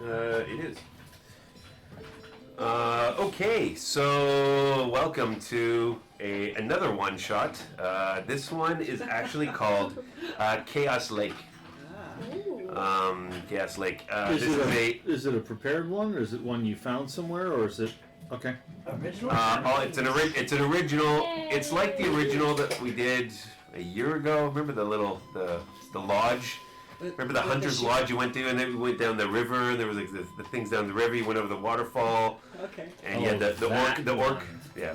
It is. Okay, so welcome to another one shot. This one is actually called Chaos Lake. Chaos Lake. Is it a prepared one, or is it one you found somewhere, or is it okay? Original? It's an original. Yay. It's like the original that we did a year ago. Remember the lodge? Remember the hunter's lodge you went to, and then we went down the river, and there was like the things down the river. You went over the waterfall. Okay. And you had the orc. Yeah.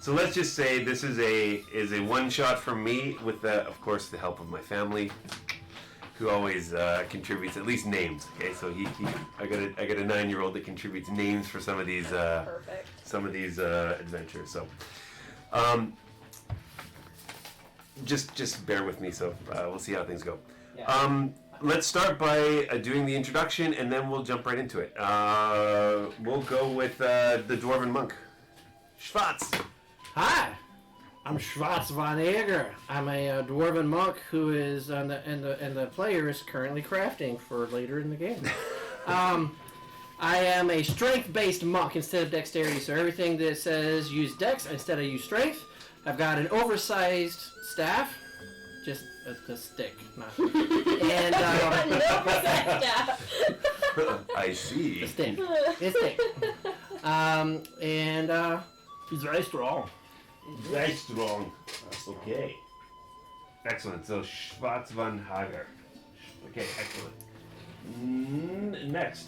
So let's just say this is a one shot from me with of course the help of my family, who always contributes at least names. Okay, so I got a 9-year-old that contributes names for some of these adventures. So just bear with me. So we'll see how things go. Yeah. Let's start by doing the introduction, and then we'll jump right into it. We'll go with the Dwarven Monk. Schwarz. Hi, I'm Schwarz von Eger. I'm a Dwarven Monk who is and the player is currently crafting for later in the game. I am a strength-based monk instead of dexterity, so everything that says use dex instead of use strength. I've got an oversized staff. Just a stick, not. And I see. a stick. It's a stick. And he's very strong. Very strong. That's okay. Excellent. So Schwarz von Hager. Okay, excellent. Next.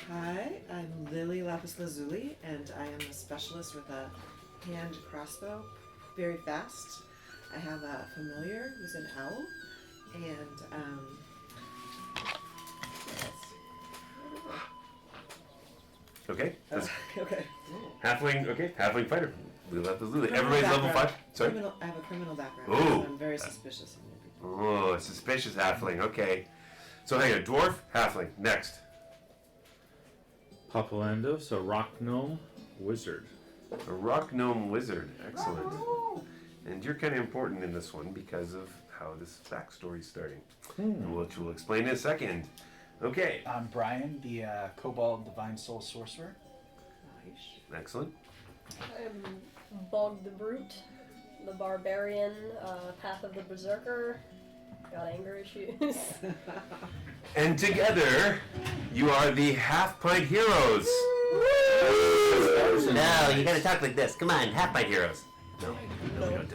Hi, I'm Lily Lapis Lazuli, and I am a specialist with a hand crossbow, very fast. I have a familiar who's an owl, and Okay. That's okay. halfling. Okay, halfling fighter. Everybody's level 5. Sorry. I have a criminal background. Ooh. So I'm very suspicious of new people. Oh, suspicious halfling. Okay. So hang on, dwarf, halfling. Next. Papalandos, a rock gnome wizard. A rock gnome wizard. Excellent. And you're kind of important in this one because of how this backstory is starting, which we'll explain in a second. Okay. I'm Brian, the Kobold Divine Soul Sorcerer. Nice. Excellent. I'm Bog the Brute, the Barbarian, Path of the Berserker. Got anger issues. And together, you are the Half Pint Heroes. No, you gotta talk like this. Come on, Half Pint Heroes. No,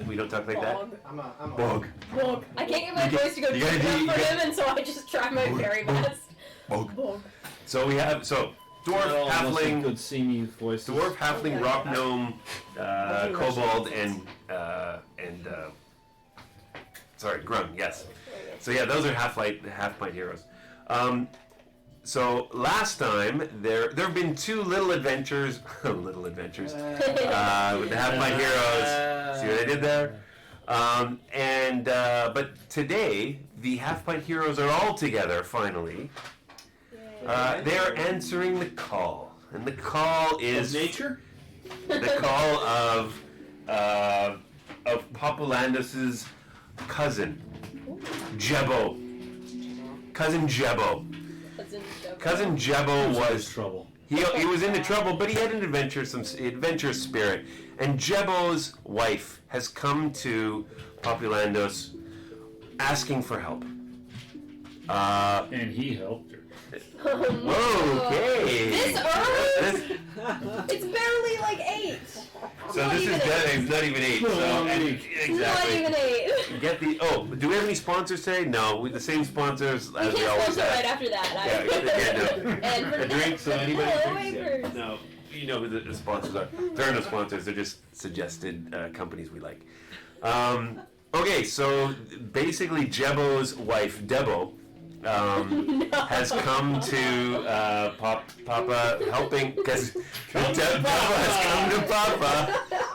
we don't talk like that. I'm a Bog. Bog. I can't get my voice to go deep enough for him, and so I just try my very best. Bog. Bog. So we have dwarf, halfling, Good singing voices. dwarf, halfling, rock gnome, kobold, and grung. Yes. So yeah, those are half pint heroes. So last time there have been 2 little adventures, with the half pint heroes. See what I did there? But today the half pint heroes are all together finally. They are answering the call, and the call is nature. The call of Papalandos's cousin, Jebo. Cousin Jebo. Cousin Jebo was trouble. He was into trouble, but he had an adventurous spirit. And Jebo's wife has come to Papalandos asking for help. And he helped her. Okay. This early? It's barely like 8. So this is not even 8. So exactly. Not even 8. Get the do we have any sponsors today? No, with the same sponsors as we always sponsor have. right after that. No. And for A drink, so anybody Hello, drinks? wafers. No, you know who the sponsors are. There are no sponsors. They're just suggested companies we like. Okay, so basically, Jebo's wife, Debo, has come to Papa helping because Debo has come to Papa.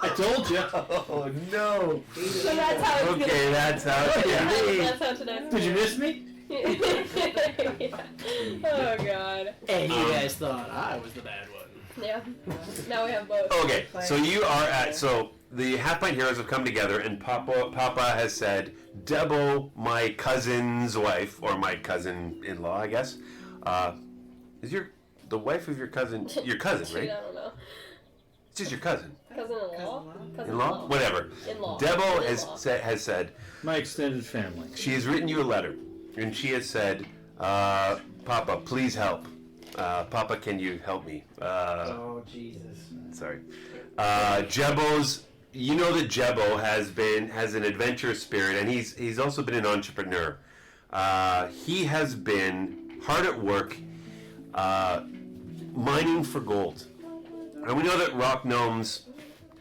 I told you. Oh no! So that's how it's Okay, that's how. Yeah. That's how tonight's Did you miss me? Yeah. Oh god. And you guys thought I was the bad one. Yeah. Now we have both. Okay, so you are the Half Pint Heroes have come together, and Papa has said, Debo, my cousin's wife, or my cousin-in-law, I guess, Is the wife of your cousin your cousin, Dude, right? I don't know. It's just your cousin. Cousin-in-law? In-law? Whatever. In-law. Debo In-law. has said, My extended family. she has written you a letter, and she has said, Papa, please help. Papa, can you help me? Oh Jesus. Sorry. Jebo's, you know that Jebo has an adventurous spirit, and he's also been an entrepreneur. He has been hard at work mining for gold. And we know that rock gnomes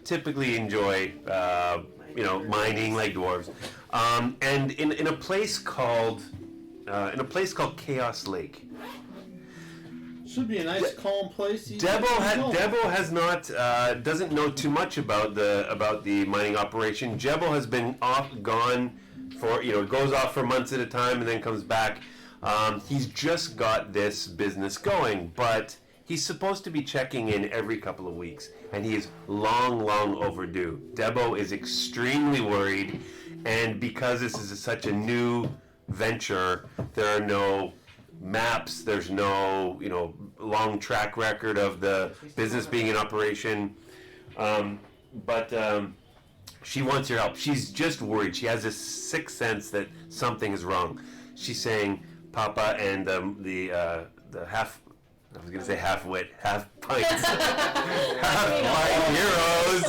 typically enjoy, mining like dwarves. And in a place called Chaos Lake, Should be a nice, calm place. Debo has not doesn't know too much about the mining operation. Jebo has been gone for goes off for months at a time and then comes back. He's just got this business going, but he's supposed to be checking in every couple of weeks, and he is long overdue. Debo is extremely worried, and because this is such a new venture, there are no maps, there's no long track record of the business being in operation, but she wants your help. She's just worried. She has this sixth sense that something is wrong. She's saying, Papa and the half, I was gonna say half-wit, half-pints, half-pint heroes.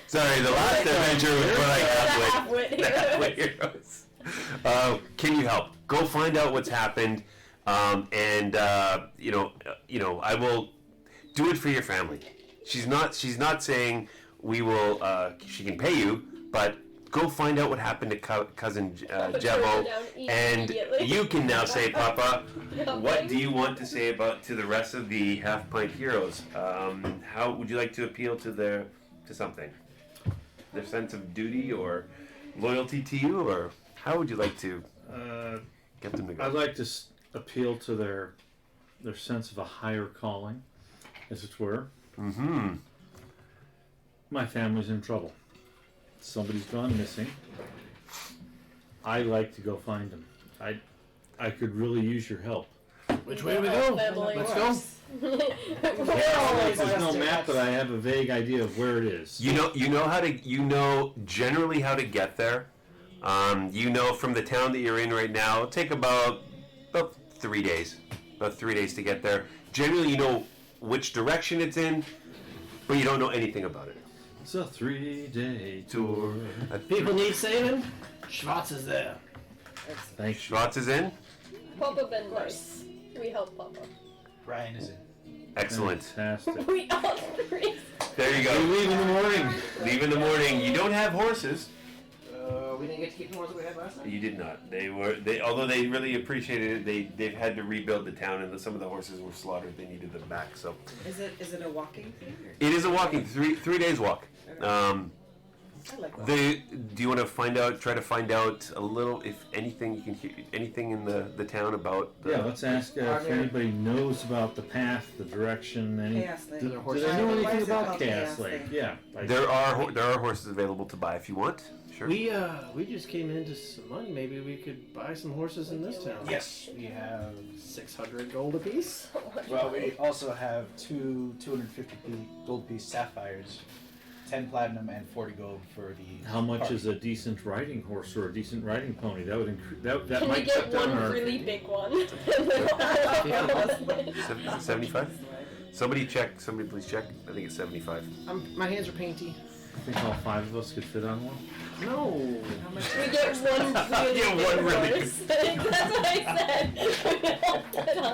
Sorry, the last adventure was more like half-wit heroes. Can you help? Go find out what's happened, and I will do it for your family. She's not saying we will. She can pay you, but go find out what happened to cousin Jebo, and you can now say, Papa, what do you want to say to the rest of the half-pint heroes? How would you like to appeal to something? Their sense of duty or loyalty to you, or how would you like to get them to go? I'd like to appeal to their sense of a higher calling, as it were. Mm-hmm. My family's in trouble. Somebody's gone missing. I like to go find them. I could really use your help. Which way do we go? Let's go. There's no map, but I have a vague idea of where it is. You know generally how to get there. From the town that you're in right now, it'll take about 3 days. About 3 days to get there. Generally, you know which direction it's in, but you don't know anything about it. It's a 3-day tour. People need saving. Schwartz is there. Thanks. Schwartz is in? Papa been nice. We help Papa. Brian is in. Excellent. Fantastic. We all three. There you go. We leave in the morning. Leave in the morning. You don't have horses. We didn't get to keep the ones that we had last time. You did not. Although they really appreciated it, they've had to rebuild the town, and some of the horses were slaughtered. They needed them back. So Is it a walking thing? Or? it is a walking 3 days walk. I like walking. Do you want to try to find out a little, if anything, you can hear anything in the town about? Yeah, let's ask if anybody knows about the path, the direction, Chaos Lake. Do their Do horses they know Why anything is it about called Chaos Chaos Lake? Lake? Yeah. There are horses available to buy if you want. Sure. We just came into some money. Maybe we could buy some horses in this town. Yes, we have. 600 gold apiece. Well, we also have two 250 gold piece sapphires, 10 platinum, and 40 gold for the. How much party. is a decent riding horse or a decent riding pony? That would that Can we might get cut down one our. really big one? 75? Somebody please check. I think it's 75. My hands are painty. I think all 5 of us could fit on one. No. How much? We get one really Yeah, big one really horse. That's what I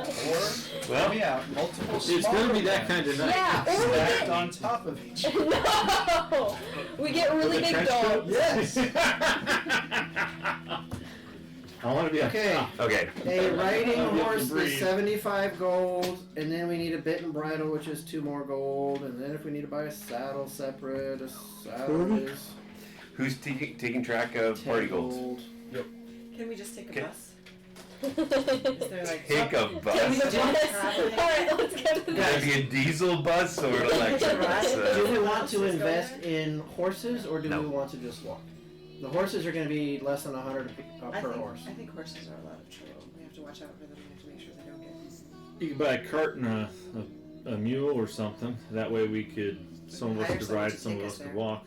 said. Well, yeah, multiple. It's gonna be that kind of night. Yeah, or we Stacked get on top of each. no. We get really big dogs. Yes. I want to be Okay. Okay. A riding I'll get horse the breed. is 75 gold, and then we need a bit and bridle, which is 2 more gold, and then if we need to buy a saddle separate, a saddle is Who's taking track of 10 party gold? Can we just take a Okay. bus? Is there like Take a Take bus. the bus. Alright, let's get to Would that. it be a diesel bus or an electric bus? Do we want to invest in horses, or do No. we want to just walk? The horses are going to be less than 100 per horse. I think horses are a lot of trouble. We have to watch out for them. We have to make sure they don't get You could buy a cart and a mule or something. That way some of us Hire could someone ride, to some take of us us could there. walk.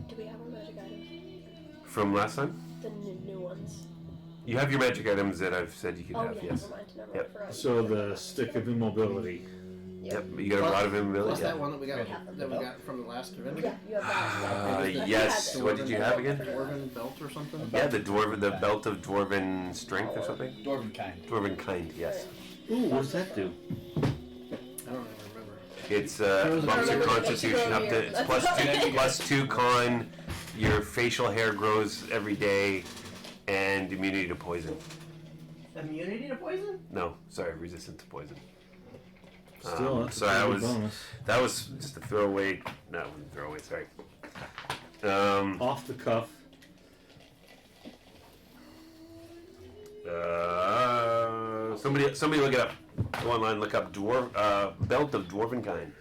Do we have our magic items? From last time? The new ones. You have your magic items that I've said you can Oh have, yeah, yes. never mind. Yep. I forgot. So the stick of immobility. Yep, you got a lot of Plus ability. that one that we got Yeah. from the last adventure. Yeah, you have that. Yes. What did you have again? Dwarven belt or something. Yeah, the belt of dwarven strength or something. Dwarven kind. Dwarven kind, yes. Ooh, what does that do? I don't even remember. It's was bumps your a- constitution up to it's +2 con. Your facial hair grows every day, and immunity to poison. Immunity to poison? No, sorry, resistant to poison. Still, that's so a I pretty was good bonus. that was just a throwaway. No, it wasn't a throwaway. Sorry. Off the cuff. Somebody look it up. Go online, look up belt of dwarven kind,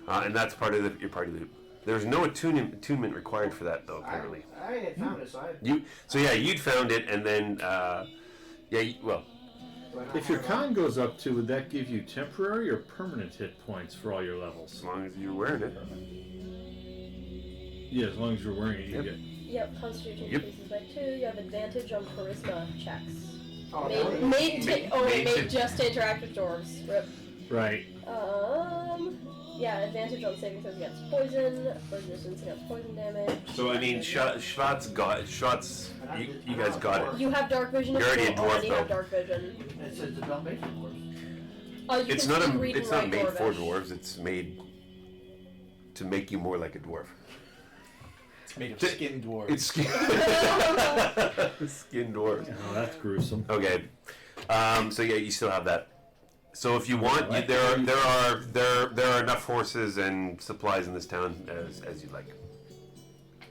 and that's part of your party loot. There's no attunement required for that though. Apparently, I had found it, so I. you'd found it, and then If your con goes up 2, would that give you temporary or permanent hit points for all your levels? as long as you're wearing it. Yeah, as long as you're wearing it, you Yep. get. Yep, Constitution Yep. increases by 2. You have advantage on charisma checks. Oh, Made just to interact with dwarves. Rip. Right. Yeah, advantage on saving throws against poison, resistance against poison damage. So I mean, Schwartz got Schwartz. You guys got it. You have dark vision. You're If already you a dwarf, already have though. dark vision. It's a belt made for dwarves. You It's can not speak, read, and it's not write made for Dwarvish. dwarves. It's made to make you more like a dwarf. It's made of skin dwarves. It's skin dwarves. Oh, that's gruesome. Okay. So yeah, you still have that. So if you want, Right. there are enough horses and supplies in this town as you'd like.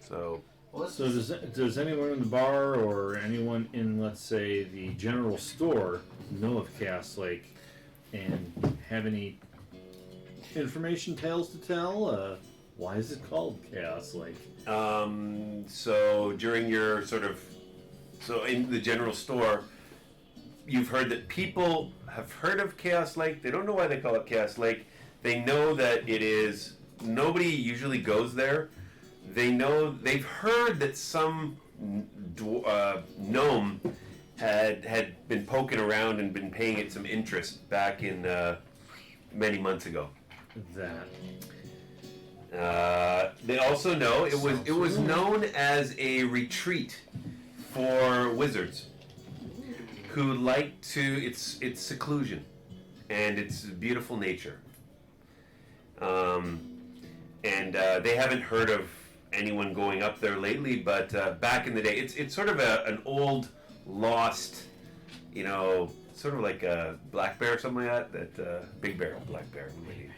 So So does anyone in the bar or anyone in, let's say, the general store know of Chaos Lake and have any information, tales to tell? Why is it called Chaos Lake? so during your in the general store, you've heard that people have heard of Chaos Lake. They don't know why they call it Chaos Lake. They know that it is. Nobody usually goes there. They've heard that some gnome had been poking around and been paying it some interest back in many months ago. That. They also know it was known as a retreat for wizards who like its seclusion and its beautiful nature. They haven't heard of anyone going up there lately, but back in the day, it's sort of an old, lost, sort of like a black bear or something like that. Big bear, black bear.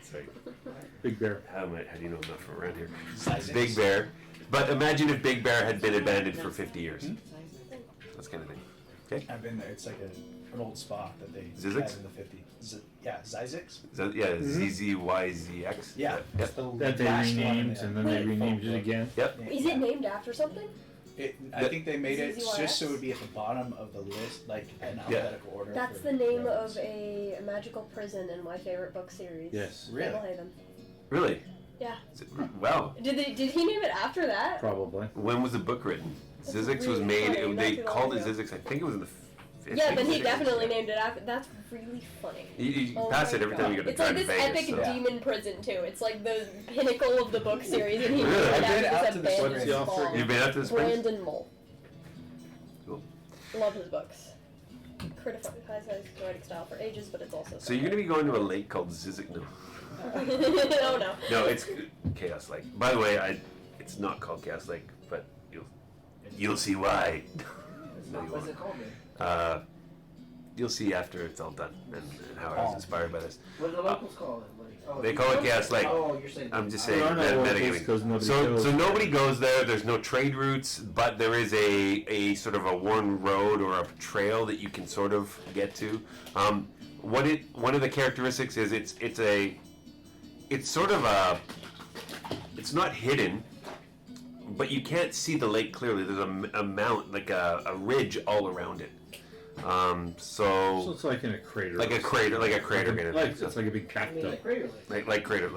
Sorry. Big Bear. How do you know enough from around here? Sizes. Big Bear. But imagine if Big Bear had been abandoned for 50 years. That's kind of thing. Okay. I've been there. It's like an old spot that they Zizix? had in the 50s. Yeah, Zizix. ZZYZX. Yeah. Yep. That they last one, renamed yeah. and then they renamed it again. Yep. Is it named after something? I think they made it ZZYX? just so it would be at the bottom of the list, like in alphabetical order. That's for the name rows. of a magical prison in my favorite book series. Yes. Really? Fablehaven. Really? Yeah. Wow. Did he name it after that? Probably. When was the book written? That's Zizix was really made. funny, They not too called long it ago. Zizix. I think it was in the 50s. Yeah, then he 60s. definitely named it after. That's really funny. You Oh pass my it every God. time you go to It's like Vegas. this epic so. Yeah. demon prison too. It's like the pinnacle of the book series, and he Really? named it I've been after out this to the abandoned What's the offer small. again? You've been out to this place? Brandon Mole. Cool. Love his books. Criticized his writing style for ages, but it's also. So you're going to be going to a lake called Zizix? No. Oh no. No, it's Chaos Lake. By the way, it's not called Chaos Lake, but you'll see why. No, you What's won't. it called then? You'll see after it's all done and how I was inspired by this. What do the locals call it? They call it Chaos Lake. Oh, you're saying. I'm just There saying are no metagaming. locals 'cause nobody So goes nobody there. goes there. There's no trade routes, but there is a sort of a worn road or a trail that you can sort of get to. One of the characteristics is it's sort of it's not hidden, but you can't see the lake clearly. There's a mount, like a ridge all around it. So it's like in a crater. like a crater kind of thing. It's like a big bathtub. Like crater.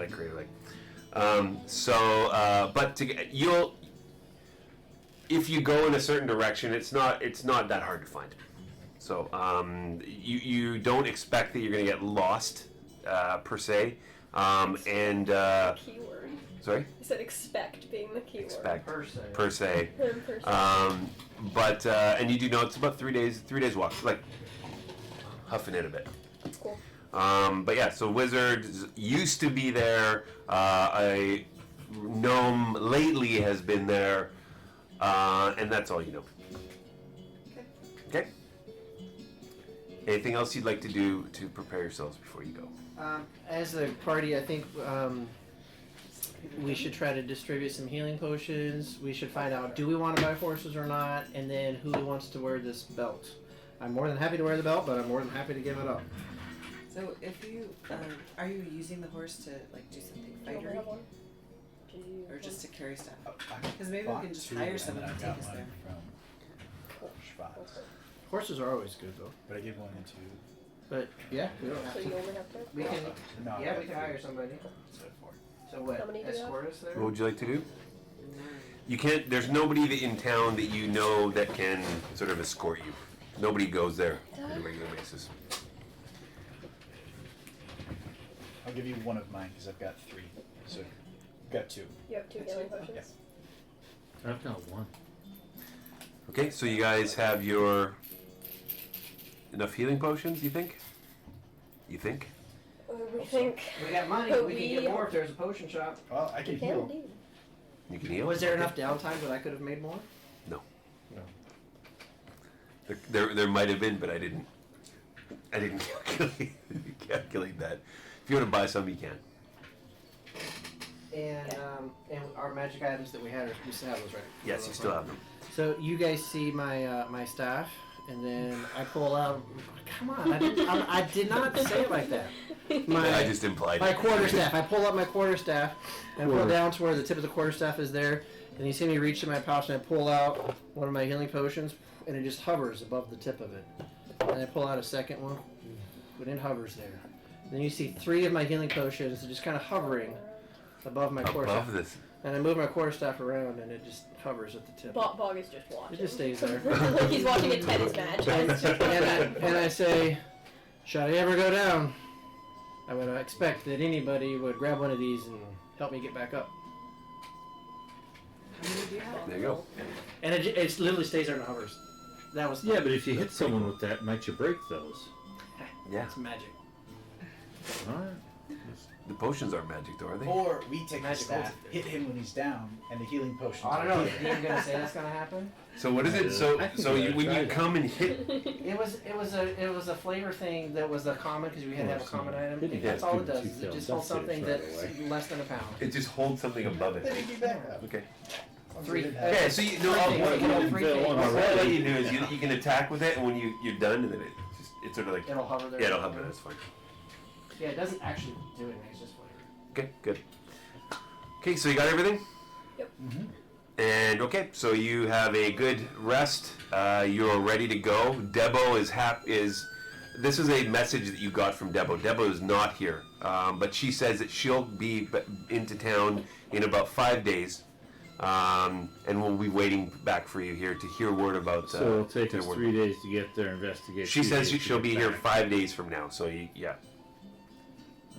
You'll, if you go in a certain direction, it's not that hard to find. So you don't expect that you're going to get lost per se, and Keyword. sorry, I said expect being the keyword. expect Per se. per se. Per se. But and you do know it's about 3 days walk, like huffing it a bit. Cool. But yeah, so wizards used to be there. A gnome lately has been there, and that's all you know. Okay. Anything else you'd like to do to prepare yourselves before you go? As a party, I think we should try to distribute some healing potions. We should find out, do we want to buy horses or not, and then who wants to wear this belt. I'm more than happy to wear the belt, but I'm more than happy to give it up. So if you are you using the horse to like do something Do you want me to fightery, have one? Do you or just to carry stuff? Because maybe we can just hire someone to take us there. From Schwartz. Horses are always good, though. But I give one into. But yeah, we don't have So to. you only have to? We can. No, Yeah, we can hire somebody. So 4. So what? How many do you have? Escort us there? What would you like to do? You can't. There's nobody in town that you know that can sort of escort you. Nobody goes there on a regular basis. I'll give you one of mine because I've got 3. So got 2. You have 2 healing potions? I've got one. Okay, so you guys have your enough healing potions. You think? You think? We think. We got money. But We can get more if there's a potion shop. Well, I can We can heal. indeed. You can heal. Was there enough downtime that I could have made more? There might have been, but I didn't calculate that. If you want to buy some, you can. And our magic items that we had, we still have those, right? Yes, you still have them. So you guys see my my staff, and then I pull out. Come on, I did not say it like that. I just implied My it. quarterstaff. I pull up my quarterstaff and pull down to where the tip of the quarterstaff is there. And you see me reach in my pouch and I pull out one of my healing potions, and it just hovers above the tip of it. And I pull out a second one, and it hovers there. Then you see 3 of my healing potions just kind of hovering above my quarterstaff. Above this. And I move my quarterstaff around, and it just hovers at the tip. Bog is just watching. It just stays there. Like he's watching a tennis match. and I say, should I ever go down, I would expect that anybody would grab one of these and help me get back up. How many do you have? There you go. And it literally stays there and hovers. That was Yeah, but if you hit someone with that, might you break those? Yeah. It's magic. Alright. The potions aren't magic, though, are they? Or we take the Magic staff, holds it. hit him when he's down, and the healing potions. I don't are know. healed. Are you gonna say that's gonna happen? So what is it? So I think so we you, gotta when try you that. come and hit, It was a flavor thing that was a common because we had to have a common item. Hitting That's that all it student does. too It just fails. holds something That's that's it, right less than a pound. it just holds something above Then it. he'd be back up. Okay. 3. Okay, so you know Three what, things. what, Three Bill, things. on what the I'll let you do is you can attack with it, and when you're done, and then it's sort of like It'll hover there. yeah, it'll happen. That's fine. Yeah, it doesn't actually do anything. It's just flavor. Okay, good. Okay, so you got everything. Mm-hmm. And okay, so you have a good rest. You're ready to go. Debo is. This is a message that you got from Debo. Debo is not here, but she says that she'll be into town in about 5 days, and we'll be waiting back for you here to hear word about. So it'll take to us word 3 days to get there, investigate. She 3 says days to she'll get be here back. 5 days from now. So yeah.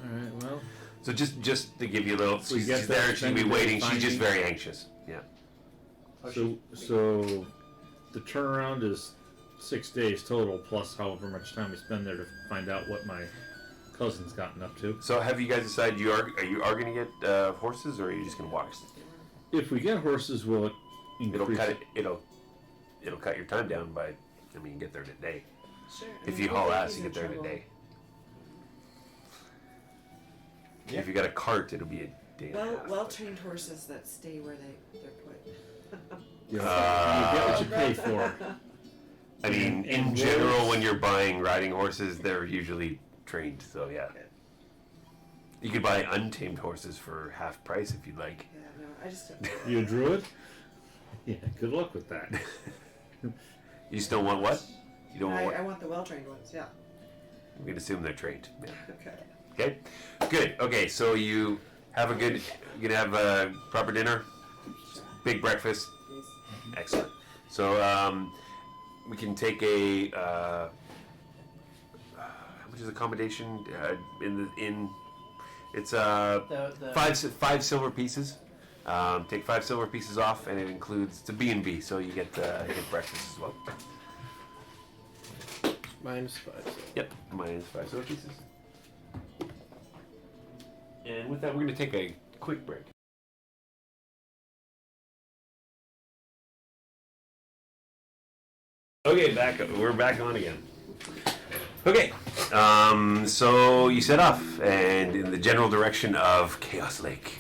Alright, well. So just to give you a little, We she's get there. that She'll be extended waiting. day She's just finding. very anxious. Yeah. So the turnaround is 6 days total, plus however much time we spend there to find out what my cousin's gotten up to. So have you guys decided are you going to get horses, or are you just going to walk? If we get horses, will it increase? It'll cut it. It'll cut your time down by. I mean, you get there in a day. Sure. If you haul ass, you get there in a day. Yeah. If you got a cart, it'll be a day. And a half. Well-trained horses that stay where they're put. You get what you pay for. I mean, in and general, roads- when you're buying riding horses, they're usually trained. So yeah, you could buy untamed horses for half price if you'd like. Yeah, no, I just. You a druid? Yeah, good luck with that. You just don't want what? You don't. I want the well-trained ones. Yeah. We can assume they're trained. Yeah. Okay. Okay. Good. Okay. So you have a good. You're gonna have a proper dinner. Big breakfast. Excellent. So we can take a. How much is accommodation in the inn? It's five silver pieces. Take 5 silver pieces off, and it includes it's a B&B, so you get breakfast as well. -5. Yep, minus 5 silver pieces. And with that, we're going to take a quick break. Okay, we're back on again. Okay, so you set off, and in the general direction of Chaos Lake.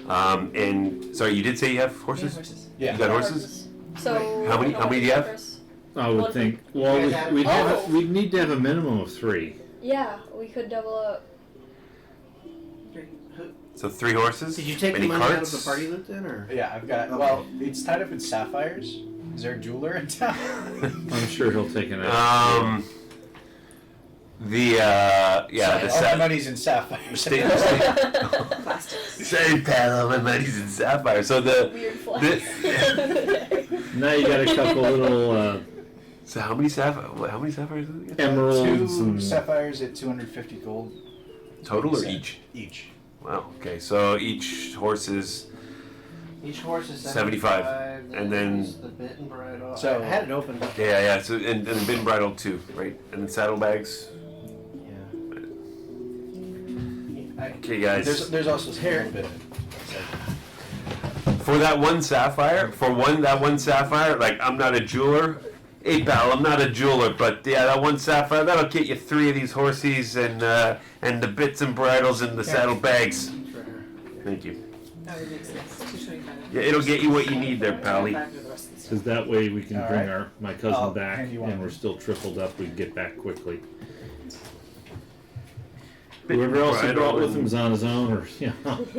And sorry, you did say you have horses? Yeah. You got horses? So How many do you have? horses? I would One think. for- Well, Oh. we'd need to have a minimum of 3. Yeah, we could double up. So 3 horses? Did you take Any the money out of carts? the party loot then, or? Yeah, I've got. Well, it's tied up in sapphires. Is there a jeweler in town? I'm sure he'll take an extra. The Sorry, all my money's in sapphires. Say pal, all my money's in sapphire. So Weird flex. Now you got a couple little So how many sapphires? How many sapphires is it again? emeralds 2 and sapphires at 250 gold. Total or Set. each? Each. Wow. Okay, so each horse is Each horse is 75, and then- the bit and bridle. So- I had it open. yeah. So and the bin bridle too, right? And then saddlebags. Okay, guys. There's also a little bit of it. For that one sapphire, like I'm not a jeweler. Hey pal, I'm not a jeweler, but yeah, that one sapphire, that'll get you 3 of these horses and the bits and bridles and the saddlebags. Thank you. Oh, it makes sense. 225. Yeah, it'll get you what you need there, pally. Back to the rest of the stuff. because that way we can All bring right. my cousin I'll back, hand you one. and we're still tripled up. We can get back quickly. Bit Whoever else he bridle brought with and- him is on his own, or yeah.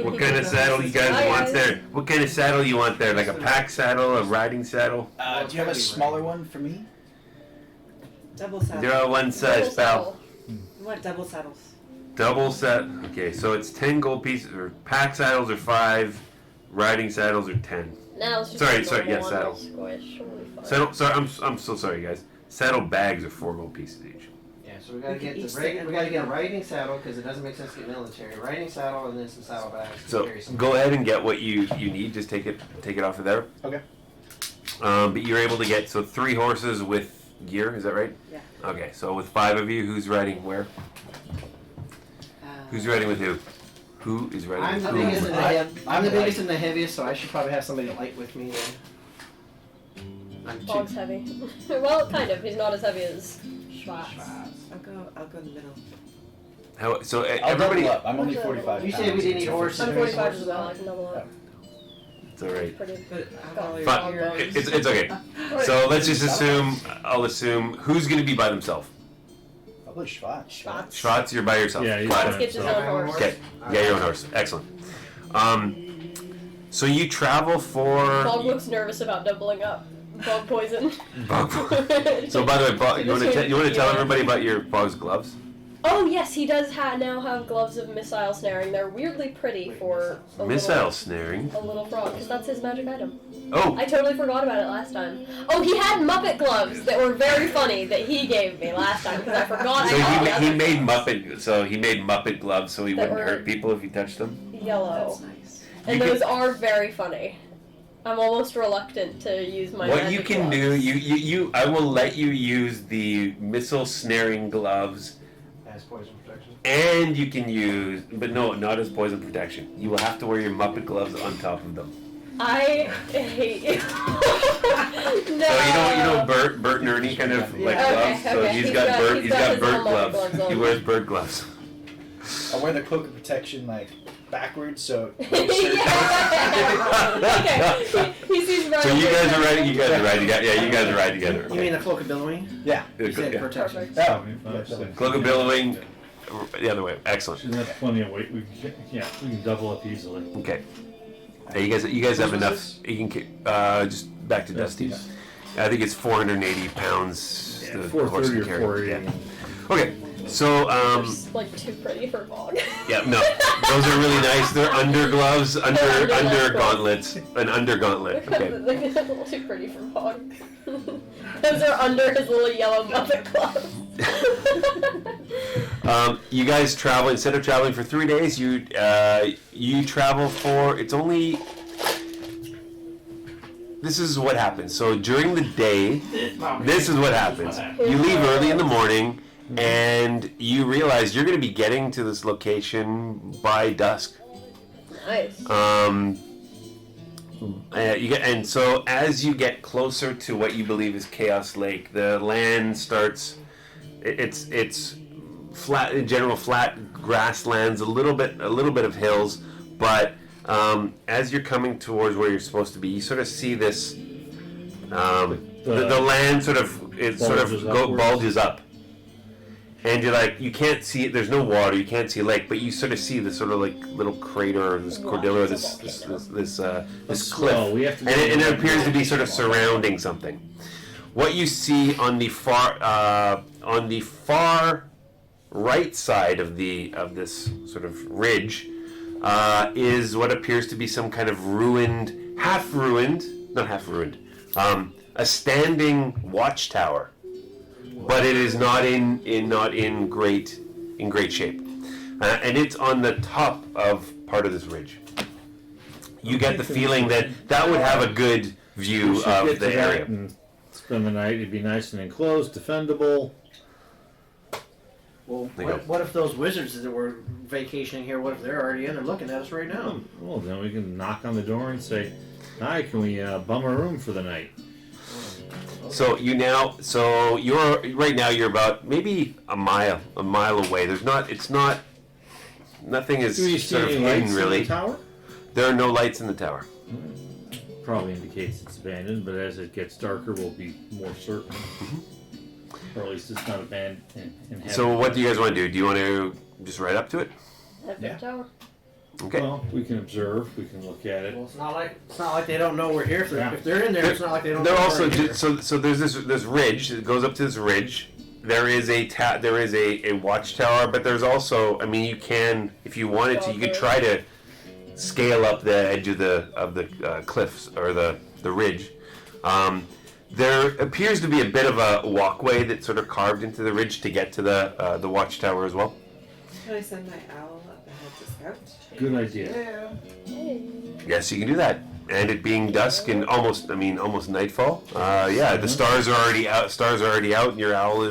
What kind of saddle you guys want there? What kind of saddle you want there? Like a pack saddle, a riding saddle? Do you have a smaller one for me? Double saddle. They're all one size, pal. You want double saddles? Double set. Okay, so it's 10 gold pieces. Or pack saddles are 5. Riding saddles are 10. Now it's just Sorry, a sorry, normal yeah, one, saddle. like squish, we'll be fine. Saddle. Sorry, I'm so sorry, guys. Saddle bags are 4 gold pieces each. Yeah, so we gotta We get can the each rig- take we gotta get a one. riding saddle because it doesn't make sense to get military. Riding saddle and then some saddlebags. to So carry some- go ahead and get what you need. Just take it off of there. Okay. But you're able to get 3 horses with gear. Is that right? Yeah. Okay, so with 5 of you, who's riding where? Who's riding with who? Who is riding I'm with the who? biggest and the I- heav- I'm I'm the light. biggest and the heaviest, so I should probably have somebody light with me. I'm Bog's heavy. Well, kind of. He's not as heavy as Schwartz. I'll go in the middle. How, so I'll everybody. double up. I'm only Okay. 45 You pounds. said we didn't need horses. I'm 45 as well. I can double up. It's all right. Pretty. But Got I'll Fine. follow your It's okay. So let's just assume. I'll assume who's going to be by themselves. Probably Schwartz. Schwartz. Schwartz, you're by yourself. Yeah, he's Got Schwartz it. gets his So- own horse. Okay, you got your own horse. Excellent. So you travel for. Bog looks nervous about doubling up. Bog poison. Bog. So by the way, Bog, you want to tell everybody about your Bog's gloves? Oh yes, he does now have gloves of missile snaring. They're weirdly pretty for a Missile snaring. little frog, because that's his magic item. Oh, I totally forgot about it last time. Oh, he had Muppet gloves that were very funny that he gave me last time because I forgot. so I had the he other made Muppet. So he made Muppet gloves so he That wouldn't were- hurt people if you touched them. yellow, That's nice. and You those can- are very funny. I'm almost reluctant to use my. What magic you can gloves. do, I will let you use the missile snaring gloves, As poison protection. and you can use, but no, not as poison protection. You will have to wear your Muppet gloves on top of them. I hate you. No. So you know Bert and Ernie kind of like Yeah. gloves. Okay, So okay. he's He's got got- Bert. he's He's got got his Bert own Muppet gloves. gloves He on. wears Bert gloves. I'll wear the cloak of protection like backwards, so. Yeah. Okay. He sees right. So you guys are right. You guys are right. Yeah, you guys are right together. You mean the cloak of billowing? Yeah. You said Yeah. protection. Perfect. Oh. 75, Cloak of billowing, the other way. Excellent. And that's plenty of weight. We can double up easily. Okay. Hey, you guys have Whose was enough. this? You can just back to Dusty's. I think it's 480 pounds. Yeah, the 430 horse can or carry. 480. Yeah. Okay, so It's like too pretty for Bog. yeah, no, those are really nice. They're under gloves, under gauntlets, an under gauntlet. Okay. They're a little too pretty for Bog. Those are under his little yellow muppet gloves. You guys travel, instead of traveling for 3 days, you travel for, it's only, this is what happens. So during the day, this is what happens. You leave early in the morning, and you realize you're going to be getting to this location by dusk. Nice. And so as you get closer to what you believe is Chaos Lake, the land starts, it's flat, in general flat grasslands, a little bit of hills, but as you're coming towards where you're supposed to be, you sort of see this, the land bulges up. And you're like, you can't see it, there's no water, you can't see a lake, but you sort of see this sort of like little crater, or this cordillera, this cliff. Well, we have to And it appears to be sort of surrounding something. What you see on the far right side of this sort of ridge is what appears to be some kind of a standing watchtower. But it is not in great shape, and it's on the top of part of this ridge. You get the feeling that would have a good view of the area. And spend the night. It'd be nice and enclosed, defendable. Well, There you go. what if those wizards that were vacationing here, what if they're already in there looking at us right now? Well, then we can knock on the door and say, "Hi, can we bum a room for the night?" So you're right now you're about maybe a mile away. Nothing is Do you see sort of any hidden lights in really. the tower? There are no lights in the tower. Probably indicates it's abandoned, but as it gets darker, we'll be more certain. Or at least it's not abandoned. So what do you guys want to do? Do you want to just ride up to it? Yeah. Tower. Okay. Well, we can observe. We can look at it. Well, it's not like they don't know we're here. If they're in there, it's not like they don't. They're know also we're here. so there's this ridge. It goes up to this ridge. There is a watchtower, but there's also, I mean, you can, if you wanted to, you could try to scale up the edge of the cliffs or the ridge. There appears to be a bit of a walkway that's sort of carved into the ridge to get to the watchtower as well. Can I send my owl up ahead to scout? Good idea. Yes, you can do that. And it being dusk and almost nightfall. The stars are already out, and your owl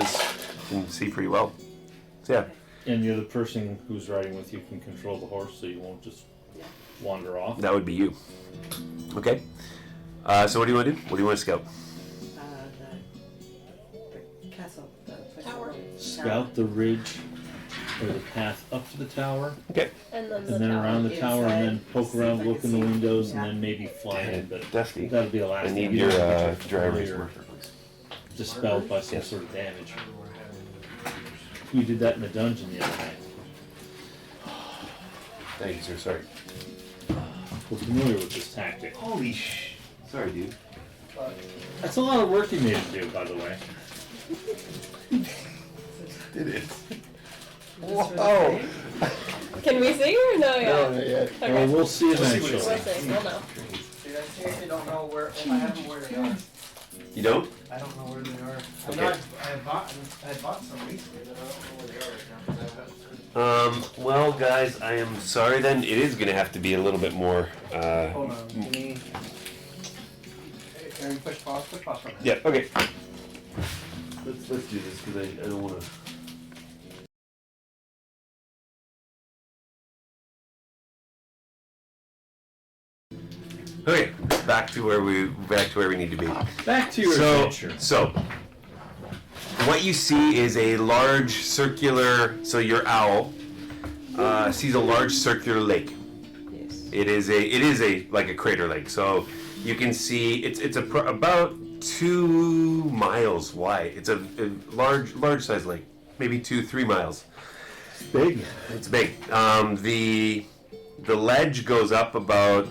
can see pretty well. So yeah. And the other person who's riding with you can control the horse, so you won't just wander off. That would be you. Okay. So what do you want to do? What do you want to scout? The castle, the Tower. Scout the ridge or the path up to the tower, Okay. And then and then around the tower, and then Inside, poke see if around, I look can in the see. windows, Yeah. and then maybe fly in. But Dusty. that'll be the last I need thing. your You don't get driver's familiar marker, please. dispelled by some Yes. sort of damage. We did that in the dungeon the other night. Thank you, sir. Sorry. We're familiar with this tactic. Holy Sorry, dude. That's a lot of work you made to do, by the way. It is. Whoa! Can we see or no? Yeah. No, not yet. Okay. Well, we'll see We'll see what eventually. it We'll see. We'll know. Dude, I seriously don't know where. I haven't where they are. You don't? I don't know where they are. Okay. I bought some recently, but I don't know where they are right now. 'Cause I haven't- Well, guys, I am sorry then. It is going to have to be a little bit more. Hold on. Can you? Can you push pause? Push pause for a minute. Yeah, okay. Let's do this because I don't want to. Okay, back to where we need to be. Back to your adventure. So, what you see is a large circular. So your owl sees a large circular lake. Yes. It is like a crater lake. So you can see it's about 2 miles wide. It's a large size lake, maybe 2-3 miles. It's big. It's big. The ledge goes up about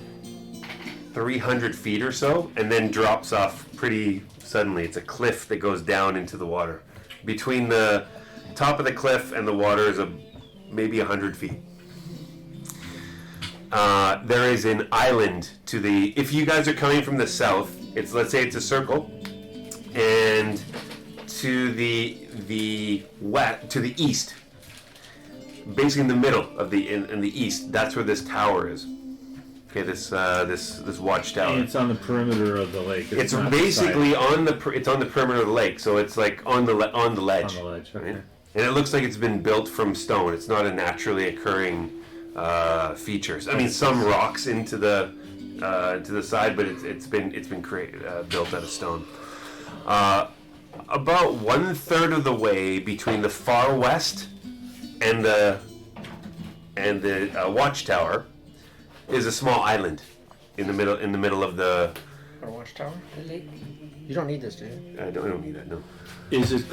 300 feet or so, and then drops off pretty Suddenly, it's a cliff that goes down into the water. Between the top of the cliff and the water is maybe 100 feet. There is an island to the. If you guys are coming from the south, let's say it's a circle, and to the west, to the east, basically in the middle of in the east, that's where this tower is. Okay, this watchtower. And it's on the perimeter of the lake. It's not basically the it's on the perimeter of the lake, so it's like on the ledge. on the ledge. Okay. Right? And it looks like it's been built from stone. It's not a naturally occurring feature. I mean, some rocks into the to the side, but it's been built out of stone. About 1/3 of the way between the far west and the watchtower is a small island in the middle of the. Our watchtower? The lake. You don't need this, do you? I don't need that. No. Is it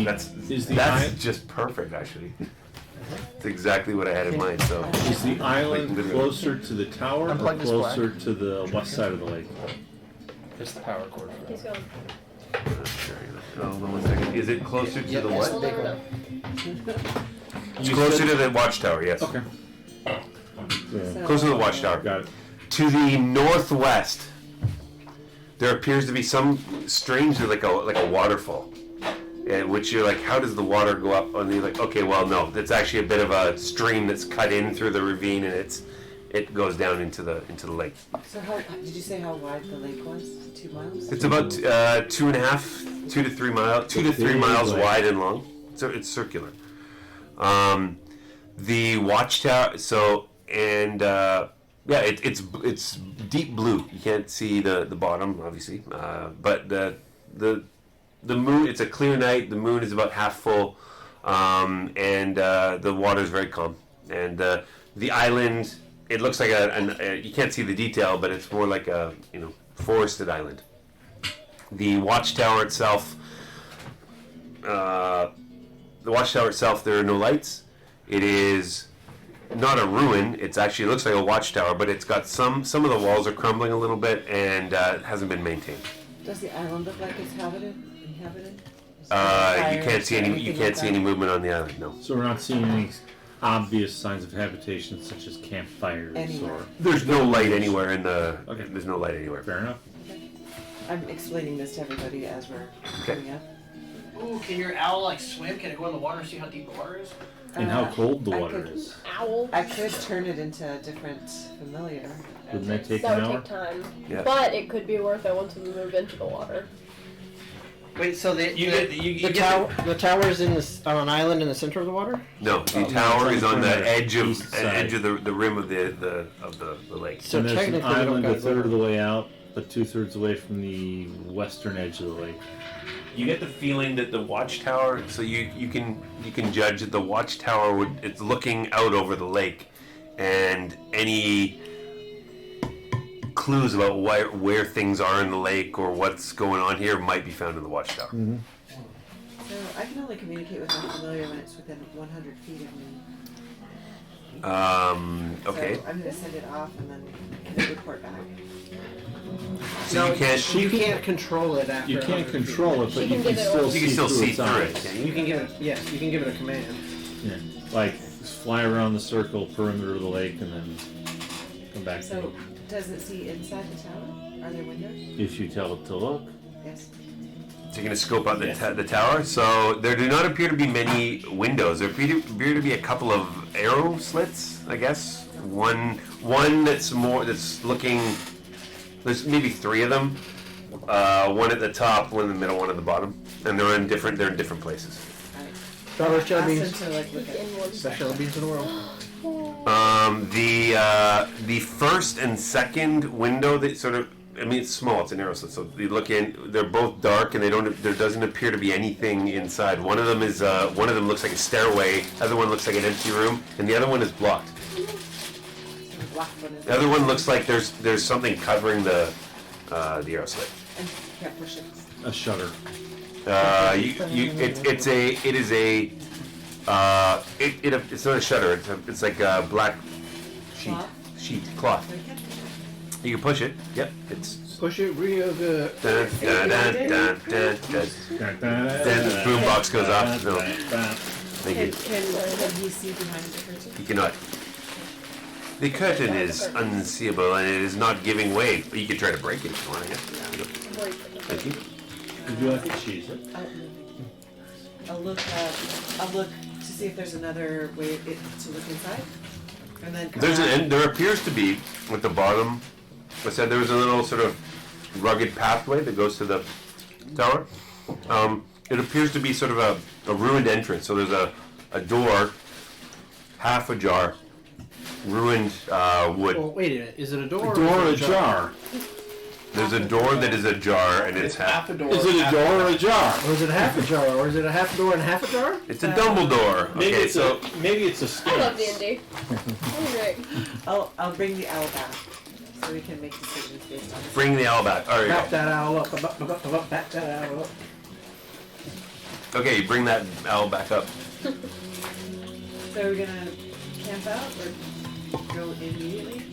That's island just perfect, actually. It's exactly what I had in mind. So is the island literally. closer to the tower or Unplug this closer to the west side of the lake? It's the power cord for He's going. Hold on 1 second. Is it closer to Yep, the that's what? the big one. It's closer to the watchtower. Yes. Okay. So, Closer to the watchtower. Got it. To the northwest, there appears to be some strangely like a waterfall, which you're like, how does the water go up? And you're like, okay, well, no, it's actually a bit of a stream that's cut in through the ravine, and it goes down into the lake. So how did you say how wide the lake was? 2 miles. It's about 2.5, 2 to 3 miles, 2 to 3 miles wide and long. So it's circular. The watchtower. So and yeah, it's deep blue. You can't see the bottom, obviously, but the moon. It's a clear night. The moon is about half full, and the water is very calm. And the island. It looks like you can't see the detail, but it's more like a forested island. The watchtower itself. There are no lights. It is not a ruin. It looks like a watchtower, but it's got some of the walls are crumbling a little bit, and it hasn't been maintained. Does the island look like it's inhabited? You can't see any movement on the island. No. So we're not seeing any obvious signs of habitation, such as campfires Anywhere. or. There's no light anywhere in the. Okay. There's no light anywhere. Fair enough. I'm explaining this to everybody as we're Okay. coming up. Ooh, can your owl like swim? Can it go in the water and see how deep the water is? And how cold the I water could- is. Owl. I could turn it into a different familiar. Wouldn't that take That an would hour? take time. Yeah. But it could be worth it once we move into the water. Wait, so the tower's on an island in the center of the water? No, the Oh, tower it's is on on the the perimeter, edge of east side. the rim of the lake. So And there's an technically, we don't island gotta a third go of the way out, but 2/3 away from the western edge of the lake. You get the feeling that the watchtower. So you can judge that the watchtower it's looking out over the lake, and any clues about where things are in the lake or what's going on here might be found in the watchtower. Mm-hmm. So I can only communicate with my familiar when it's within 100 feet of me. Okay. So I'm going to send it off and then it'll report back. So you can't. You can't control it after. You can't 100 feet. control it, but She you can can give it still a- see You can still see its through eyes. it. Can You you? can give it. Yes, you can give it a command. Yeah, like just fly around the circle perimeter of the lake and then come back to So it. does it see inside the tower? Are there windows? If you tell it to look. Yes. So you're going to scope out the tower. So there do not appear to be many windows. There appear to be a couple of arrow slits, I guess. One that's looking. There's maybe 3 of them. One at the top, one in the middle, one at the bottom, and they're in different places. Alright. Dollar shell Ask them beans. to like look at In one Best shell beans in the world. The first and second window that sort of. I mean, it's small. It's an arrow slit. So you look in. They're both dark, and there doesn't appear to be anything inside. One of them looks like a stairway. The other one looks like an empty room, and the other one is blocked. black one is The other one looks like there's something covering the arrow slit. and can't push it. A shutter. It's not a shutter. It's like a black Cloth? cloth. You can push it. Yep. It's. Push it real good. Dun, dun, dun, dun, dun, dun. Then the boombox goes off. No. Thank you. Can he see behind the curtain? You cannot. The curtain is unseeable and it is not giving way. But you can try to break it if you want. Yeah. Break. Thank you. Would you like to cheese it? I'll look to see if there's another way to look inside, and then come There's out. there appears to be at the bottom. I said there was a little sort of rugged pathway that goes to the tower. It appears to be sort of a ruined entrance. So there's a door, half ajar, ruined wood. Well, wait a minute. Is it a door? A door or or a is it jar? There's a door that is ajar and it's half. a door. Is it a door or a jar? Or is it a half a jar? Or is it a half a door and half a jar? It's a Dumbledore. Maybe Okay, it's so maybe it's a I love sconce. D&D. Great. I'll bring the owl back, so we can make decisions based on it. bring the owl back. All right. Back that owl up. Back that owl up. Okay, you bring that owl back up. So are we gonna camp out or go immediately?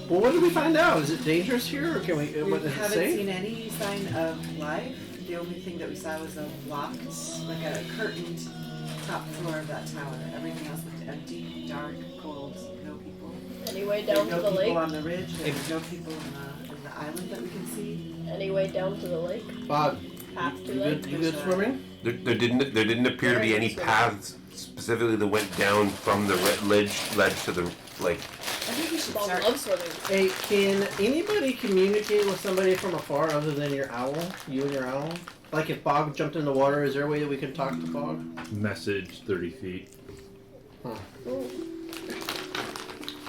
Well, what did we find out? Is it dangerous here, or can we? We What does it haven't say? seen any sign of life. The only thing that we saw was a locked, like a curtained top floor of that tower. Everything else looked empty, dark, cold, no people. Anyway, There down were to no the people lake. on the ridge. There was no people in the island that we can see. Anyway, down to the lake. Bob, Path to you lake. good? You good swimming? There didn't appear to be any paths specifically that went down from the ledge to the lake. I think we should Mom start. loves swimming. Hey, can anybody communicate with somebody from afar other than your owl? You and your owl? Like if Bog jumped in the water, is there a way that we can talk to Bog? Message 30 feet.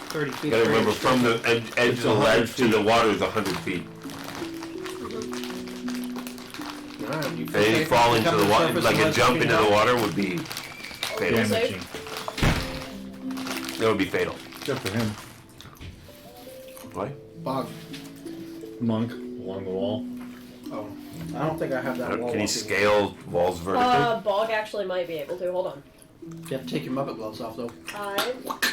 30 feet. You gotta remember, range. from the edge It's of the 100 ledge to the feet. water is 100 feet. Alright, you If anything fall into the water, like a jump into the water would be fatal. Safe. Damaging. That would be fatal. Except for him. Why? Bog. Monk along the wall. Oh, I don't think I have that wall. Can he walking. scale walls vertically? Bog actually might be able to. Hold on. You have to take your Muppet gloves off though.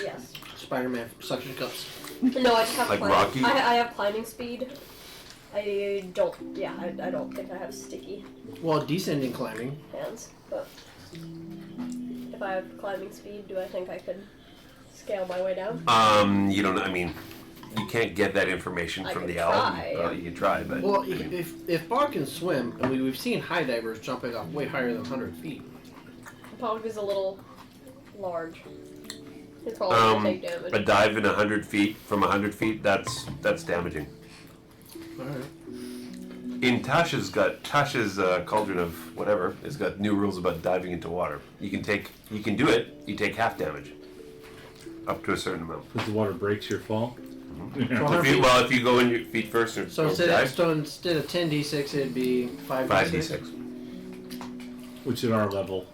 Yes. Spider-Man suction cups. No, I just have Like climbing. Rocky? I have climbing speed. I don't. Yeah, I don't think I have sticky Well, descending climbing. hands. But if I have climbing speed, do I think I could scale my way down? You don't. I mean, you can't get that information I from could the owl. try. Well, you can try, but Well, I mean, if Bog can swim, and we've seen high divers jumping off way higher than 100 feet. Bog is a little large. He's probably gonna take a damage. dive in 100 feet from 100 feet, that's damaging. Alright. In Tasha's cauldron of whatever has got new rules about diving into water. You can do it. You take half damage, up to a certain amount. Because the water breaks your fall. So If you go in your feet first or So or instead dive, of 10d6, it'd be 5d6. 5d6. Which at our level,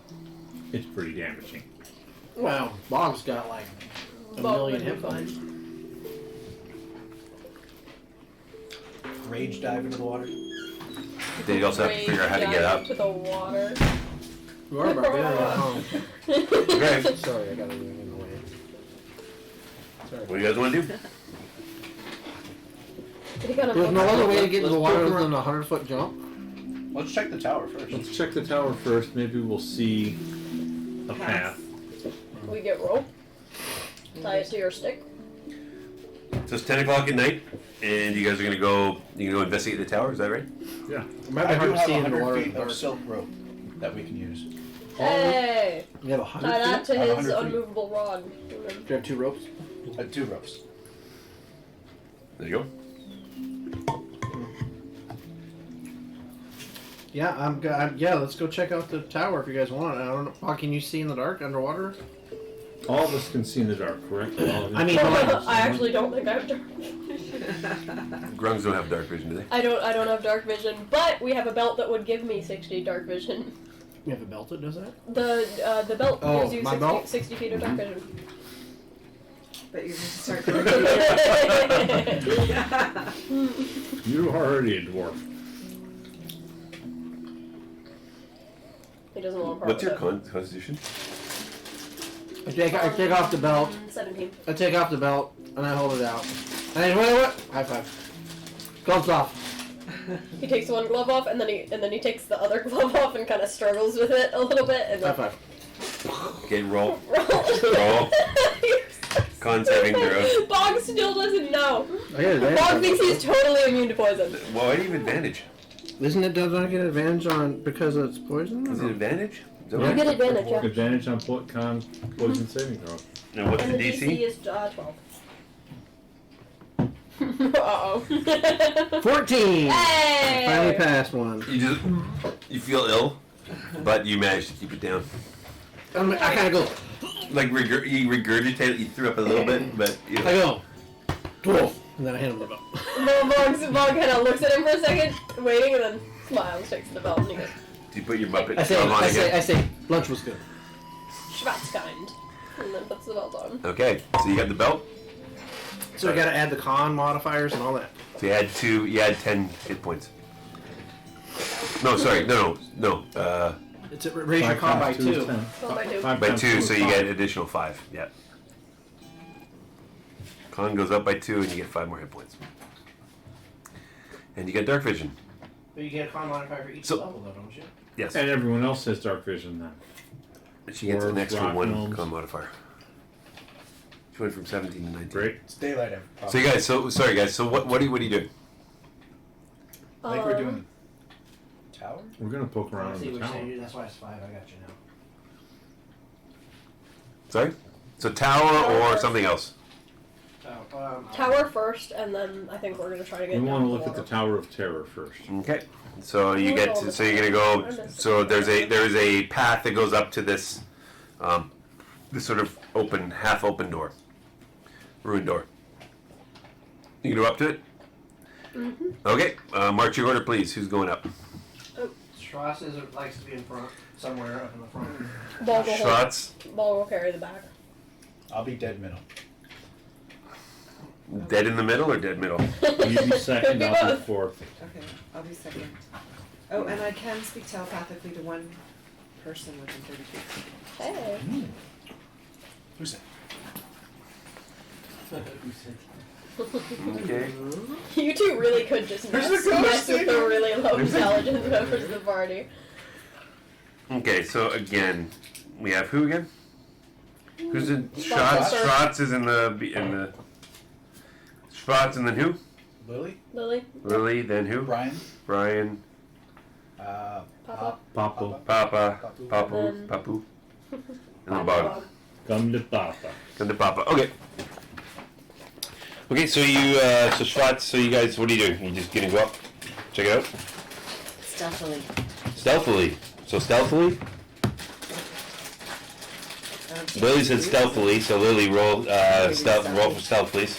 it's pretty damaging. Well, Bog's got like a Bog million would be hit points. Rage dive into the water. Then you also have to figure out how to get Dive up. into the water. You are barbarian at home. Okay. Sorry, I got everything in the way. Sorry. What do you guys want to do? There's no other way to get into the Let's water poke other than a 100-foot jump. Let's check the tower first. Let's check the tower first. Maybe we'll see a path. We get rope. Tie it to your stick. So it's 10 o'clock at night, and you guys are gonna go. You can go investigate the tower. Is that right? Yeah. It might be I do hard to have see in the 100 water. in feet the of dark. silk rope that we can use. Hey! You have Tie 100 that feet? to I have his 100 feet. unmovable rod. Do you have 2 ropes? 2 ropes. There you go. Yeah, yeah, let's go check out the tower if you guys want. I don't know. Bog, can you see in the dark underwater? All of us can see in the dark, correct? All of I mean, us. I actually don't think I have dark. Grungs don't have dark vision, do they? I don't have dark vision, but we have a belt that would give me 60 dark vision. You have a belt that does that? The belt Oh, gives you my 60, belt? 60 feet of dark vision. But you're going to start going. You're already a dwarf. He doesn't want to part What's your with it. constitution? I take off the belt. 17. I take off the belt and I hold it out. Hey, what? High five. Gloves off. He takes one glove off, and then he takes the other glove off and kind of struggles with it a little bit, and High then five. Okay, roll. roll. Con saving throw. Bog still doesn't know. Okay, Bog thinks he's totally immune to poison. Well, why do you have advantage? Isn't it? Does not get advantage on because it's poison? Is it advantage? Is that You right? get advantage, yeah. Advantage on con poison saving throw. And what's And the the DC DC? is 12. Uh-oh. 14. Hey! Finally passed one. You feel ill, but you manage to keep it down. I kind of go. Like you regurgitate, you threw up a little bit, but I go. 12. And then I hand him the belt. Bog kind of looks at him for a second, waiting, and then smiles, takes the belt, and he goes, Do you put your Muppet I say, glove on again? I say, lunch was good. Schwarzkind. And then puts the belt on. Okay, so you got the belt. So I gotta add the con modifiers and all that. So you had 10 hit points. No, sorry, no. It's a raise your con by 2. 12 by 2. By 2, so you get an additional 5. Yeah. Con goes up by 2, and you get 5 more hit points. And you get dark vision. But you get a con modifier for each So- level, though, don't you? Yes. And everyone else has dark vision then. She gets an Dwarves, extra rock 1 gnomes. con modifier. She went from 17 to 19. Great. It's daylight. So you guys, sorry guys. So what do you do? I think we're doing tower. We're gonna poke I around see in the what you're tower. saying. That's why it's 5. I got you now. Sorry. So tower or something else. Tower first, and then I think we're gonna try to get We down want to the look at the water. Tower of Terror first. Okay. So you get to, so you're gonna go. So there is a path that goes up to this, this sort of half open door, ruined door. You can go up to it. Mm-hmm. Okay. March your order, please. Who's going up? Schwartz likes to be in front, somewhere up in the front. Ball will Shots. Ball will carry the back. I'll be dead middle. Dead in the middle or dead middle? You be second, Be I'll be both. fourth. Okay, I'll be second. Oh, and I can speak telepathically to one person within 30 feet. Hey. Who's that? Okay. You two really could just mess with the really low intelligence members of the party. Okay. So again, we have who again? Who's in Shots. shots? Shots is in the. Shots and then who? Lily? Lily? Lily. Then who? Brian? Brian. Papa? Papo. Papa. Papu. And then- Papu. And then Bog. Come to Papa. Come to Papa. Okay. Okay, so you, so Schwartz, so you guys, what are you doing? You just gonna go up, check it out? Stealthily. Stealthily. So stealthily? Lily said stealthily, so Lily roll, roll for stealth, please.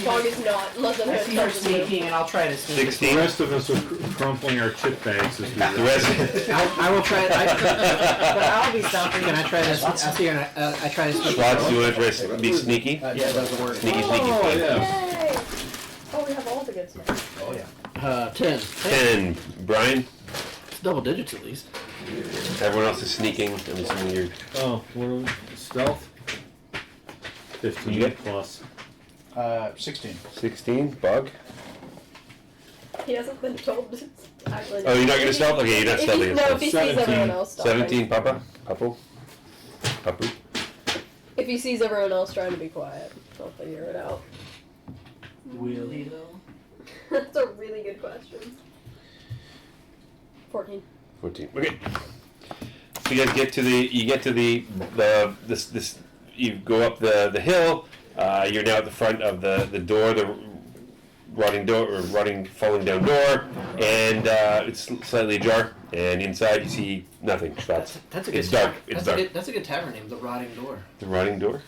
Bog is not, unless I'm I here see her sneaking, and I'll try to sneak. 16. The rest of us are crumpling our chip bags as we The rest. I will try. But I'll be stealthy. Can I try this? I see her. I try to sneak. Schwartz, you want to be sneaky? Yeah, it doesn't work. Sneaky, Oh, fine. yeah. Yay! Oh, we have all the good stuff. Oh yeah. 10. 10. Brian? It's double digits at least. Everyone else is sneaking. I'm assuming you're. Oh, what are we? Stealth? 15 You get- plus. 16. 16. Bug? He hasn't been told to actually. Oh, you're not gonna stealth? Okay, you're not If stealthy. he, no, if he sees 17. everyone else stealthing. 17, Papa? Papu? Papu? If he sees everyone else trying to be quiet, he'll figure it out. Will he though? That's a really good question. 14. 14. Okay. So you guys get to the you go up the hill. You're now at the front of the door, the falling down door, and it's slightly ajar. And inside you see nothing. Schwartz. That's a good. It's dark. It's That's dark. that's a good tavern name. The Rotting Door. The rotting door.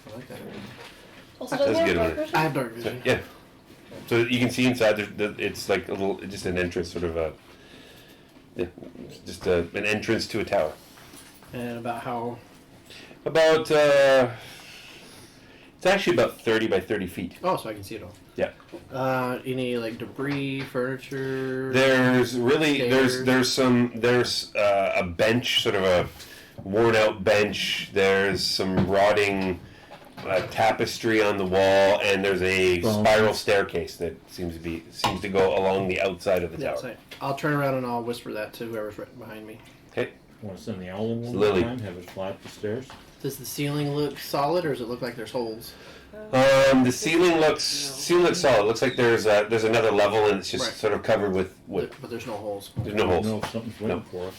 I like that. Also, That's doesn't he a good have one. dark vision? I have dark So, vision. yeah. So you can see inside. It's like a little, just an entrance, sort of a, yeah, just an entrance to a tower. And about how? About it's actually about 30 by 30 feet. Oh, so I can see it all. Yeah. Any like debris, furniture? There's really Stairs. there's a bench, sort of a worn out bench. There's some rotting a tapestry on the wall, and there's a spiral staircase that seems to go along the outside of the tower. outside. I'll turn around and I'll whisper that to whoever's right behind me. Okay. Want to send the owl in one Lily. more time? Have it fly up the stairs? Does the ceiling look solid, or does it look like there's holes? The ceiling looks solid. It looks like there's another level, and it's just Right. sort of covered with wood. But there's no holes. There's no I don't holes. know if something's waiting for us.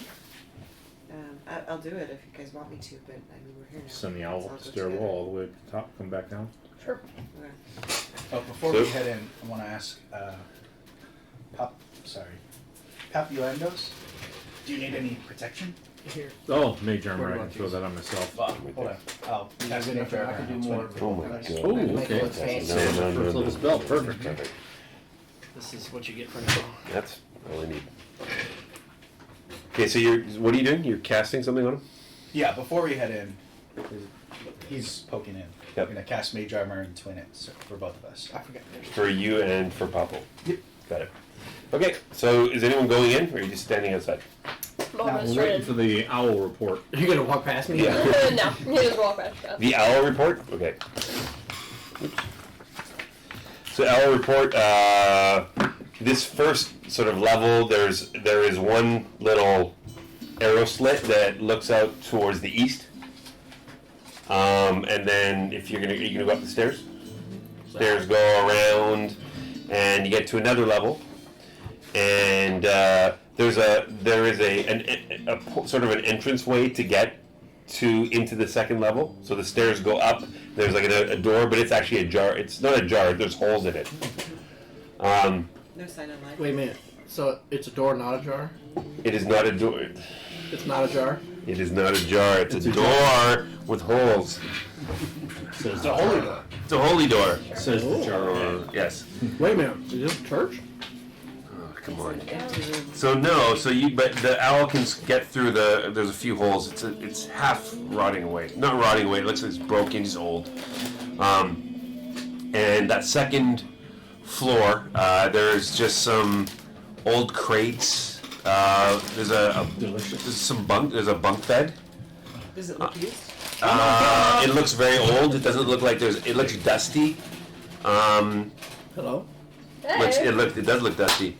I'll do it if you guys want me to, but I mean, we're here now. Send the So owl I'll up the go stairwell together. all the way to the top, come back down. Sure. Okay. Oh, before we head in, I want to ask, Papuendos, do you need any protection? Here. Oh, mage armor, What I can about throw these? that on myself. Hold on. I'll cast gonna mage try armor. to do I'll more. spend it. Oh my god. Oh, Make okay. it look fancy. First level spell, perfect. This is what you get for now. That's all I need. Okay, so what are you doing? You're casting something on him? Yeah, before we head in, he's poking in. Yep. I'm gonna cast mage armor and twin it for both of us. I forgot. For you and for Papo. Yep. Got it. Okay, so is anyone going in, or are you just standing outside? Well, Now, I'm We're straight waiting in. for the owl report. Are you gonna walk past me? Yeah. No, you just walk back. The owl report? Okay. Oops. So owl report, this first sort of level, there is one little arrow slit that looks out towards the east. And then if you're gonna go up the stairs. Stairs go around, and you get to another level, and there is a sort of an entrance way to get into the second level. So the stairs go up. There's like a door, but it's actually a jar. It's not a jar. There's holes in it. No sign of life. Wait a minute. So it's a door, not a jar? It is not a door. It's not a jar? It is not a jar. It's It's a a door with holes. Says It's a holy door. It's a holy door. Says the jar. Yes. Wait a minute. Is this a church? Oh, come on. Empty room. So no, but the owl can get through there's a few holes. It's half rotting away. Not rotting away, it looks like it's broken, it's old. And that second floor, there's just some old crates. There's a bunk bed. Does it look used? It looks very old. It doesn't look like it looks dusty. Hello? Hey. It does look dusty.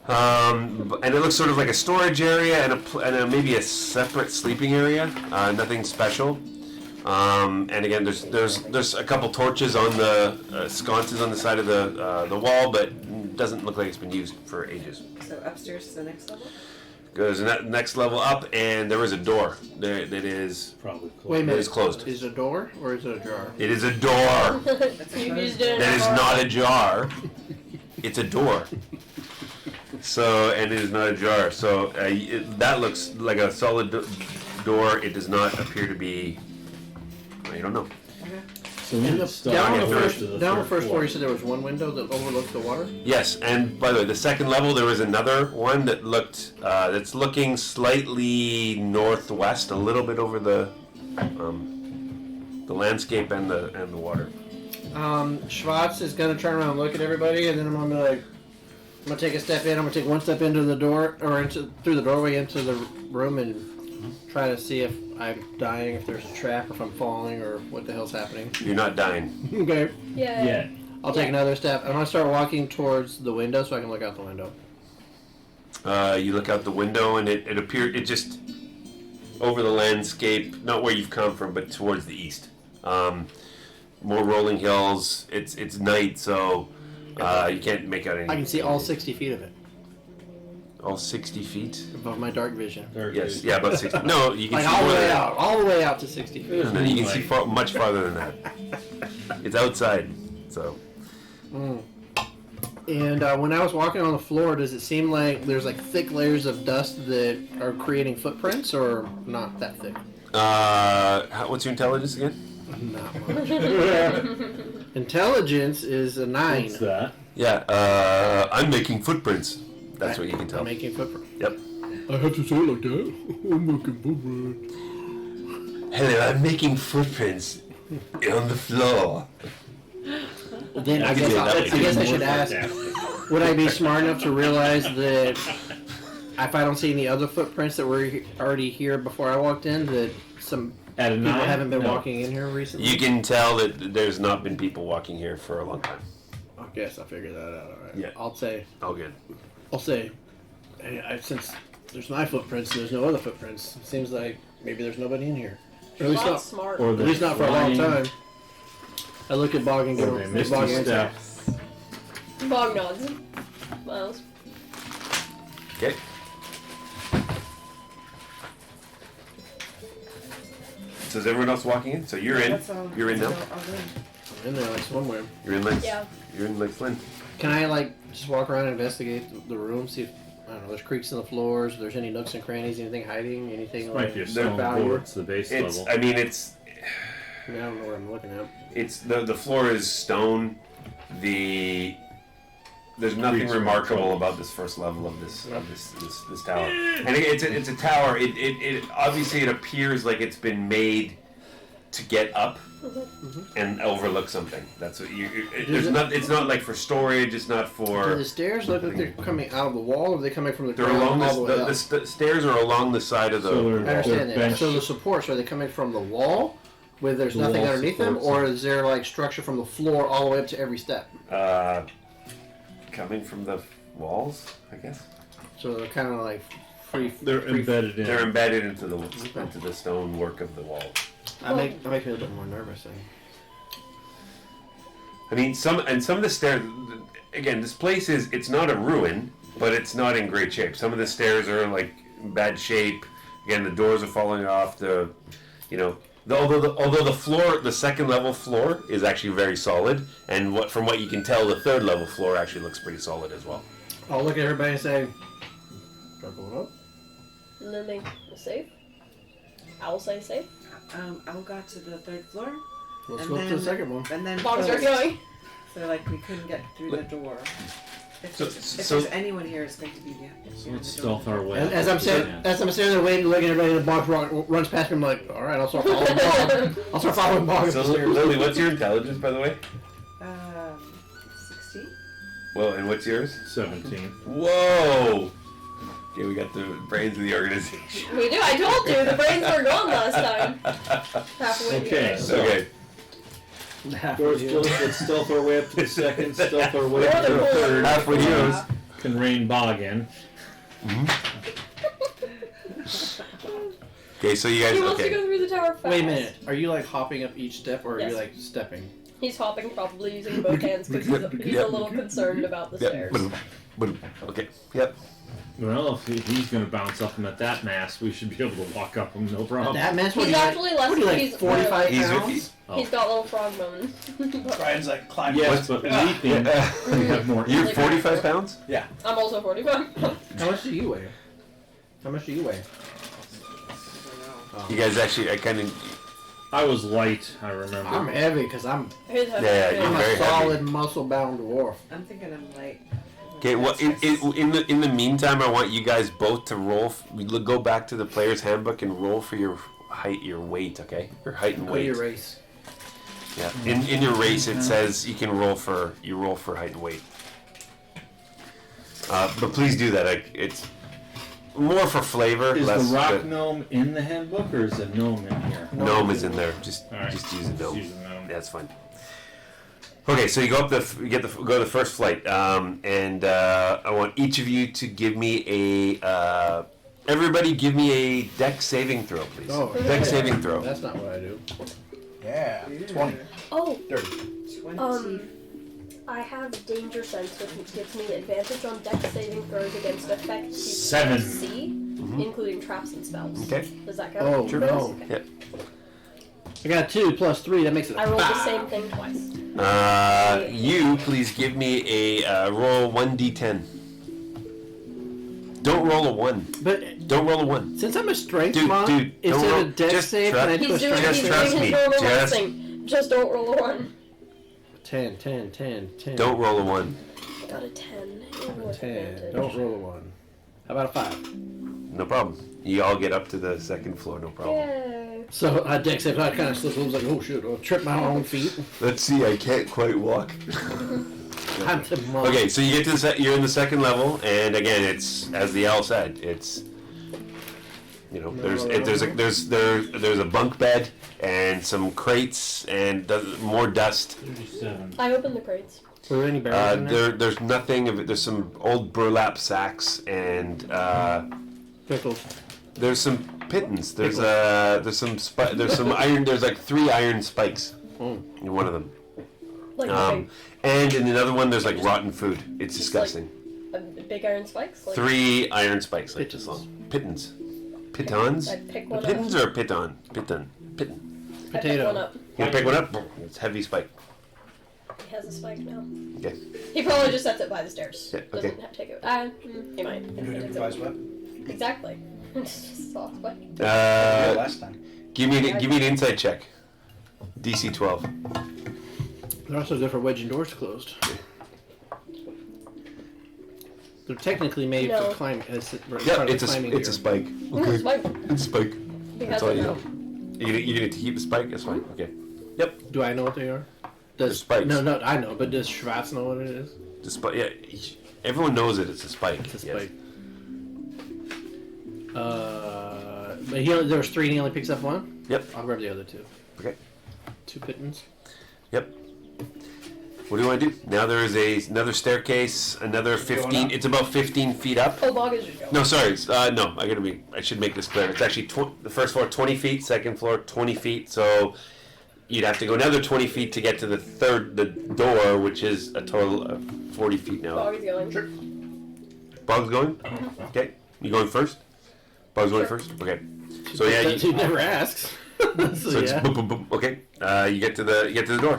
And it looks sort of like a storage area and maybe a separate sleeping area. Nothing special. And again, there's a couple torches on the sconces on the side of the wall, but it doesn't look like it's been used for ages. So upstairs to the next level? Goes next level up, and there is a door that is Probably close. Wait a it minute. is closed. Is it a door or is it a jar? It is a door. You just did That is not a jar. It's a door. So, and it is not a jar. So that looks like a solid door. It does not appear to be. I don't know. So we And need the, to start down on on the the first, to the down on the third first floor, floor. you said there was one window that overlooks the water? Yes, and by the way, the second level there was another one that that's looking slightly northwest, a little bit over the landscape and the water. Schwartz is gonna turn around and look at everybody, and then I'm gonna take a step in. I'm gonna take one step into the door, or through the doorway into the room, and try to see if I'm dying, if there's a trap, if I'm falling, or what the hell's happening. You're not dying. Okay. Yeah. Yeah. I'll take another step. I'm gonna start walking towards the window so I can look out the window. You look out the window, and it appeared just over the landscape, not where you've come from, but towards the east. More rolling hills. It's night, so you can't make out anything. I can see all 60 feet of it all 60 feet. above my dark vision. There it Yes, is. yeah, about 60. No, you can Like see all the more way than that. out, all the way out to 60 feet. And then you can see much farther than that. It's outside, so. And when I was walking on the floor, does it seem like there's like thick layers of dust that are creating footprints, or not that thick? What's your intelligence again? Not much. Intelligence is a 9. What's that? Yeah, I'm making footprints. That's what you can tell. I'm making footprints. Yep. I have to say it like that. I'm making footprints. Hello, I'm making footprints on the floor. Then I You guess can do it that way, I guess I should ask. Would I be smart enough to realize that if I don't see any other footprints that were already here before I walked in, that some At a people 9? haven't been No. walking in here recently. You can tell that there's not been people walking here for a long time. I guess I figured that out. All right. Yeah. I'll say, All good. hey, since there's my footprints and there's no other footprints, it seems like maybe there's nobody in here. Or at least Not not. smart. Or At least not for a long time. I look at Bog and Or go, they "Hey, missed Bog, a answer." step. Bog nods. Miles. Okay. So is everyone else walking in? So you're in. That's all. You're in now. I'll win. I'm in there like swimwear. You're in Lex. Yeah. You're in Lex Lynn. Can I just walk around and investigate the room, see if I don't know, there's creaks in the floors, if there's any nooks and crannies, anything hiding, anything Might like be a They're stone value? floor. It's the base It's. level. I mean, it's. I don't know what I'm looking at. It's the floor is stone. There's nothing Creaks are remarkable trouble. about this first level of this tower. And it's a tower. It obviously it appears like it's been made to get up and overlook something. That's what there's not. It's not like for storage. It's not Do for. the stairs look like they're coming out of the wall, or are they coming from the They're ground along all the way up? the stairs are along the side of the. So they're- I understand that. bench- So the supports, are they coming from the wall, where there's The nothing wall underneath them, supports or them. is there like structure from the floor all the way up to every step? Coming from the walls, I guess. So they're kind of like free. They're free embedded in. They're embedded into the stonework of the wall. That makes me a little bit more nervous. I mean, some of the stairs. Again, this place it's not a ruin, but it's not in great shape. Some of the stairs are like in bad shape. Again, the doors are falling off. Although the floor, the second level floor, is actually very solid, and from what you can tell, the third level floor actually looks pretty solid as well. I'll look at everybody and say, "Start going up." And then they safe. I will say safe. I'll go to the 3rd floor. Let's and go up to then- the second one. And then Bog's are close. going. So like we couldn't get through the door. If So- there's anyone here, it's going to be the. So let's stealth our way. As I'm sitting there waiting, looking at everybody, the Bog runs past me. I'm like, "All right, I'll start following Bog. I'll start following Bog up So the stairs." Lily, what's your intelligence, by the way? 16. Well, and what's yours? 17. Whoa! Okay, we got the brains of the organization. We do. I told you the brains were gone last time. Halfway. Okay, so Okay. doors closed. Let's stealth our way up to the second. Stealth our way More up to than the four. third. Halfway heroes. Can rain Bog in. Okay, so you guys. He wants to Okay. go through the tower fast. Wait a minute. Are you like hopping up each step, or are Yes. you like stepping? He's hopping, probably using both hands because he's a little concerned about the stairs. Okay. Yep. Well, if he's going to bounce up him at that mass, we should be able to walk up him, no problem. That man's what He's are you, actually like, less. what are you, like He's 45 He's- pounds? Oh. He's got little frog bones. Brian's like climbing. Yes, but leaping, we have more. You're Like 45 pounds? I'm also 45. How much do you weigh? How much do you weigh? You guys actually, I kind of. I was light, I remember. I'm heavy because I'm His head Yeah, is you're I'm big. very a solid muscle-bound dwarf. I'm thinking I'm light. Okay, well, in the meantime, I want you guys both to roll. Go back to the player's handbook and roll for your height, your weight. Okay, your height and Go to weight. your race. Yeah. In your race, it says you can roll for height and weight. But please do that. It's more for flavor. Is less the rock but gnome in the handbook, or is a gnome in here? gnome is in there. Just All right. just use a gnome. Use a gnome. That's fine. Okay, so you go up go to the first flight, and I want each of you to give me a. Everybody, give me a dex saving throw, please. Oh, Dex saving throw. That's not what I do. Yeah. 20. Oh, 30. 20. I have danger sense, which gives me advantage on dex saving throws against effects you 7. can't see, including traps and spells. Okay. Does that count? Oh, no. Okay. Yep. I got 2 plus 3. That makes it a I rolled the 5. same thing twice. You please give me a roll 1d10. Don't roll a 1. But Don't roll a 1. since I'm a strength Dude, monk, don't instead roll- of dex just save, trust- can I do a He's doing, strength he's trust doing me. his normal Just- thing. Just don't roll a 1. 10, 10, 10, 10. Don't roll a 1. Got a 10. Ooh, with 10. advantage. Don't roll a 1. How about a 5? No problem. You all get up to the second floor, no problem. Yay. So I dex save, I kind of slipped. I was like, oh shoot, I'll trip my own feet. Let's see, I can't quite walk. Time to mow. Okay, so you get to the you're in the second level, and again, it's as the owl said, it's there's a bunk bed and some crates and more dust. 37. I opened the crates. Were there any berries in there? There's nothing of it. There's some old burlap sacks and Pickles. there's some pittons. There's some iron. There's like 3 iron spikes in one of them. Like And in another one, there's like rotten food. It's disgusting. big iron spikes. Like, 3 iron spikes, like this long. Pittons. Pitons? I pick one Pittons up. or a piton? Pitten. Pitten. I pick Potato. one up. You pick one up? It's heavy spike. He has a spike now. Okay. He probably just sets it by the stairs. Yeah, okay. Doesn't have to take it. He might. You do an improvised weapon. Exactly. Just soft spike. Last time. Give me an insight check. DC 12. They're also good for wedging doors closed. They're technically made No. for climbing. Yep, it's a spike. Okay. Spike. It's a spike. He That's has all it you now. know. You get to keep the spike? That's fine. Okay. Do I know what they are? They're spikes. No, I know, but does Schwartz know what it is? The spike. Yeah. Everyone knows that it's a spike. It's a yes. spike. But there's 3 and he only picks up 1? Yep. I'll grab the other 2. Okay. 2 pittons. What do you want to do? Now there is another staircase, another 15. It's about 15 feet up. Oh, Bog is your go. No, sorry. No, I should make this clear. It's actually the first floor 20 feet, second floor 20 feet. So you'd have to go another 20 feet to get to the door, which is a total of 40 feet now. Bog is going. Sure. Bog's going? Okay. You going first? Bog's going Sure. first? Okay. So yeah, He never asks. so it's boom, boom, boom. Okay. You get to the door.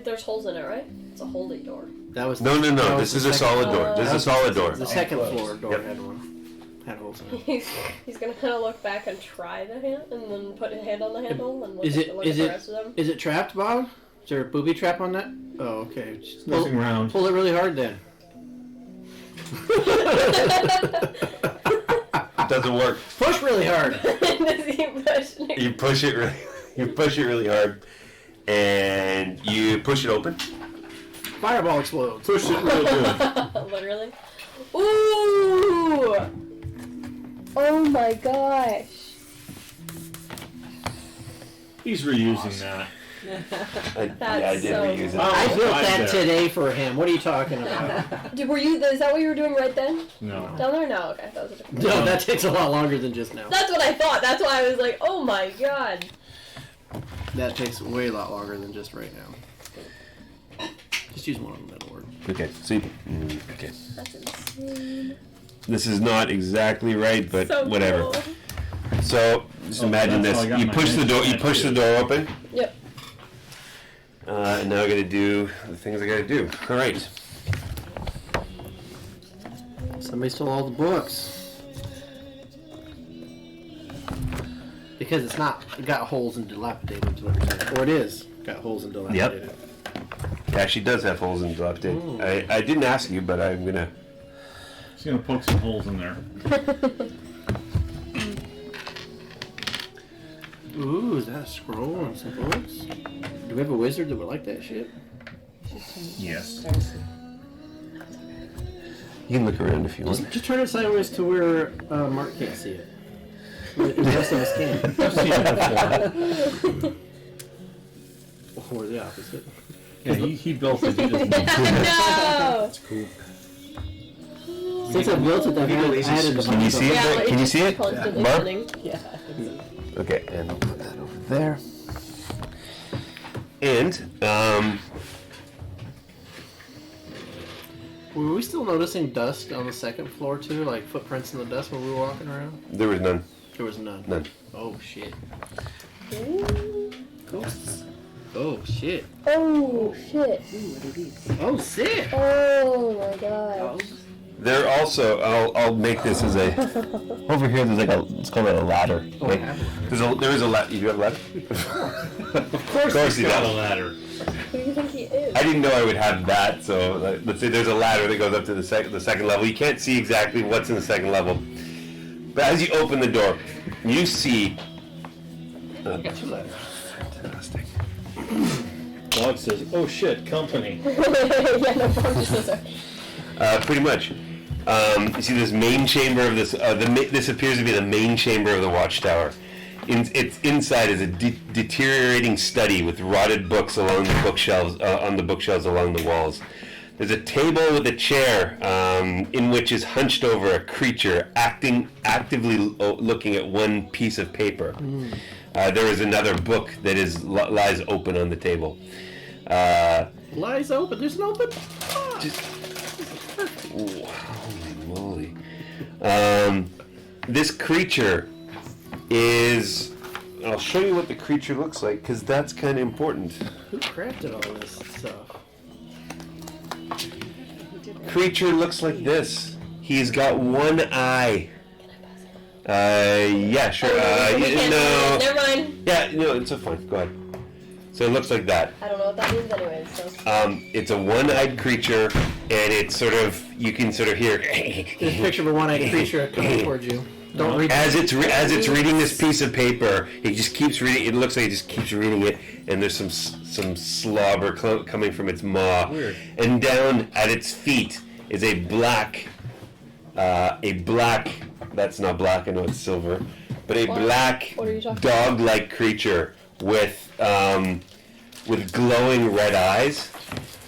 There's holes in it, right? It's a holy door. That was No. that was This the is a second- solid door. This is a solid door. The second Closed. floor door Yep. had one. Had holes in it. He's gonna kind of look back and try the hand, and then put his hand on the handle and look, Is it- look is at it- the rest of them. Is it trapped, Bob? Is there a booby trap on that? Oh, okay. Just pull, Nothing round. pull it really hard then. It doesn't work. Push really hard. Does he push? You push it really hard, and you push it open. Fireball explodes. Push it real good. Literally. Ooh! Oh my gosh. He's reusing that. I did so reuse it. Oh. I built Right that there. today for him. What are you talking about? Is that what you were doing right then? No. Down there? No, okay. That was a different No, that takes a lot longer than just now. That's what I thought. That's why I was like, oh my god. That takes way a lot longer than just right now. Just use one of them, that'll work. Okay, so okay. That's insane. This is not exactly right, but So whatever. cool. So just imagine that's this: how I got you my push the hands door. on You that push the too. door open. Yep. And now I got to do the things I got to do. All right. Somebody stole all the books. Because it's not got holes and dilapidated, is what you're saying. Or it is got holes and dilapidated. It actually does have holes in the it. Ooh. I didn't ask you, but I'm gonna. He's gonna poke some holes in there. Ooh, is that a scroll and some books? Do we have a wizard that would like that shit? Yes. You can look around if you want. Just turn it sideways to where Mark can't see it. The rest of us can. I've seen it before. Or the opposite. Yeah, he built it. He just No! Since I built it, I've added a Can you see it? Yeah, Can you see it? Constantly Mark? running. Yeah. Okay, and I'll put that over there. And Were we still noticing dust on the second floor too? Like footprints in the dust when we were walking around? there was none. There was none. None. Oh shit. Ooh. Ghosts. Oh shit. Oh shit. Ooh, what are these? Oh shit. Oh my god. Dogs? There also, I'll make this as a. Over here, there's like a. It's called a ladder. Oh, Like, I have one. there is a ladder. You do have a ladder? Of course he's he's got got a ladder. Who do you think he is? I didn't know I would have that, so let's say there's a ladder that goes up to the second level. You can't see exactly what's in the second level, but as you open the door, you see. I got two ladders. Fantastic. Bog says, "Oh shit, company." Yeah, no problem. Pretty much. You see this main chamber of this. This appears to be the main chamber of the Watchtower. Its inside is a deteriorating study with rotted books along the bookshelves on the bookshelves along the walls. There's a table with a chair in which is hunched over a creature actively looking at one piece of paper. There is another book that lies open on the table. Lies open. There's an open. Holy moly! This creature is. I'll show you what the creature looks like because that's kind of important. Who crafted all this stuff? Creature looks like this. He's got one eye. Yeah, sure. No. Never mind. Yeah, no, it's a fine. Go ahead. So it looks like that. I don't know what that means anyways, so. It's a one-eyed creature, and it's sort of, you can sort of hear. There's a picture of a one-eyed creature coming towards you. Don't read. As it's reading this piece of paper, it just keeps reading. It looks like it just keeps reading it, and there's some slobber coming from its maw. Weird. And down at its feet is a black. That's not black. I know it's silver, but a What? black What are you talking dog-like creature with glowing red eyes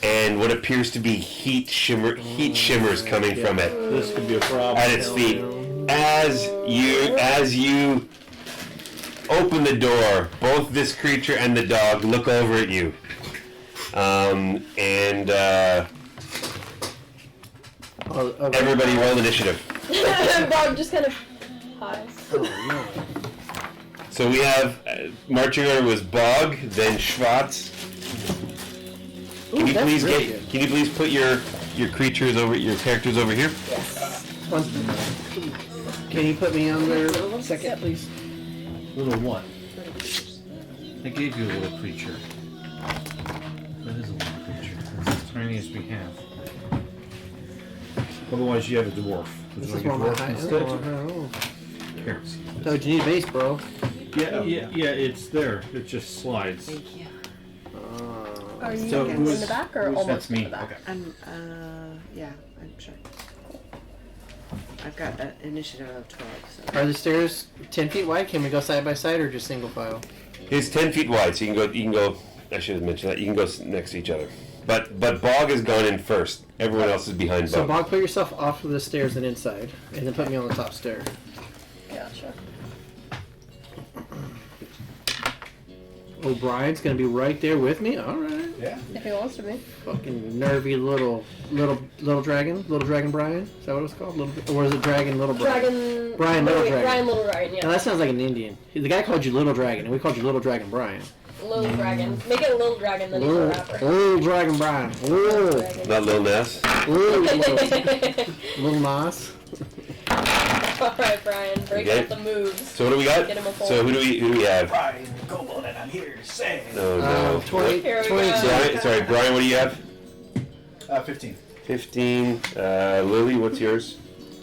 and what appears to be heat shimmers coming from it This could be a problem. at its feet. As you open the door, both this creature and the dog look over at you, and everybody roll initiative. Bob just kind of hi. So we have marching order was Bog, then Schwartz. Can you please put your characters over here? Yes. Can you put me on there a second, please? Little what? I gave you a little creature. That is a little creature. That's as tiny as we have. Otherwise, you have a dwarf. Would This you is like a one of dwarf my instead? Here. So you need a base, bro. Yeah, it's there. It just slides. Thank you. Are you So in the back or almost That's me. in the back? I'm, yeah, I'm sure. I've got an initiative of 12, so. Are the stairs 10 feet wide? Can we go side by side or just single file? It's 10 feet wide, so you can go. I should have mentioned that. You can go next to each other. But Bog has gone in first. Everyone else is behind So Bog. Bog, put yourself off of the stairs and inside, and then put me on the top stair. Gotcha. O'Brien's gonna be right there with me. All right. Yeah. If he wants to be. Fucking nervy little dragon Brian. Is that what it's called? Or is it Dragon Little Brian? Dragon. Brian Little Dragon. Brian Little Dragon, Now yeah. that sounds like an Indian. The guy called you Little Dragon, and we called you Little Dragon Brian. Little Dragon. Make it a Little Dragon, then he's a rapper. Little Dragon Brian. Little. Not Lil Nas. Little Nas. Alright, Brian. Break Okay. out the moves. So what do we got? Get him a So who do we have? Brian Gold, and I'm here to say. Oh no. 20. Here we go. Sorry, Brian. What do you have? 15. 15. Lily, what's yours?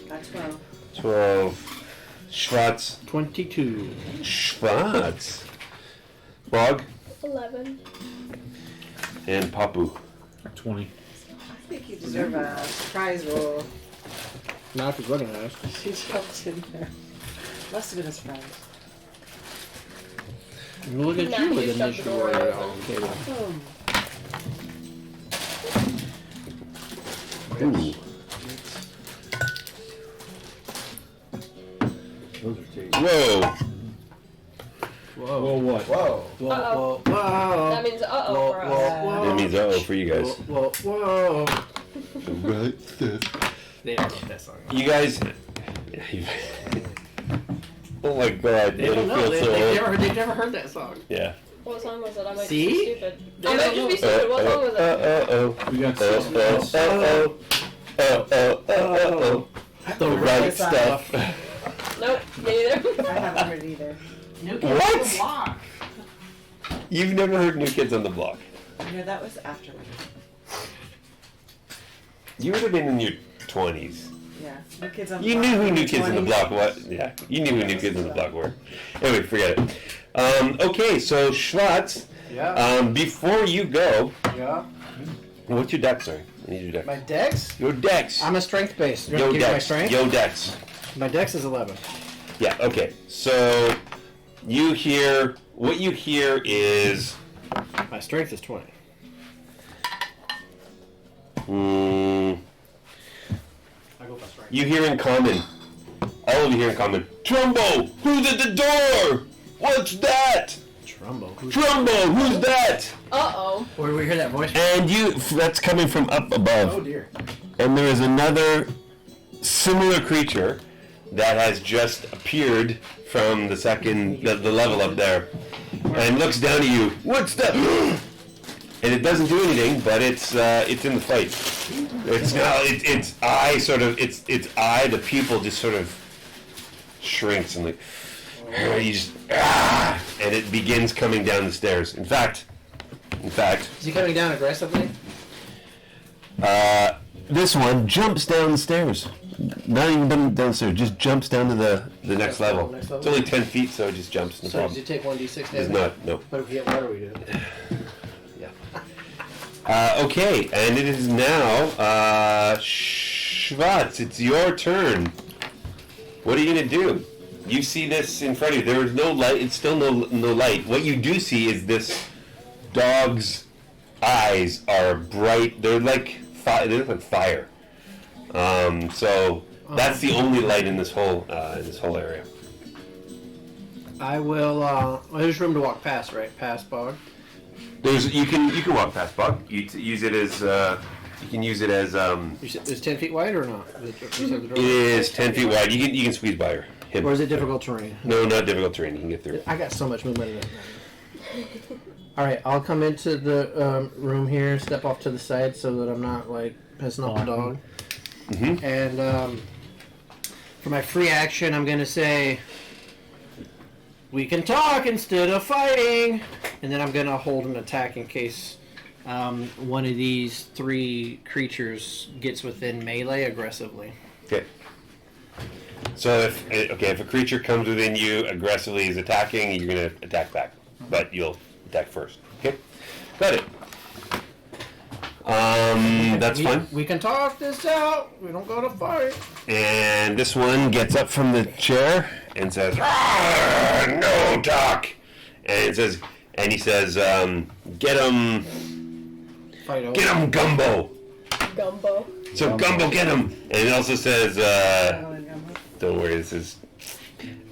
12. 12. Schwartz. 22. Schwartz. Bog 11. and Papu. 20. I think you deserve a surprise roll. Not if he's recognized. She jumped in there. Must have been a surprise. Look at Nah, you you with shut the initiative door right open. on the table. Ooh. Those are tasty. Whoa. Whoa, Whoa. what? Whoa. Uh-oh. Whoa. That means uh-oh for us. That means uh-oh for you guys. Whoa. Whoa. Right there. They don't know that song. You guys. Oh my god. They don't know. feel so old. They've never heard that song. Yeah. What song was it? I might See? just be stupid. They I might don't just know. be stupid. What song was it? Uh-oh. We got The right stuff. Nope, me neither. I haven't heard either. What? You've never heard New Kids on the Block. No, that was after me. You would have been in your 20s. Yeah. New Kids on the You Block knew who in New the Kids on the 20s. Block was. Yeah, you knew who New Kids on the Block were. Anyway, forget it. Okay, so Schwartz, Yeah. Before you go, Yeah. what's your dex? Sorry, I need your dex. My dex? Your dex. I'm a strength based. You Yo want to give me my dex. strength? Yo dex. My dex is 11. Yeah. Okay. So you hear what you hear is. My strength is 20. I go by strength. You hear in common. All of you hear in common. Trumbo, who's at the door? What's that? Trumbo. Trumbo, who's that? Uh-oh. Where do we hear that voice? And that's coming from up above. Oh dear. And there is another similar creature that has just appeared from the level up there, and looks down at you. What's that? And it doesn't do anything, but it's in the fight. It's now its eye sort of its eye, the pupil just sort of shrinks and like you just and it begins coming down the stairs. In fact, Is he coming down aggressively? this one jumps down the stairs. Not even downstairs, just jumps down to the next level. Next level? It's only 10 feet, so it just jumps. No So problem. does he take 1d6 It's damage? not, no. But if we get water, we do. Okay, and it is now Schwartz. It's your turn. What are you gonna do? You see this in front of you. There is no light. It's still no light. What you do see is this dog's eyes are bright. They're like they look like fire. So that's the only light in this whole area. I will. Well, there's room to walk past, right? Past Bog. You can walk past Bug. Use it as you can use it as You said it's 10 feet wide or not? it is 10 feet wide. You can squeeze by him. Or is it difficult terrain? No, not difficult terrain. You can get through. I got so much movement in it. All right, I'll come into the room here, step off to the side so that I'm not like pissing off the dog. Mm-hmm. And for my free action, I'm gonna say, "We can talk instead of fighting," and then I'm gonna hold an attack in case one of these three creatures gets within melee aggressively. Okay. So if a creature comes within you aggressively is attacking, you're gonna attack back, but you'll attack first. Okay. Got it. That's fine. We can talk this out. We don't go to fight. And this one gets up from the chair and says, "No talk." And he says, "Get him, Fight over. get him, Gumbo." Gumbo. So Gumbo, get him. And it also says, "Don't worry, this is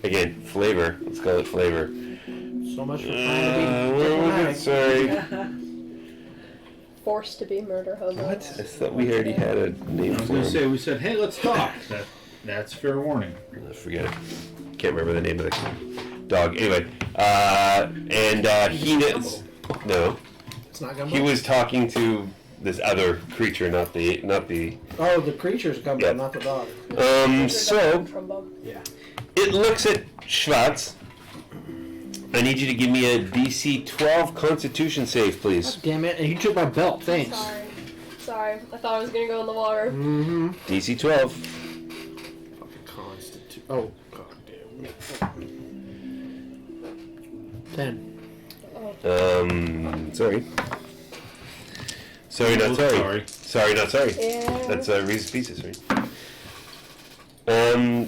again flavor. Let's call it flavor." So much for trying to be Where was it? Sorry. Forced to be murder hobos. What? I thought we already had a name I was for going to him. say, we said, hey, let's talk. That's fair warning. Forget it. Can't remember the name of the dog. Anyway, he knows. No, It's not Gumbo? he was talking to this other creature, not the. Oh, the creature's Gumbo, Yeah. not the dog. So Trumbo. Yeah. it looks at Schwartz. I need you to give me a DC 12 Constitution save, please. Damn it, and he took my belt, thanks. Sorry. I thought I was gonna go in the water. Mm-hmm. DC 12. Fucking constitute. Oh, god damn. 10. Sorry. Sorry, not Oh, sorry. sorry. Sorry, not sorry. Yeah. That's Reese's Pieces, right?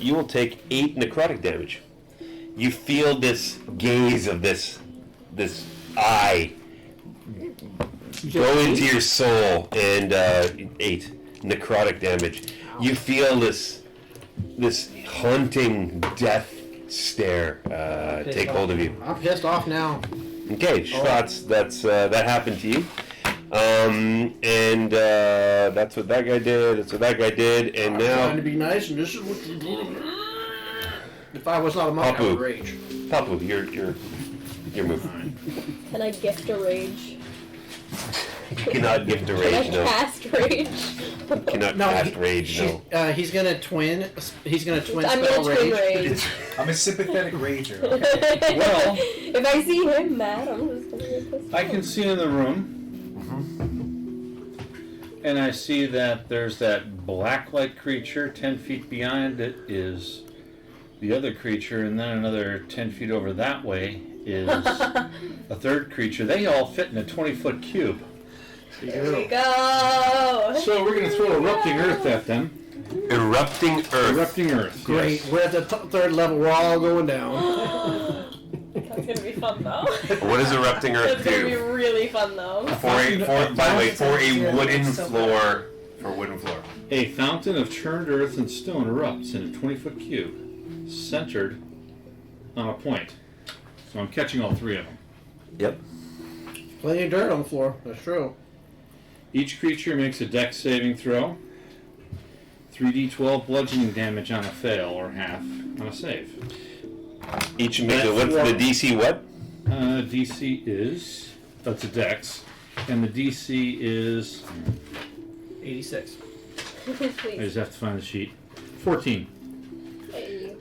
You will take 8 necrotic damage. You feel this gaze of this eye go into your soul, and 8 necrotic damage. You feel this haunting death stare take hold of you. I'm pissed off now. Okay, Schwartz, that happened to you. And that's what that guy did, that's what that guy did, and I'm trying to now... be nice, and this is what you did. If I was not a monk, I would Papu. rage. Papu, your move. Can I gift a rage? You cannot gift a Can rage, I no. cast rage? You cannot No, cast rage, no. He's gonna twin. He's gonna twin I'm spell gonna twin rage. rage. I'm a sympathetic rager. Okay? Well, if I see him mad, I'm just gonna get pissed I off. can see in the room, and I see that there's that black-like creature 10 feet behind it is the other creature, and then another 10 feet over that way is a third creature. They all fit in a 20-foot cube. There we go. So we're going to throw Erupting Earth at them. Erupting Earth. Erupting Earth. Great. Yes. We're at the third level. We're all going down. That's gonna be fun though. What does Erupting Earth That's gonna be do? really fun though. By the way, for a wooden floor. For a wooden floor. A fountain of churned earth and stone erupts in a 20-foot cube, centered on a point. So I'm catching all three of them. Yep. Plenty of dirt on the floor. That's true. Each creature makes a dex saving throw. 3d12 bludgeoning damage on a fail, or half on a save. Each make the what's the DC what? DC is, that's a dex, and the DC is, 86. I Please. just have to find the sheet, 14. Hey.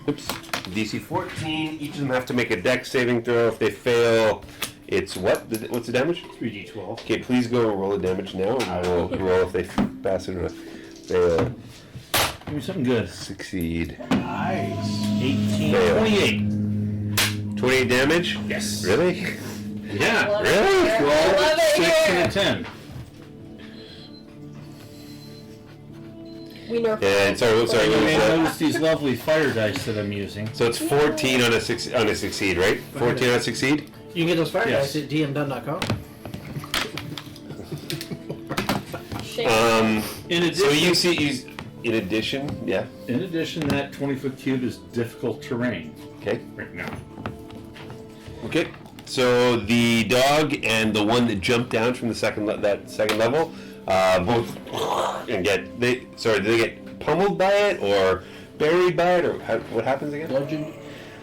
Oops. DC 14. Each of them have to make a dex saving throw. If they fail, it's what? What's the damage? 3d12. Okay, please go roll the damage now, and I will roll if they pass it or fail. Give me something good. Succeed. Nice. 18, Fail. 28. 28 damage? Yes. Really? Yeah. Love Really? it here. 12, Love it 6, here. and a 10. We nerfed And sorry, what You may was that? notice these lovely fire dice that I'm using. So it's 14 on a succeed, right? 14 on a succeed? You can get those fire Yes. dice at dmdone.com. Shame. In addition, So you see, in addition, yeah, in addition, that 20-foot cube is difficult terrain okay. right now. Okay. So the dog and the one that jumped down from the second level, both and do they get pummeled by it or buried by it, or what happens again? Bludgeon.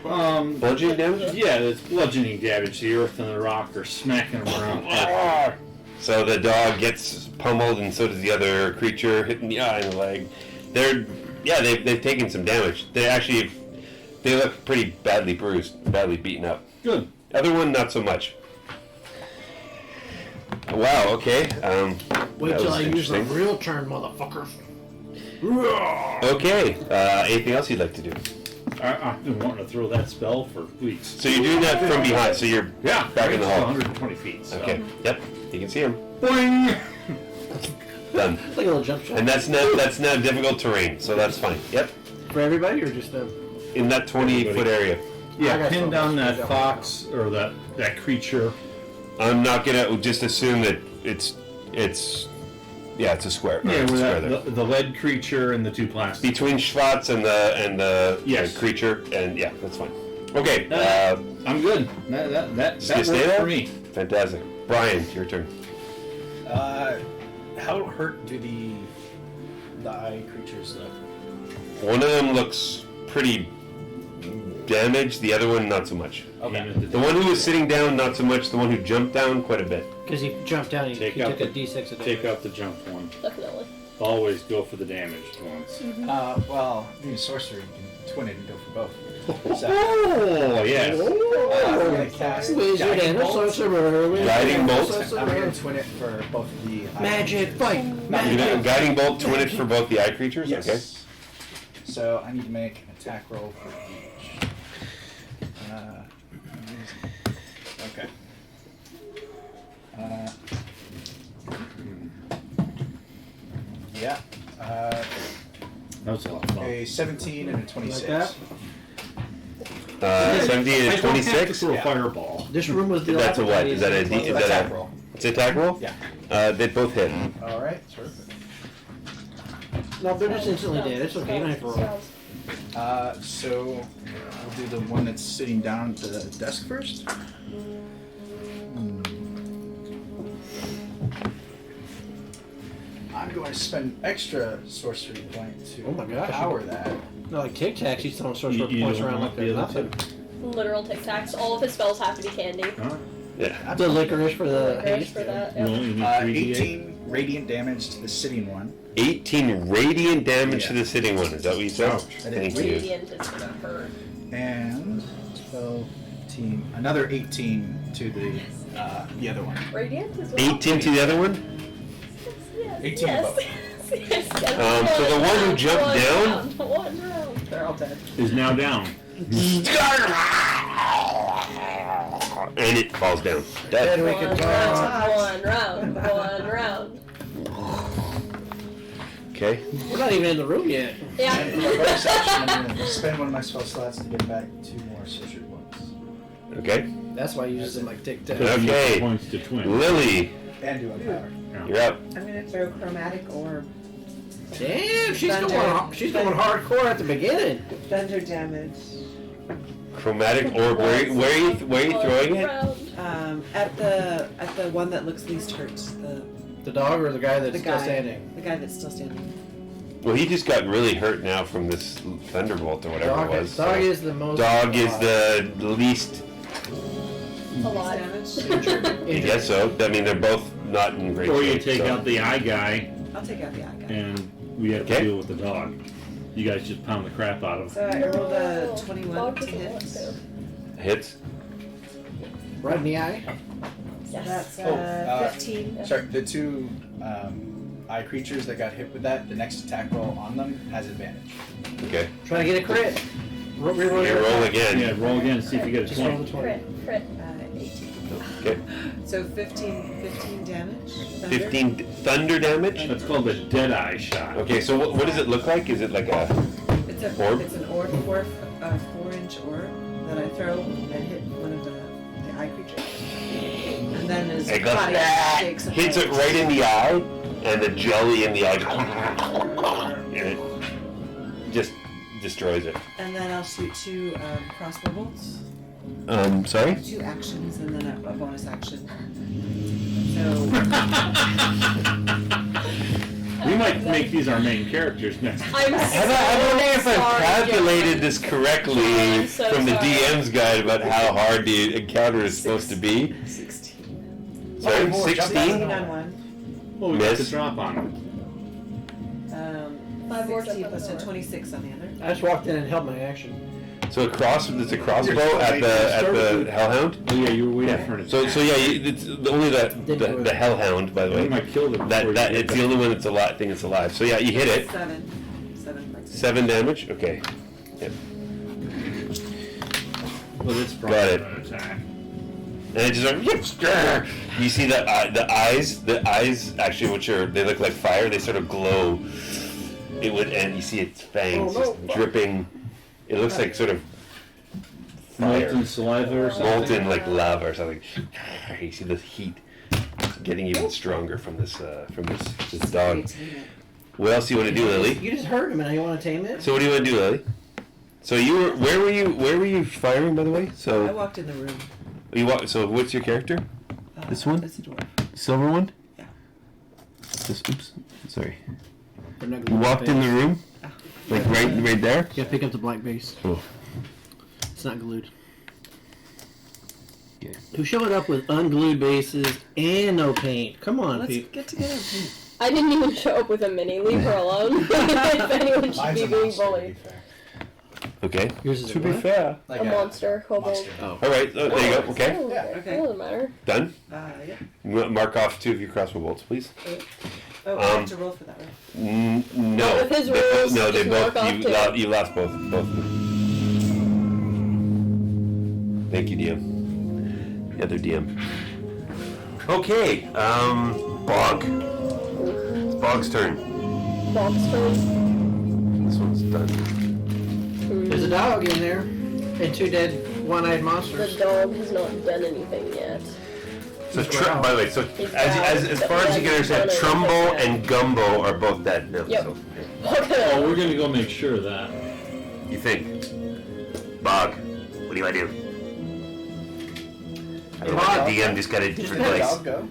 Bludgeoning damage? Yeah, it's bludgeoning damage. The earth and the rock are smacking them around. So the dog gets pummeled, and so does the other creature, hitting the eye and the leg. They've taken some damage. They look pretty badly bruised, badly beaten up. Good. Other one, not so much. Wow. Okay. Wait that till was I use the interesting. real turn, motherfuckers. Okay. Anything else you'd like to do? I've been wanting to throw that spell for weeks. So you're doing that from behind. So you're Yeah, back in the hall. 120 feet. So. Okay. Yep. You can see him. Boing! Done. Like a little jump shot. And that's not difficult terrain, so that's fine. Yep. For everybody or just them? In that 20-foot area. I Yeah, got pin some. down I that got fox or that creature. I'm not gonna just assume that it's a square. Yeah, it's a with square that, there. the lead creature and the two plastic. Between Schwartz and the Yes. creature, and yeah, that's fine. Okay. I'm good. That Just gonna worked stay there? for me. Fantastic. Brian, your turn. How hurt do the eye creatures look? One of them looks pretty damaged. The other one, not so much. Okay. The one who was sitting down, not so much. The one who jumped down, quite a bit. Because he jumped down, he Take took out a the- d6 of Take damage. out the jump one. Definitely. Always go for the damaged ones. Well, being a sorcerer, you can twin it and go for both. So, Oh, yes. I'm gonna cast Wizard Guiding and a Bolt. sorcerer. wizard Guiding and a Bolt. sorcerer. I'm gonna twin it for both of the Magic fight. You're Magic. gonna guiding bolt twin it for both the eye creatures. Yes. Okay. So I need to make an attack roll for each. Okay. Yeah. That was a lot of fun. A 17 and a 26. Like that? 17 I and don't have to 26. throw a Yeah. fireball. This room was the That's a what? Is that a D? Is Attack that a? roll. It's an attack roll. Yeah. They both hit. All right. Perfect. No, they're just instantly dead. It's okay. You don't have to roll. So we'll do the one that's sitting down at the desk first. I'm going to spend extra sorcery point to Oh my gosh. power that. No, like Tic Tacs, he's throwing sorcerer You points don't around want like the they're other nothing. Literal Tic Tacs. All of his spells have to be candy. Huh? Yeah. The licorice for the Licorice haste. for that. You Yep. only need 3d8. 18 radiant damage to the sitting one. 18 radiant damage to Yeah. the sitting one. Is that what you said? Ouch. Thank you. Radiant is gonna hurt. And 12, 18, another 18 to the other one. Radiant is what? 18 to the other one. Yes. 18 yes. above. So the one who jumped down? One round. They're all dead. Is now down. And it falls down. Then Dead. we can One talk. round. Okay. We're not even in the room yet. Yeah. And for a bonus action, I'm going to spend one of my spell slots to get back 2 more sorcery points. Okay. That's why you use them like Tic Tac. Okay. Points to twin. Lily, And do Unpower. you're up. I'm gonna throw chromatic orb. Damn, she's Thunder. going hardcore at the beginning. Thunder damage. Chromatic orb. Where are you throwing it? At the one that looks least hurt. The dog or the guy that's The still guy. standing? The guy that's still standing. Well, he just got really hurt now from this thunderbolt or whatever Dog, it was. dog so. is the most. Dog is the least. Alive. Damage. I guess so. I mean, they're both not in great Or shape. you take so. out the eye guy, I'll take out the eye guy. and we have Okay. to deal with the dog. You guys just pound the crap out of him. So I rolled a No. 21 Dog to doesn't hit. want to. Hits. Right in the eye. Yes. That's Oh, 15. Sorry, the 2 eye creatures that got hit with that, the next attack roll on them has advantage. Okay. Try to get a crit. Reroll Okay, your roll attack. again. Yeah, roll again, see if you get a Just roll 20. the 20. Crit. 18. Okay. So 15 damage. Thunder. 15 thunder damage. That's called a dead eye shot. Okay, so what does it look like? Is it like a It's an Orb? orb, 4-inch orb that I throw and hit one of the eye creatures. And then his it goes, body "Ah!" shakes hits it right in the eye, and the jelly in the eye and it just destroys it. And then I'll shoot 2 crossbow bolts. Sorry? 2 actions and then a bonus action. So We might make these our main characters next time. I'm I wonder if I've sorry, calculated John. this correctly I'm so from the sorry. DM's guide about how hard the encounter is supposed to be. 16. Sorry, more, jump 16? 16 on one. Well, we got Miss. to drop on him. 5 more 60 jump plus on 10, the 26 on the other. I just walked in and held my action. So there's a crossbow at the Hellhound. Oh yeah, you were waiting for an So attack. yeah, it's only the Hellhound, by the We way. might kill them. That it's the only one that's alive. Thing that's alive. So yeah, you hit it. 7. 7. 7 damage. Okay. Yep. Well, it's Got it. an attack. And it just like, you see the eyes actually, which they look like fire. They sort of glow. And you see its fangs just dripping. It looks like sort of fire, Molten saliva or something. molten like lava or something. You see the heat getting even stronger from this dog. What else do you want to do, Lily? You just hurt him and you want to tame it? So what do you want to do, Lily? So where were you firing, by the way? I So walked in the room. so what's your character? This one? It's a dwarf. Silver one? Yeah. Oops, sorry. Or not You glued walked in the base. room, like right there. You gotta pick up the black base. Oh. It's not glued. Okay. Who showed up with unglued bases and no paint? Come on, Let's people. get together. I didn't even show up with a mini. Leave her alone. If anyone should Mine's be a being monster, to be bullied. fair. Okay. Yours is To a be what? fair. Like A monster, kobold. monster. Oh. All right. There you go. Okay. Oh, Yeah, okay. Doesn't matter. Done. Yeah. Mark off 2 of your crossbow bolts, please. Oh, I have to roll for that, right? No. With his rules, No, they just both. mark off two. You lost both. Both. Thank you, DM. The other DM. Okay. Bog. It's Bog's turn. Bog's turn. This one's done. There's a dog in there. And 2 dead one-eyed The monsters. dog has not done anything yet. So, by the way, so He's as far as you can understand, Trumbo and Gumbo are both dead now. Yep. So, Oh, we're gonna go make sure of that. you think, Bog? What do I do? I don't know, Bog. the DM just got a different Let the place. dog go.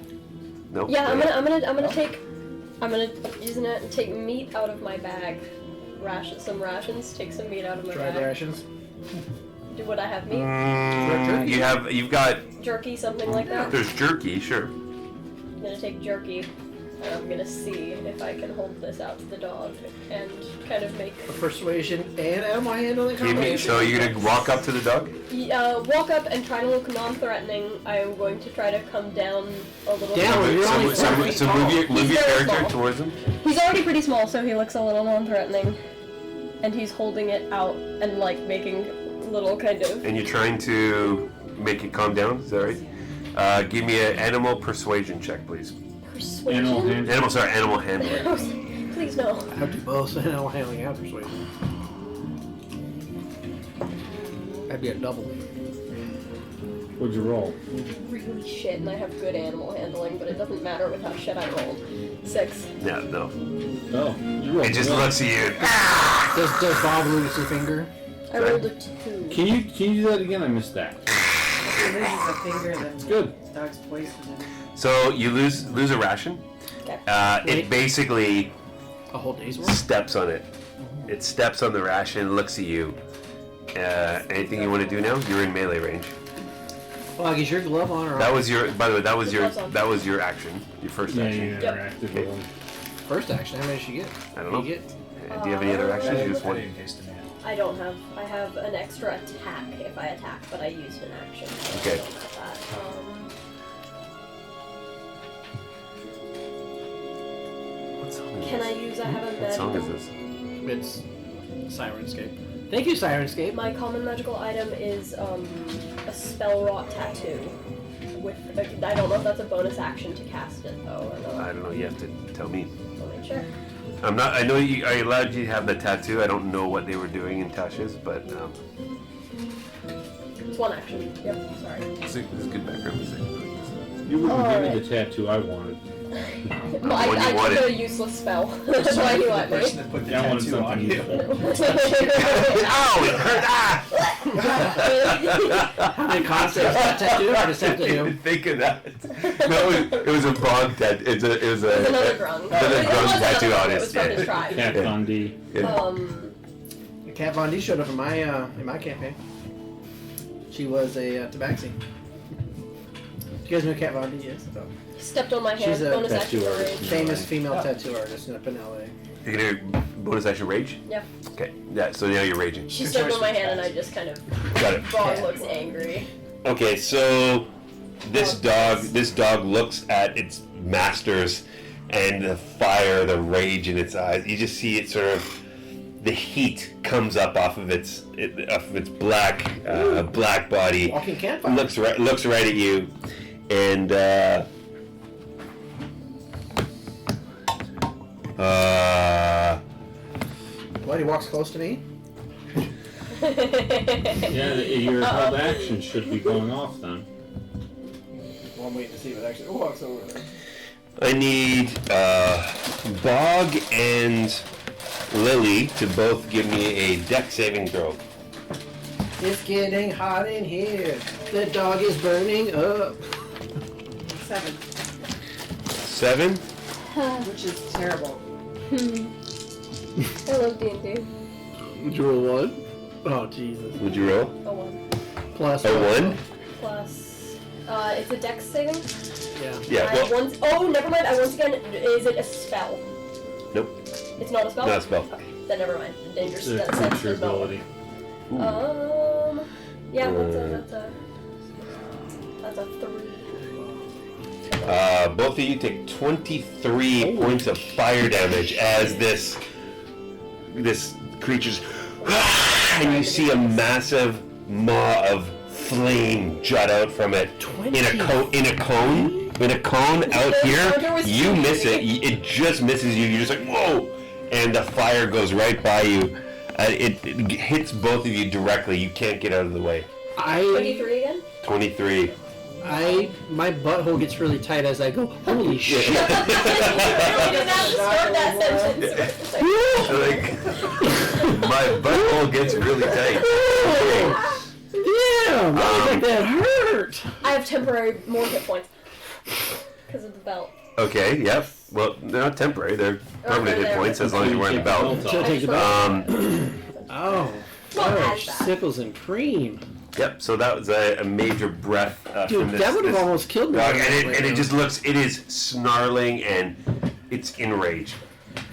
Nope. Yeah, I'm gonna using it and take meat out of my bag. Some rations. Take some meat out of my Dried bag. rations. Would I have meat? You've got. Jerky, something like that. There's jerky, sure. I'm gonna take jerky. And I'm gonna see if I can hold this out to the dog and kind of make. A persuasion and animal handling Give me, combination. so you're gonna walk up to the dog? Walk up and try to look non-threatening. I'm going to try to come down a little Down, bit. you're So, only so, 4 so, feet so tall. move your He's very character small. towards him. He's already pretty small, so he looks a little non-threatening. And he's holding it out and like making little kind of. And you're trying to make it calm down. Is that right? Give me an animal persuasion check, please. Persuasion? Animal handling. Please no. I have to do both animal handling and persuasion. That'd be a double. What'd you roll? Really shit, and I have good animal handling, but it doesn't matter with how shit I rolled. 6. No. Oh, you rolled. It just one. looks at you. Does Bob lose his finger? I rolled a 2. Can you do that again? I missed that. If he loses a finger, then It's good. dog's poisoned. So you lose a ration. Okay. It Wait. basically A whole day's worth? steps on it. It steps on the ration, looks at you. Anything you want to do now? You're in melee range. Well, is your glove on or That off? was your. By the way, that was The your. glove's on. That was your action. Your first Yeah, action. you interacted with him. First action. How many did she get? I don't know. You get? Do you have any other actions? You just I one. didn't taste them yet. I don't have. I have an extra attack if I attack, but I used an action. So Okay. I don't have that. What song is Can this? I use? I have a What song is magical. this? It's Sirenscape. Thank you, Sirenscape. My common magical item is a spell wrought tattoo. With I don't know if that's a bonus action to cast it though or not. I don't know. You have to tell me. Let me check. I'm not. I know you are allowed you to have the tattoo. I don't know what they were doing in Tasha's, but It's one action. Yep. Sorry. this is good background music. You wouldn't give me Alright. the tattoo I wanted. Well, I What do you took wanted? a useless spell. That's why he The let me. person that put the Yeah, I wanted tattoo on something you. useful. Ow! It hurt! Ah! How many concepts that tattoo or just have to I do? didn't think of that. No, it was a bog tattoo. It was It was another grung. Another It grung wasn't tattoo another, artist, It was from yeah. his tribe. Cat Yeah. Von D. Yeah. Kat Von D showed up in my campaign. She was a tabaxi. You guys know who Kat Von D is? Stepped on my hand. She's a bonus tattoo action for artist. rage. Famous female tattoo artist up in LA. You're gonna do bonus action rage? Yeah. Okay. Yeah. So now you're raging. She Good stepped choice on my for hand and I tattoo. just kind of. Got it. Bog looks angry. Okay, so this dog looks at its masters and the fire, the rage in its eyes. You just see it sort of, the heat comes up off of its black body. Walking campfire. Looks right at you, and What? He walks close to me. Yeah, your held action should be going off then. Well, I'm waiting to see if it actually walks over there. I need Bog and Lily to both give me a deck saving throw. It's getting hot in here. The dog is burning up. 7, 7. which is terrible. I love D&D. Would you roll 1? Oh, Jesus. Would you roll? A 1. Plus. A 1? Plus. It's a dex saving? Yeah. Yeah. I Well, once. Oh, never mind. I once again. Is it a spell? nope. It's not a spell? Not a spell. Okay. Then never mind. Dangerous. It's a That's creature spell. ability. Yeah, that's a 3. Both of you take 23 points of fire damage as this creature's and you see a massive maw of flame jut out from it in a cone out here. You miss it. It just misses you. You're just like whoa, and the fire goes right by you. It hits both of you directly. You can't get out of the way. 23 again? 23. My butthole gets really tight as I go, holy shit. You really didn't have to start that sentence. Like, my butthole gets really tight. Okay. Damn, that hurt. I have temporary more hit points. Because of the belt. Okay, yep. Well, they're not temporary. They're permanent hit they're- points as long as you're wearing the belt. She'll take the belt. Oh, Not as fudge, bad. sickles and cream. Yep, so that was a major breath Dude, from this, that would have this almost killed me. dog. And it just looks, it is snarling and It's enraged.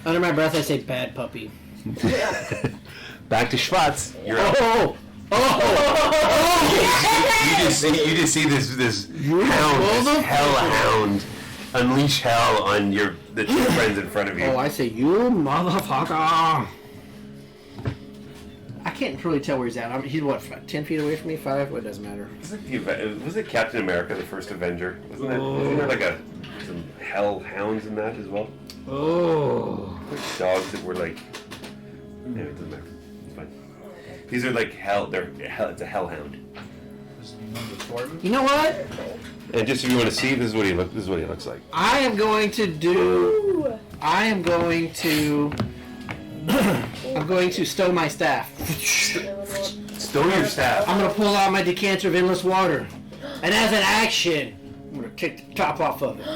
Under my breath, I say bad puppy. Back to Schwartz. You're up. You just see this hound, this hellhound, unleash hell on the two friends in front of you. Oh, I say, you motherfucker! I can't really tell where he's at. He's what, 10 feet away from me? 5? Well, it doesn't matter. Was it Captain America, the first Avenger? Wasn't there like some hellhounds in that as well? Oh. Like dogs that were like. Yeah, it doesn't matter. It's fine. These are like hell. It's a hellhound. You know what? And just if you want to see, this is what he looks like. I'm going to stow my staff. Stow your staff. I'm going to pull out my decanter of endless water. And as an action, I'm going to take the top off of it.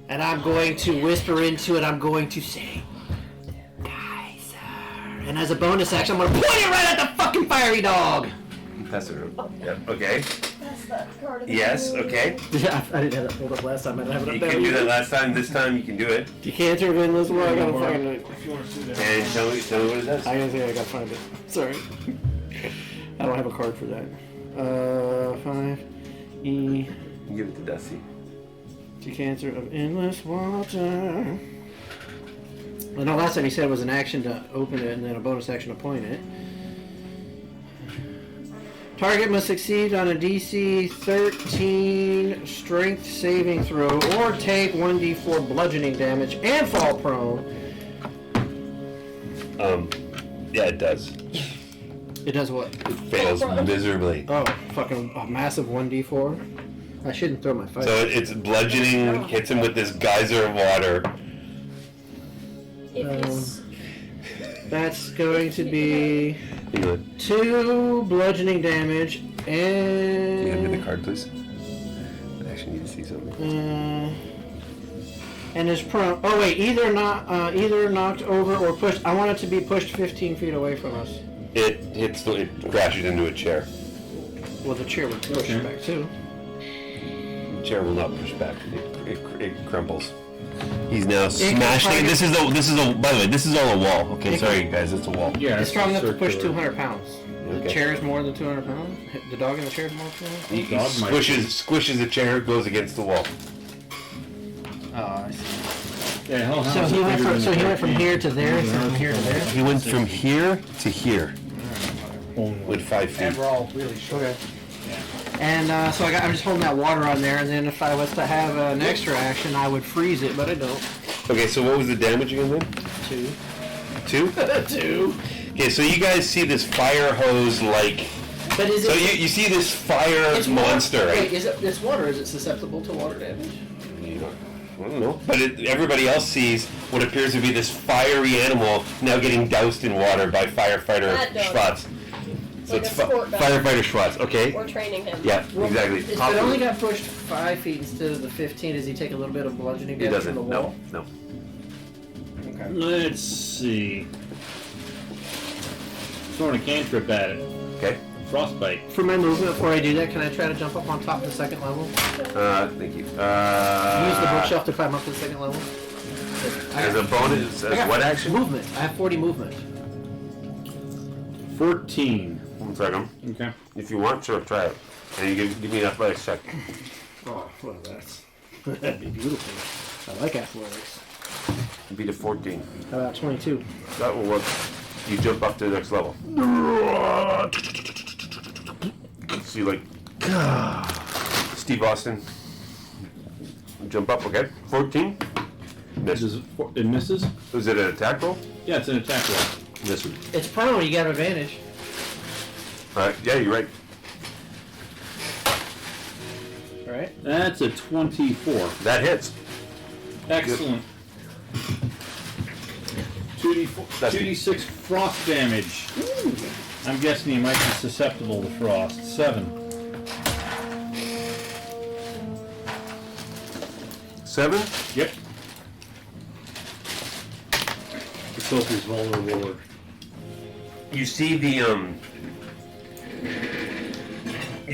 And I'm going to whisper into it, I'm going to say, Kaiser. And as a bonus action, I'm going to point it right at the fucking fiery dog. Pass it around. Yep, okay. That's that card. Yes, okay. Yeah, I didn't have that pulled up last time. I didn't have it up You there. can do that last time. This time you can do it. Decanter of endless water. I gotta find it. If you want to see that. And tell me what it does. I gotta say, I gotta find it. Sorry. I don't have a card for that. 5. E. Give it to Dusty. Decanter of endless water. Well, no, last time he said it was an action to open it and then a bonus action to point it. Target must succeed on a DC 13 strength saving throw or take 1d4 bludgeoning damage and fall prone. Yeah, it does. It does what? It fails miserably. Oh, fucking a massive 1d4? I shouldn't throw my fight. So it's bludgeoning, hits him with this geyser of water. That's going to be You know, 2 bludgeoning damage can you hand me the and card, please? I actually need to see something. and is prone. Oh wait, either knocked over or pushed. I want it to be pushed 15 feet away from us. It crashes into a chair. Well, the chair would push it back too. The chair will not push back. It crumbles. He's now smashing. This is a. By the way, this is all a wall. Okay, sorry guys, it's a wall. Yeah, It's strong enough to push circular. 200 pounds. The Okay. chair is more than 200 pounds. The dog in the chair is more than 200 pounds. He Dog might squishes the chair, goes against the wall. Oh, I see. Yeah, hellhounds So are he went bigger from than the from here to there, instead of from here to there. He went from here to here only. with 5 feet. And we're all really short. Okay. And so I'm just holding that water on there, and then if I was to have an extra action, I would freeze it, but I don't. Okay, so what was the damage again then? 2. 2? 2. Okay, so you guys see this fire hose like. But is So it? you see this fire monster, Wait, right? is it? It's water. Is it susceptible to water damage? I don't know. But everybody else sees what appears to be this fiery animal now getting doused in water by firefighter That dog. Schwartz. So Like it's a sport dog. firefighter Schwartz, okay? We're training him. Yeah, exactly. If it only got pushed 5 feet instead of the 15, does he take a little bit of bludgeoning He damage from doesn't. the wall? No. Okay. Let's see. Throwing a cantrip at it. Okay. Frostbite. For my movement, before I do that, can I try to jump up on top of the second level? Thank you. Use the bookshelf to climb up to the second level. As a bonus, I as got what action? Movement. I have 40 movement. 14. 1 second. Okay. If you want, sure, try it. And you give me an athletics check. Oh, well, that'd be beautiful. I like athletics. Beat a 14. How about 22? That will work. You jump up to the next level. See, like Steve Austin. Jump up, okay? 14. Miss. It misses? Was it an attack roll? Yeah, it's an attack roll. This one. It's prone, you got advantage. Yeah, you're right. Right? That's a 24. That hits. Excellent. 2d4, That's 2d6 frost damage. I'm guessing he might be susceptible to frost. 7. 7? Yep. Let's hope he's vulnerable. You see you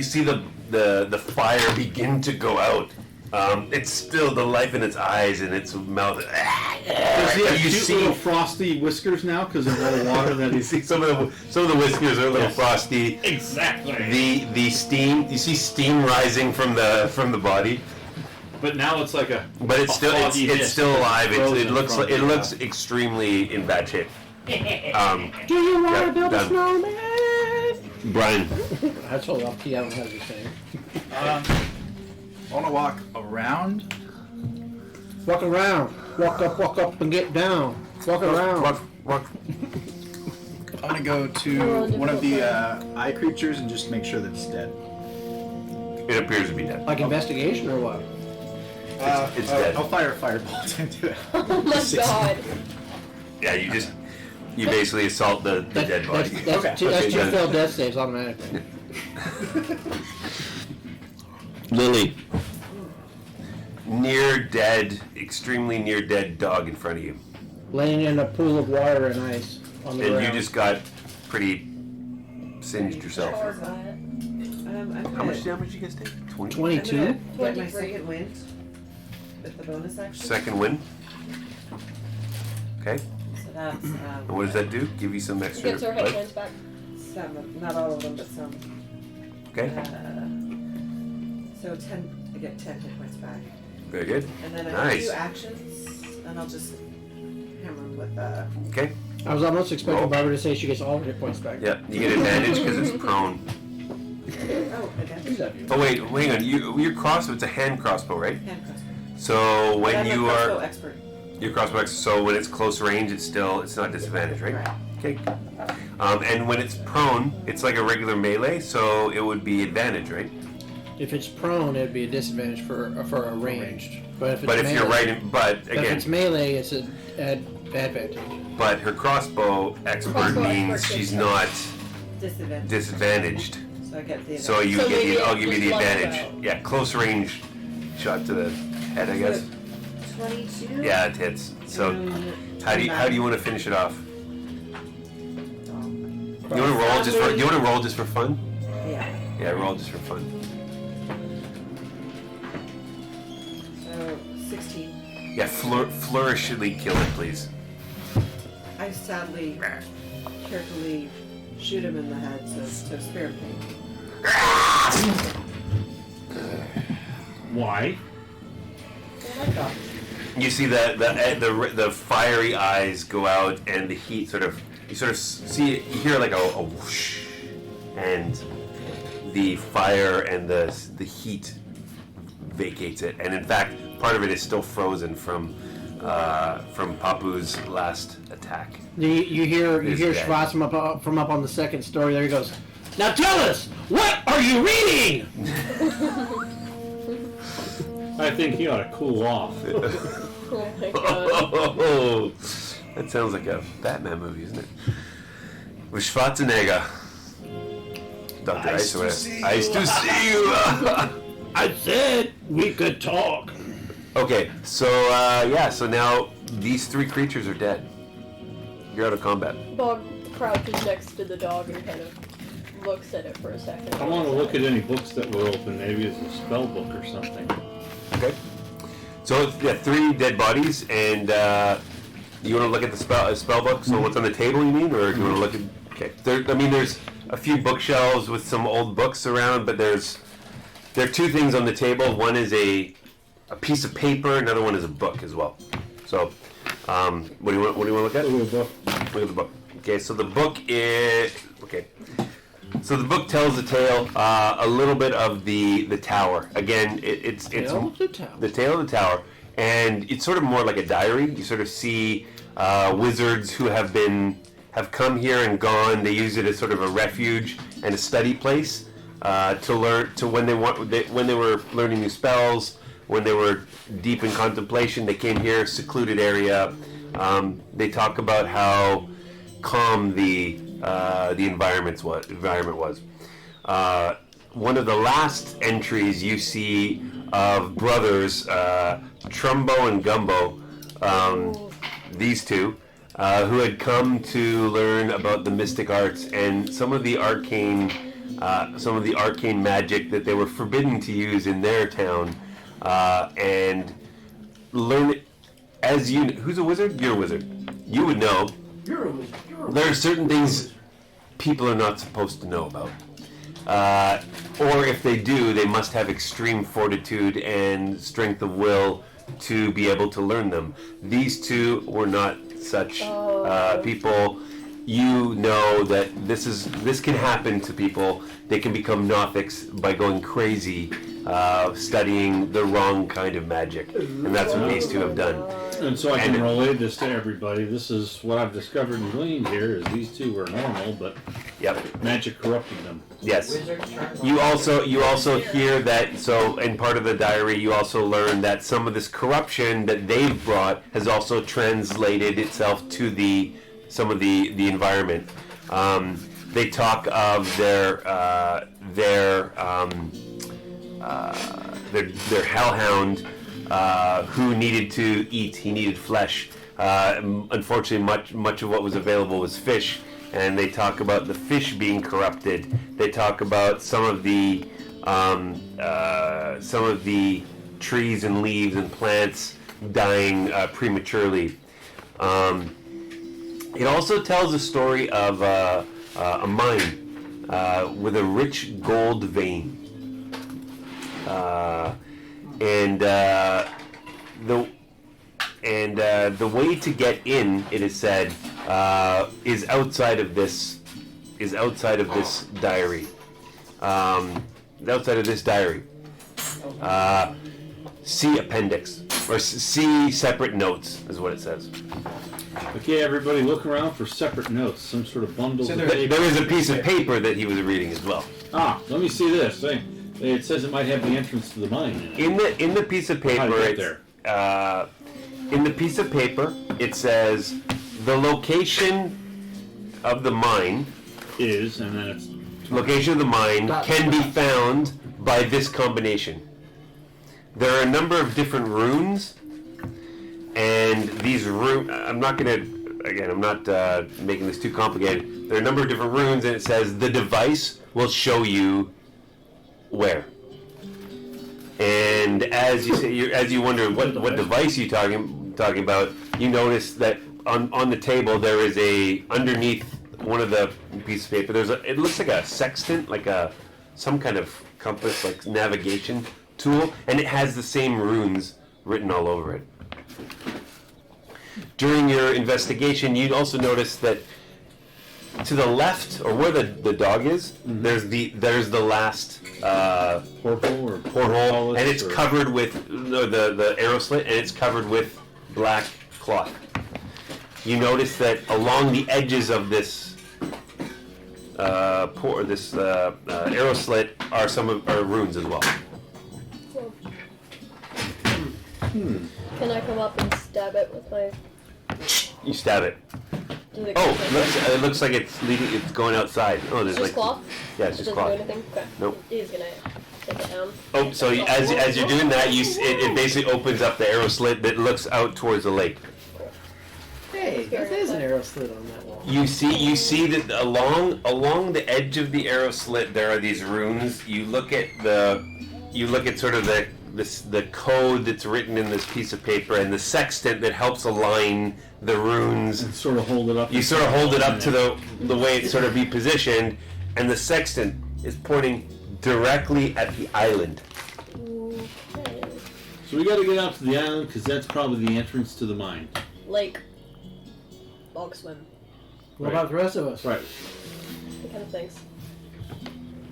see the fire begin to go out It's still the life in its eyes and its mouth. Does he have You cute see- little frosty whiskers now because of all the water that You he's... see some of the whiskers are a little Yes. frosty. Exactly. The steam, you see steam rising from the body, But now it's like a... but it's still foggy it's mist still alive. frozen It looks from it the- looks extremely in bad shape. Do you want Yeah, to build a done. snowman? Brian, That's all up to you. I don't know what you're saying. I want to walk around. Walk around. Walk up, and get down. Walk around. walk. I want to go to one of the eye creatures and just make sure that it's dead. It appears to be dead. Like investigation or what? It's dead. I'll fire a firebolt into it. Oh my god. Yeah, you basically assault the dead body. That's Okay, two done. failed death saves automatically. Lily, near dead, extremely near dead dog in front of you, Laying in a pool of water and ice on the and ground. you just got pretty singed yourself. Hard by it. I'm How much damage did you guys take? 20. 22? Get my 23. second wind with the bonus action. Second win. Okay. So that's And what does that do? Give you some extra Gets her hit life? points back. some, not all of them, but some. Okay. So 10. I get 10 hit points back, Very good. and then I Nice. do actions, and I'll just hammer them with Okay. I was almost expecting Roll. Barbara to say she gets all her hit points back. Yeah. You get advantage because it's prone. Oh, again. Oh wait, hang on. Your crossbow. It's a hand crossbow, right? Hand crossbow. So But when I'm you a crossbow are expert. your crossbow. So when it's close range, it's not disadvantage, right? Right. Okay. And when it's prone, it's like a regular melee, so it would be advantage, right? If it's prone, it'd be a disadvantage for a ranged. But if it's But if melee, you're right, but if again, it's melee, it's an advantage. but her crossbow expert Crossbow means expert she's is- not Disadvantage. disadvantaged. So I get the So you So get maybe I'll give you the just level advantage. out. Yeah, close range shot to the head, I guess. 22. Yeah, it hits. So how do you want to finish it off? You want to roll just for fun? Yeah. Yeah, roll just for fun. So 16. Yeah, flourishly kill it, please. I sadly, carefully shoot him in the head so spare pain. Why? Oh my god. You see the fiery eyes go out, and the heat you see you hear like a whoosh, and the fire and the heat vacates it, and in fact part of it is still frozen from Papu's last attack. You hear He's dead. Schwartz from up on the second story. There he goes. Now tell us, what are you reading? I think he ought to cool off. Oh my god. That sounds like a Batman movie, isn't it? With Schwarzenegger. Dr. Nice to Icewear. see you. Nice to see you. I said we could talk. Okay, so so now these three creatures are dead. You're out of combat. Bob crouches next to the dog and kind of looks at it for a second. I want to look at any books that were open. Maybe it's a spell book or something. Okay. So yeah, three dead bodies, and you want to look at the spell book. So what's on the table, you mean, or do you want to look at? Okay. There's a few bookshelves with some old books around, but there are two things on the table. One is a piece of paper. Another one is a book as well. So, what do you want to look at? Look at the book. Okay. So the book is okay. So the book tells the tale, a little bit of the tower. Again, it's Tale of the tower. the tale of the tower, and it's sort of more like a diary. You sort of see wizards who have come here and gone. They use it as sort of a refuge and a study place to learn when they were learning new spells. When they were deep in contemplation, they came here, secluded area. They talk about how calm the environment was. One of the last entries you see of brothers, Trumbo and Gumbo, these two, who had come to learn about the mystic arts and some of the arcane magic that they were forbidden to use in their town. and learn it as you. Who's a wizard? You're a wizard. You would know. You're a wizard. There are certain things people are not supposed to know about. Or if they do, they must have extreme fortitude and strength of will to be able to learn them. These two were not such people. You know that this can happen to people. They can become Nothics by going crazy, studying the wrong kind of magic, and that's what these two have done. And so I can relate this to everybody. This is what I've discovered and gleaned here: is these two were normal, but magic corrupted them. Yes. You also hear that. So in part of the diary, you also learn that some of this corruption that they've brought has also translated itself to some of the environment. They talk of their hellhound who needed to eat. He needed flesh. Unfortunately, much of what was available was fish, and they talk about the fish being corrupted. They talk about some of the trees and leaves and plants dying prematurely. It also tells a story of a mine with a rich gold vein, and the way to get in, it is said, is outside of this diary. Outside of this diary, see appendix or see separate notes is what it says. Okay, everybody, look around for separate notes, some sort of bundles. So of There paper. is a piece of paper that he was reading as well. Let me see this. It says it might have the entrance to the mine. In the piece of paper, How to get there. In the piece of paper, it says the location of the mine. Is, and then it's Location of the mine can be found by this combination. There are a number of different runes, and these runes. I'm not making this too complicated. There are a number of different runes, and it says the device will show you where. And as you say, as you wonder what device you talking about, you notice that on the table there is underneath one of the pieces of paper. It looks like a sextant, like some kind of compass, like navigation tool, and it has the same runes written all over it. During your investigation, you'd also notice that to the left, or where the dog is, there's the last porthole, and it's covered with the arrow slit, and it's covered with black cloth. You notice that along the edges of this arrow slit are runes as well. Can I come up and stab it with my... You stab it. Does it It looks like it's going outside. Oh, there's just like cloth? Yeah, it's It just doesn't cloth. do anything? Okay. Nope. He's gonna take it down. Oh, so as you're doing that, it basically opens up the arrow slit that looks out towards the lake. Hey, there is an arrow slit on that wall. You see that along the edge of the arrow slit there are these runes. You look at sort of the code that's written in this piece of paper and the sextant that helps align the runes. and sort of hold it up. You sort of hold it up to the way it sort of be positioned, and the sextant is pointing directly at the island. Okay. So we got to get out to the island because that's probably the entrance to the mine. Lake. Bog swim. What about the rest of us? Right. What kind of things?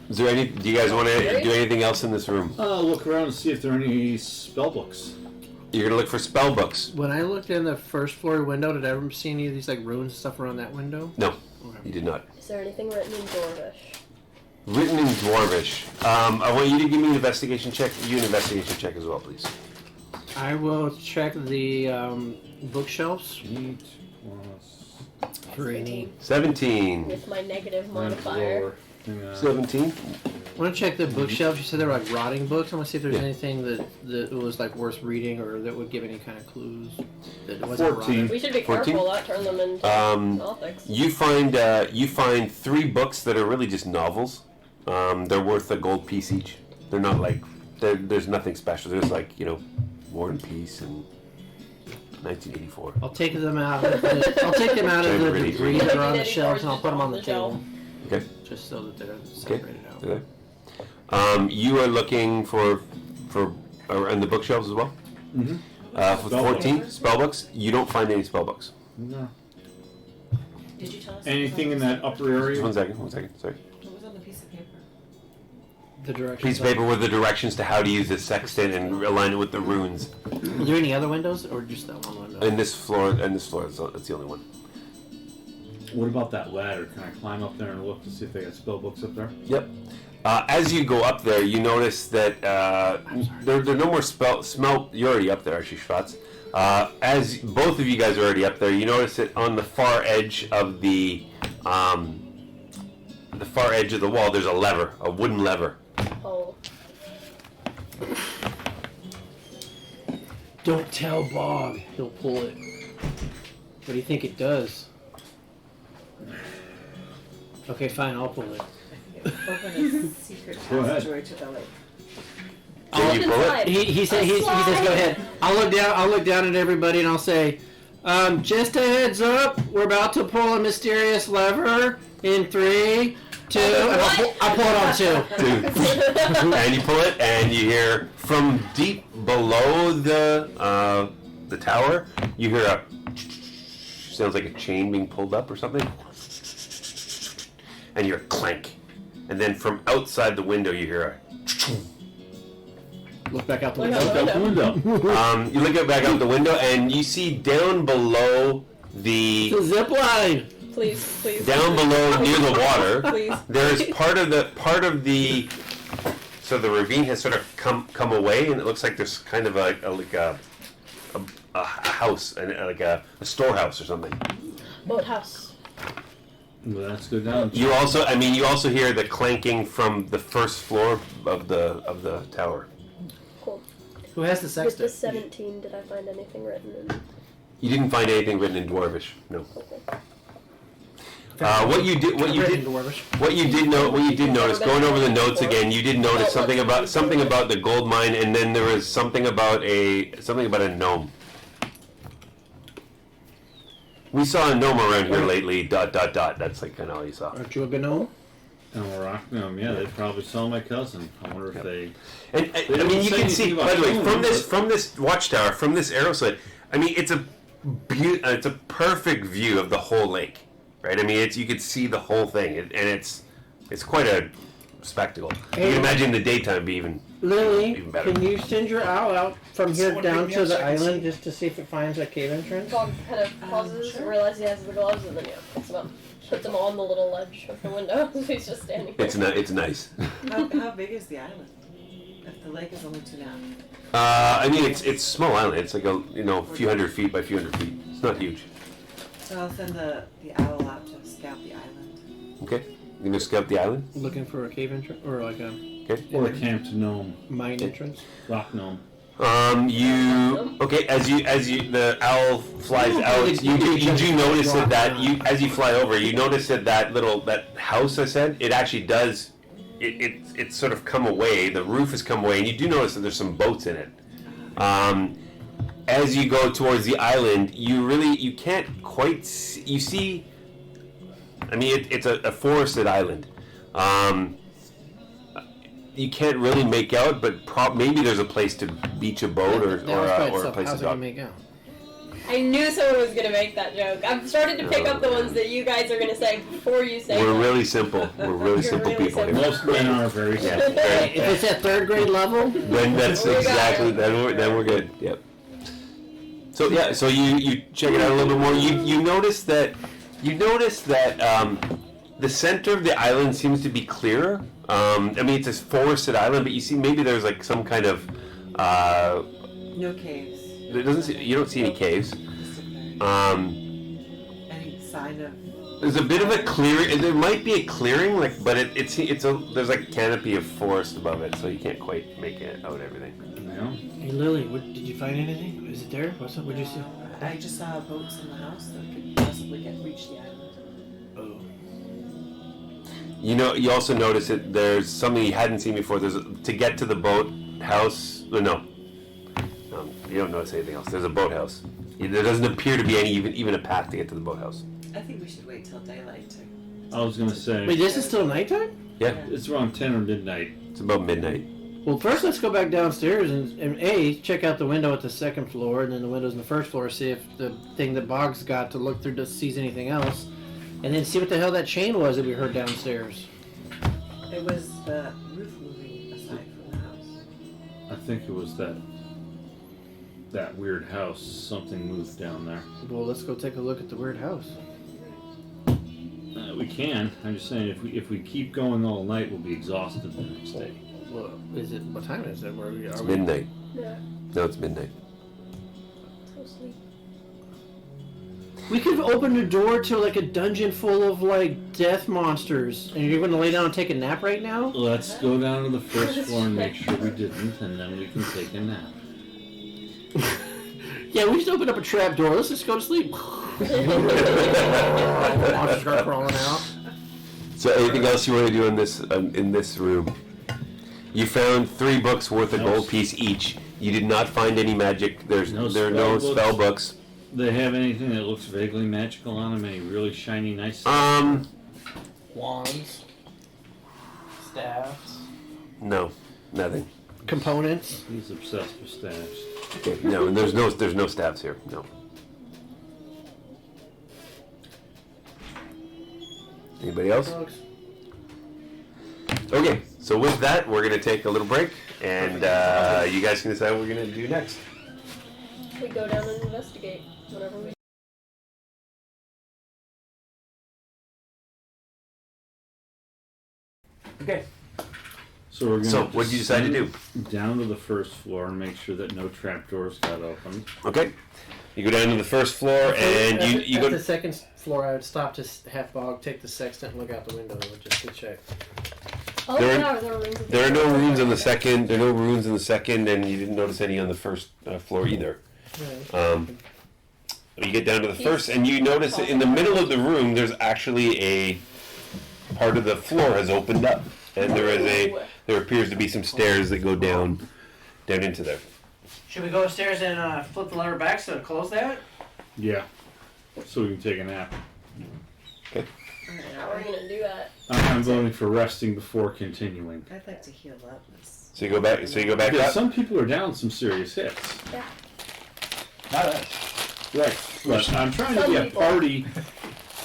Is there any? Do you guys want to do anything else in this room? Look around and see if there are any spell books. You're gonna look for spell books. When I looked in the first floor window, did I ever see any of these like runes and stuff around that window? No, Okay. you did not. Is there anything written in Dwarvish? Written in Dwarvish. I want you to give me an investigation check. You an investigation check as well, please. I will check the bookshelves 8 for any. 17. With my negative plus modifier. 17. I want to check the bookshelves. You said they were like rotting books. I want to see if there's anything that was like worth reading or that would give any kind of clues. That it wasn't 14. rotting. We should be 14? careful not turn them into Nothics. You find 3 books that are really just novels. They're worth a gold piece each. They're not like there's nothing special. There's like War and Peace and 1984. I'll take them out. I'll take them out of the debris that are on the shelves, and I'll put them on the table. Okay. Just so that they're separated out. Okay. You are looking for in the bookshelves as well. Mm-hmm. For 14 spellbooks, you don't find any spellbooks. No. Did you tell us? Anything in that upper area? Just one second. Sorry. What was on the piece of paper? The directions. Piece of paper with the directions to how to use the sextant and align it with the runes. Are there any other windows, or just that one window? In this floor, that's the only one. What about that ladder? Can I climb up there and look to see if they got spell books up there? Yep. As you go up there, you notice that there are no more smell. You're already up there, actually, Schwartz. As both of you guys are already up there, you notice that on the far edge of the wall, there's a lever, a wooden lever. Oh. Don't tell Bob. He'll pull it. What do you think it does? Okay, fine. I'll pull it. Open a secret Go ahead. passageway to the lake. Can you pull it? He says, go ahead. I'll look down at everybody and I'll say, just a heads up, we're about to pull a mysterious lever in 3, 2, and I'll pull it on 2. And you pull it, and you hear from deep below the tower, you hear a sounds like a chain being pulled up or something, and you hear a clank, and then from outside the window you hear Look back out the Look window. out the window. you look back out the window, and you see down below the zip line. Please. down below near the water. Please. There's part of the so the ravine has sort of come away, and it looks like there's kind of a house, like a storehouse or something. Boathouse. Well, let's go down. You also hear the clanking from the first floor of the tower. Cool. Who has the With the sextant? 17, did I find anything written in? You didn't find anything written in Dwarvish, no. Okay. What you did notice, going over the notes again, you did notice something about the gold mine, and then there was something about a gnome. We saw a gnome around here lately. ... That's like kind of all you saw. Aren't you a gnome? And we're rocking them. Yeah, they probably saw my cousin. I wonder if they. And They I mean, don't you say can see. anything By the way, about from this watchtower, from this arrow slit, I mean, it's a perfect view of the whole lake, right? I mean, you could see the whole thing, and it's quite a spectacle. You can imagine the daytime be even better. Can you send your owl out from here Someone down pick me to up so the I can see. island just to see if it finds a cave entrance? Bob kind of pauses, Sure. realizes he has the gloves, and then picks them up. Puts them on the little ledge of the window. He's just standing there. It's nice. How big is the island? If the lake is only 2.5. I mean, it's small island. It's like a few hundred feet by few hundred feet. It's not huge. So I'll send the owl out to scout the island. Okay, you gonna scout the island? Looking for a cave entrance or like a Okay. Or a camped gnome, mine entrance? rock gnome. As the owl flies out, you do notice as you fly over, you notice that house I said, it actually does, it's sort of come away, the roof has come away, and you do notice that there's some boats in it. As you go towards the island, you can't quite see, you see, I mean, it's a forested island. You can't really make out, but maybe there's a place to beach a boat or a place to How's it gonna dock. make out? I knew someone was gonna make that joke. I've started to pick up the ones that you guys are gonna say before you say We're them. really simple. We're really You're simple really people simple. here. Most men are very Yeah. simple. Very- If it's at 3rd grade level, Then that's We got exactly it. then we're good. Yep. So yeah, so you check it out a little bit more. You notice that the center of the island seems to be clearer. I mean, it's a forested island, but you see maybe there's like some kind of No caves. you don't see any caves. Just any sign of. There's a bit of a clearing. There might be a clearing, but there's like a canopy of forest above it, so you can't quite make out everything. Yeah. hey Lily, did you find anything? Is it there? What's up? What'd you see? I just saw boats in the house that could possibly reach the island. Oh. You also notice that there's something you hadn't seen before. To get to the boat, boathouse. No. You don't notice anything else. There's a boathouse. There doesn't appear to be any even a path to get to the boathouse. I think we should wait till daylight to. I was gonna say. Wait, this is still nighttime? Yeah, It's around 10 or midnight. it's about midnight. Well, first let's go back downstairs and check out the window at the second floor, and then the windows in the first floor, see if the thing that Boggs got to look through sees anything else, and then see what the hell that chain was that we heard downstairs. It was the roof moving aside from the house. I think it was that weird house. Something moved down there. Well, let's go take a look at the weird house. We can. I'm just saying, if we keep going all night, we'll be exhausted the next day. Well, what time is it? Where we It's are? midnight. Yeah. No, it's midnight. So sleep. We could have opened a door to like a dungeon full of like death monsters, and you're going to lay down and take a nap right now? Let's go down to the first floor and make sure we didn't, and then we can take a nap. Yeah, we just opened up a trap door. Let's just go to sleep. Monsters start crawling out. So, anything else you want to do in this room? You found 3 books worth a gold piece each. You did not find any magic. There are no spell books. Do they have anything that looks vaguely magical on them? Any really shiny, nice stuff? Wands, staffs, No, nothing. components. He's obsessed with staffs. Okay, no, there's no staffs here. No. Anybody else? Books. Okay, so with that, we're gonna take a little break, and you guys can decide what we're gonna do next. We go down and investigate whenever we. Okay. So we're gonna. So, what did you decide to do? Down to the first floor and make sure that no trapdoors got opened. Okay. You go down to the first floor, and you At go. the second floor, I would stop to half Bog, take the sextant, and look out the window just to check. Oh, There are- yeah, there are rooms. There are no runes on the second. There are no runes in the second, and you didn't notice any on the first floor either. Right. You get down to the first, and you notice that in the middle of the room, there's actually a part of the floor has opened up, and there appears to be some stairs that go down into there. Should we go upstairs and flip the lever back so to close that? Yeah. So we can take a nap. Alright, How are we gonna do that? I'm voting for resting before continuing. I'd like to heal up. So you go back. So you go back Yeah, up. some people are down some serious hits. Not us. Right. But I'm trying to be a party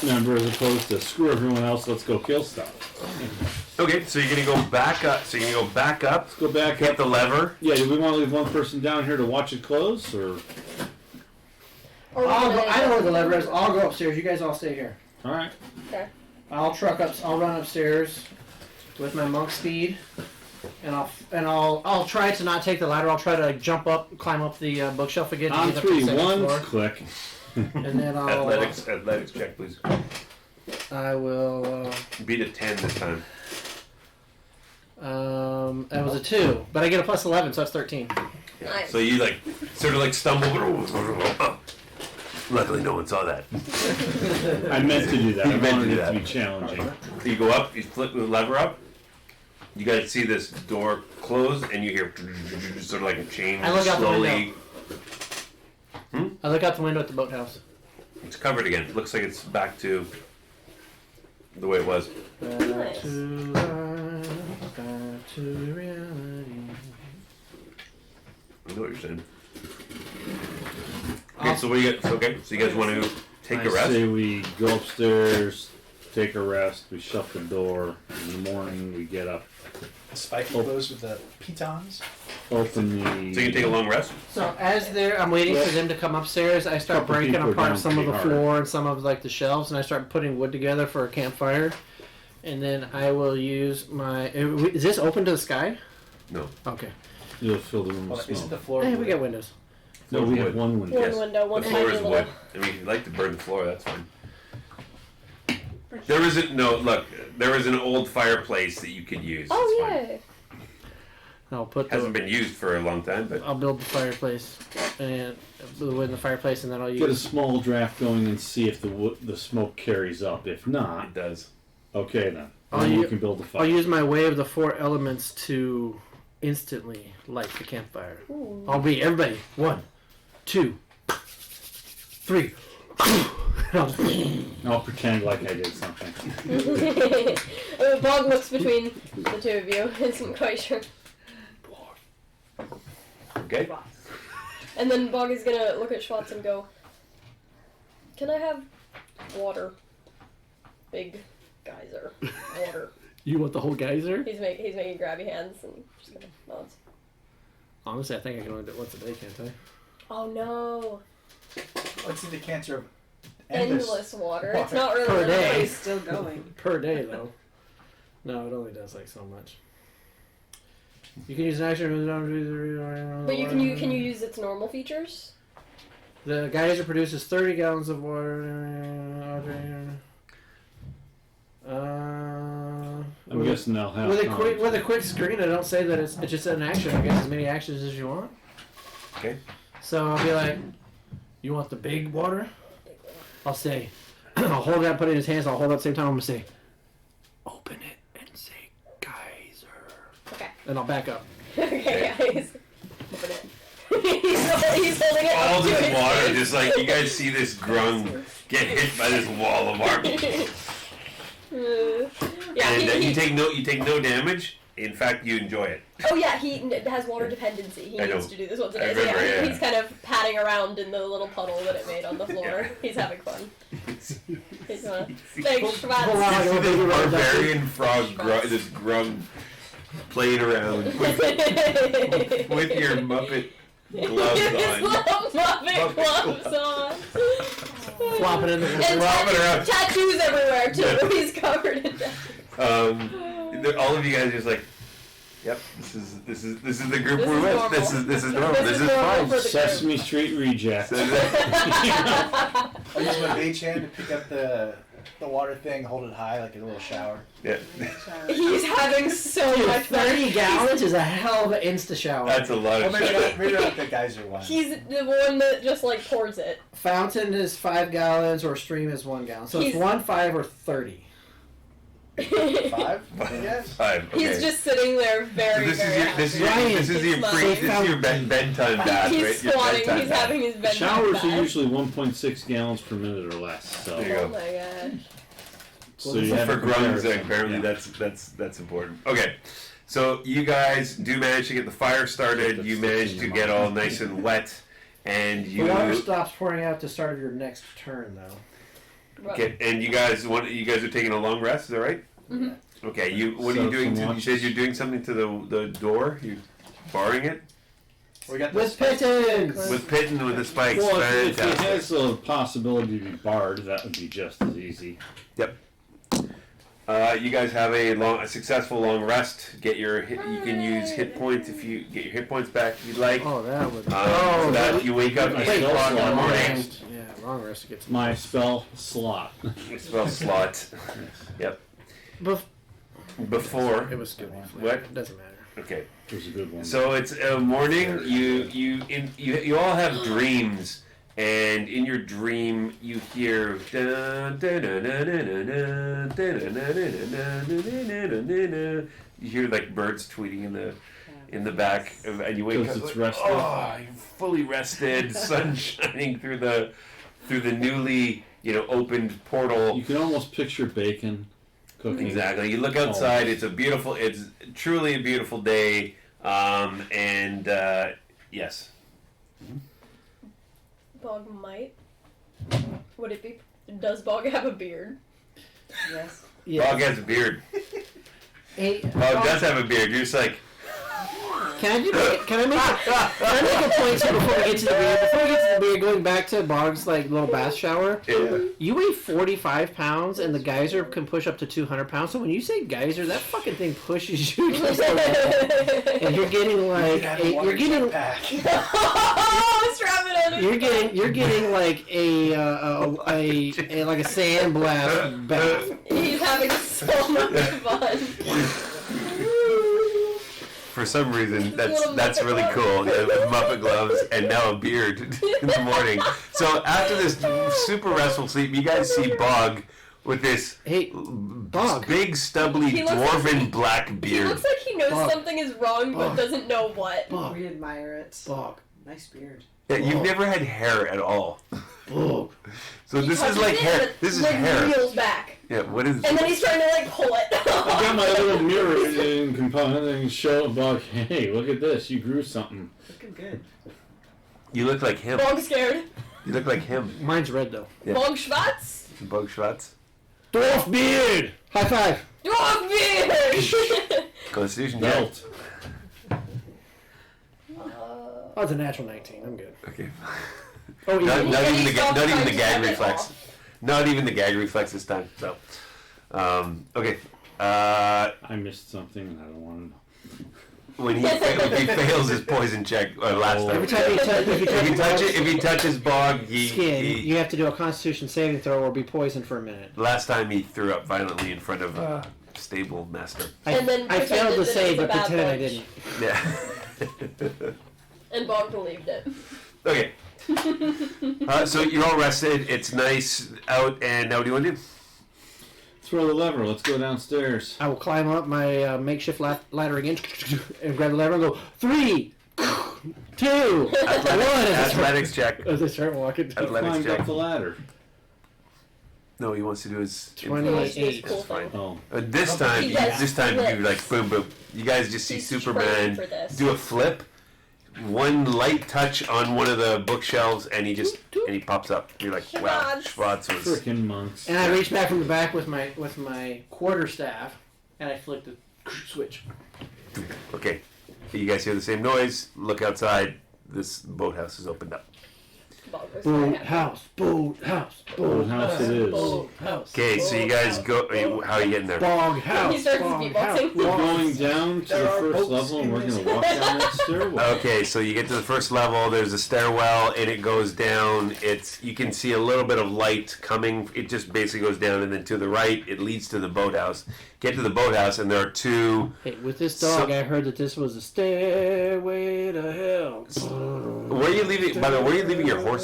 member as opposed to screw everyone else, let's go kill stuff. Okay, so you're gonna go back up. So you're gonna go back up. Let's go back Hit up. the lever. Yeah, do we want to leave one person down here to watch it close, or? Or we I'll gonna- go, I know where the lever is. I'll go upstairs. You guys all stay here. All right. Okay. I'll run upstairs with my monk speed, and I'll try to not take the ladder. I'll try to jump up, climb up the bookshelf again. To On get up to the 3, second 1, floor. click. And then I'll. Athletics check, please. I will. Beat a 10 this time. That was a 2, but I get a plus 11, so that's 13. Nice. So you sort of stumble. Luckily, no one saw that. I meant to do that. You I meant to wanted do it that. to be challenging. So you go up, you flip the lever up. You guys see this door close, and you hear sort of like a chain I look out the slowly. I look out the window at the boathouse. It's covered again. It looks like it's back to the way it was. Back Nice. to life, back to reality. I know what you're saying. Okay, so what do you get? Okay, so you guys want to take a I rest? say we go upstairs, take a rest, we shut the door. In the morning, we get up, Spike those with the pitons. open the. So you can take a long rest. So as I'm waiting for them to come upstairs, I start Couple breaking people are apart down some of the pretty hard. floor and some of the shelves, and I start putting wood together for a campfire. And then I will use my. Is this open to the sky? No. Okay. You'll fill the room Well, with isn't smoke. the floor? Hey, we wood? got windows. No, we have Wood. one window. One Yes. window, one The floor tiny is little. wood. I mean, if you'd like to burn the floor, that's fine. There isn't there is an old fireplace that you could use. Oh It's fine. yay! I'll put Hasn't the. been used for a long time, but I'll build the fireplace and the wood in the fireplace, and then I'll Get a use. small draft going and see if the smoke carries up. If not, it does. okay then. I'll Then you u- can build a fire. I'll use my way of the 4 elements to instantly light the campfire. Ooh. I'll be everybody. 1, 2, 3. I'll pretend like I did something. Bog looks between the two of you and isn't quite sure. Okay. And then Bog is gonna look at Schwartz and go, "Can I have water? Big geyser. Water." You want the whole geyser? He's making grabby hands and just gonna nods. Honestly, I think I can only do it once a day, can't I? Oh no. What's the decanter of Endless water. It's not really Per day. limited. He's still going. Per day, though. No, it only does like so much. You can use an action. But can you use its normal features? The geyser produces 30 gallons of water. I'm guessing they'll have with a quick screen. I don't say that it's just an action. I guess as many actions as you want. Okay. So I'll be like, "You want the big water?" I'll say, I'll hold it up, put it in his hands. I'll hold it at the same time. I'm gonna say, "Open it and say geyser." Okay. And I'll back up. Okay, guys. Open it. he's holding it All up to this his water, face. just like you guys see this grung get hit by this wall of army. Yeah, And you take no damage. In fact, you enjoy it. Oh yeah, he has water dependency. He I know. needs to do this once a I day. So remember, yeah. He's kind of padding around in the little puddle that it made on the floor. Yeah. He's having fun. He's thanks, Pull Schwartz. out. You see this barbarian frog, this grung, playing around with your Muppet gloves His on. little Muppet gloves on. Flopping in the And Flopping around. tattoos everywhere too. Yeah. He's covered in tattoos. All of you guys are just like, yep, this is the group This we're is with. normal. This is normal. This is normal fine. for the Sesame Street rejects. I use my mage hand to pick up the water thing, hold it high like a little shower. Yeah, He's having so much fun. 30 gallons is a hell of an insta shower. that's a lot Or of maybe not the geyser one. He's the one that just like pours it. Fountain is 5 gallons, or stream is 1 gallon. So He's- it's 1, 5, or 30. 5, I guess. 5. Okay. He's just sitting there So very, this very is this is happy. your this is your He's pre smiling. this is your bedtime bath, He's right? Your squatting. bedtime He's bath. having his bedtime Showers bath. are usually 1.6 gallons per minute or less. So, There you Oh go. my gosh. so you have For a grunts, comparison. apparently Yeah. that's important. Okay, so you guys do manage to get the fire started. You manage to get all nice and wet, and The you water stops pouring out at the start of your next turn, though. okay. And you guys are taking a long rest. Is that right? Mhm. Okay. What are you So doing? some You said you're doing something to the door. You're barring it We got With this. pittance! with pitten with the spikes. Well, if it Fantastic. has the possibility to be barred, that would be just as easy. You guys have a successful long rest. You can use hit points if you get your hit points back if you'd like. Oh, that would. So that that- you wake up at Wait, 8 o'clock in the long morning. rest. Yeah, long rest gets My spell slot. Spell slot. Before. It was good. What? It doesn't matter. Okay. It was a good one. So it's morning. You all have dreams, and in your dream you hear. You hear like birds tweeting in the back, and you wake up. Because it's like, rested. oh, you're fully rested. Sun shining through the newly opened portal. You can almost picture bacon cooking. Exactly. You look outside. It's truly a beautiful day. Yes. Bog might. Would it be? Does Bog have a beard? Yes. Bog has a beard. Hey, Bog does have a beard. You're just like, Can I make a point here before we get to the beard? Before we get to the beard, going back to Bog's like little bath shower. yeah. You weigh 45 pounds, and the geyser can push up to 200 pounds. So when you say geyser, that fucking thing pushes you against the wall, and you're getting like Strap it on. you're getting like a like a sandblast bath. He's having so much fun. For some reason, Little that's Muppet really gloves. cool. Yeah, with Muppet gloves and now a beard in the morning. So after this super restful sleep, you guys see Bog with this Hey, Bog. big, stubbly, He looks dwarven like- black He beard. looks like he knows Bog. something is wrong but Bog. doesn't know what. Bog. We admire it. Bog. Nice beard. Yeah, you've Oh. never had hair at all. Bog. So He this is touches like it, hair. but This is like hair. reels back. Yeah, what is And then he's trying to like pull it. I got my little mirror and component and show Bug, hey, look at this, you grew something. Looking good. You look like him. Bog scared. You look like him. Mine's red though. Yeah. Bog Schwartz. Bug Schwartz. Dwarf beard. High five. Dwarf beard. Constitution check. Belt. Oh, it's a natural 19. I'm good. Okay. Oh, Not, easy. not And even he the stopped not even trying the to gag step it reflex. off. Not even the gag reflex this time. So, okay. I missed something and I don't want to know. When he fails his poison check last time. Every time you touch, If he touches Bog, skin, he you have to do a Constitution saving throw or be poisoned for a minute. last time he threw up violently in front of a stable master. And then I failed pretended to that save, it was but a bad pretended I lunch. didn't. Yeah. And Bog believed it. Okay. So you're all rested. It's nice out, and now what do you want to do? Throw the lever, let's go downstairs. I will climb up my makeshift ladder again and grab the lever and go 3, 2, 1. Athletics check. As I start walking. I Athletics climbed check. up the ladder. No, he wants to do his 28. Cool That's fine. thing. Oh. This time, He does you flips. like boom, boom. You guys just see He's Superman trained for this. do a flip, one light touch on one of the bookshelves, and he pops up. You're like, wow, Schwartz was. Frickin' monks. And I reach back from the back with my quarterstaff and I flick the switch. Okay, you guys hear the same noise. Look outside. This boathouse is opened up. Bog was very Boat happy. house, boat house, Boathouse it is. boat house. Okay, so you guys go. How are you getting there? Bog house. He starts bog beatboxing. house, We're bog going down to There the are first boats level and in we're this going to walk down that stairwell. Okay, so you get to the first level. There's a stairwell, and it goes down. You can see a little bit of light coming. It just basically goes down, and then to the right, it leads to the boathouse. Get to the boathouse, and there are two. Hey, with this dog, I heard that this was a stairway to hell. Where are you leaving? By the way, where are you leaving your horses?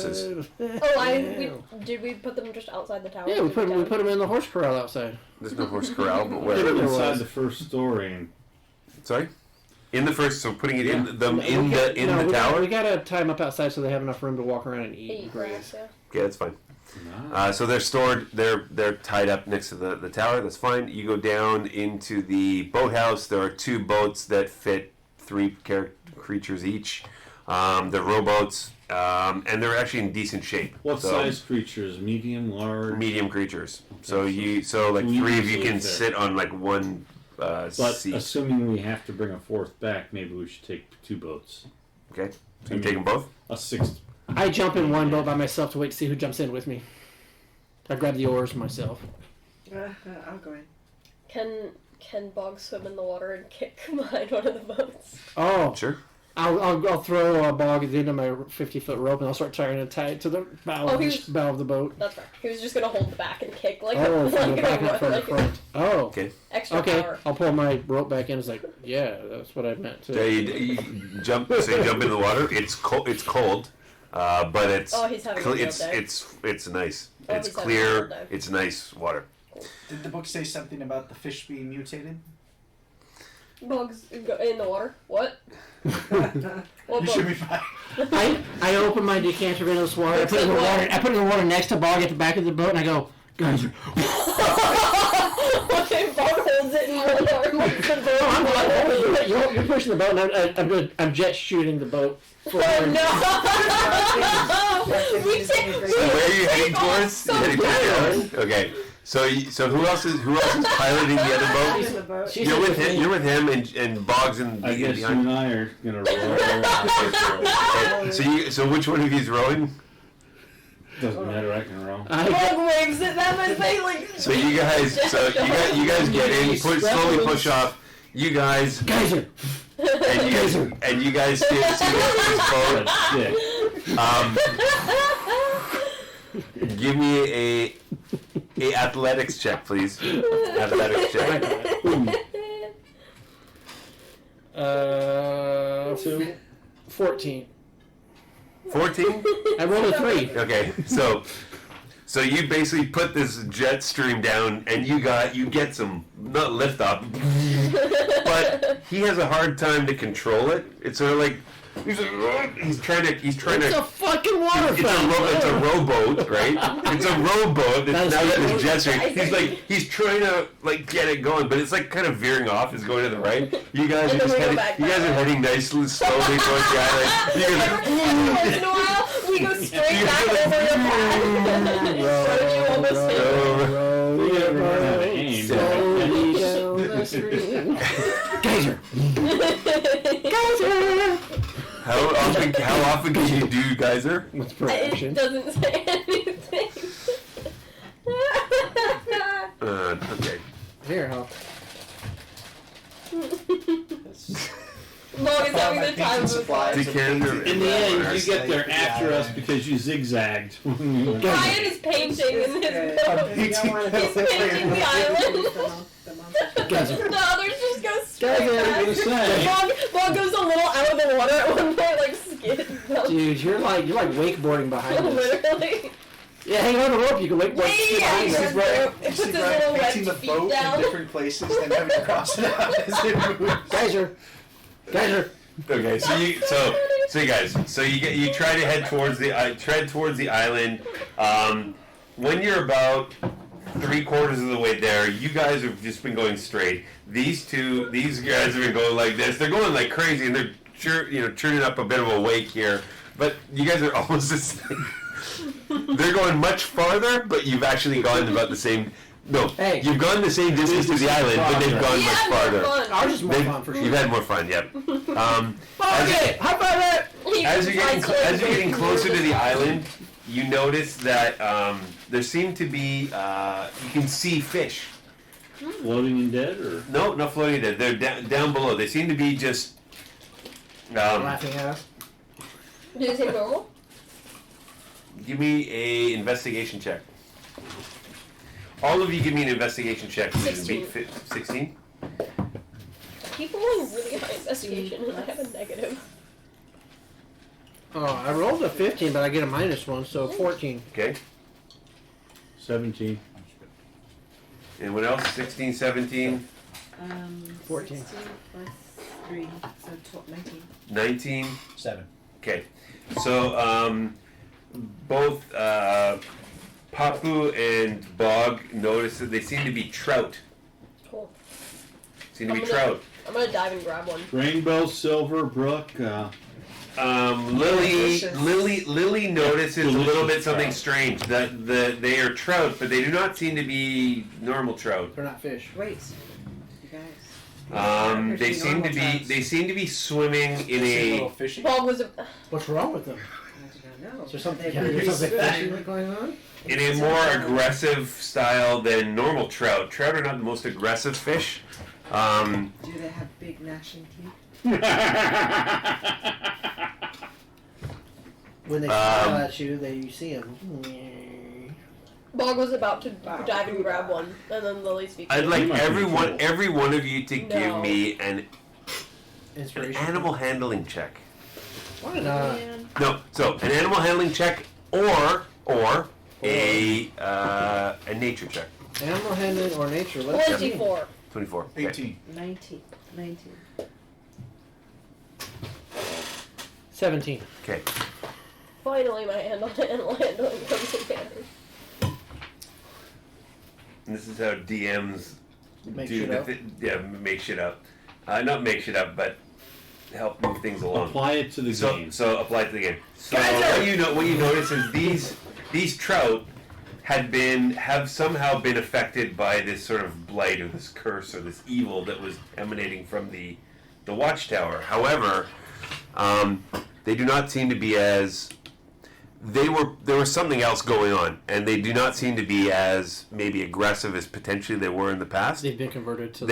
Oh, did we put them just outside the tower? Yeah, we Did put them in the horse corral outside. There's no horse corral, but Put it where? There inside was. the first story. And Sorry, in the first. So putting it in the We tower. gotta tie them up outside so they have enough room to walk around and eat Eat and grass, graze. yeah. Okay, that's fine. nah. So they're stored. They're tied up next to the tower. That's fine. You go down into the boathouse. There are two boats that fit 3 creatures each. They're rowboats, and they're actually in decent shape. What So, size creatures? Medium, large? Medium creatures. So Okay, like we 3 of you usually can fit. sit on like one But seat. assuming we have to bring a fourth back, maybe we should take 2 boats. Okay. So you take them both. A sixth. I jump in one boat by myself to wait to see who jumps in with me. I grab the oars myself. I'll go in. Can Bog swim in the water and kick behind one of the boats? Oh, Sure. I'll throw a bog at the end of my 50-foot rope and I'll start trying to tie it to the bow, Oh, bow of the boat. That's right. He was just gonna hold the back and kick like Oh, from the like back, not from the front. Oh, Okay. extra okay. power. I'll pull my rope back in. It's like, yeah, that's what I meant. So you jump. So you jump in the water. It's cold. It's cold, but it's Oh, he's having a field it's day. it's nice. Oh, It's he's having a clear. field day. It's nice water. Did the book say something about the fish being mutated? Bugs in the water. What? What You should be bug? fine. I open my decanter of endless water. I put it in the water. I put it in the water next to Bog at the back of the boat, and I go, guys. Okay, Bog holds it in really hard. Like, the boat. You're pushing the boat, and I'm jet shooting the boat. Oh no! We So can't. So where are you heading towards? So You're heading bad. towards the other- Okay. So who else is piloting the other boat? She's in the boat. She's You're with with him. me. You're with him, and Boggs and I guess you behind. and I are going to row. Okay, so which one of you is rowing? Doesn't matter, I can row. Bog waves it. That was like. So you guys get in, slowly push off. You guys, Geyser. and you guys see this boat. Shit. Give me a athletics check, please. Athletics check. 14. 14. I rolled a 3. Okay, so So you basically put this jet stream down, and you get some not lift up, but he has a hard time to control it. It's sort of like he's trying to. It's a fucking water It's a rowboat, right? It's a rowboat that's now got this jet stream. He's trying to like get it going, but it's like kind of veering off. It's going to the right. You guys are just heading. You guys are heading nicely, slowly towards the island. Once in a while, we go straight back over the path. Showed you on the stream. Geyser. How often can you do geyser? What's per action? It doesn't say anything. Okay. Here, huh? Mog is having the time of his life. Decanter. In the end, you get there after us because you zigzagged. Ryan is painting in his boat. He's painting the island. Geyser. The others just go straight Geyser. back. Mog goes a little out of the water at one point, like skids. Dude, you're like wakeboarding behind us. Literally. Yeah, hang on the rope. You can wakeboard Yeah, behind he's us. just it puts his little painting the webbed feet boat in down. different places, then having to cross it out as it moves. Geyser. Okay, so you guys, you try to head towards the island. When you're about 3/4 of the way there, you guys have just been going straight. These guys have been going like this. They're going like crazy, and they're churning up a bit of a wake here. But you guys are almost the same. They're going much farther, but you've actually gone about the same. No, Hey. you've gone the same distance to the island, but they've gone much farther. Ours is more fun for sure. You've had more fun, yep. Okay, high five it! As you're getting closer to the island, you notice that there seem to be you can see fish. Floating and dead, or No, not floating dead. They're down below. They seem to be just. Laughing at us. Do you seem normal? Give me a investigation check. All of you give me an investigation check. 16. 16? People roll really high investigation and I have a negative. Oh, I rolled a 15, but I get a -1, so 14. Okay. 17. Anyone else? 16, 17, 14. 16 plus 3, so 19. 19? 7. Okay. So, both Papu and Bog notice that they seem to be trout. Cool. Seem to be trout. I'm gonna dive and grab one. Rainbow, Silver, Brook. Lily notices a little bit Delicious something trout. strange. That they are trout, but they do not seem to be normal trout. They're not fish. Wait, you guys. They seem to be swimming in A a. little fishy. Bog was a. What's wrong with them? I don't know. Is there something, They're is there something very fishy swift. going on? In a more aggressive style than normal trout. Trout are not the most aggressive fish. Do they have big gnashing teeth? When they smile at you, you see them. Bog was about to dive and grab one, and then Lily speaks. I'd like You might be every one of you to No. give me an Inspiration. animal handling check. Why not? Man. No, so an animal handling check or a nature check. Animal handling or nature? Let's see. 24. 24. Okay. 18. 19. 17. Okay. Finally, my animal handling comes in handy. And this is how DMs Make do shit the up. make shit up. Not make shit up, but help move things along. Apply it to the game. So apply it to the game. So Geyser! what you notice is these trout have somehow been affected by this sort of blight or this curse or this evil that was emanating from the Watchtower. However, they do not seem to be as there was something else going on, and they do not seem to be as maybe aggressive as potentially they were in the past. They've been converted to.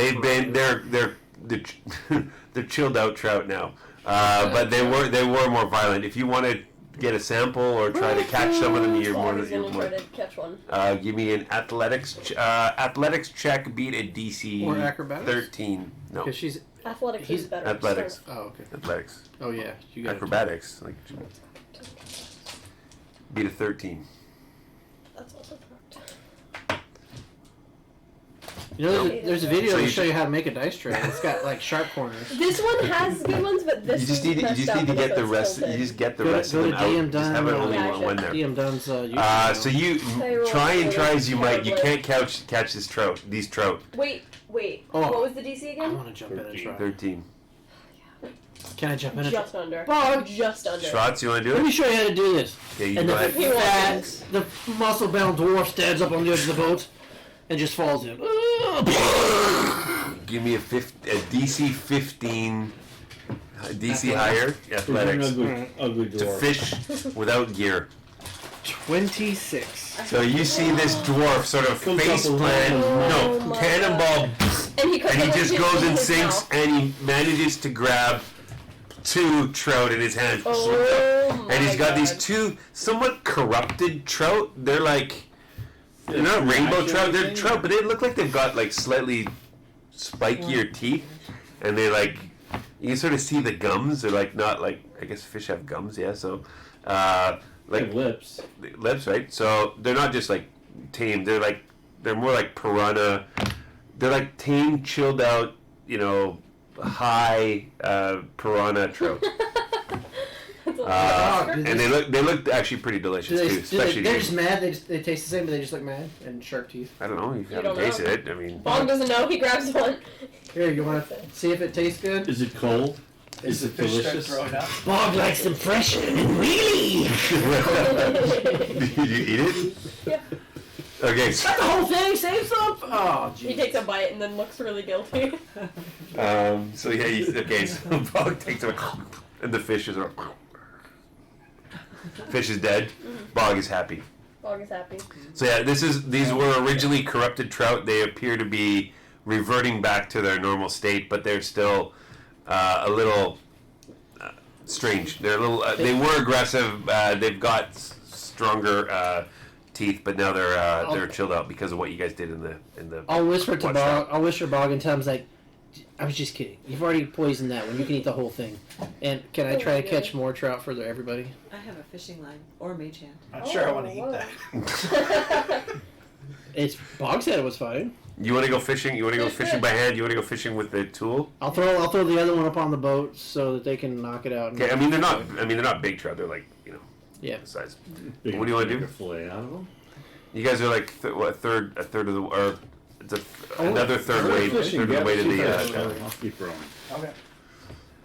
They're chilled out trout now, but they were more violent. If you want to get a sample or try to catch some of them, you're more Bog is than gonna you're try more. to catch one. Give me an athletics check. Beat a DC Or acrobatics? 13. No, Because she's. Athletics He's is better. athletics. So Oh, okay. Athletics. Oh, yeah. You got Acrobatics. Like beat a 13. That's also correct. You know, there's a video So to you show you how to make a dice tray. It's got like sharp corners. This one has good ones, but this You just need one's to messed up get the because rest. it's You tilted. just get the Go to- rest go of to them out. DM Just have it done, only yeah, one there. DM Dunn's YouTube So channel. you Payroll try and try as you might. You terribly. can't catch this trout. These trout. Wait. Oh. What was the DC I again? want to jump in and 13. try. 13. Can I jump in and Just under. Bog. Just under. Shots. You want to do Let it? me show you how to do this. Okay, you And go the ahead. fat, the muscle-bound dwarf stands up on the edge of the boat and just falls in. Give me a DC 15. DC higher There's athletics an ugly to dwarf. fish without gear. 26. So you see this dwarf sort of Comes up face with plant, Oh no my cannonball, And he, and he just goes and his sinks, mouth. and he manages to grab 2 trout in his hand. Oh my And he's got these God. 2 somewhat corrupted trout. They're like, they're not Yeah, rainbow actually, trout, they're yeah. trout, but they look like they've got like slightly spikier teeth. And they like, you can sort of see the gums. They're like not like, I guess fish have gums, yeah, so, Like like lips. lips, right? So they're not just like tame, they're more like piranha. They're like tame, chilled out, high piranha trout. That's a lot. And they look actually pretty delicious too, especially they're just mad. They taste the same, but they just look mad and sharp teeth. I don't know, you haven't don't know. tasted it. I mean, Bong doesn't know. He grabs one. Here, you want to see if it tastes good? Is it cold? Is the it fish start delicious? throwing up? Bog likes them fresh and really. did you eat it? Yeah. Okay, so, Got the whole thing. Save some. Oh, He jeez. takes a bite and then looks really guilty. so Bog takes a and the fish is fish is dead. Bog is happy. Bog is happy. So yeah, these were originally corrupted trout. They appear to be reverting back to their normal state, but they're still a little strange. They're a little. They were aggressive. They've got stronger teeth, but now they're chilled out because of what you guys did in the. I'll whisper to Watchtower. Bog. I'll whisper Bog and tell him like, I was just kidding. You've already poisoned that one. You can eat the whole thing. And can I try to catch more trout for everybody? I have a fishing line or mage hand. I'm sure I want to whoa. eat that. It's Bog said it was fine. You want to go fishing? You want to go fishing by hand? You want to go fishing with the tool? I'll throw the other one up on the boat so that they can knock it out. Okay, I mean they're not big trout. They're like Yeah. the size. You What do you wanna make do? a fillet out of them? You guys are like a third of the or it's Oh, another third way of the way to the. I'll keep rolling. Okay.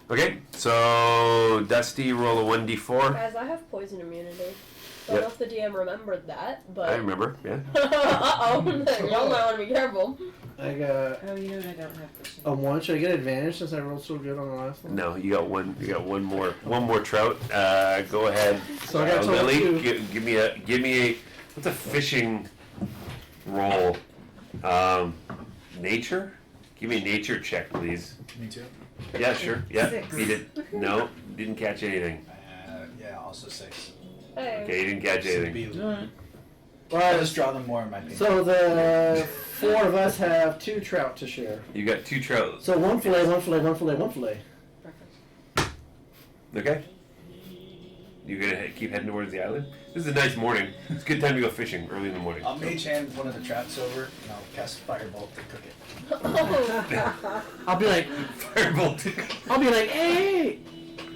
Okay, so Dusty, roll a 1d4. Guys, I have poison immunity. Yep. Don't know if the DM remembered that, but. I remember, yeah. Uh-oh. Y'all might want to be careful. I got Oh, you know what? I don't have fishing. a 1. Should I get advantage since I rolled so good on the last one? No, you got one more trout. Go ahead, So I got total Lily. 2. Give me a what's a fishing roll? Nature. Give me a nature check, please. Me too. Yeah, sure. Yeah, 6. he did. No, didn't catch anything. Yeah, also 6. Hey. Okay, you didn't catch anything. I Well, just draw them more in my opinion. so the 4 of us have 2 trout to share. You got 2 trout. So 1 fillet, 1 fillet, 1 fillet, 1 fillet. Perfect. Okay. You gonna keep heading towards the island? This is a nice morning. It's a good time to go fishing early in the morning. I'll mage hand one of the traps over, and I'll cast Firebolt to cook it. I'll be like, Firebolt. hey!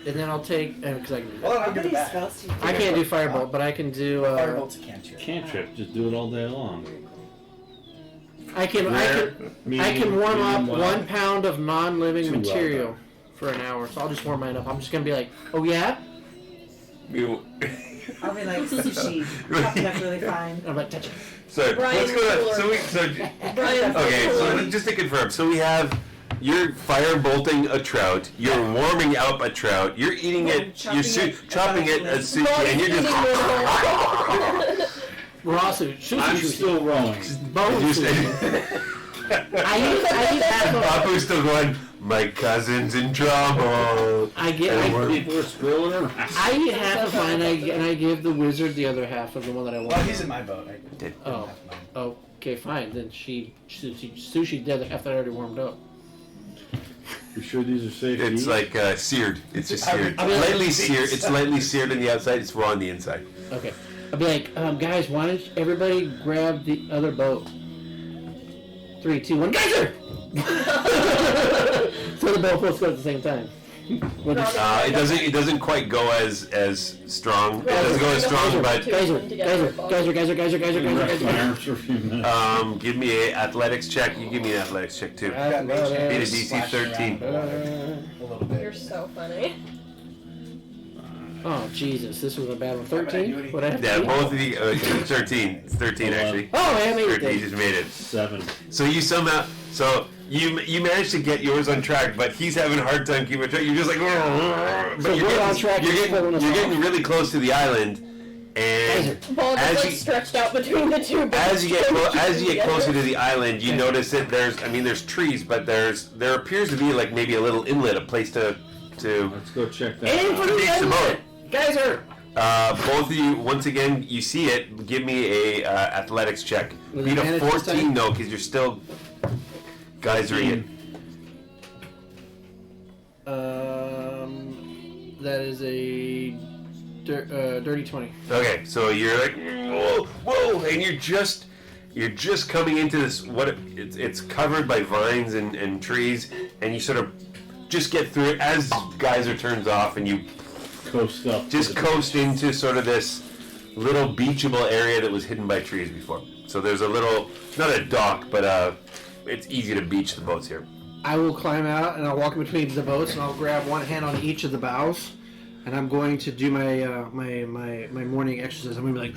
And then I'll take, because I can. Well, How I'll give many it back. spells do you I can't do firebolt, but I can do. Firebolt's a cantrip. Cantrip, just do it all day long. I can warm up 1 pound of non-living Too well material done. for an hour. So I'll just warm mine up. I'm just gonna be like, oh yeah. I'll be like sushi. Chop it up really fine. I'm like, touch it. So Brian let's go. Fuller. Brian, Okay, so just to confirm, so we have you're firebolting a trout, you're warming up a trout, you're eating it, Chopping you're it, chopping it as Bog sushi, and you're just. Raw sushi. I'm Sushi. still rolling. Bone sushi. I eat half of. Papu's still going. My cousin's in trouble. People are scrolling around. I eat half of mine, and I give the wizard the other half of the one that I want. Well, he's in my boat. I Did. Oh. have mine. Okay, fine. Then sushi the other half that I already warmed up. You sure these are safe to It's eat? like seared. It's just seared. I mean, Lightly seared. It's lightly seared on the outside. It's raw on the inside. Okay. I'll be like, guys, why don't everybody grab the other boat? 3, 2, 1, geyser! So the boat both go at the same time. We'll just, it doesn't quite go as strong. It doesn't go as strong, but geyser. give me an athletics check. You give me an athletics check too. Beat a DC 13. A little bit. You're so funny. Oh, Jesus, this was a bad one. 13? What I have to Yeah, do? both of you. 13. It's 13 actually. Oh, I made 13. You it. just made it. 7. So you somehow. So you managed to get yours on track, but he's having a hard time keeping track. You're just like. But So we're on track. You're getting really close to the island, and Bog is as like you stretched out between the two boats. as you get closer to the island, you notice that there's trees, but there appears to be like maybe a little inlet, a place to. Let's go check that Aim for out. the Ditch the inlet! Geyser! Both of you, once again, you see it. Give me a athletics check. With Beat a advantage this 14 time? though, because you're still geysering it. That is a dirty 20. Okay, so you're like, whoa, and you're just coming into this. It's covered by vines and trees, and you sort of just get through it as geyser turns off, and you Coast up. just coast into sort of this little beachable area that was hidden by trees before. So there's a little, not a dock, but it's easy to beach the boats here. I will climb out and I'll walk in between the boats and I'll grab one hand on each of the bows and I'm going to do my my morning exercise. I'm going to be like,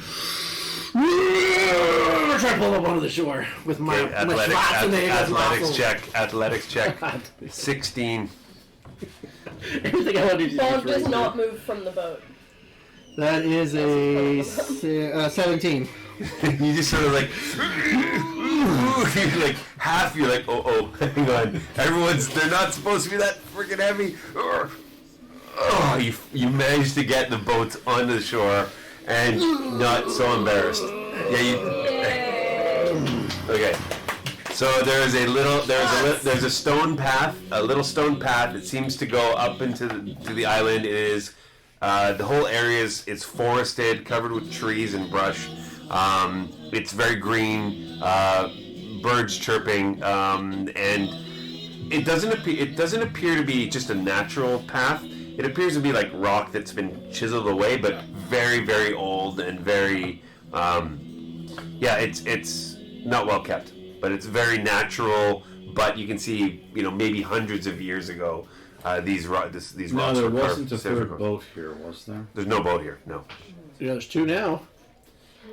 try to pull up onto the shore with my Okay, athletics check. 16. Everything I want to do is Bog just does not move from the boat. That is a 17. You just sort of like, you're like half. You're like, oh, hang on. They're not supposed to be that freaking heavy. Oh, you managed to get the boats onto the shore and not so embarrassed. Yeah, okay. So there's a stone path, a little stone path that seems to go up into the island. It is the whole area is forested, covered with trees and brush. It's very green, birds chirping, and it doesn't appear to be just a natural path. It appears to be like rock that's been chiseled away, but very, very old and very, it's not well kept. But it's very natural. But you can see, maybe hundreds of years ago, these rocks No, were there carved. wasn't a third boat here, was there? There's no boat here. No, Yeah, there's two now.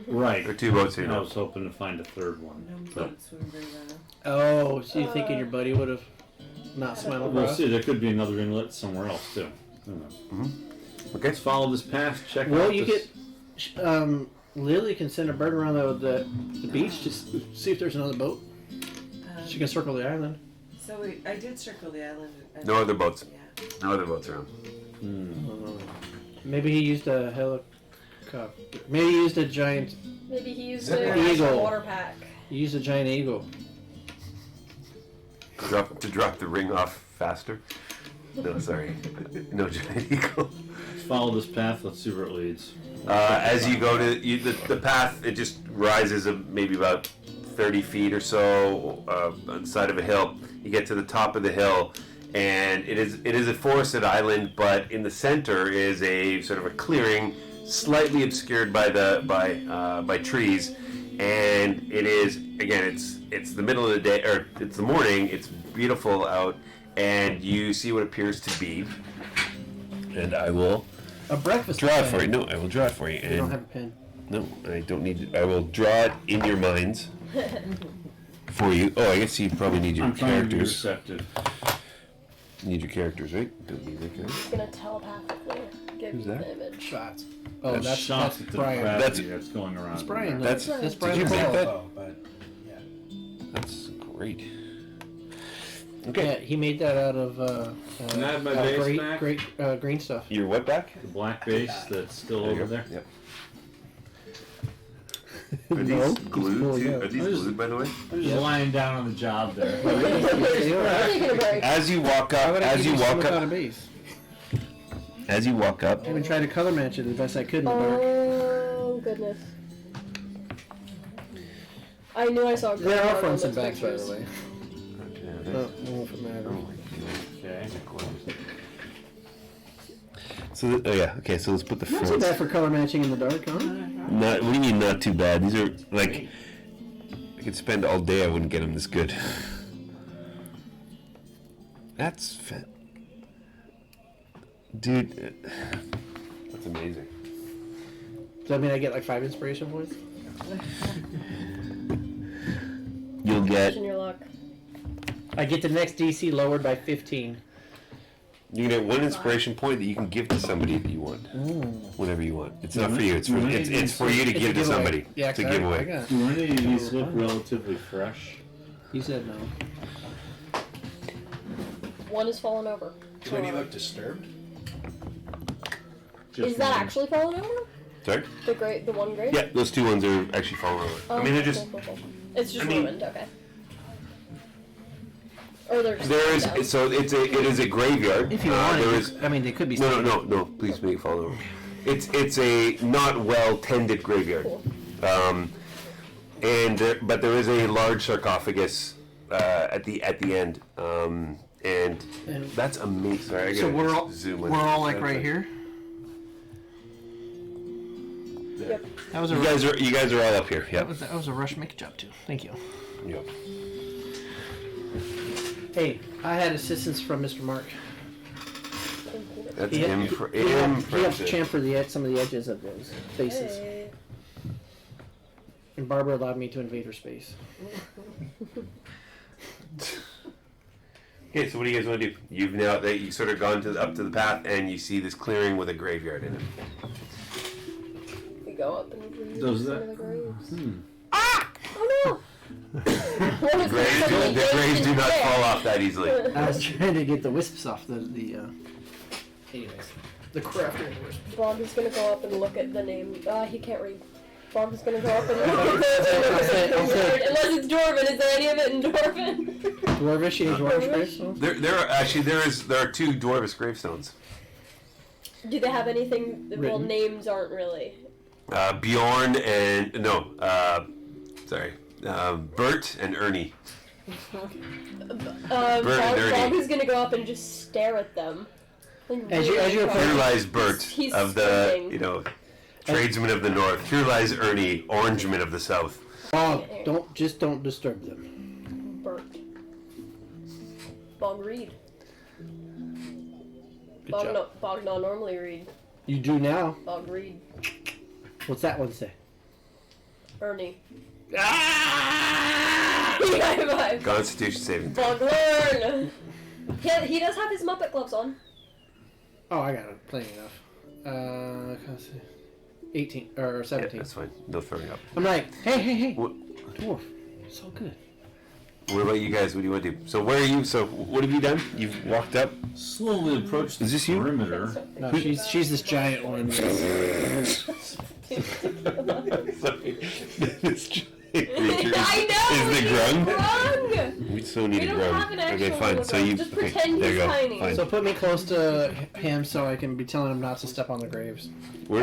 Right. there are 2 boats here. I No. was hoping to find a third one. No But boats were very well. Oh, so you thinking your buddy would have not swam we'll across? see. There could be another inlet somewhere else too. Who knows? Okay. Let's follow this path. Check Well, out you this. get Lily can send a bird around the beach to see if there's another boat. She can circle the island. So I did circle the island. No other boats. Yeah. No other boats around. Maybe he used a helicopter. Maybe he used a giant. Maybe he used Zipper. a Eagle. water pack. He used a giant eagle. To drop the ring off faster. No, sorry. No giant eagle. Let's follow this path. Let's see where it leads. As you go to the path, it just rises maybe about 30 feet or so on the side of a hill. You get to the top of the hill, and it is a forested island, but in the center is a sort of a clearing, slightly obscured by trees, and it is again it's the middle of the day, or it's the morning. It's beautiful out, and you see what appears to be, and I will A breakfast. draw it buffet. for you. No, I will draw it for you. You don't And have a pen. no, I don't need it. I will draw it in your minds for you. Oh, I guess you probably need your I'm trying to be characters. receptive. Need your characters, right? Don't need that guy. He's gonna telepathically give Who's you that? the image. Shots. Oh, That's that's Shots at the Brian. gravity that's going around. That's Brian. there. That's Did Brian. you make that? Oh, but yeah. That's great. Yeah, Okay. he made that out of Can I have my base back? great green stuff. Your what back? The black base that's still over there. Yep. No, Are he's these glued pulling too? out. Are these glued, by the way? I'm just lying down on the job there. Taking a break. As you walk Why up, would I as give you so walk much out up, of base? as you walk up, I even tried to color match it as best I could in the dark. Oh goodness. I knew I saw a There are graveyard on fronts and those backs, by pictures. the way. Okay, Oh, if it matters. Okay. So okay. So let's put the Not too fronts. bad for color matching in the dark, huh? Not. What do you mean not too bad? These are like. I could spend all day. I wouldn't get them this good. That's. Dude, that's amazing. Does that mean I get like 5 inspiration points? You'll get. Imagine your luck. I get the next DC lowered by 15. You can get 1 inspiration point that you can give to somebody that you want, whenever you want. It's not for you. It's for it's for you to It's a give to giveaway. somebody. Yeah, it's a 'cause I giveaway. got it. Do any of these look relatively fresh? You said no. One is fallen over. Do any look disturbed? Is that actually fallen over? Sorry. The one grave? Yeah, those 2 ones are actually falling over. Oh, I mean, they're just. cool. It's just I mean- ruined. Okay. Or they're just There down. is so it is a graveyard. If you want there it, is I mean, they could be. no. Please make it fall over. It's a not well tended graveyard. Cool. But there is a large sarcophagus at the end, and that's amazing. Sorry, I So gotta we're all zoom in. we're all like right here. Yep. That was a You guys are all up here. Yep. that was a rush make job too. Thank you. Yep. Hey, I had assistance from Mr. Mark. That's He helped impressive. chamfer some of the edges of those faces, Hey. and Barbara allowed me to invade her space. Okay, so what do you guys want to do? You've now that you sort of gone up to the path, and you see this clearing with a graveyard in it. We go up and read Does some that- of the graves. Oh no! The graves do not fall off that easily. I was trying to get the wisps off the anyways, the crafter wisp. Bob is gonna go up and look at the name. He can't read. Bob is gonna go up and look at the Okay. Unless it's Dwarven. Is there any of it in Dwarven? Dwarvish and Dwarvish gravestones? There are 2 dwarvish gravestones. Do they have anything? Well, Written? names aren't really. Bjorn and Bert and Ernie. Bob dirty. is gonna go up and just stare at them. Like, As you really approach- Here hard. lies Bert He's of the squinting. tradesman of the north. Here lies Ernie, orangeman of the south. Bog, don't disturb them. Bert. Bog read. Good job. Bog not normally read. You do now. Bog read. What's that one say? Ernie. Ah! High five. Constitution saving. Bog learn. He does have his Muppet gloves on. Oh, I got it. Plenty enough. Let's see. 18 or Yeah, 17. that's fine. No throwing up. I'm like, hey, What, dwarf, so good. what about you guys? What do you want to do? So where are you? So what have you done? You've walked up. Slowly approach the Is this you? perimeter. No, she's this giant one. Sorry. This giant creature I know. is the grung. Grung. We so need We a don't have an grung. Okay, actual fine. one So of you those. Just okay, pretend there you he's go. tiny. Fine. So put me close to him so I can be telling him not to step on the graves. Where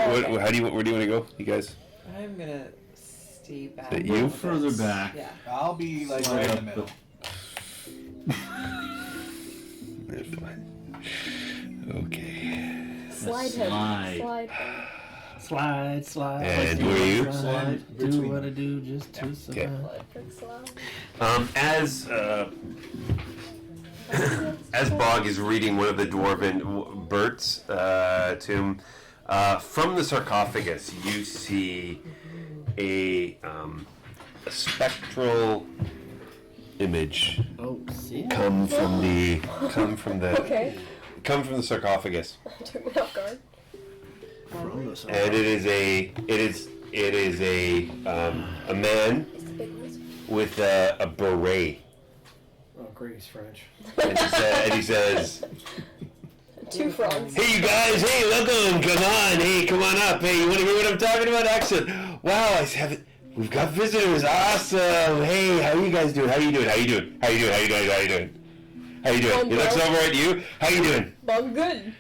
do you want to go, you guys? I'm gonna stay back. That you? Further back. Yeah. I'll be like right in the middle. Okay. Slide him. Slide. Slide him. Slide. And who are you? Slide Do between what I do just to Okay. survive. Slide, slide. As Bog is reading one of the dwarven Bert's tomb, from the sarcophagus you see a spectral image Oh, see? come from the Okay. sarcophagus, Took me off guard. From the sun. and it is a man It's the big ones. with a beret, Oh, great, he's French. and he says. 2 frogs. Hey, you guys! Hey, welcome! Come on! Hey, come on up! Hey, you want to hear what I'm talking about? Excellent! Wow, I have it. We've got visitors. Awesome! Hey, how are you guys doing? How you doing? How you doing? How you doing? How you doing? How you doing? How you doing? He looks over at you. How you doing? Bug good.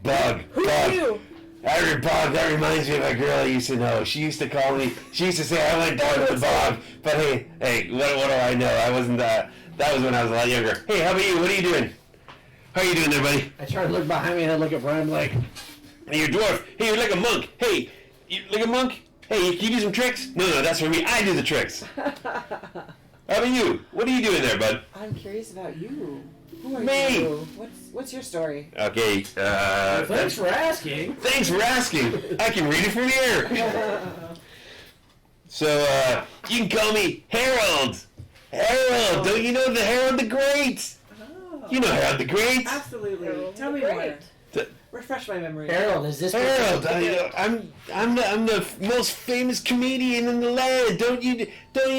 Bug. Who Bug. are you? That reminds me of a girl I used to know. She used to call me. She used to say I went down to the bog. But hey, what do I know? I wasn't. That was when I was a lot younger. Hey, how about you? What are you doing? How are you doing there, buddy? I try to look behind me and I look at Brian like, Hey, you're a dwarf. Hey, you're like a monk. Hey, you like a monk? Hey, can you do some tricks? No, that's for me. I do the tricks. How about you? What are you doing there, bud? I'm curious about you. Who are Me. you? What's your story? Okay. thanks for asking. Thanks for asking. I can read it from here. So, you can call me Harold. Harold. Don't you know the Harold the Great? Oh. You know Harold the Great. Absolutely. Oh, Tell me great. more. The- Refresh my memory. Harold, is this Harold, I'm the most famous comedian in the land. Don't you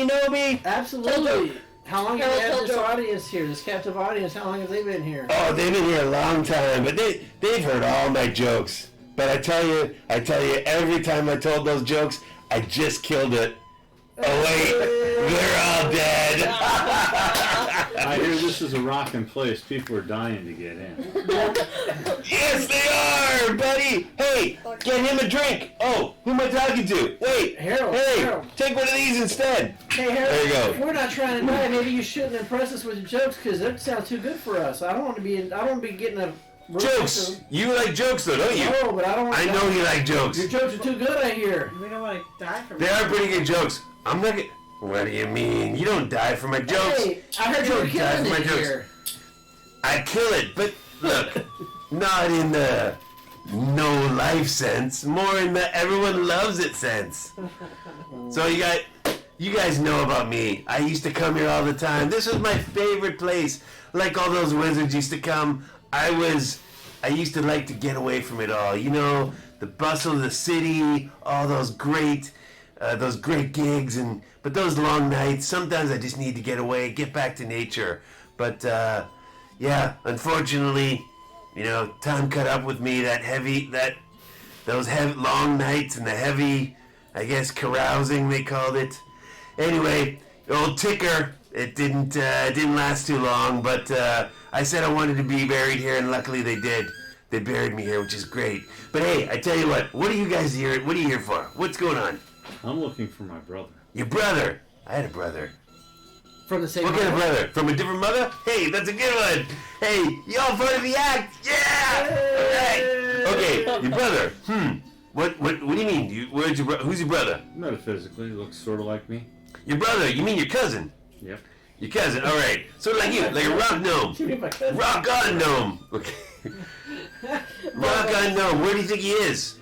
know me? Absolutely. How long have you had this Tell Joe. audience here, this captive audience? How long have they been here? Oh, they've been here a long time, but they've heard all my jokes. But I tell you, every time I told those jokes, I just killed it. Oh wait, they're all dead. I hear this is a rockin' place. People are dying to get in. Yes, they are, buddy. Hey, get him a drink. Oh, who am I talking to? Wait, Harold. hey, Harold. take one of these instead. Hey, Harold. There you go. If we're not trying to die, maybe you shouldn't impress us with your jokes because that sounds too good for us. I don't want to be getting a Jokes. You like jokes, though, don't you? No, but I don't want I to know die. you like jokes. Your jokes are too good, I hear. We don't want to die from They are pretty good jokes. I'm not gonna... What do you mean? You don't die for my jokes. Hey, I heard you were Don't die killing for my it jokes. here. I kill it, but look, not in the no life sense, more in the everyone loves it sense. So you guys know about me. I used to come here all the time. This was my favorite place. Like all those wizards used to come. I used to like to get away from it all. You know, the bustle of the city, all those great gigs, but those long nights. Sometimes I just need to get away, get back to nature. But yeah, unfortunately, you know, time caught up with me. Those long nights and the heavy, I guess, carousing they called it. Anyway, old Ticker, it didn't last too long. But I said I wanted to be buried here, and luckily they did. They buried me here, which is great. But hey, I tell you what are you guys here? What are you here for? What's going on? I'm looking for my brother. Your brother. I had a brother. From the same What kind of mother? brother? From a different mother? Hey, that's a good one. Hey, y'all part of the act? Yeah! Alright. Okay, your brother. What do you mean? Who's your brother? Metaphysically, he looks sort of like me. Your brother, you mean your cousin? Yep. Your cousin, alright. Sort of like you, like a rock gnome. Rock on gnome. Okay. Rock on gnome. Where do you think he is?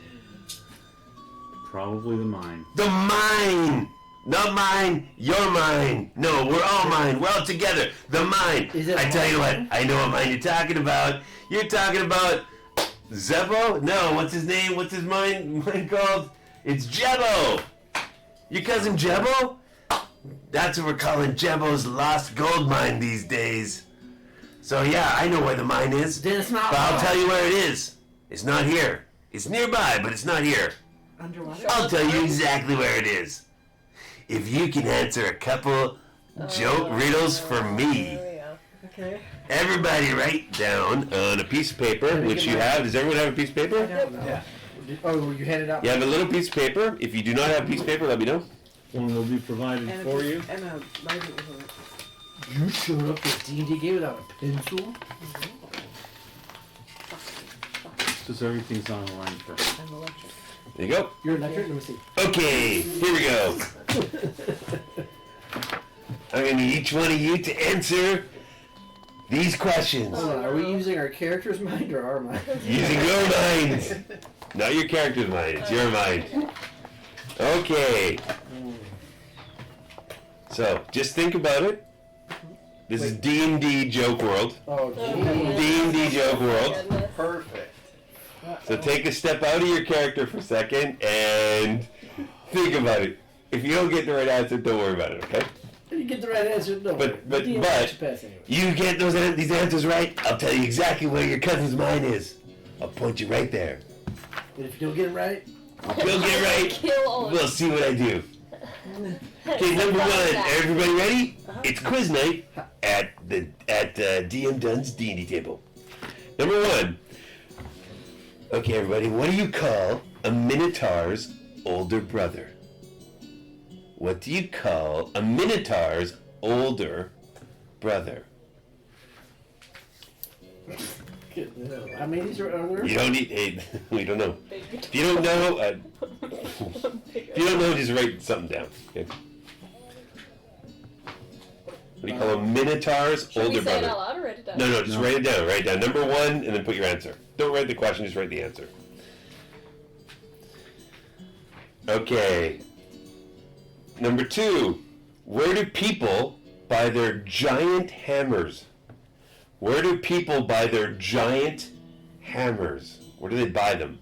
Probably the mine. The mine! Not mine, your mine. No, we're all mine. We're all together. The mine. Is it I tell you what, mine? I know what mine you're talking about. You're talking about Zebo? No, what's his name? What's his mine called? It's Jebo. Your cousin Jebo? That's what we're calling Jebo's lost gold mine these days. So yeah, I know where the mine is. Then it's not But I'll mine. tell you where it is. It's not here. It's nearby, but it's not here. Underwater? I'll tell you exactly where it is. If you can answer a couple joke riddles for me. Oh, yeah. Okay. Everybody write down on a piece of paper, which you have. Does everyone have a piece of I paper? don't know. Yeah. Oh, you handed out? You have a little piece of paper. If you do not have a piece of paper, let me know. One will be provided And for you. And a lighter with a... You showed up to D&D game without a pencil? Because everything's on the line first. I'm electric. There you go. You're electric? Let me see. Okay, here we go. I'm going to need each one of you to answer these questions. Hold on, are we using our character's mind or our mind? Using your mind. Not your character's mind, it's your mind. Okay. So, just think about it. This is D&D Joke World. Oh, yeah. D&D Joke World. Goodness. Perfect. So take a step out of your character for a second and think about it. If you don't get the right answer, don't worry about it, okay? You get the right answer, no. But- DM but- should pass anyway. You get these answers right, I'll tell you exactly where your cousin's mine is. I'll point you right there. But if you don't get it right, You'll get right. Kill all We'll see what I do. Okay, number one. Everybody ready? It's quiz night at DM Dunn's D&D table. Number one. Okay, everybody, what do you call a Minotaur's older brother? What do you call a Minotaur's older brother? How many are there? You don't need. Hey, we don't know. Big. If you don't know, if you don't know, just write something down. Okay. What do you call a Minotaur's Should older we say it brother? out loud or write it down? No, just write it down. Write it down. Number one, and then put your answer. Don't write the question, just write the answer. Okay. Number two, where do people buy their giant hammers? Where do people buy their giant hammers? Where do they buy them?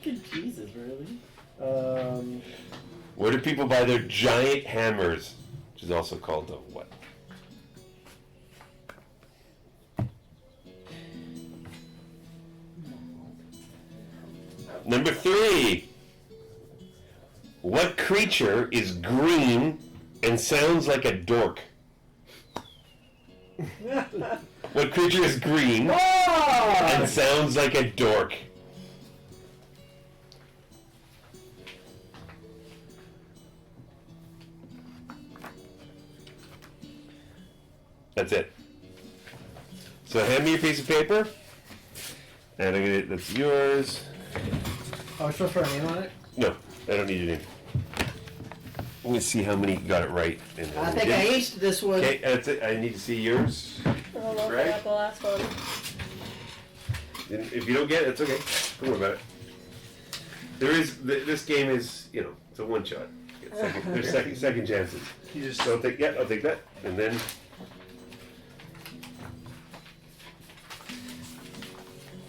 Jesus, really? Where do people buy their giant hammers? Which is also called the what? Number three. What creature is green and sounds like a dork? What creature is green and sounds like a dork? That's it. So hand me your piece of paper. And I'm gonna, that's yours. Oh, supposed to put a name on it? No, I don't need your name. Let me see how many got it right. And how I many think I didn't. aced this one. Okay, that's it. I need to see yours. I don't know if Right? I got the last one. And if you don't get it, it's okay. Don't worry about it. There is this game is it's a one shot. There's second chances. You just So I'll take that, and then.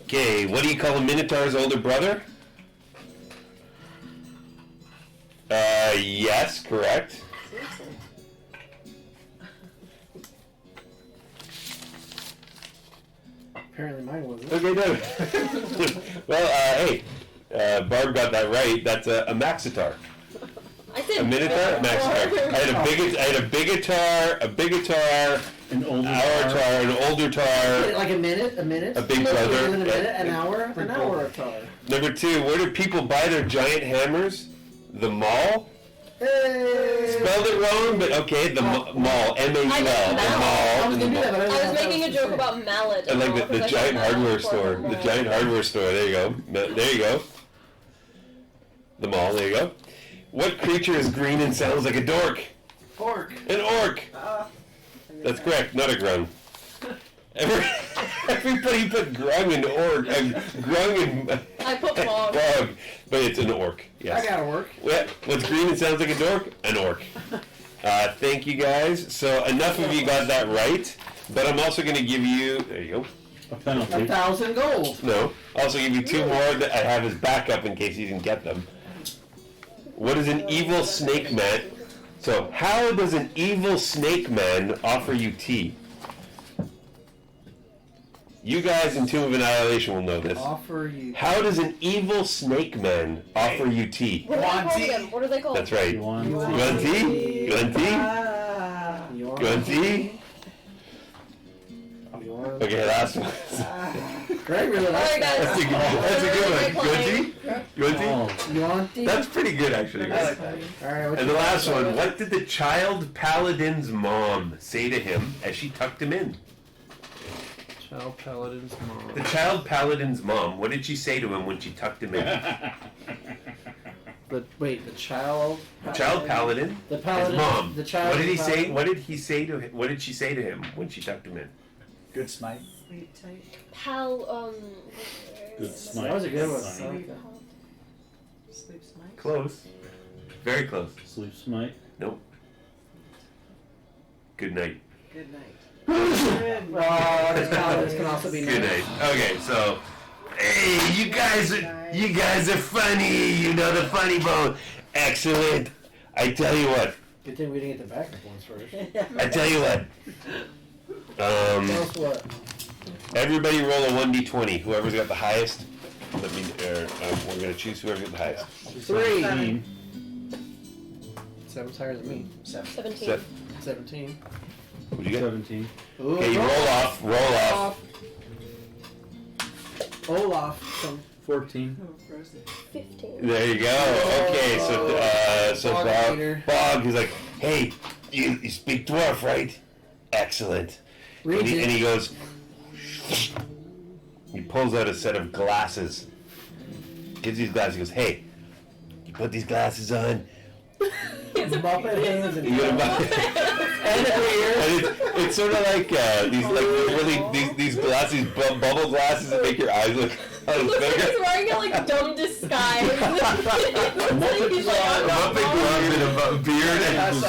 Okay, what do you call a Minotaur's older brother? Yes, correct. Apparently mine wasn't. Okay, no. Well, hey, Barb got that right. That's a Maxitar. I said A Minotaur, Maxitar. I had a bigotar, An older hour-tar, an older tar, Like a minute? a big brother. A minute, an hour a tar. Number two, where do people buy their giant hammers? The mall? Hey! Spelled it wrong, but okay, the mall. M-A-U-L. I The know. mall. I was gonna do that, but The I I was making a joke about mallet. And like the because I giant thought hardware mallet store. was The giant hardware store. There you go. There you go. The mall. There you go. What creature is green and sounds like a dork? Pork. An orc. That's correct. Not a grung. Everybody put grung and orc. Grung and I put log. frog, but it's an orc. Yes. I gotta work. What's green and sounds like a dork? An orc. Thank you guys. So enough of you got that right, but I'm also going to give you. There you go. A penalty. 1,000 gold. No. I'll also give you two more that I have as backup in case you didn't get them. What is an evil snake man? So, how does an evil snake man offer you tea? You guys in Tomb of Annihilation will know this. Offer you. How does an evil snake man offer you tea? What are they called Wanty. again? What are they called? That's right. You want You want tea? You want tea? Ah. You You want tea? want? Okay, last one. Greg really likes Alright, guys. That's a good one. You want tea? You want tea? Oh, You want these? That's pretty good, actually. I like that. Alright, what And you the got? last one. What did the child paladin's mom say to him as she tucked him in? Child Paladin's mom. The child paladin's mom. What did she say to him when she tucked him in? But wait, the child. The child paladin. The His paladin. mom. The child. What did he say? paladin? What did he say to him? What did she say to him when she tucked him in? Good smite. Sleep tight. good smite. That was a good one. Smite. I like that. Sleep smite. Close. Very close. Sleep smite. Nope. Good night. Good night. Oh, this paladins can also be Good nice. night. Okay, so hey, you guys are funny. You know the funny bone. Excellent. I tell you what. Good thing we didn't get the backup ones first. I tell you what. Tell us what. Everybody roll a 1d20. Whoever's got the highest. We're gonna choose whoever's got the highest. 3. 17. 7's higher than me. 17. 17. What'd you get? 17. Ooh, Okay, you roll off. Roll off. Olaf from 14. Oh, frozen. 15. There you go. Okay, so Bog Bob, leader. he's like, hey, you speak dwarf, right? Excellent. And Reads he, it. and he goes, he pulls out a set of glasses. Gives these glasses. He goes, hey, you put these glasses on. Muppet hands and You get 'em back. and ears. And it's sort of like these glasses, bubble glasses that make your eyes look a little Looks like bigger. he's wearing a like dumb disguise. He's like, A Muppet glove and a beard and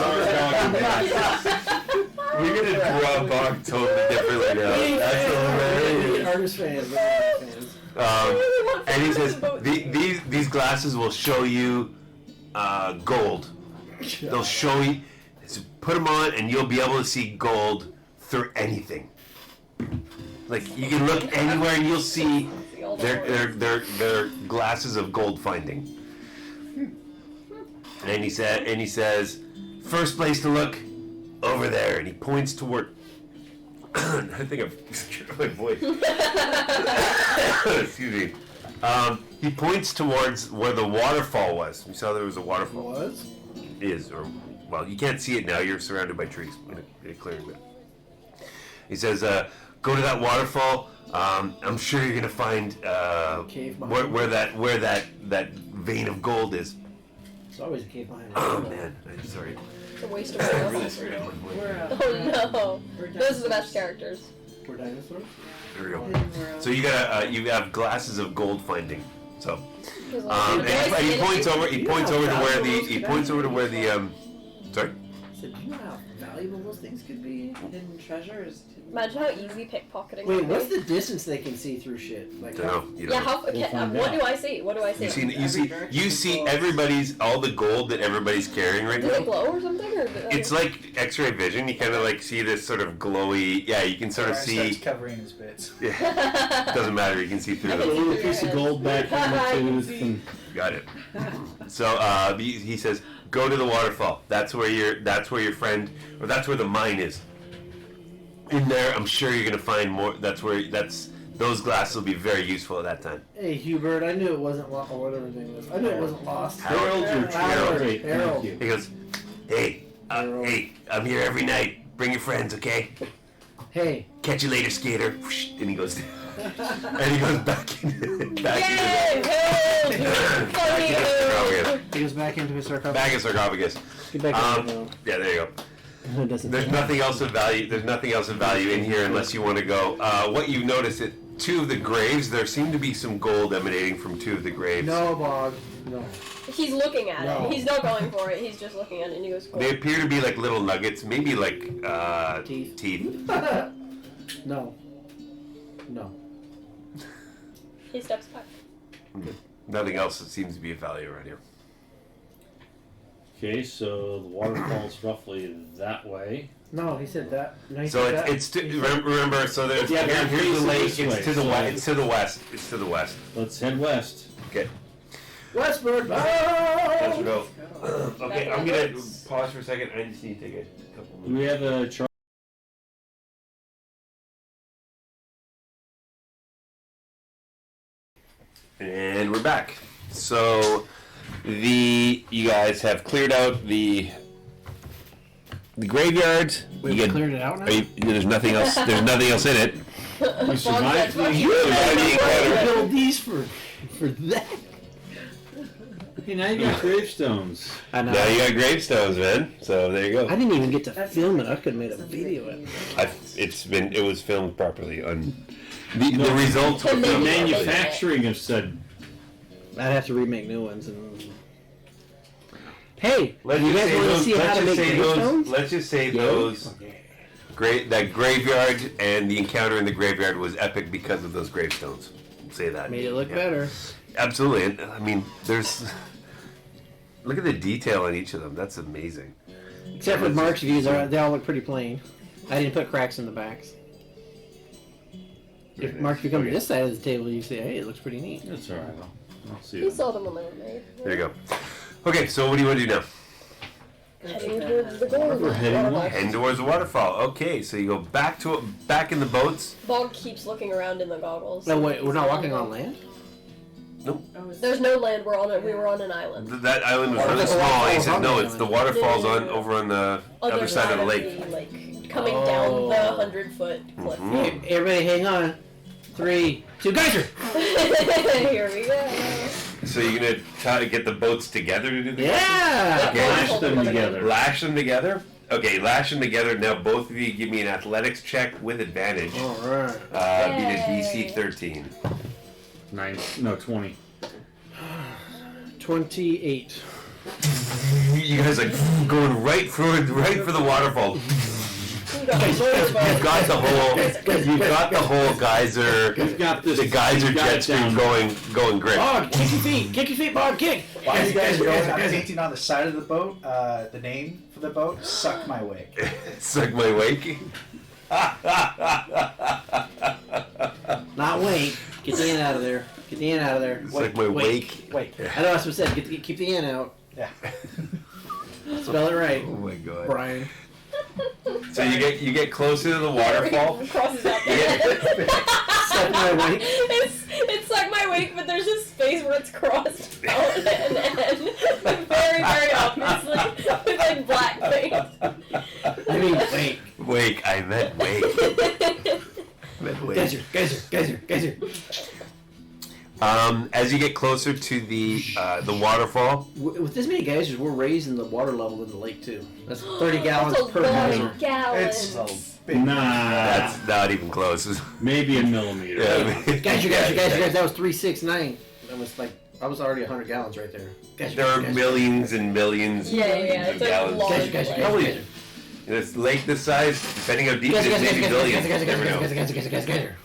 we're gonna draw Bog totally differently now. That's hilarious. Artist fans. And he says, these glasses will show you gold. They'll show you. So put them on, and you'll be able to see gold through anything. Like you can look anywhere, and you'll see their glasses of gold finding. And he says, first place to look over there, and he points toward. I think I've screwed my voice. Excuse me. He points towards where the waterfall was. We saw there was a waterfall. Was? Well, you can't see it now. You're surrounded by trees in a clearing. He says, "Go to that waterfall. I'm sure you're gonna find Cave where that vein of gold is." It's always a cave behind it. Oh man, I'm sorry. It's a waste of I oil. really screwed up my voice. Oh no. Those are the best characters. We're dinosaurs? There we go. Hidden world. So you got you have glasses of gold finding. So and he He points over to where the sorry. I said, do you know how valuable those things could be? Hidden treasures. Imagine how easy pickpocketing Wait, can what's be. the distance they can see through shit? Like, Don't know. You Yeah, don't how? We'll find What out. do I see? What do I see? you see everybody's all the gold that everybody's carrying right Does it now. glow or something? Or It's like X-ray vision. You kind of like see this sort of glowy. Yeah, you can sort of Starts see. covering his bits. Yeah, doesn't matter. You can see through A them. little piece of gold back in the tooth. And Got it. So he says, go to the waterfall. That's where your friend, or that's where the mine is. In there, I'm sure you're gonna find more. Those glasses will be very useful at that time. hey, Hubert, I knew it wasn't lost, or whatever his name was. I knew it wasn't lost. Harold or Harold. Great, Harold. thank you. He goes, hey, I'm here every night. Bring your friends, okay? Hey, Catch you later, skater. And he goes, back into Yay! Hey! Funny! sarcophagus. he goes back into his sarcophagus. Back in sarcophagus. Get back in Yeah, there you go. no, it doesn't. There's nothing else of value. There's nothing else of value in here unless you want to go. What you notice at two of the graves, there seem to be some gold emanating from two of the graves. No, Bog. No. He's looking at No. it. He's not going for it. He's just looking at it and he goes, cool. They appear to be like little nuggets, maybe like Teeth. No. No. He steps back. Nothing else that seems to be of value around here. Okay, so the waterfall's roughly that way. No, he said that. No, he So said that. it's remember. So there's Yeah, but here's it's the lake. this way, It's to the so- west. It's to the west. It's to the west. Let's head west. Okay. Westward. Let's Oh! go. Okay, I'm gonna pause for a second. I just need to take a couple Do we have a chart? And we're back. So you guys have cleared out the graveyard. We've You get- cleared it out now? there's nothing else. There's nothing else in it. We survived the You survived the encounter. Build these for that. Okay, now you got gravestones. I know. Now you got gravestones, man. So there you I go. didn't even get to film it. I could have made a video of it. It was filmed properly. The results were The The filmed properly. manufacturing of said. I'd have to remake new ones. Hey, Let's you just guys say want to those- see how let's to just make say those- gravestones? Let's just say Yeah. those that graveyard and the encounter in the graveyard was epic because of those gravestones. Say that. Made it look Yeah. better. Absolutely. And, I mean, there's. Look at the detail on each of them. That's amazing. Except for Mark's views, they all look pretty plain. I didn't put cracks in the backs. If Very Mark, nice. if you come Okay. to this side of the table, you say, hey, it looks pretty neat. That's alright. I'll see He that. saw them when they were made. There you go. Okay, so what do you want to do now? Heading towards the goal. We're heading Waterfall. Heading towards the waterfall. Okay, so you go back in the boats. Bog keeps looking around in the goggles. No, wait, we're not walking on land? Oh, it's- There's no land. We were on an island. That island was really The small. He waterfall's said, on no, the it's the island. waterfalls No, no, on no. over on the other side of the lake. Like coming down the 100-foot cliff. Mhm. Hey, everybody hang on. 3, 2, geyser! Here we go. So you're gonna try to get the boats together to do the Yeah! Okay. Lash them together. Lash them together. Okay, lash them together. Now both of you give me an athletics check with advantage. Alright. Be the Yay. DC 13. 20. 28. You guys are going right for the waterfall. You've got the whole geyser. You've got this. The geyser you've got jet it stream down. going great. Bog, kick your feet! Kick your feet, Bog, kick! While you guys are Geyser, going, I'm geyser. painting on the side of the boat. The name for the boat: Suck My Wake. Suck my wake. Not wait. Get the N out of there. Get the N out of there. Suck my wake. Wait. I know that's what I said. Keep the N out. Yeah. Spell it right, Oh my god. Brian. So you get closer to the waterfall. Crosses out the Yeah. head. Suck my wake. It's Suck My Wake, but there's a space where it's crossed out and N. Very, very obviously. With like black paint. I mean, wait. Wake. I meant wake. I meant wake. Geyser. As you get closer to the waterfall, With this many geysers, we're raising the water level in the lake too. That's 30 gallons That's a per lot geyser. of gallons. It's a big. Nah. that's not even close. Maybe a millimeter. Yeah. Geyser. That was 369. That was like, I was already 100 gallons right there. Geyser, There are geyser. millions and millions Yeah. of It's a gallons. large Geyser. lake. Probably in this lake this size, depending how deep it is, maybe billions. You never know. Geyser.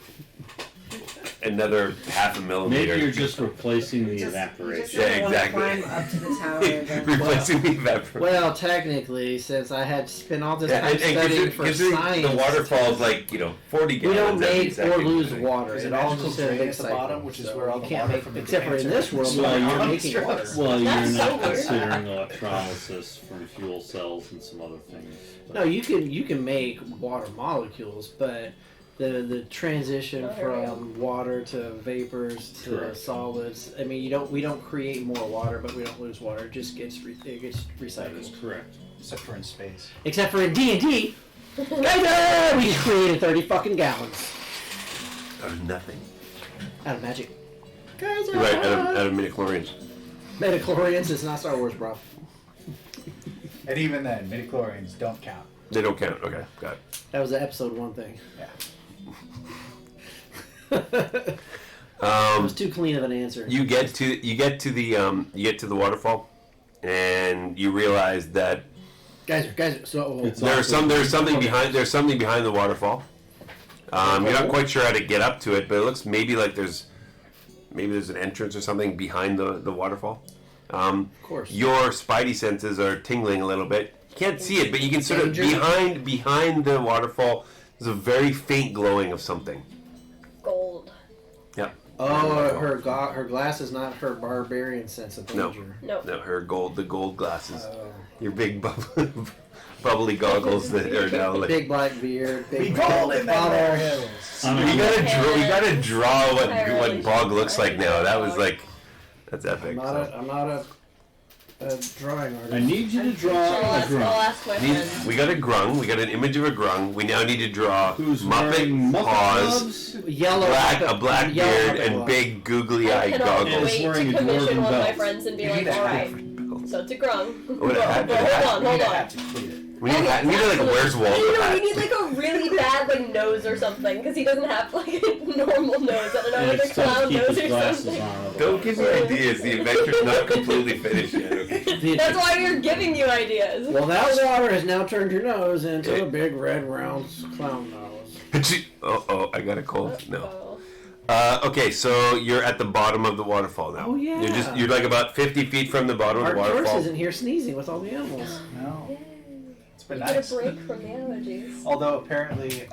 Another half a millimeter. Maybe you're just replacing the You evaporation. just Yeah, don't want to exactly. climb up to the tower. Then. Replacing the evaporator. Well, technically, since I had spent all this Yeah, time studying for considering science, the waterfall's like 40 we gallons. don't every make or second. lose water. There's It a all magical just in a drain big at the cycle. bottom, which is So where all you the can't water make, from the except for in condenser this world, is we're Well, not you're- making water. Well, you're That's not so weird. considering electrolysis from fuel cells and some other things. But No, you can make water molecules, but the transition Oh, here we from water to vapors to Correct. solids. I mean, we don't create more water, but we don't lose water. It just gets that is recycled. correct. Except for in space. Except for in D&D, geyser! We just created 30 fucking gallons Or nothing. out of magic. Geyser! Right, out of midichlorians. Metachlorians is not Star Wars, bro. And even then, midichlorians don't count. They don't count. Okay, got it. That was the episode 1 thing. Yeah. That was too clean of an answer. You get to the waterfall, and you realize that Geyser. So It's there's something behind the waterfall. You're not quite sure how to get up to it, but it looks maybe there's an entrance or something behind the waterfall. of course. Your spidey senses are tingling a little bit. You can't see it, but you can sort of Danger. behind the waterfall. There's a very faint glowing of something. Gold. Yep. Oh, her glass is not her barbarian sense of No. danger. No. No, the gold glasses. Oh. Your big bubbly goggles that are now like. Big black beard, Be big gold in bottle. them hills. We gotta draw what Entirely. Bog looks like now. That was like, that's epic. I'm not a drawing artist. I need you to I'll draw a ask my friend. We got a grung. We got an image of a grung. We now need to draw Who's Muppet wearing Muppet paws, gloves? Yellow, a black yellow beard, Muppet and gloves. big googly I eye cannot goggles. Is wait wearing to a commission dwarven one of my belt. friends and be You like, need a alright, hat. so it's a grung. Oh, a hat, But a hat. hold You need a on. hat to complete it. We need like Where's Walter You hat. need like a really bad nose or something, because he doesn't have like a normal nose. I don't know, And like a it's still clown keep nose his or glasses something. on. Don't give me ideas. The adventure's not completely finished yet. Okay. That's why we're giving you ideas. Well, that water has now turned your nose into a big red round clown nose. Oh, I got a cold. No. Oh. Okay, so you're at the bottom of the waterfall now. Oh, yeah. You're like about 50 feet from the bottom of Our the horse waterfall. isn't here sneezing with all the animals. No. It's been Get nice. a break from the allergies. Although apparently,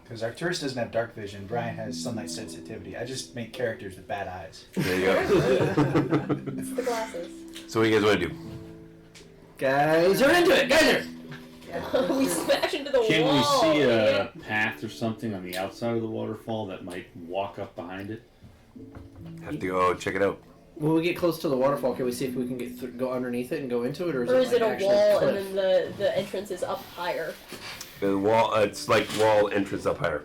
because Arcturus doesn't have dark vision, Brian has sunlight sensitivity. I just make characters with bad eyes. There you go. It's the glasses. So what do you guys want to do? Guys are into it. Guys are. Yeah. We smash into the Can wall. we see a idiot. path or something on the outside of the waterfall that might walk up behind it? Have to go check it out. When we get close to the waterfall, can we see if we can go underneath it and go into it, or is Or is it like a actually wall cliff? and then the entrance is up higher? The wall, it's like wall entrance up higher.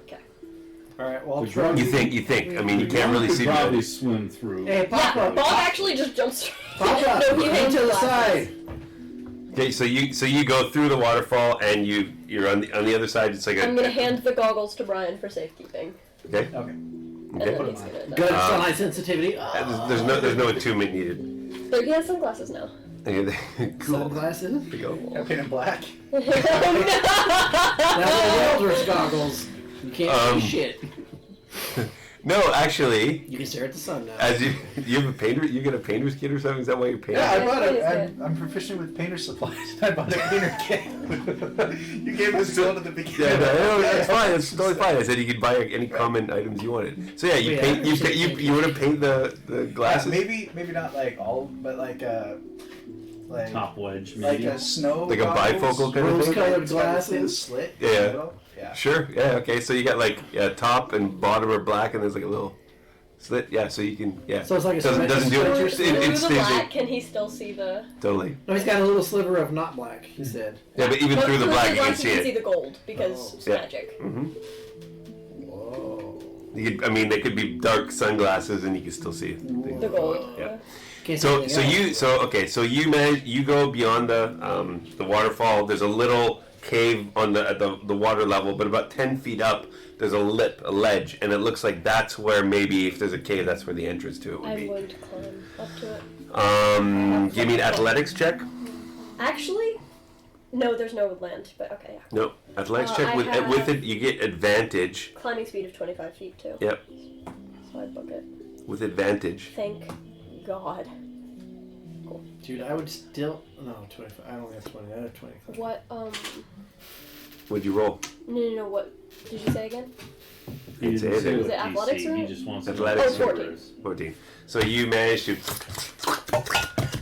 All right. Well, I'll The try. drone- You think. I mean, you can't really could see probably it. swim through. Hey, pop Yeah, up. Bob actually just jumps straight. Pop up. No, he Hang hangs to the glasses. side. Okay, so you go through the waterfall and you're on the other side. It's like a. I'm gonna hand the goggles to Brian for safekeeping. Okay. Okay. And Okay. then he's gonna Good sunlight sensitivity. There's no attunement needed. But he has sunglasses now. Cool. Sunglasses. There you go. I paint in black. Oh That's no! the welder's goggles. You can't see shit. No, actually, You can stare at the sun now. as you have a painter, you get a painter's kit or something. Is that why you're painting? Yeah, I Yeah, bought what is it. I'm proficient with painter supplies. I bought a painter kit. You gave this to at the beginning. Yeah, no, it's fine. It's totally fine. I said you could buy any common items you wanted. So yeah, you Yeah, paint. You appreciate paint, you want to paint the glasses? Maybe not like all, but like Top wedge, like maybe. a snow. Like a goggles. bifocal kind of thing? Rose-colored It's got this thin glasses. slit. Yeah. In the middle. Yeah. Sure. Yeah. Okay. So you got like top and bottom are black, and there's like a little slit. Yeah. So you can. Yeah. So it's like a doesn't do symmetric it. Through slit. It the stays black, can he still see the? totally. No, he's got a little sliver of not black. He said. Yeah, but even But through the black, you can see you can see it. the gold because it's Yeah. magic. Mm-hmm. Whoa. I mean, they could be dark sunglasses, and you can still see The gold. Yeah. Can't see So anything else. you manage, you go beyond the waterfall. There's a little cave on the water level, but about 10 feet up, there's a ledge, and it looks like that's where maybe if there's a cave, that's where the entrance to it would I'm be. going to climb up to it. Give me an athletics check. Actually, no, there's no land, but okay, yeah. No, athletics check I with have- it. You get advantage. Climbing speed of 25 feet too. Yep, So I book it. with advantage. Thank God. Dude, I would still. No, 25. I don't have 20. I have 25. What? What'd you roll? No. What did you say again? He It's didn't say it. what Is it athletics DC, or- He just wants to Athletics. know Oh, what 14. it is. 14. So you managed to.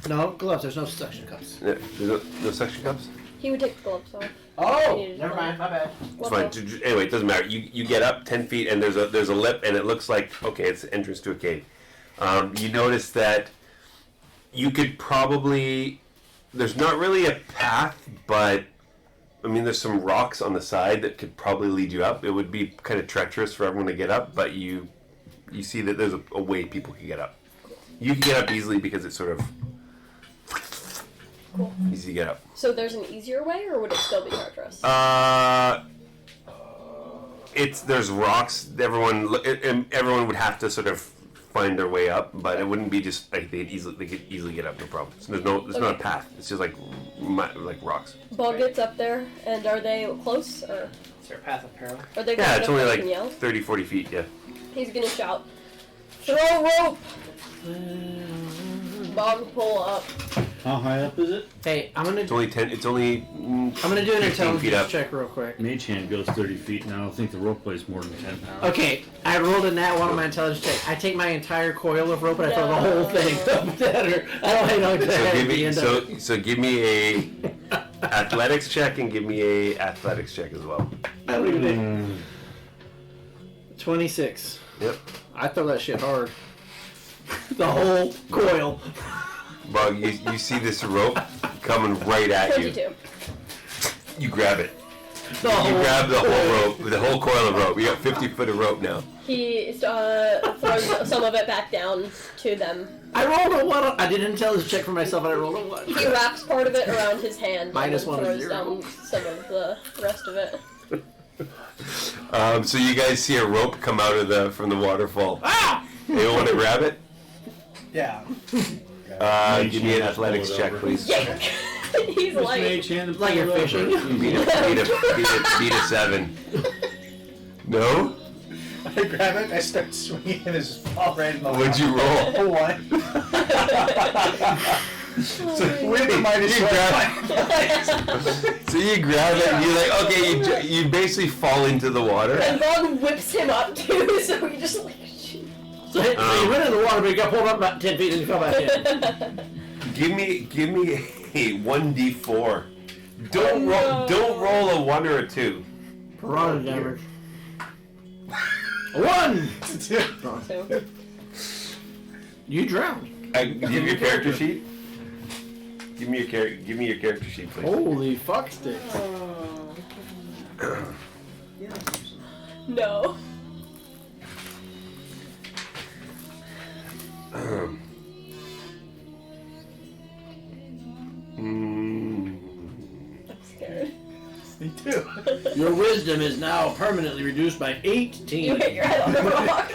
No, gloves. There's no suction cups. There's no suction cups. He would take the gloves off. Oh, Needed never to mind. My bad. It's What fine. the- Anyway, it doesn't matter. You get up 10 feet and there's a lip and it looks like okay, it's the entrance to a cave. You notice that you could probably there's not really a path, but I mean there's some rocks on the side that could probably lead you up. It would be kind of treacherous for everyone to get up, but you see that there's a way people can get up. You can get up easily because it's sort of Cool. easy to get up. So there's an easier way, or would it still be treacherous? There's rocks. Everyone would have to sort of find their way up, but it wouldn't be just like they could easily get up, no problem. So there's not a Okay. path. It's just like rocks. Ball gets up there, and are they close, or Is there a path of peril? are they? Yeah, close it's enough only that like he can yell? 30, 40 feet. Yeah. He's gonna shout, "Throw rope!" Bog pull up. How high up is it? Hey, I'm gonna It's only 10. It's only. I'm gonna do an 15 feet up. intelligence check real quick. Mage hand goes 30 feet, and I don't think the rope weighs more than 10 pounds. Okay, I rolled a nat 1 on my intelligence check. I take my entire coil of rope and I throw the whole thing up at her. I don't hang on to So that give at the me end of it. so give me a athletics check and give me a athletics check as well. I don't even think- 26. Yep. I throw that shit hard. The whole coil. Bug, you see this rope coming right at you. 22. You grab it. The You whole grab the whole coil. rope, the whole coil of rope. You got 50 foot of rope now. He throws some of it back down to them. I rolled a 1. I did an intelligence check for myself and I rolled a 1. He wraps part of it around his hand Minus and one then is throws 0. down some of the rest of it. So you guys see a rope come out of from the waterfall. Ah! You want to grab it? Yeah. Give me an athletics Pull it check, over. please. Yeah. He's Just like, mage hand and Like pull you're it over. fishing. Beat a 7. No? I grab it. I start swinging, and it's just fall right in the What'd you roll? A 1. So with the minus You 1. So you grab it and you're like, okay, you basically fall into the water. and Bog whips him up too, so he just like, So you went in the water, but you got pulled up about 10 feet and you fell back in. Give me 1d4. Don't Oh, roll. no. Don't roll a 1 or a 2. Piranha damage. A 1! So, You drown. Give me your character sheet. Give me your character sheet, please. Holy fuck sticks. no. I'm scared. Me too. Your wisdom is now permanently reduced by 18. You hit your head on the rock.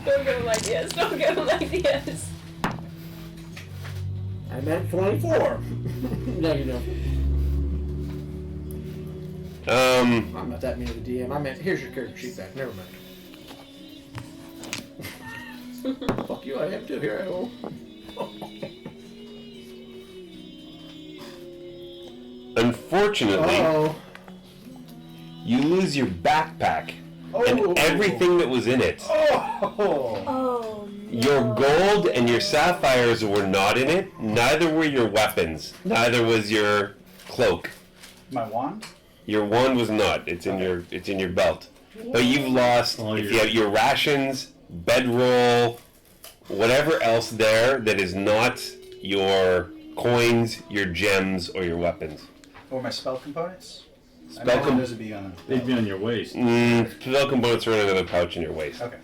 Don't give him ideas. Don't give him ideas. I meant 24. Negative. I'm not that mean of a DM. I meant, here's your character sheet back. Never mind. Fuck you, I am too. Here I go. Unfortunately, Uh-oh. you lose your backpack Oh. and everything that was in it. Oh. Oh, no. Your gold and your sapphires were not in it. Neither were your weapons. Neither was your cloak. My wand? Your wand was not. It's in your belt. But you've lost if you have your rations, bedroll, whatever else there that is not your coins, your gems, or your weapons. Or my spell components? Spell I imagine com- those would be on They'd be on your waist. Spell components are in another pouch in your waist. Okay.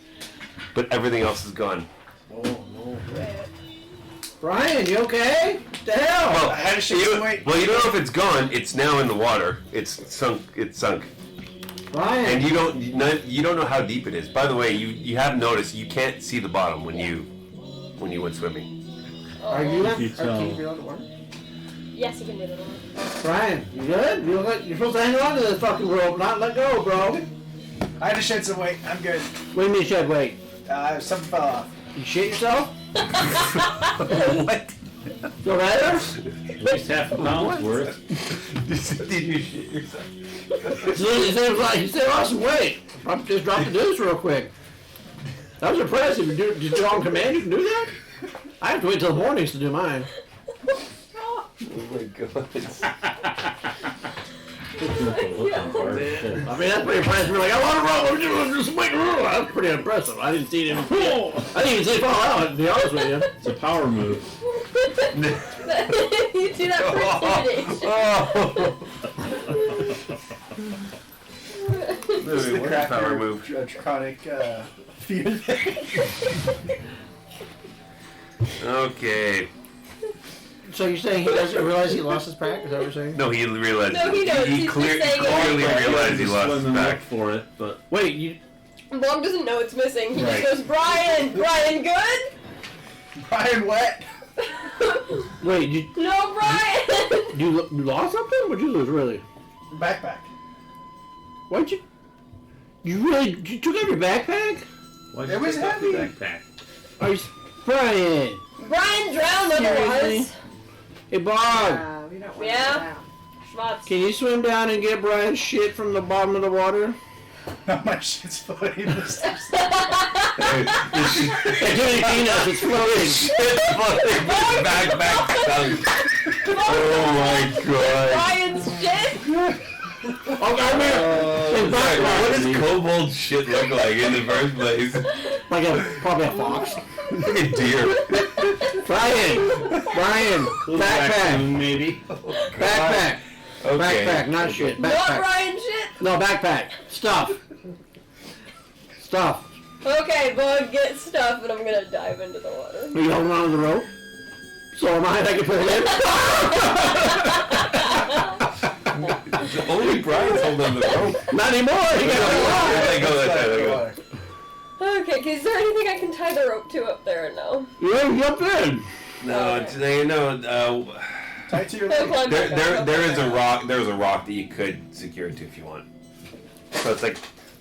But everything else is gone. Oh, no. Brian, you okay? What the hell? Well, I had to shake some weight. Well, you don't know if it's gone. It's now in the water. It's sunk. It's sunk. Brian. And you don't know how deep it is. By the way, you have noticed you can't see the bottom when you went swimming. Are you not? You tell. Can you reload the water? Yes, you can read it on. Brian, you good? You're supposed to hang on to this fucking rope, not let go, bro. I had to shed some weight. I'm good. What do you mean shed weight? Something fell off. You shit yourself? What? Feel better? At least half a pound's worth. Did you shit yourself? You said lost some weight. Just drop the deuce real quick. That was impressive. Did you do it on command? You can do that? I have to wait till the mornings to do mine. Oh my god. I mean, that's pretty impressive. You're like, I want to roll. I'm just wait to roll. That's pretty impressive. I didn't see it even. I didn't even see it fall out, to be honest with you. It's a power move. You do that for intimidation. This is the What cracker power move? draconic fear thing. Okay. So you're saying he doesn't realize he lost his pack? Is that what you're saying? No, he realized. No, he knows. He's just saying it. clearly realized he lost his Swimming back. up for it, but Wait, you. Bob doesn't know it's missing. He Right. just goes, Brian! Brian, good? Brian wet. Wait, you No, Brian! lost something? What'd you lose, really? Backpack. Why'd you. You took out your backpack? why'd It you was take off heavy. the backpack? Are you. Brian! Brian drowned Seriously? otherwise. Hey, Bob! We don't want Yeah? to down. Schwartz. Can you swim down and get Brian's shit from the bottom of the water? No, my shit's floating in the steps. Hey, too many peanuts, it's floating. Backpack sunk. Oh my god. Brian's shit? Oh, come here! Hey, back, What does kobold shit look like in the first place? Like probably a fox. Like a deer. Brian! Backpack! Raccoon, maybe. Backpack! Okay. Backpack, not shit. Not Backpack. Brian's shit? No, backpack. Stuff. Stuff. Okay, Bug, get stuff, and I'm gonna dive into the water. Are you holding on to the rope? So am I. I can pull it in. Only Brian's holding on the rope. Not anymore. You got Let go, let go. Okay, is there anything I can tie the rope to up there? No. to jump in. No, today, no. Tie it to your He'll leg. climb back up. There is a rock. There's a rock that you could secure it to if you want. So it's like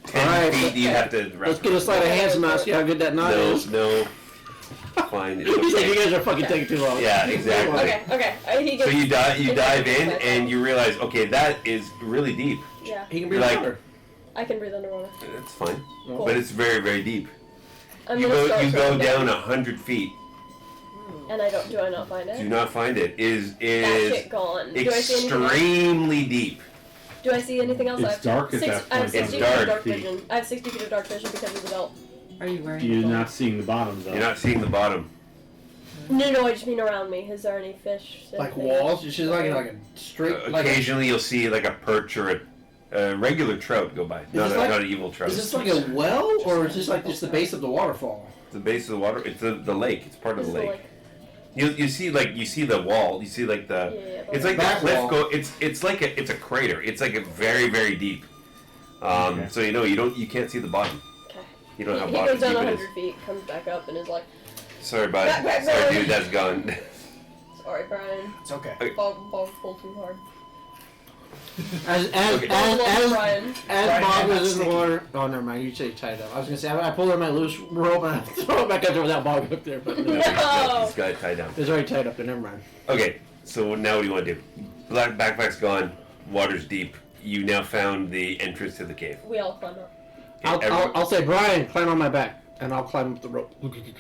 10 Alright, feet. You have to. Let's get a sleight of hands and see how good that knot is. No. Fine. It's He's like, you okay. guys are fucking taking too long. Yeah, exactly. Okay. He So gets, you dive in Okay. and you realize, okay, that is really deep. Yeah, He can breathe Like- water. I can breathe underwater. That's fine, Cool. but it's very, very deep. I'm You gonna go start you go swimming down 100 feet, And do I not find it? Do not find it. Is That shit gone. Do I see anything else? extremely deep. Do I see anything else? It's I have dark at that I have point. 60 It's feet of dark. dark vision. I have 60 feet of dark vision because of the belt. Are you wearing? You're gold? not seeing the bottom though. You're not seeing the bottom. No, I just mean around me. Is there any fish? Like anything walls? else? She's like a straight. Like Occasionally, you'll see like a perch or a regular trout go by. Not this like- not an evil trout. is this like a well, or is this like just the base of the waterfall? The base of the water. It's the lake. It's part of This the is lake. You see the wall. You see like the. Yeah, It's like the Back cliff wall. go. It's like it's a crater. It's like a very very deep. Okay. So you can't see the bottom. Okay. You don't know how He bottom goes down deep it is. 100 feet, comes back up, and is like, Sorry, bud. Back, Sorry, dude. That's gone. "Sorry, Brian. It's okay. Bog pulled too hard." As Okay. Brian. As Brian, Bob I'm not was in the sticking. water. Oh, never mind. You say tied up. I was gonna say I pulled out my loose rope and I throw it back up there without Bob up there, but no, No, he's got it tied down. it's already tied up there. Never mind. Okay, so now what do you want to do? Black backpack's gone. Water's deep. You now found the entrance to the cave. We all climb up. I'll say Brian, climb on my back, and I'll climb up the rope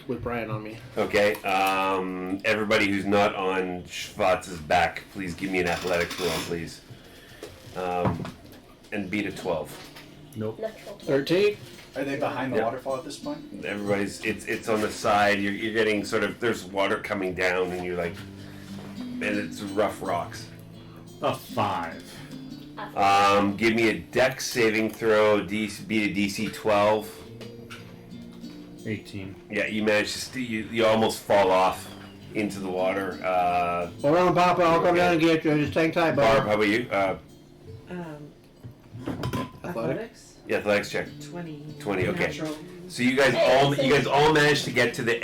with Brian on me. Okay. Everybody who's not on Schwarz's back, please give me an athletics roll, please. And beat a 12. Nope. Natural 20. 13. Are they behind the Yeah. waterfall at this point? Everybody's it's on the side. You're getting sort of there's water coming down, and you're like, and it's rough rocks. A 5. Give me a dex saving throw. Beat a DC 12. 18. Yeah, you managed to you almost fall off into the water. Hold on, Papa. I'll come down and get you. Just hang tight, Barb, Bob. how about you? Athletics. Yeah, athletics check. 20. 20, okay. Natural. So you guys all managed to get to the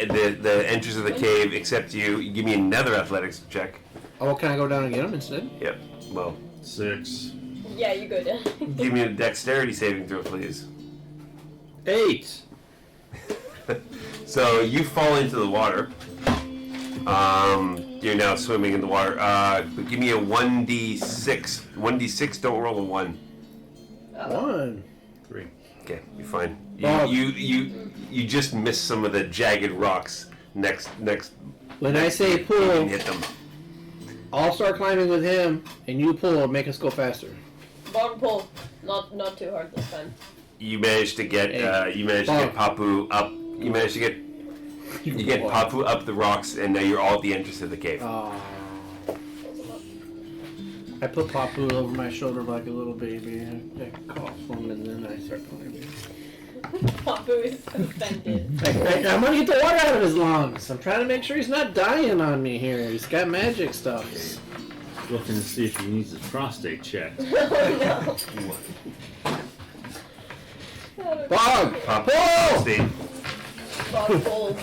entrance of the cave except you. You give me another athletics check. Oh, can I go down and get him instead? Yep. Well, 6. Yeah, you go down. give me a dexterity saving throw, please. 8. So you fall into the water. You're now swimming in the water. But give me a 1d6. 1d6. Don't roll a 1. 1. 3. Okay, you're fine. Bob. You just missed some of the jagged rocks next. When I say You pull, can hit them. I'll start climbing with him, and you pull, make us go faster. Bog pull. Not too hard this time. You managed to get Papu up. You managed to get Papu up the rocks, and now you're all at the entrance of the cave. I put Papu over my shoulder like a little baby. I cough him, and then I start climbing. Papu is offended. I'm gonna get the water out of his lungs. I'm trying to make sure he's not dying on me here. He's got magic stuff. Looking to see if he needs his prostate checked. Oh no. Bob! Papu, Pull! stay. Bog pulled.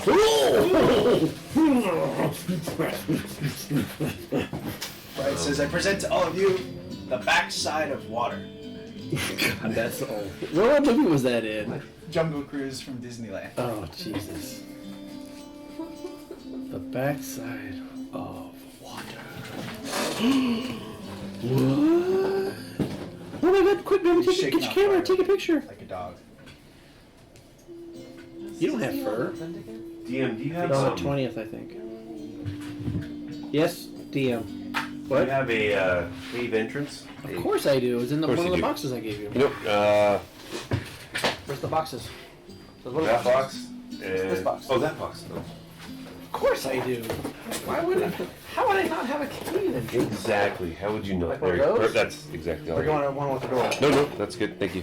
Right, says, I present to all of you the backside of water. God, that's old. What movie was that in? Jungle Cruise from Disneyland. Oh, Jesus. The backside of water. What? Oh my God, quick, baby, get your camera, take a picture. Like a dog. You don't have fur. DM, do you have On the 20th, I think. Yes, DM. Do you have a cave entrance? Of course I do. It's in Of course one of you the do. boxes I gave you. Nope. Where's the boxes? Those little That boxes. box. This box. Oh, that box. Oh. Of course I do. Why would I? How would I not have a key then? Exactly. How would you know? Like one of There- those? That's exactly all We're going right. to one with the door. No, that's good. Thank you.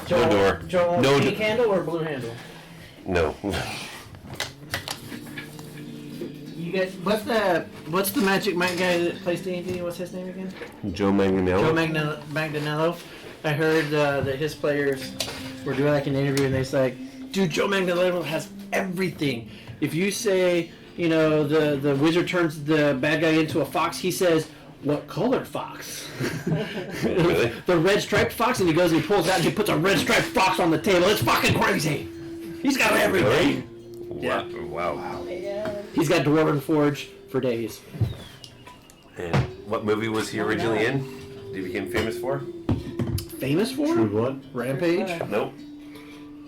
Joe, door. Joe, No pink do- handle or blue handle? No. You guys, what's the Magic Mike guy that plays D&D? What's his name again? Joe Manganiello. Joe Magdanello. I heard that his players were doing like an interview, and they're like, "Dude, Joe Magdanello has everything. If you say, the wizard turns the bad guy into a fox, he says, what color fox? Really? The red striped fox, and he goes and he pulls out and he puts a red striped fox on the table. It's fucking crazy. He's got everything. Wow. Wow. Oh my God. He's got Dwarven Forge for days. And what movie was he originally in? Did he become famous for? Famous for? True Blood? Rampage? Nope.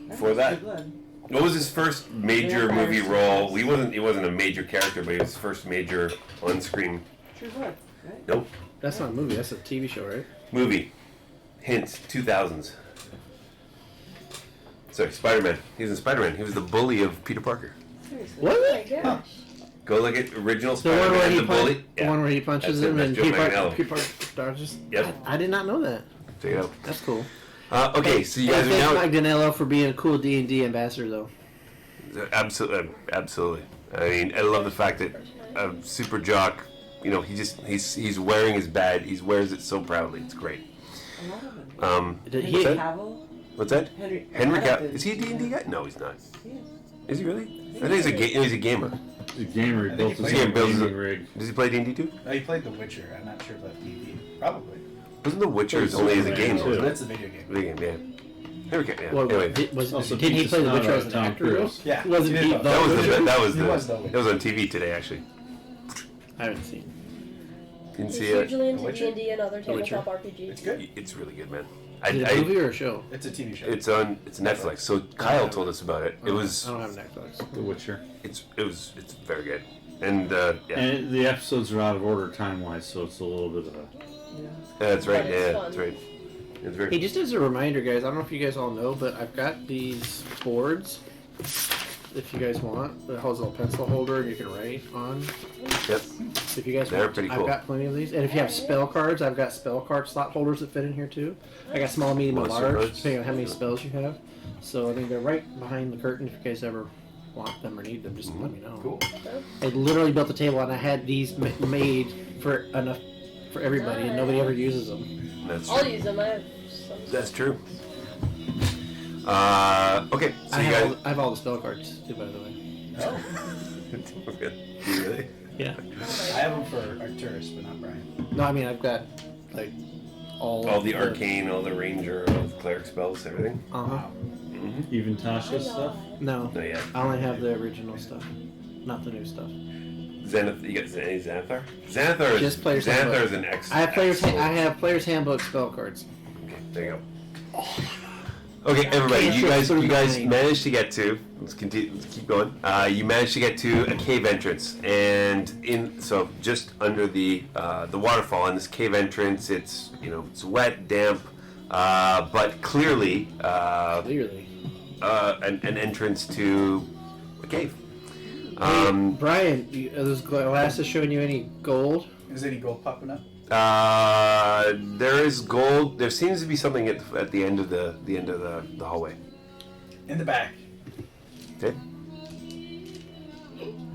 Before that. Good blood. What was his first major movie role? He wasn't a major character, but he was his first major on-screen True Blood, right? Nope. That's not a movie. That's a TV show, right? movie. Hint, 2000s. Sorry, Spider-Man. He was in Spider-Man. He was the bully of Peter Parker. Seriously. What? Oh my gosh. Go look at original The one where Spider-Man, he the bully. the one where he punches That's him it, and that's Joe Manganiello. Peter Parker dodges. Yep. I did not know that. Check it out. That's cool. Okay, so you Hey, guys are thanks, now... Mike Danello, for being a cool D&D ambassador, though. Absolutely, absolutely. I mean, I love the fact that a super jock, you know, he's wearing his badge. He wears it so proudly. It's great. A lot of them. Did Henry he? Cavill. What's that? Henry Cavill. Is he a D&D guy? No, he's not. He is. Is he really? I think he's a gamer. The gamer I think built he his played- own builds gaming it. rig. Does he play D&D too? No, he played The Witcher. I'm not sure if that's D&D. Probably. Wasn't The Witcher Plays only as a Superman, game? too. Wasn't it? That's a video game. Video game, yeah. There we go. Yeah. Well, Anyway, Also didn't he beats play The the Witcher snot as out an of actor? Tom though? Cruise. Yeah. Wasn't he he did the- that was Witcher. the that was He the was The Witcher. that was on TV today actually. I haven't seen. Didn't He's see it. hugely into The Witcher? D&D and other Witcher? tabletop RPGs. It's good. It's really good, man. Is it a movie or a show? It's a TV show. It's Netflix. So Kyle told us about it. It was I don't have Netflix. The Witcher. it's very good. And yeah, And the episodes are out of order time-wise, so it's a little bit of a... Yeah. that's right. But it's Yeah, fun. that's right. It's very. Hey, just as a reminder, guys, I don't know if you guys all know, but I've got these boards. If you guys want, it has a little pencil holder and you can write on. Yep. If you guys They're want, pretty I've cool. got plenty of these. And if you have spell cards, I've got spell card slot holders that fit in here too. I got small, medium, and Monster large, cards? depending on how many spells you have. So I mean, they're right behind the curtain. If you guys ever want them or need them, just let me know. Cool. I literally built a table and I had these made for enough for everybody, and nobody ever uses them. That's I'll true. use them. I have some. That's true. Okay, so I you have, guys. I have all the spell cards too, by the way. Oh. Okay. You really? Yeah. I have them for Arcturus, but not Brian. No, I mean I've got like All the arcane, all the ranger, all the cleric spells, everything. Uh huh. Mm-hmm. Even Tasha's stuff? No, Not yet. I only have the original stuff, not the new stuff. Zenith, you got any Xanathar? Xanathar Just player's Xanathar handbook. is an X. I have excellent- I have player's handbook spell cards. Okay, there you go. Okay, everybody, you guys managed to get to. Let's continue. Let's keep going. You managed to get to a cave entrance, and so just under the waterfall in this cave entrance, it's it's wet, damp, but clearly Clearly. an entrance to a cave. Hey, Brian, are those glasses showing you any gold? Is any gold popping up? There is gold. There seems to be something at the end of the hallway. In the back. Okay.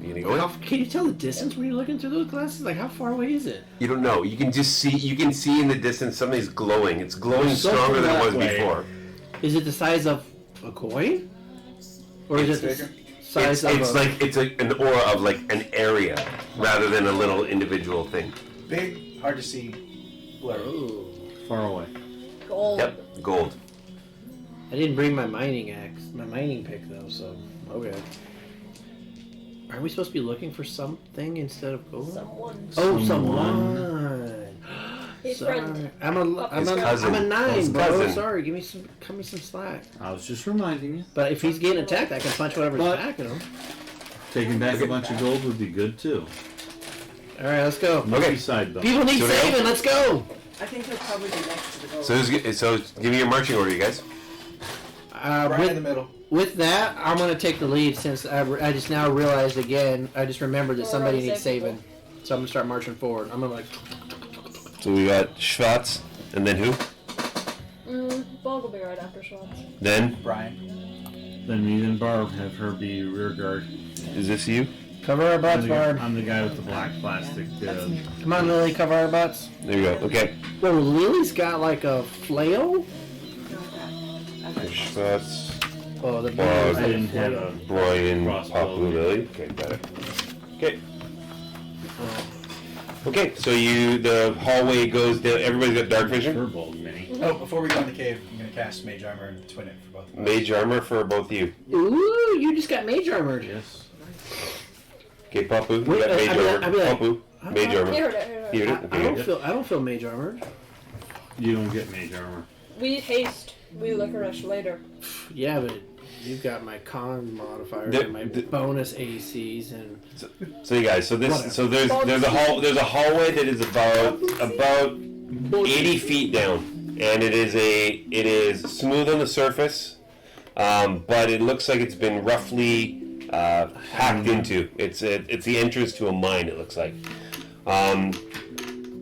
You gonna go in? Can you tell the distance when you're looking through those glasses? Like, how far away is it? You don't know. You can just see. You can see in the distance something's glowing. It's glowing There's stronger something than it that was way. before. Is it the size of a coin, or is It's it the bigger. size It's of like it's an aura of like an area rather than a little individual thing. Big, hard to see, blurry. Oh. Far away. Gold. Yep, gold. I didn't bring my mining axe, my mining pick though, so okay. Are we supposed to be looking for something instead of gold? Someone. Oh, Someone. someone. Hey, Sorry. friend. I'm His a cousin. nine, His bro. cousin. Sorry, cut me some slack. I was just reminding you. But if he's getting attacked, I can punch whatever's But- attacking him. Taking back a bunch of gold would be good too. All right, let's go. No Okay. side though. People need So now- saving. Let's go. I think he'll probably be next to the gold. So give me your marching order, you guys. Right in the middle. With that, I'm gonna take the lead since I just now realized again. I just remembered that somebody Alright, needs save saving, so I'm gonna start marching forward. I'm gonna like. So we got Schwartz, and then who? Bog will be right after Schwartz. Then Brian. Then me and Barb have her be rear guard. is this you? Cover our butts, Barb. I'm the guy with the black plastic. Come on, Lily, cover our butts. There you go. Okay. Well, Lily's got like a flail. Schwartz, Oh, the Bog, I didn't have a Brian, crossbow. Papu, Lily. Okay, got it. Okay. Okay, so the hallway goes down. Everybody's got dark vision. Furball mini. Oh, before we go in the cave, I'm gonna cast Mage Armor and twin it for both of us. Mage armor for both of you. Ooh, you just got mage armor. Yes. Okay, Papu, Wait, you got mage I'd be like- armor. I'd be like- Papu, mage armor. Here it is. Here it You is. did? Okay. I don't feel mage armor. You don't get mage armor. We haste. We liquorish later. Yeah, but You've got my con modifiers The- and my the- bonus ACs and So you guys, so there's a hallway that is about 80 feet down, and it is smooth on the surface, but it looks like it's been roughly hacked into. It's the entrance to a mine. It looks like, and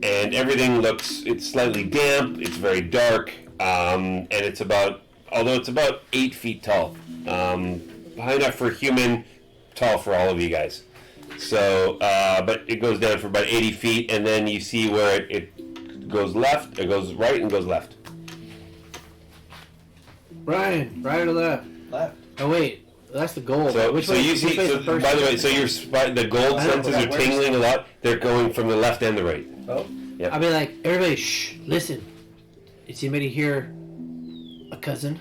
everything it's slightly damp. It's very dark, and although it's about 8 feet tall, high enough for a human, tall for all of you guys. So, but it goes down for about 80 feet, and then you see where it goes left, it goes right, and goes left. Ryan, right or left? Left. Oh wait, that's the gold. So, which so way? you Which see, way's so, the first by the way, one? so the gold I know, senses but are that works. tingling a lot. They're going from the left and the right. Oh. I'll be like, everybody, shh, listen. Is anybody here a cousin?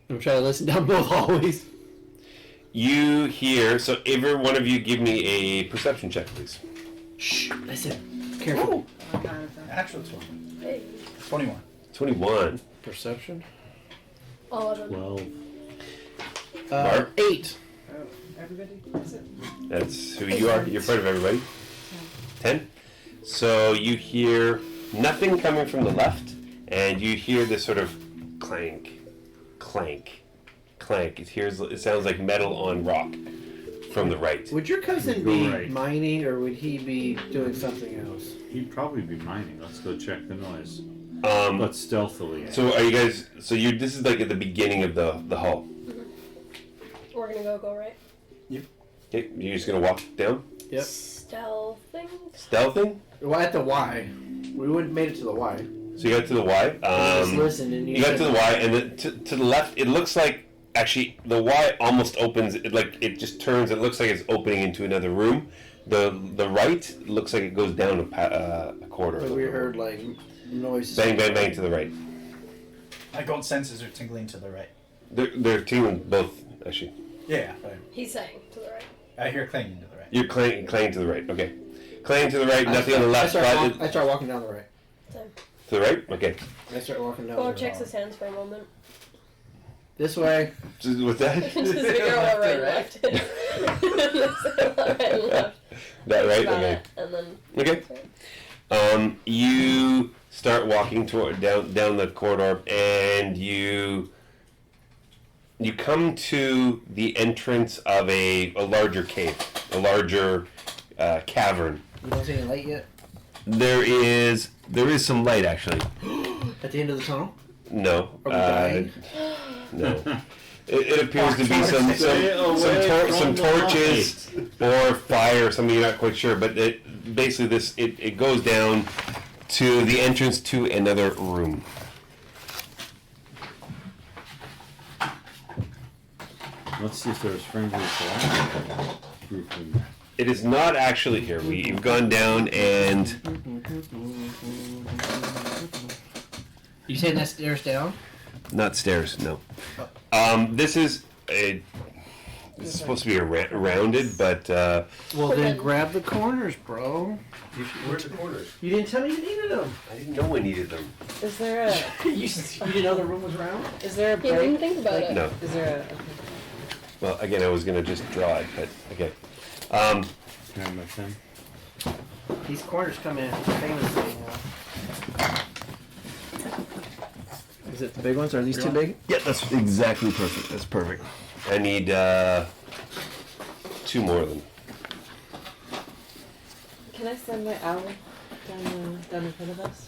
I'm trying to listen down both hallways. You hear, so every one of you give me a perception check, please. Shh, listen. Careful. Natural 20. Hey. 21. 21. Perception? 11. 12. Mark? 8. Oh, everybody? Is it? That's who you are. You're part of everybody. 10. So you hear nothing coming from the left, and you hear this sort of clank, clank, clank. It sounds like metal on rock from the right. Would your cousin Go be right. mining or would he be doing something else? He'd probably be mining. Let's go check the noise. Um, But stealthily. so are you guys? So this is like at the beginning of the hall. We're gonna go right. Okay, you're just gonna walk down, Yep. Stealthing. stealthing. Well, at the Y. We wouldn't made it to the Y. So you got to the Y. Just listened and You got to the Y, and to the left, it looks like actually the Y almost opens. It just turns. It looks like it's opening into another room. The right looks like it goes down a corridor. But we heard like noises. Bang, bang, bang to the right. My gold senses are tingling to the right. They're tingling both actually. Yeah, but He's saying to the right. I hear clanging to the right. You're clanging to the right. Okay, clanging to the right. Nothing on the left. I start walking down the right. Same. To the right. Okay. I start walking down Connor the checks right. his hands for a moment. This way. Just with that. Just figure out what right and left is. Right and left. That right. Got Okay. it. And then. Okay. You start walking down the corridor, and you come to the entrance of a larger cave, a larger cavern. You don't see any light yet? There is some light actually. At the end of the tunnel? No. Are we dying? No. It appears to be some from the torches or fire or something. You're not quite sure, but basically it goes down to the entrance to another room. Let's see if there's friendly group in there. It is not actually here. We've gone down and You saying that stairs down? not stairs. No. This is supposed to be rounded, but Well, then grab the corners, bro. where's the corners? You didn't tell me you needed them. I didn't know we needed them. Is there a you didn't know the room was round? is there a He didn't break? think about it. No. Is there a Well, again, I was gonna just draw it, but okay. Can I have my pen? These corners come in famously now. Is it the big ones? Are these too big? Yeah, that's exactly perfect. That's perfect. I need 2 more of them. Can I send my owl down in front of us?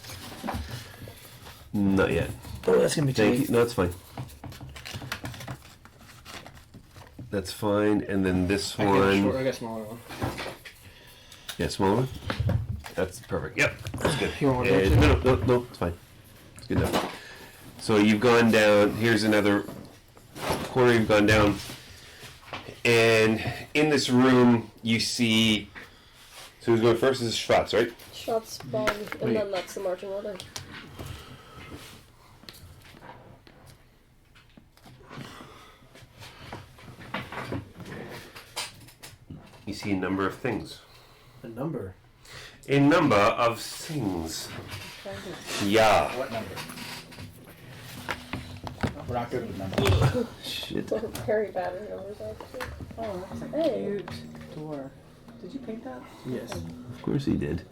Not yet. Oh, that's gonna be too Thank you. big. No, it's fine. That's fine. And then this I got one. a smaller one. Yeah, smaller one. That's perfect. Yep, that's good. You want one No, there, no, it's fine. It's good enough. So you've gone down. Here's another corner you've gone down. And in this room, you see. So who's going first? This is Schwartz, right? Shots, bomb, and Wait. then that's the marching order. You see a number of things. A number. A number of things. Yeah. What number? We're not good with numbers. Shit. We're very bad with numbers, actually. Oh, that's a Hey. cute door. Did you paint that? Yes. Of course he did.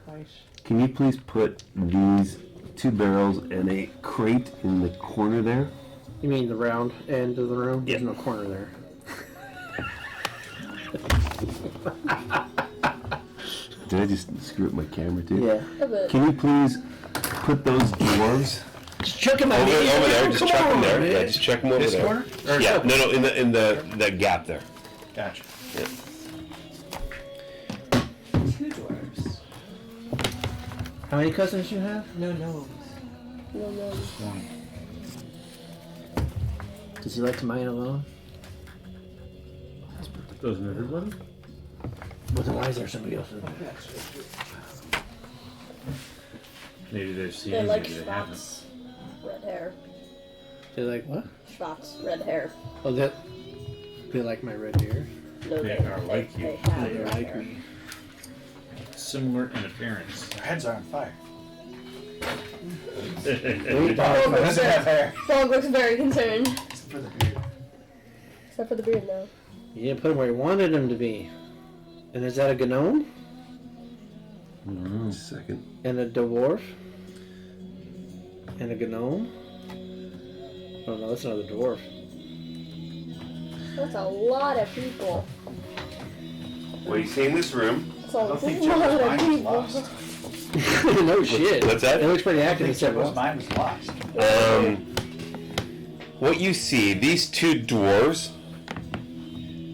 Nice. Can you please put these 2 barrels and a crate in the corner there? You mean the round end of the room? Yeah. There's no corner there. Did I just screw up my camera too? Yeah. A bit. Can you please put those dwarves Just chuck him over there? Just Come chuck them on, there. man. Yeah, just chuck them over This there. corner? Or Yeah, chuck- no, in the gap there. Gotcha. Yeah. 2 dwarves. How many cousins you have? No gnomes. No, no. Does he like to mine alone? Doesn't everybody? Well, then why is there somebody else in there? Maybe they've seen They it, like maybe they haven't. Schwartz. Red hair. They like what? Schwartz. Red hair. Oh, that. They like my red hair. No, They are like you. They have They red like hair. me. Similar in appearance. Their heads are on fire. Wait, Dog Oh, doesn't have hair. Dog looks very concerned. Except for the beard. Except for the beard now. You didn't put him where you wanted him to be. And is that a gnome? Second. And a dwarf? And a gnome? Oh no, that's another dwarf. That's a lot of people. What do you see in this room? That's a I don't think lot Jim's of mind was people. lost. No shit. What's that? It looks pretty I active. think It said, Jim's mind was lost. What you see, these 2 dwarves,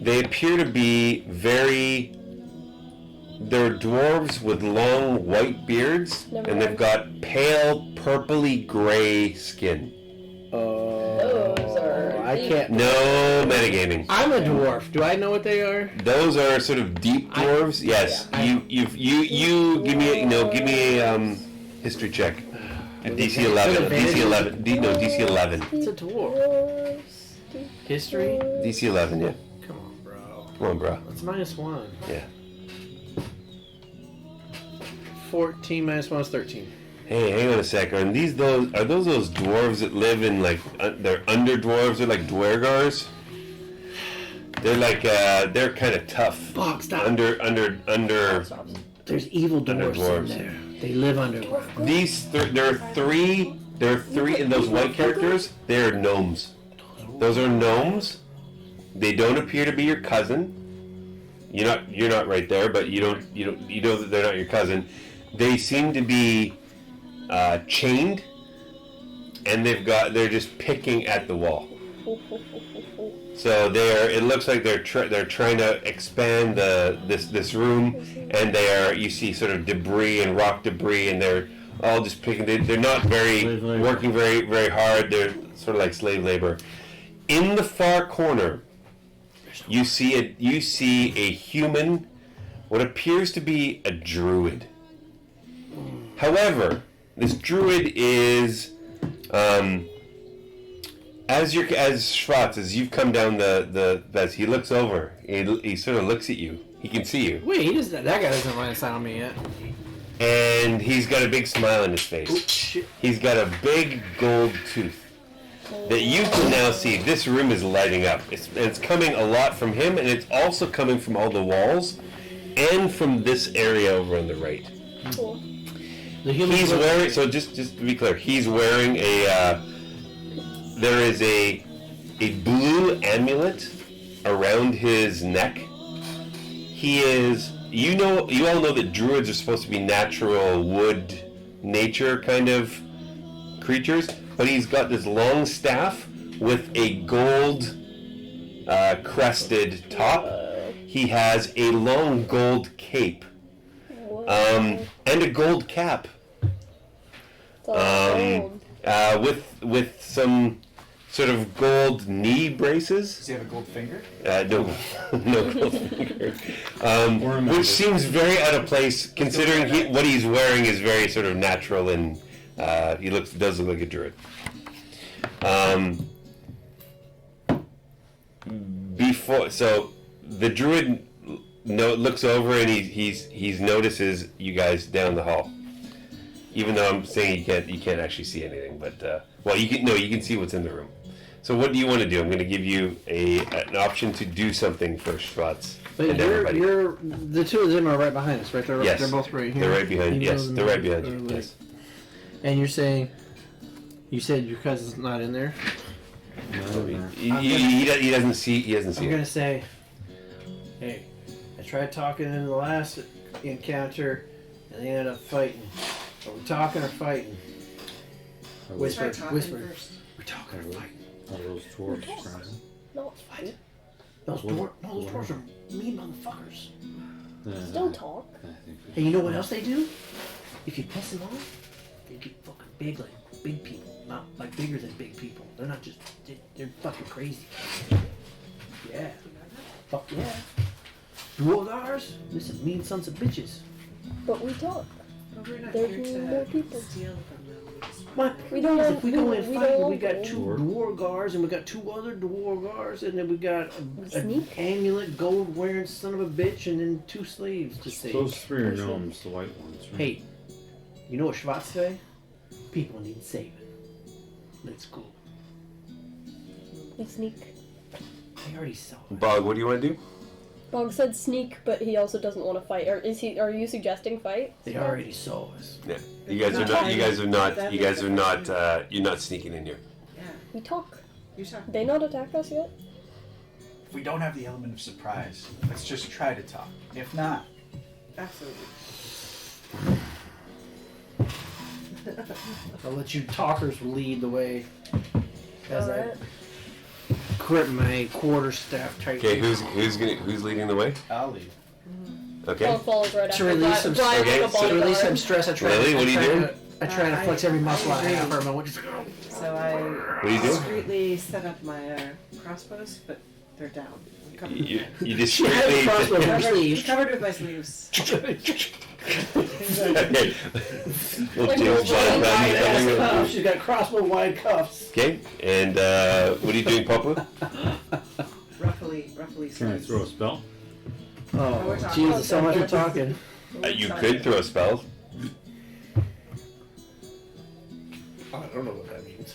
they appear to be they're dwarves with long white beards, Never and they've got pale purpley gray skin. Those are I deep. can't. No metagaming. I'm a dwarf. Do I know what they are? Those are sort of deep dwarves. Yes. You give me a history check. DC 11. DC 11. No, DC 11. It's a dwarf. Dwarves, History? DC 11. Yeah. Come on, bro. Come on, bro. It's -1. Yeah. 14 -1 is 13. Hey, hang on a sec. Are those dwarves that live in they're under dwarves? They're like dwergars. They're like they're kind of tough. Fuck, stop. Under. There's evil Under dwarfs dwarves. in there. They live underground. There are three. There are 3 in those white characters. They're gnomes. Those are gnomes. They don't appear to be your cousin. You're not right there, but you know that they're not your cousin. They seem to be chained, and they're just picking at the wall. So it looks like they're trying to expand this room, and you see sort of debris and rock debris, and they're all just picking. They're not working very very hard. They're sort of like slave labor. In the far corner, you see a human, what appears to be a druid. However, this druid is, as Schwartz, as you've come down as he looks over, he sort of looks at you. He can see you, Wait, that guy doesn't line aside on me yet. and he's got a big smile on his face. Shit. He's got a big gold tooth that you can now see. This room is lighting up. It's coming a lot from him, and it's also coming from all the walls, and from this area over on the right. Cool. The human He's wearing, so just to be clear, he's wearing there is a blue amulet around his neck. He is, you all know that druids are supposed to be natural wood, nature kind of creatures, but he's got this long staff with a gold crested top. He has a long gold cape. And a gold cap. It's all gold. With some sort of gold knee braces. Does he have a gold finger? No, no gold finger. Which seems very out of place, considering what he's wearing is very sort of natural, and he does look like a druid. So the druid looks over, and he notices you guys down the hall. Even though I'm saying you can't actually see anything, but well, you can see what's in the room. So what do you want to do? I'm going to give you an option to do something for Schwartz But and everybody. the two of them are right behind us, right? They're, Yes. they're both right here. They're right behind. Even Yes, though they're right behind they're you. like- Yes. And you're saying, you said your cousin's not in there. He doesn't see. He doesn't see I'm it. gonna say, hey, I tried talking in the last encounter, and they ended up fighting. Are we talking or fighting? Whisper, Try talking whisper. first. We're talking or fighting. All those dwarves friends. No, fight. Those dwarves are mean motherfuckers. Don't talk. And you know what else they do? If you piss them off, they get fucking big like big people. Not like bigger than big people. They're not just, they're fucking crazy. Yeah. Fuck yeah. Dwarves, listen, mean sons of bitches. But we talk. But we're not There's here more to people. steal from them. We just What? We don't know. If we go in we fighting, don't we got know. two Dwargars and we got two other Dwargars and then we got We an sneak. amulet gold wearing son of a bitch and then two slaves to save. Those three are gnomes, the white ones. Right? Hey, you know what Schwartz say? People need saving. Let's go. We sneak. I already saw it. Bog, what do you want to do? Bog said sneak, but he also doesn't want to fight. Or is he? Are you suggesting fight? They already saw us. Yeah. You guys are not. You're not sneaking in here. yeah. We talk. You talk. They not attack us yet? If we don't have the element of surprise, let's just try to talk. If not, Absolutely. I'll let you talkers lead the way. As I Alright. grip my quarterstaff tightly. Okay, who's leading the way? I'll leave. Okay. Bog follows right To after. release some Brian okay, like a so To release some bodyguard. stress, I try. Lily, what are you doing? I try to flex every muscle I have. Or my So I What do you do? discreetly set up my crossbows, but they're down. I'm covered with You them. She has a discreetly. crossbow in her Covered, sleeve. covered with my sleeves. Okay. Well, Like James Wolverine. Bond, Wide ass running- cuffs. She's got crossbow wide cuffs. Okay, and what are you doing, Papa? Roughly Can I sleeves. throw a spell? Oh, we're talking. Jesus, so much for talking. You could throw a spell. I don't know what that means.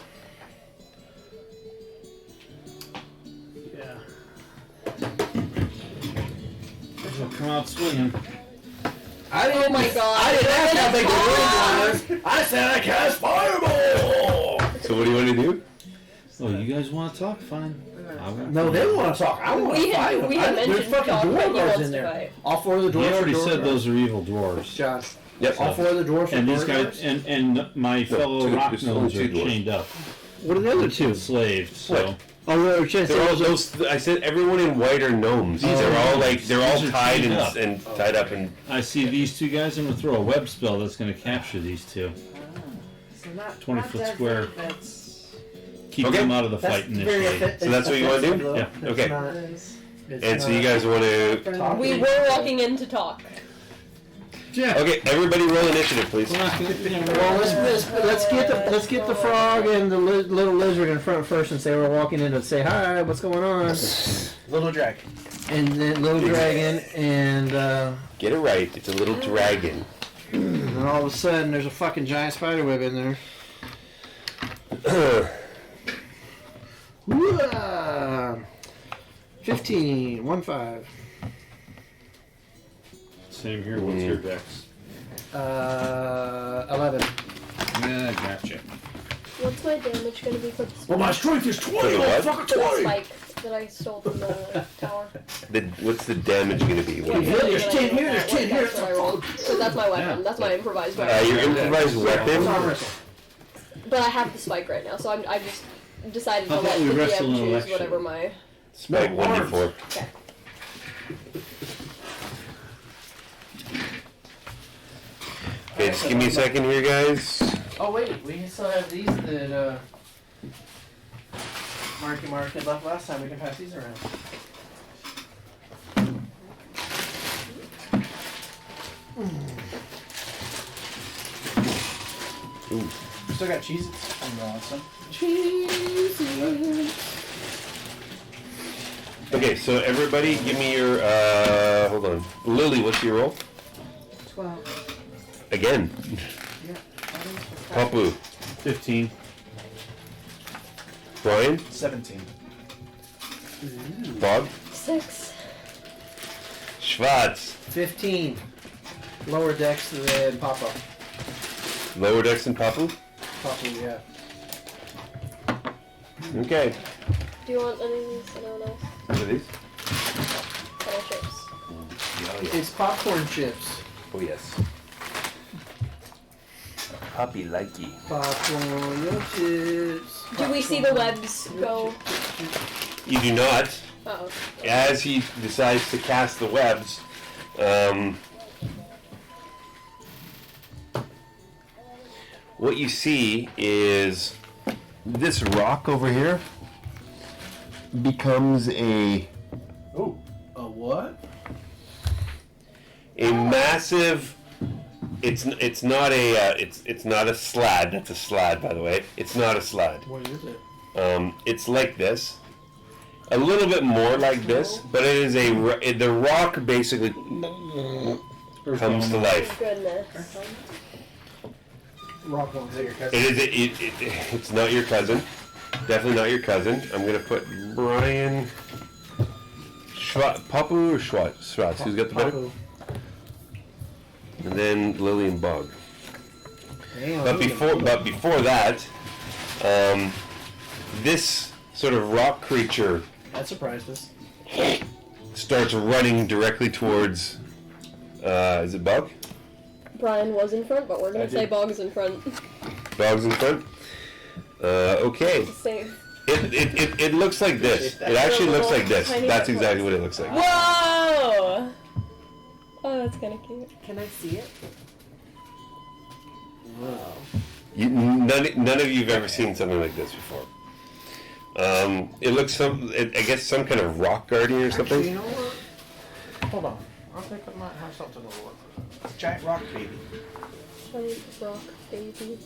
Yeah. I'll come out swinging. I didn't, Oh my god. I didn't ask how big Pause. the ring was. I said I cast fireball. So what do you want to do? Oh, you guys want to talk? Fine. I won't. No, they want to talk. I want to We fight had, them. we had There's mentioned fucking talk, but he dwarves wants in to there. fight. All four of the He dwarves. already are said dwarves. those are evil dwarves. John. Yep. All four of the dwarves. And are these guys dwarves? and my fellow two- rock there's gnomes only are two dwarves. chained up, What are the other two? enslaved. So Oh, they're just They're all those. I said everyone in white are gnomes. They're all These are tied chained up. and tied up and. I see these two guys. I'm gonna throw a web spell that's gonna capture these two. So not 20 not foot deadly, square. That's Keep Okay. them out of the That's fight very initially. So that's what you wanna do? offensive, though. Yeah, It's okay. not- is it's And so not- you guys want to. friendly. We were walking in to talk. Yeah. Okay, everybody roll initiative, please. We're not gonna- Well, let's get the frog and the little lizard in front first and say we're walking in to say hi. What's going on? Little dragon. And then little dragon and Get it right. It's a little dragon. and all of a sudden there's a fucking giant spider web in there. Whoa! 15, 1-5. Same here. What's your dex? 11. Yeah, gotcha. What's my damage going to be for the spike? Well, my strength is 20. For the what? Fucking For the 20. spike that I stole from the tower. What's the damage going to be? Yeah, there's 10 here, there's 10 here. That's what I rolled. So that's my weapon. Yeah. That's my improvised weapon. Your improvised weapon. Arm wrestle. But I have the spike right now, so I just decided to I thought let we the wrestled in DM choose election. whatever my... Spike No, 1d4. Okay. Okay, just give me a second here, guys. Oh wait, we still have these that Marky Mark had left last time. We can pass these around. Still got cheese. I'm going some. Cheesy. Okay, so everybody, give me your. Hold on, Lily. What's your roll? 12. Again. Papu. 15. Brian. 17. Bob. 6. Schwartz. 15. Lower decks than Papa. Lower decks than Papu. Papa, yeah. Okay. Do you want any of these? Anyone else? What are these? Kettle chips. It's popcorn chips. Oh yes. Poppy likey. Popcorn chips. Do we see the webs go? You do not. Uh-oh. As he decides to cast the webs, what you see is this rock over here becomes a Ooh. A what? massive. It's not a it's not a slab. That's a slab, by the way. It's not a slab. What is it? It's like this, a little bit more like this, but it is the rock basically comes to life. Goodness. Rock one. Is that your cousin? It's not your cousin. Definitely not your cousin. I'm gonna put Brian Papu or Schwartz? Who's got the better? Papu. And then Lily and Bog. Damn, But before that, this sort of rock creature that surprised us. starts running directly towards. Is it Bog? Brian was in front, but we're I gonna say did. Bog's in front. Bog's in front. Okay. Save. It looks like this. It actually looks like this. That's exactly what it looks like. Whoa! Oh, that's kind of cute. Can I see it? Wow. None of you have ever seen something like this before. It looks I guess some kind of rock guardian or something. Actually, you know what? Hold on. I think I might have something to work with. Giant rock baby. Giant rock baby.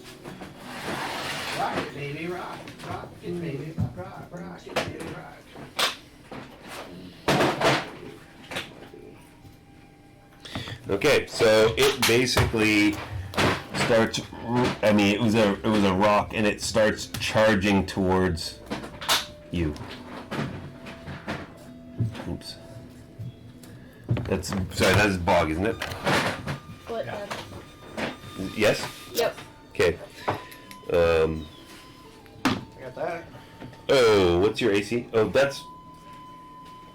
Rock it, baby, rock. Rock it, baby, rock, rock it, baby, rock. Okay, so it basically starts. I mean, it was a rock, and it starts charging towards you. Oops. That's Bog, isn't it? What? Yeah. Yes. Yep. Okay. I got that. Oh, what's your AC? Oh, that's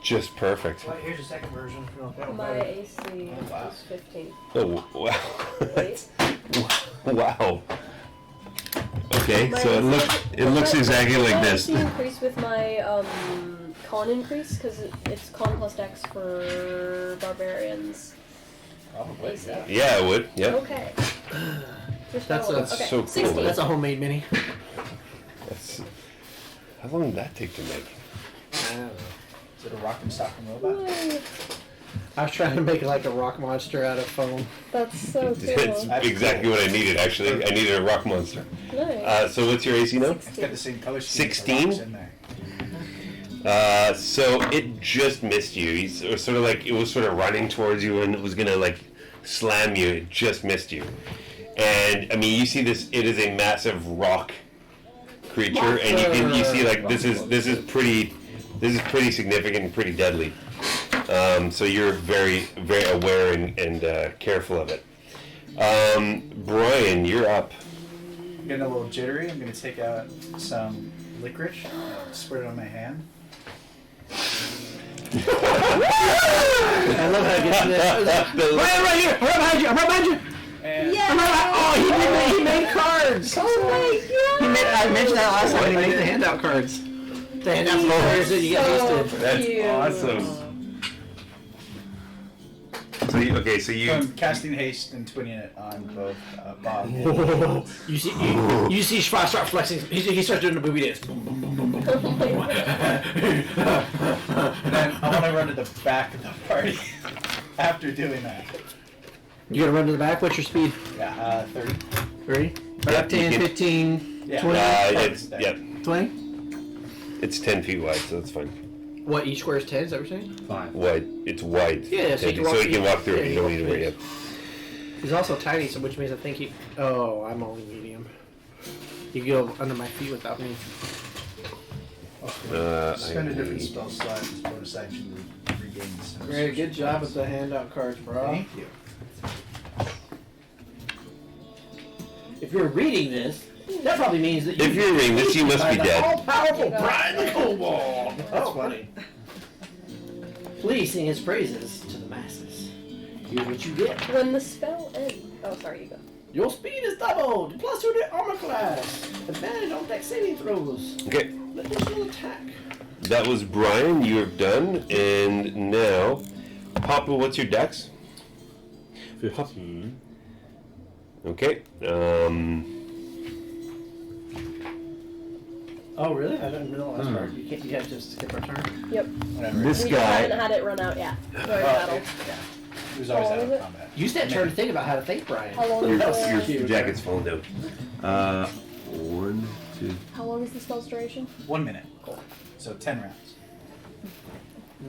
just perfect. Well, here's the second version. My AC wow. is 15. Oh, wow. Wait. Wow. Okay, My so it looks exactly like this. My AC increase with my con increase because it's con plus dex for barbarians. Probably. AC. Yeah. Yeah, it would. Yeah. Okay. Just That's follow. a- Okay. so cool. 16. That's a homemade mini. That's, how long did that take to make? I don't know. Is it a rock and stocking robot? Yay. I was trying to make like a rock monster out of foam. That's so It's cool. exactly what I needed, actually. I needed a rock monster. Nice. So what's your AC now? It's got the same color scheme. 16? The rocks in there. So it just missed you. It was sort of running towards you and it was gonna like slam you. It just missed you. And I mean, you see this. It is a massive rock creature, and you see like this is pretty significant and pretty deadly. So you're very aware and careful of it. Brian, you're up. I'm getting a little jittery. I'm going to take out some licorice, spread it on my hand. I love how it gets in there. Right here! I'm right behind you! I'm right behind you! And Oh, he made cards! Oh my god! I mentioned that last time. He made the handout cards. The handout cards that you get So listed. That's cute. awesome. So you I'm casting haste and twinning it on both Bob and Whoa. You see Schwartz start flexing. He starts doing the booby dance. Boom, boom, boom, boom, boom. Oh my god. And then I want to run to the back of the party after doing that. You gotta run to the back. What's your speed? Yeah, 30. 30? Yeah, 10, you can- 15, Yeah. 20? it's 20? it's 10 feet wide, so that's fine. What, each square is 10? Is that what you're saying? 5. Wide. It's wide. Yeah, so you can walk so you can walk through yeah, it. You you don't can need to walk worry. He's also tiny, so which means I think he. Oh, I'm only medium. You can go under my feet without me. Spend a different spell slot as bonus action to regain this. Great, good job with the handout cards, bro. Thank you. If you're reading this, that probably means that you. If you're reading this, you must be dead. All-powerful Brian the Kobold. That's funny. Please sing his praises to the masses. Here's what you get. When the spell ends. Oh, sorry, you go. Your speed is doubled. Plus 2 to armor class. Advantage on dex saving throws. Okay, Additional attack. that was Brian. You have done, and now, Papa, what's your dex? 15. Okay. Oh, really? I didn't realize that. You can't. You have to skip our turn. Yep. Whatever. This We guy. haven't had it run out yet. During Oh, battle. yeah. He was always How out long of is it? combat. You said turn to think about how to think, Brian. How long Your, is the your jacket's falling down. 1, 2. How long is the spell's duration? 1 minute. Cool. So 10 rounds.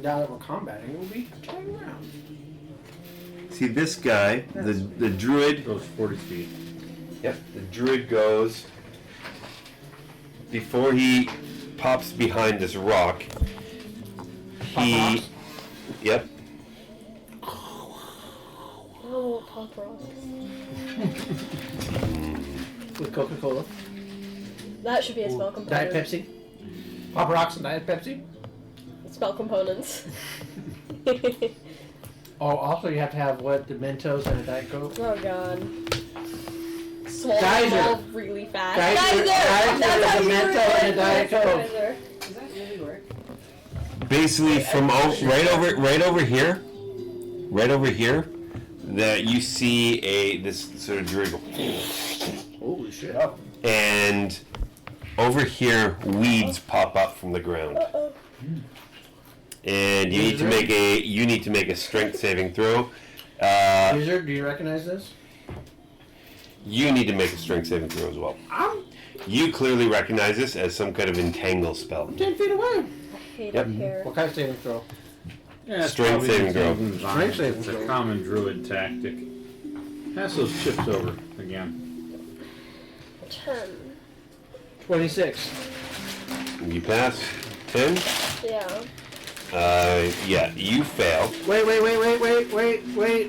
Now that we're combating, it will be 10 rounds. See this guy, the druid. Goes 40 feet. Yep, the druid goes before he pops behind this rock. He, yep. Oh, pop rocks. With Coca-Cola. That should be a spell component. Diet Pepsi. Pop rocks and Diet Pepsi. Spell components. Oh, also you have to have what? The Mentos and a Diet Coke. Oh god. Swallow Geyser. them all really fast. Geyser. Geyser That's is how a you Mentos do and a it. Diet Coke. Geyser. Does that really work? Basically, from right over here, that you see this sort of druid go, Holy shit. and over here weeds pop up from the ground, Uh-oh. and you need to make a strength saving throw. User, do you recognize this? You need to make a strength saving throw as well. You clearly recognize this as some kind of entangle spell. 10 feet away. I hate Yep. it here. What kind of saving throw? Yeah, it's Strength probably saving throw. the same Strength saving It's a throw. common druid tactic. Pass those chips over again. 10. 26. You pass 10. Yeah. Yeah, you fail. Wait.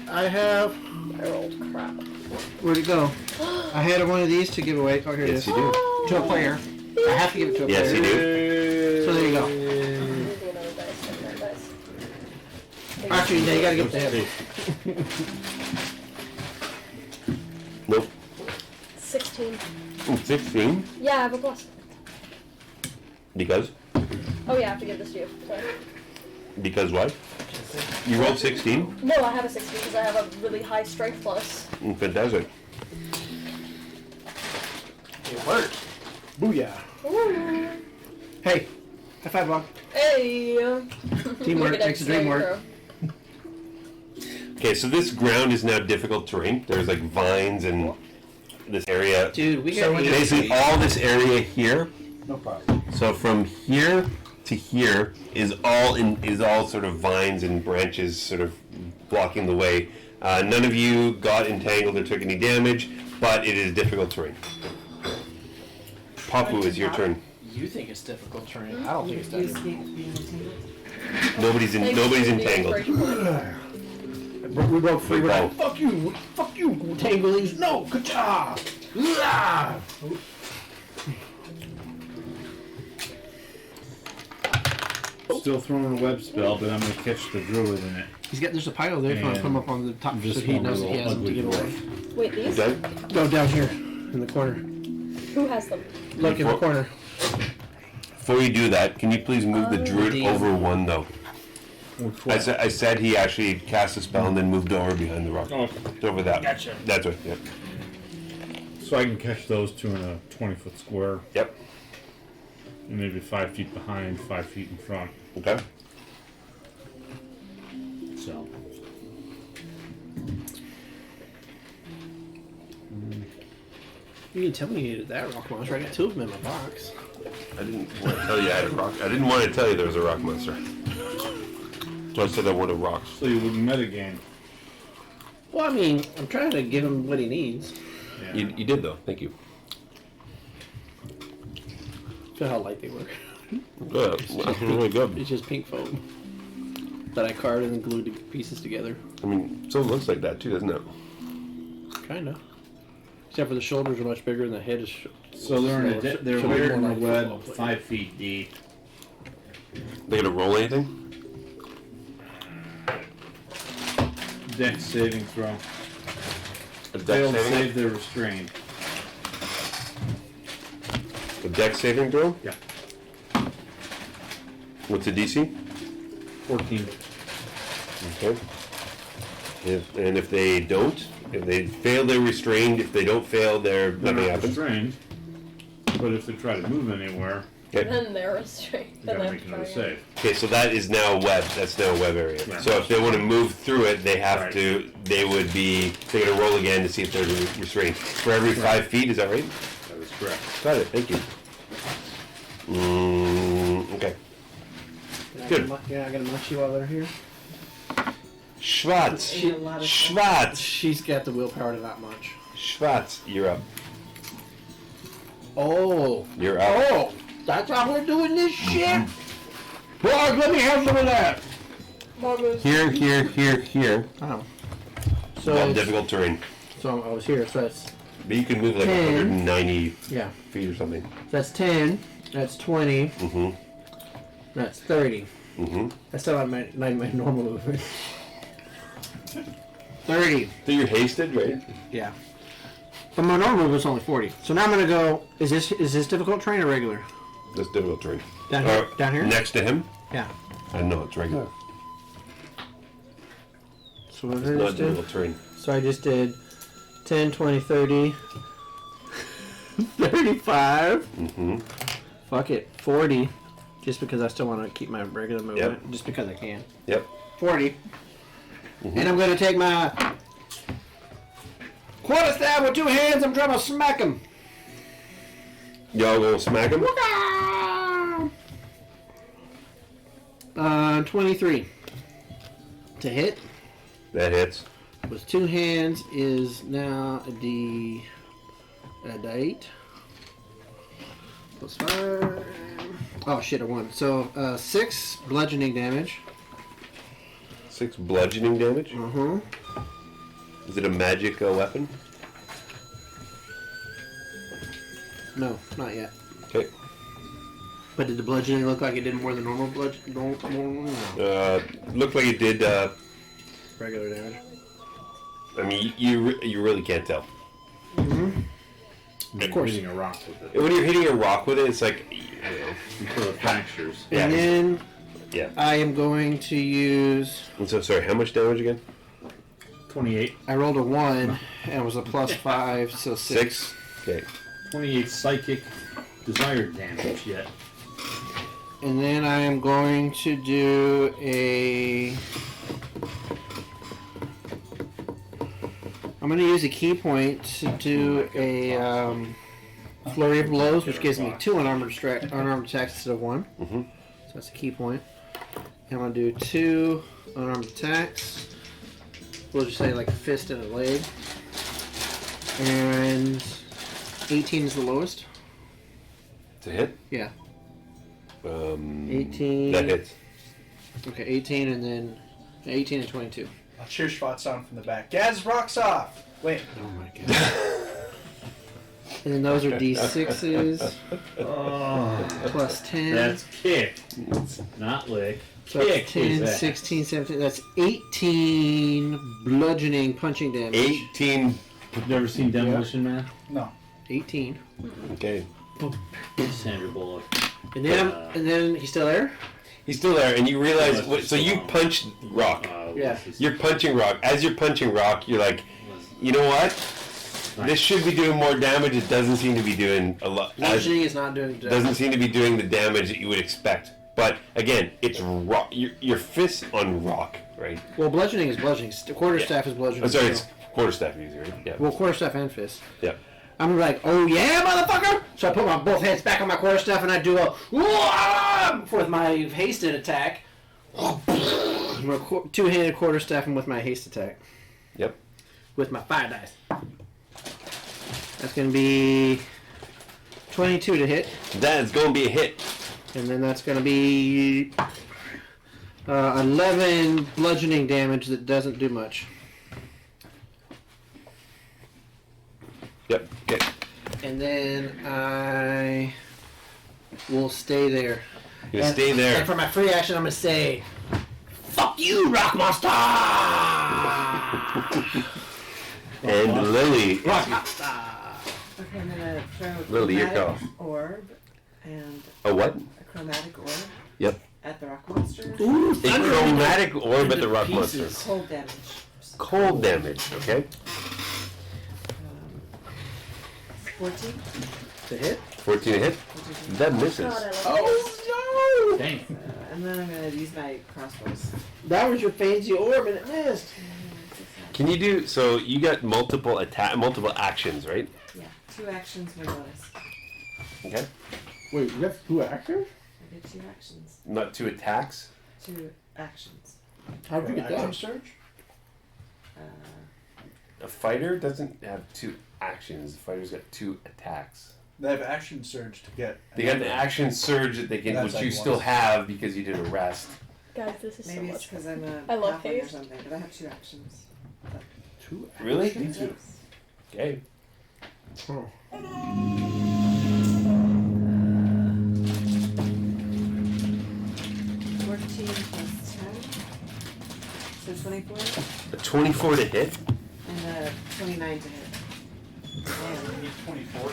I have. I rolled crap. Where'd it go? I had one of these to give away. Oh, here it Yes, is. you do. To a player. I have to give it to a Yes, player. you do. So there you go. I'm using another dice. Another dice. Actually, no, you gotta give it to him. Nope. 16. 16. Yeah, I have a plus. Because? Oh yeah, I have to give this to you. Sorry. Because what? You rolled 16? No, I have a 16 because I have a really high strength plus. Fantastic. It worked. Booyah. Ooh. Hey, high five, Bob. Hey. Teamwork Make a makes the dream saving work. throw. Okay, so this ground is now difficult terrain. There's like vines and this area. Dude, we So got when Basically, all this area here. No problem. So from here to here is all sort of vines and branches, sort of blocking the way. None of you got entangled or took any damage, but it is difficult terrain. Papu, it's your turn. You think it's difficult terrain. I don't think it's You difficult. escape being entangled? Nobody's Thanks nobody's for the entangled. inspiration point. We broke free. We're Oh. like, fuck you, Tanglies. No, good job. Ah. Still throwing a web spell, but I'm going to catch the druid in it. There's a pile there. If you want to come up on the top, so Just he one knows that he little has them to ugly give away. Wait, these? Okay. Go down here in the corner. Who has them? Look in the corner. Before you do that, can you please move the druid Deal. over one though? Which I one? said he actually cast a spell and then moved over behind the rock. Oh, okay. It's over that. Gotcha. That's right. Yep. So I can catch those two in a 20-foot square, Yep. and maybe 5 feet behind, 5 feet in front. Okay. So You can tell me you needed that rock monster. I got 2 of them in my box. I didn't want to tell you I had a rock. I didn't want to tell you there was a rock monster. So I said I wanted rocks. you wouldn't metagame. Well, I mean, I'm trying to give him what he needs. Yeah. You did though. Thank you. Feel how light they were. Good. Really good. It's just pink foam that I carved and then glued the pieces together. I mean, so it looks like that too, doesn't it? Kinda. Except for the shoulders are much bigger and the head is. So they're in a they're should be weird in more a like web football player. 5 feet deep. They gonna roll anything? Dex saving throw. A dex Failed saving? save their restraint. A dex saving throw? Yeah. What's the DC? 14. Okay. And if they don't, if they fail, they're restrained. If they don't fail, They're nothing not happens. restrained. But if they try to move anywhere, Okay. Then they're restrained. you Then gotta they make have to another try again. save. Okay, so that is now web. That's now a web area. Yeah. So if they want to move through it, they have Right. to. They would be. They're gonna roll again to see if they're restrained. For every 5 feet, is that right? That is correct. Got it. Thank you. Okay. Good. Yeah, I gotta munch you while they're here. Schwartz. Ate a lot of stuff. Schwartz. She's got the willpower to not munch. Schwartz. You're up. Oh. You're up. Oh! That's how we're doing this shit? Well, let me have some of that! Bog moves. Here, here, here, here. Oh. So, Well, it's- difficult terrain. so I was here, so that's, But you can move like 10. 190 yeah. feet or something. That's 10, that's 20, Mm-hmm. that's 30. Mm-hmm. That's still not my normal movement. 30. So you're hasted, right? Yeah. But my normal movement's only 40. So now I'm gonna go, is this difficult terrain or regular? That's difficult terrain. Down here? Down here? Next to him? Yeah. I know, it's regular. So what It's did I not just do? difficult terrain. So I just did 10, 20, 30, 35. Mm-hmm. Fuck it, 40. Just because I still want to keep my regular movement. Just because I can. Yep. 40. Mm-hmm. And I'm going to take my quarterstaff with 2 hands. I'm trying to smack him. Y'all gonna smack him? 23. To hit That hits. with 2 hands is now a D8. Plus 5. Oh shit, I won. So 6 bludgeoning damage. 6 bludgeoning damage. Uh-huh. Is it a magic weapon? No, not yet. Okay. But did the bludgeoning look like it did more than normal bludgeoning? No. Looked like it did. Regular damage. I mean, you really can't tell. Of course. Hitting a rock with it. When you're hitting a rock with it, it's like, you know, Until it fractures. And Yeah. then yeah. I am going to use. I'm so sorry. How much damage again? 28. I rolled a 1 and it was a plus 5, so 6. 6. Okay. 28 psychic desired damage yet. And then I am going to do a. I'm going to use a key point to do a flurry of blows, which gives me 2 unarmored attacks instead of 1. Mhm. So that's a key point. And I'm going to do 2 unarmed attacks. We'll just say like a fist and a leg. And 18 is the lowest. To hit? Yeah. Mm, 18. That hits. Okay, 18 and then 18 and 22. I'll cheer Schwartz on from the back. Gaz rocks off. Wait. Oh my god. And then those are d6s Oh, plus 10. that's kick. Not lick. so that's kick is 10, that. 16, 17. That's 18 bludgeoning punching damage. 18. You've never seen Demolition Man? No. 18. Okay. Sandra Bullock. And then and then he's still there? He's still there, and you realize. Yeah, So you punch rock. Yeah. You're punching rock. As you're punching rock, you're like, you know what? This should be doing more damage. It doesn't seem to be doing a lot. Bludgeoning is not doing damage. Doesn't seem to be doing the damage that you would expect. But again, it's rock. Your fist on rock, right? Well, bludgeoning is bludgeoning. Quarterstaff is bludgeoning. I'm sorry, too. it's quarterstaff easier. Right? Yeah. Well, quarterstaff and fist. Yeah. I'm like, oh yeah, motherfucker! So I put my both hands back on my quarterstaff and I do a whoa with my hasted attack. Two-handed quarterstaff and with my haste attack. Yep. with my fire dice. That's going to be 22 to hit. That's going to be a hit. And then that's going to be 11 bludgeoning damage that doesn't do much. Yep. Okay. And then I will stay there. You're gonna stay there. And for my free action, I'm going to say, "Fuck you, Rock Monster!" And Lily. Rock Monster! Okay, I'm gonna throw a Lily, your chromatic call. orb and A what? a chromatic orb Yep. at the rock monster. Ooh, A thunder. chromatic orb at the rock Pieces. monster. Cold damage. Cold damage, okay? 14. To hit? 14 to hit. That misses. God, I love Oh, no! Dang. And then I'm gonna use my crossbows. That was your fancy orb and it missed. Can you do, so you got multiple actions, right? Yeah, 2 actions, 1 bonus. Okay. Wait, you have 2 actors? I get 2 actions. Not 2 attacks. 2 actions. How'd you get that? Surge? A fighter doesn't have 2 actions. The fighter's got 2 attacks. They have action surge to get. They got an action surge that they can, That's which like you once. still have because you did a rest. Guys, this is Maybe so it's much because fun. I'm a I love halfling or haste. something, but I have 2 actions. 2 Really? Me too. Okay. Oh. 14 plus 10. So 24. A 24 to hit. And 29 to hit.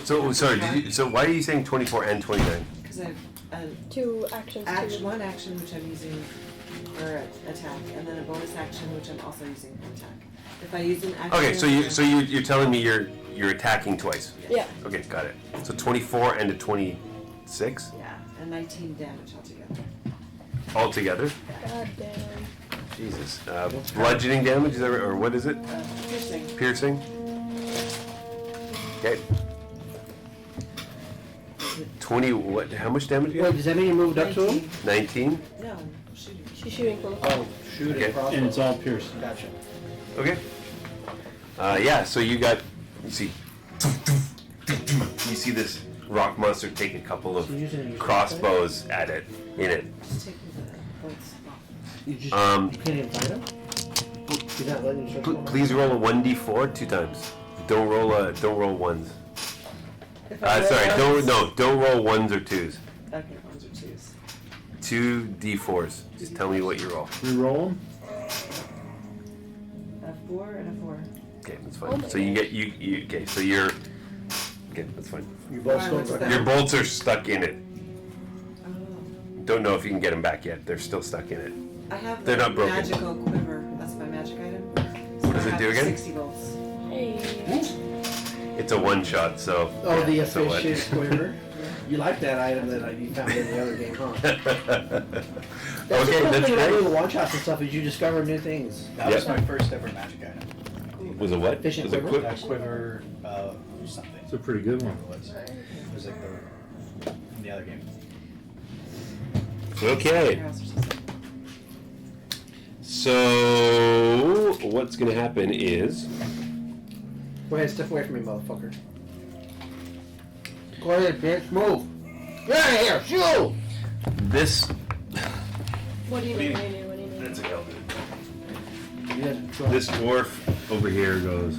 So, sorry, so why are you saying 24 and 29? Because I have 2 actions. one action which I'm using for attack, and then a bonus action which I'm also using for attack. If I use an action. Okay, so you're telling me you're attacking twice. Yeah. Okay, got it. So 24 and a 26 Yeah, and 19 damage altogether. altogether. God damn. Jesus. Bludgeoning damage, is that right? Or what is it? Piercing. Piercing. Okay. 20. What? How much damage? You Wait, got? does that mean you moved up to him? 19. No, shooting. She's shooting from Oh, shoot Okay. across. And it's all piercing. Gotcha. Okay. Yeah. So you got. You see. You see this rock monster take a couple of So you're using your crossbows at it. In it. Just taking the bolts off. You just Um, you can't even fight him? You're not letting him shoot him? Please roll a 1d4 2 times. Don't roll ones. If I roll Sorry, ones- don't roll ones or twos. Okay, 1s or 2s. 2d4s. Just tell me what you roll. Reroll them. A 4 and a 4. Okay, that's Oh fine. my So you get you okay. So you're okay. That's fine. You both Why, still what's got that? Your bolts are stuck in it. Oh. Don't know if you can get them back yet. They're still stuck in it. I have They're the not broken. magical quiver. That's my magic item. What does I it have do again? 60 bolts. Hey. It's a one shot. So. Oh, the so what? official square. You like that item that you found in the other game, huh? That's the Okay, cool that's thing about great. doing one-shots and stuff is you discover new things. That was Yep. my first ever magic item. Was it what? Efficient Was it quiver? quick? That quiver, something. It's a pretty good one. It was like in the other game. Okay. Your house or something. So what's gonna happen is Go ahead, step away from me, motherfucker. Go ahead, bitch, move. Get out of here, shoot! this. What do you mean? What do you mean? What do you mean? That's a hell. Yeah, This dwarf over here goes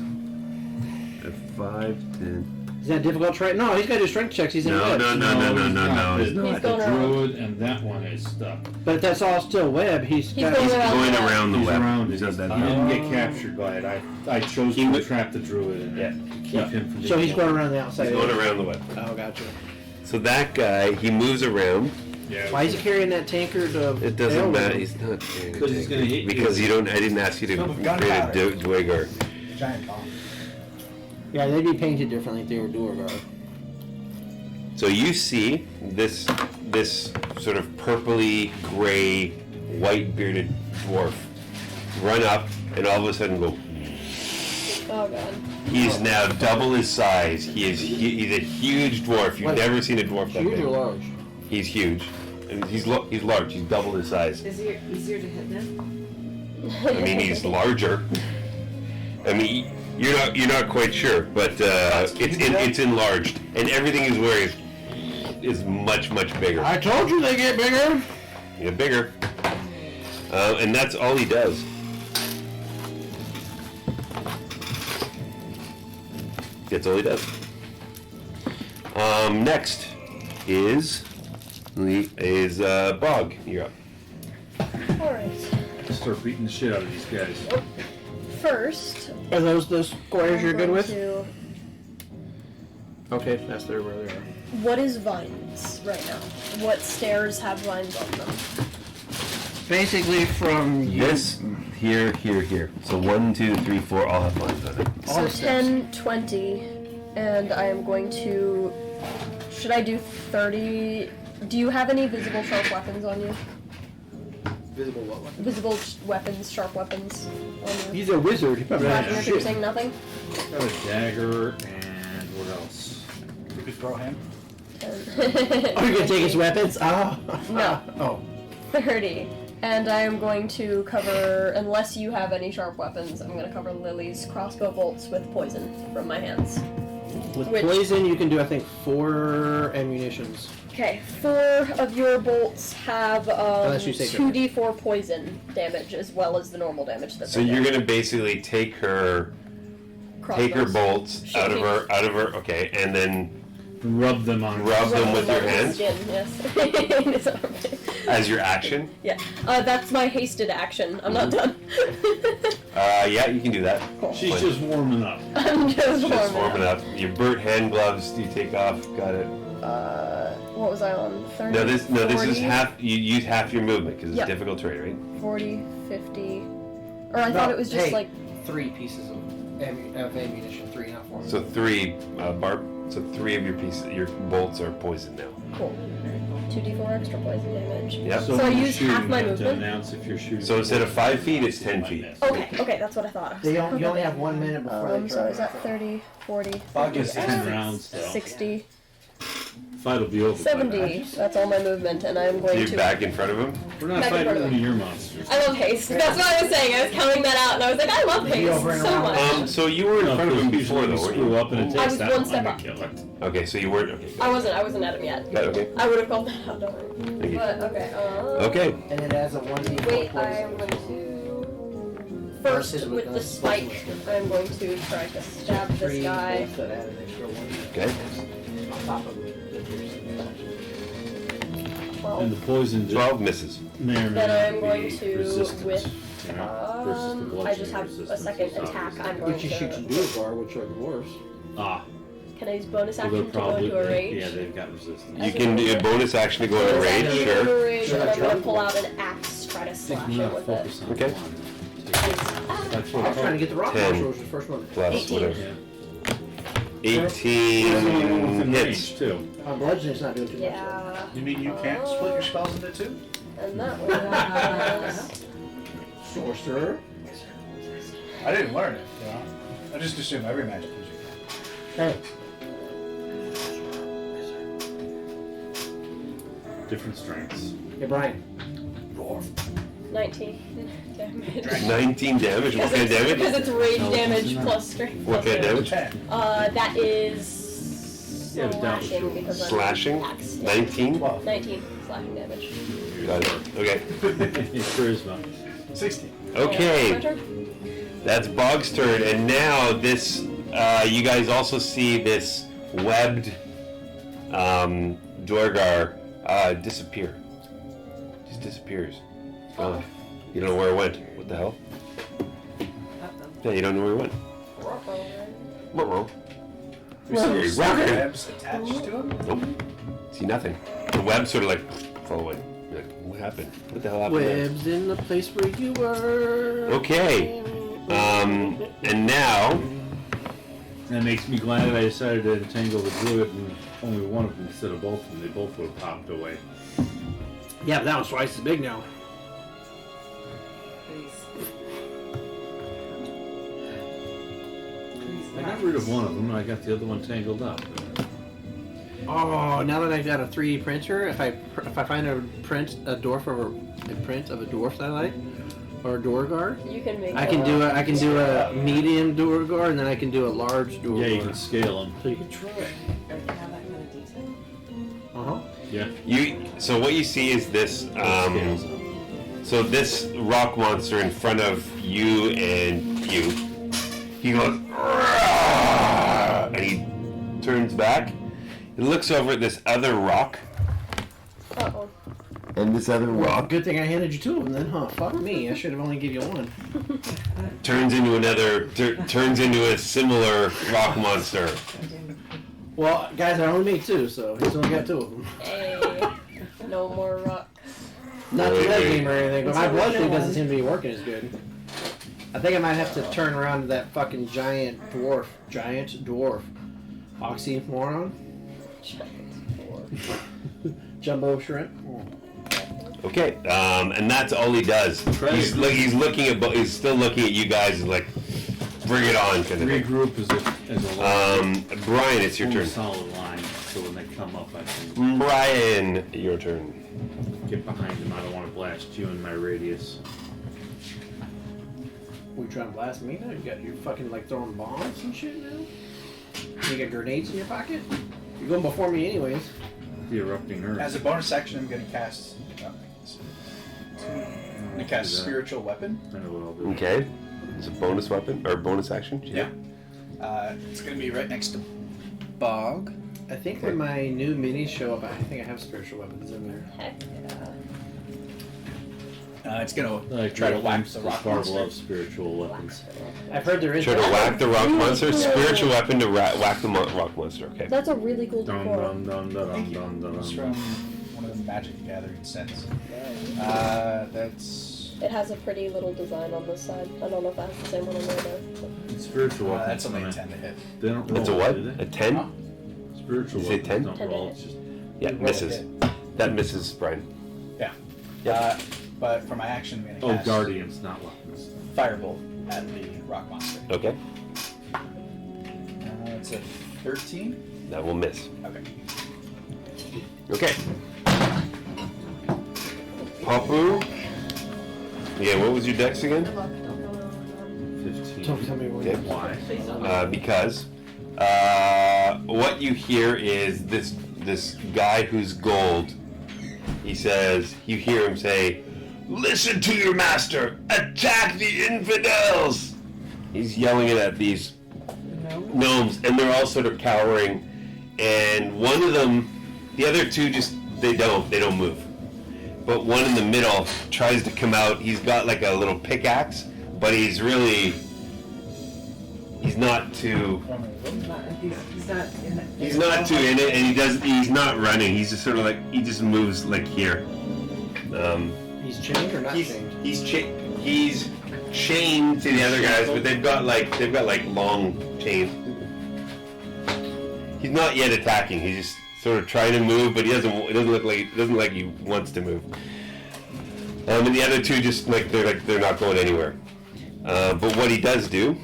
at 5, 10. Is that a difficult try? No, he's got to do strength checks. He's in No, web. no, He's He's not. going The around. druid and that one is stuck. But if that's all still web, he's He's got. going around. Going around the He's web. around He's it. not that He deep. didn't get captured by it. I chose He to would- trap the druid and Yeah. keep him from. So he's getting going around the outside. He's going around the web. Oh, gotcha. So that guy, he moves around. Yeah. Why is he carrying that tankard of? It doesn't ale with matter. him? He's not. carrying Because a he's tank. gonna hit you. Because you don't. I didn't ask you to Some create a gunpowder. Dweger. Giant bomb. Yeah, they'd be painted differently if they were Duergar. So you see this sort of purpley gray, white bearded dwarf run up and all of a sudden go. Oh god. He's now double his size. He's a huge dwarf. You've What? never seen a dwarf that Huge or big. large? He's huge. And he's large. He's double his size. Is it easier to hit them? I mean, he's larger. I mean, You're not quite sure, but it's enlarged, and everything he's wearing is much bigger. I told you they get bigger. Get bigger, and that's all he does. That's all he does. Next is Bog. You're up. Alright. Start beating the shit out of these guys. First, Are those the squares you're good with? to- Okay, that's where they are. What is vines right now? What stairs have vines on them? Basically from This here. So 1, 2, 3, 4 all have vines on it. All So the steps. 10, 20, and I am going to... Should I do 30? Do you have any visible sharp weapons on you? Visible what one? Visible weapons, sharp weapons on you? He's a wizard. He probably Right. has You're shit. saying nothing? Got a dagger and what else? You could throw him. Oh, you're gonna take his weapons? Oh. No. Oh. 30. And I am going to cover, unless you have any sharp weapons, I'm going to cover Lily's crossbow bolts with poison from my hands. With Which- poison, you can do, I think, 4 ammunitions. Okay, 4 of your bolts have Unless you say 2d4 poison damage as well as the normal damage that So they you're get. gonna basically take her Crossbows. bolts out of Shooting. her. Okay, and then Rub them on. rub them with your on the hands Skin, yes. as your action. Yeah, that's my hasted action. I'm not done. Yeah, you can do that. Cool. She's Fine. just warming up. I'm just Just warming up. up. Your burnt hand gloves. You take off. Got it. What was I on? 30? No, this is 40? half. You use half your movement because it's Yep. difficult terrain, right? 40, 50. Or I thought it was just like 3 pieces of ammunition. 3, not 4. So 3, Barb. So 3 of your pieces, your bolts are poisoned now. cool. 2d4 extra poison damage. Yep. So I when you're use shooting, half my you have to movement? announce if you're shooting. So instead of 5 feet, it's 10 feet. Okay, that's what I thought. You only have 1 minute before they So try. is that 30, 40, Bog is 10 rounds though. 60, Fight will be over. by 70. That's all my movement, and I'm So going you're to. back in front of him. then. We're not Back in fighting front of one of your monsters. I love haste. That's what I was saying. I was counting that out, and I was like, I love haste over and so around. much. So you were in No, front of him because before, usually though, you weren't screw you? up and it I takes was that one long step to up. kill it. Okay, so you weren't. Okay. I wasn't at him yet. Got it, okay. I would have called that out, don't worry. Thank you. But okay. Okay. And it has a 1d4 Wait, poison. I'm going to. First, Versus with the spike, I'm going to try to stab this 3 guy. bolts that add an extra 1 Okay. on top of the piercing. And the poison 12 misses. may or may Then not I'm be going to, resistant, with, you know, versus the I bludgeoning just have a resistance second is attack. obviously- I'm going Which you shoot to. to do a bar, which are dwarves. Can I use bonus Well, action they're to go probably, into a rage? yeah, they've got resistance. You can do a bonus action to go in a Bonus rage, action to go into sure. a rage, and I'm Sure. going to pull out an axe, try to Take slash me it out, with focus it. on Okay. one. Ah, That's I was trying to get the rock 10. marshal, which was the first one. Plus 18. whatever. Yeah. 18 Within hits. range, too. Bludgeoning's not doing too much. yeah. You mean you can't split your spells into 2? And that one was. Sorcerer. I didn't learn it, you know? I just assume every magic user can. Hey. Different strengths. Hey, Brian. 19 damage. 19 damage. What kind of Because damage? it's rage No, damage it's not. plus strength. What plus kind of damage? 10. That is Yeah, but that was slashing true. because I'm Slashing? axe. Yeah. 19? 12. 19 slashing damage. Got it. Okay. Charisma. 16. Okay. My turn? That's Bog's turn, and now this, you guys also see this webbed Dorgar disappear. Just disappears. It's gone. You don't know where it went. What the hell? Yeah, you don't know where it went. Ruh-roh. You see a rocket. Webs attached to him? Nope. See nothing. The web sort of like fell away. You're like, what happened? What the hell happened there? Webs in the place where you were. Okay. And now, That makes me glad that I decided to entangle the druid and only one of them instead of both of them. They both would have popped away. Yeah, but that one's twice as big now. I got rid of one of them and I got the other one tangled up. Oh, now that I've got a 3D printer, if I find a print of a dwarf that I like, or Duergar. You can make. I can do a medium Duergar, and then I can do a large Duergar. Yeah, you can scale them. So you can try. Or you can have that kind of detail. Yeah. So what you see is this. Scales them. So this rock monster in front of you and you, he goes, "Arrgh!" and he turns back. He looks over at this other rock, Uh-oh. and this other rock Good thing I handed you two of them then, huh? Fuck me, I should have only given you one. turns into turns into a similar rock monster. Well, guys, I only made two, so he's only got two of them. Hey, no more rock. Not to Wait, leg wait. game or anything, but It's my a bludgeoning original doesn't one. seem to be working as good. I think I might have to turn around to that fucking giant dwarf. Oxymoron? Jumbo shrimp? Okay, and that's all he does. He's still looking at you guys and like, bring it on, kind of thing. Regroup as a line. Brian, it's your turn. Solid line, so when they come up, I can Brian, your turn. get behind them. I don't want to blast you in my radius. We trying to blast me now? You're fucking like throwing bombs and shit now? You got grenades in your pocket? You're going before me anyways. The erupting earth. As a bonus action, I'm going to cast. I'm going to cast Spiritual Weapon. I know what I'll do. Okay, it's a bonus weapon or bonus action. Yeah. It's going to be right next to Bog. I think when my new minis show up, I think I have spiritual weapons in there. Heck It's going to Like try to whack the rock Barb monster. loves spiritual weapons. I've heard there is. Try to whack the rock monster. Spiritual weapon to whack the rock monster. Okay. That's a really cool Dun decor. dun dun dun Thank you. dun dun It's dun. from one of the Magic the Gathering sets. That's. It has a pretty little design on this side. I don't know if that's the same one on the other. Spiritual weapons. That's only a man. 10 to hit. They don't roll. It's a what? do they? A 10? Huh? Spiritual You say weapons 10? don't 10 to roll. hit. It's just Yeah, You roll a misses. hit. That misses, Brian. Yeah. Yep. But for my action, I'm going to cast guardians, not weapons. Firebolt at the rock monster. Okay, It's a 13. that will miss. Okay. Okay. Papu. Yeah, what was your dex again? 15. Don't tell me what Okay. Why? Because what you hear is this guy who's gold. He says, you hear him say, "Listen to your master! Attack the infidels!" He's yelling it at these gnomes, and they're all sort of cowering. And one of them, the other two they don't move. But one in the middle tries to come out. He's got like a little pickaxe, but he's not too. He's not too in it, and he's not running. He's just sort of like, he just moves like here. He's chained or not chained? He's chained to the other guys, but they've got like long chains. He's not yet attacking. He's just sort of trying to move, but it doesn't look like he wants to move. And the other two they're not going anywhere. But what he does do,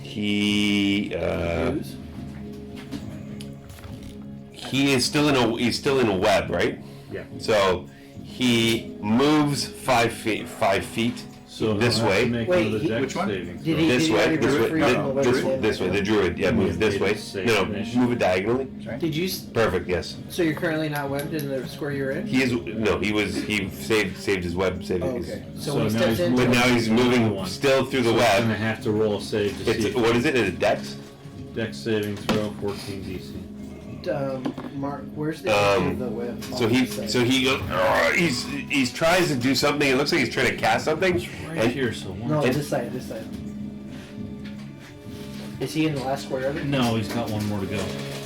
he is still in a web, right? Yeah. So he moves 5 feet So this he'll have way. to make Wait, another he- dex which one? saving Did throw. he- This way, do this it way, for you? this way. The druid, yeah, moves this way. No, move it diagonally. Did you? Perfect, yes. So you're currently not webbed in the square you're in? He saved his web saving. Oh, okay. So, So when he now steps he's into But now he's moving One. still through the So I'm gonna web. have to roll a save to see. It's what is it? Is it dex? Dex saving throw 14 DC. Mark, where's the Um, edge of the web? So he goes. He's tries to do something. It looks like he's trying to cast something. Right And here, so one. No, and- this side. Is he in the last square of it? No, he's got one more to go.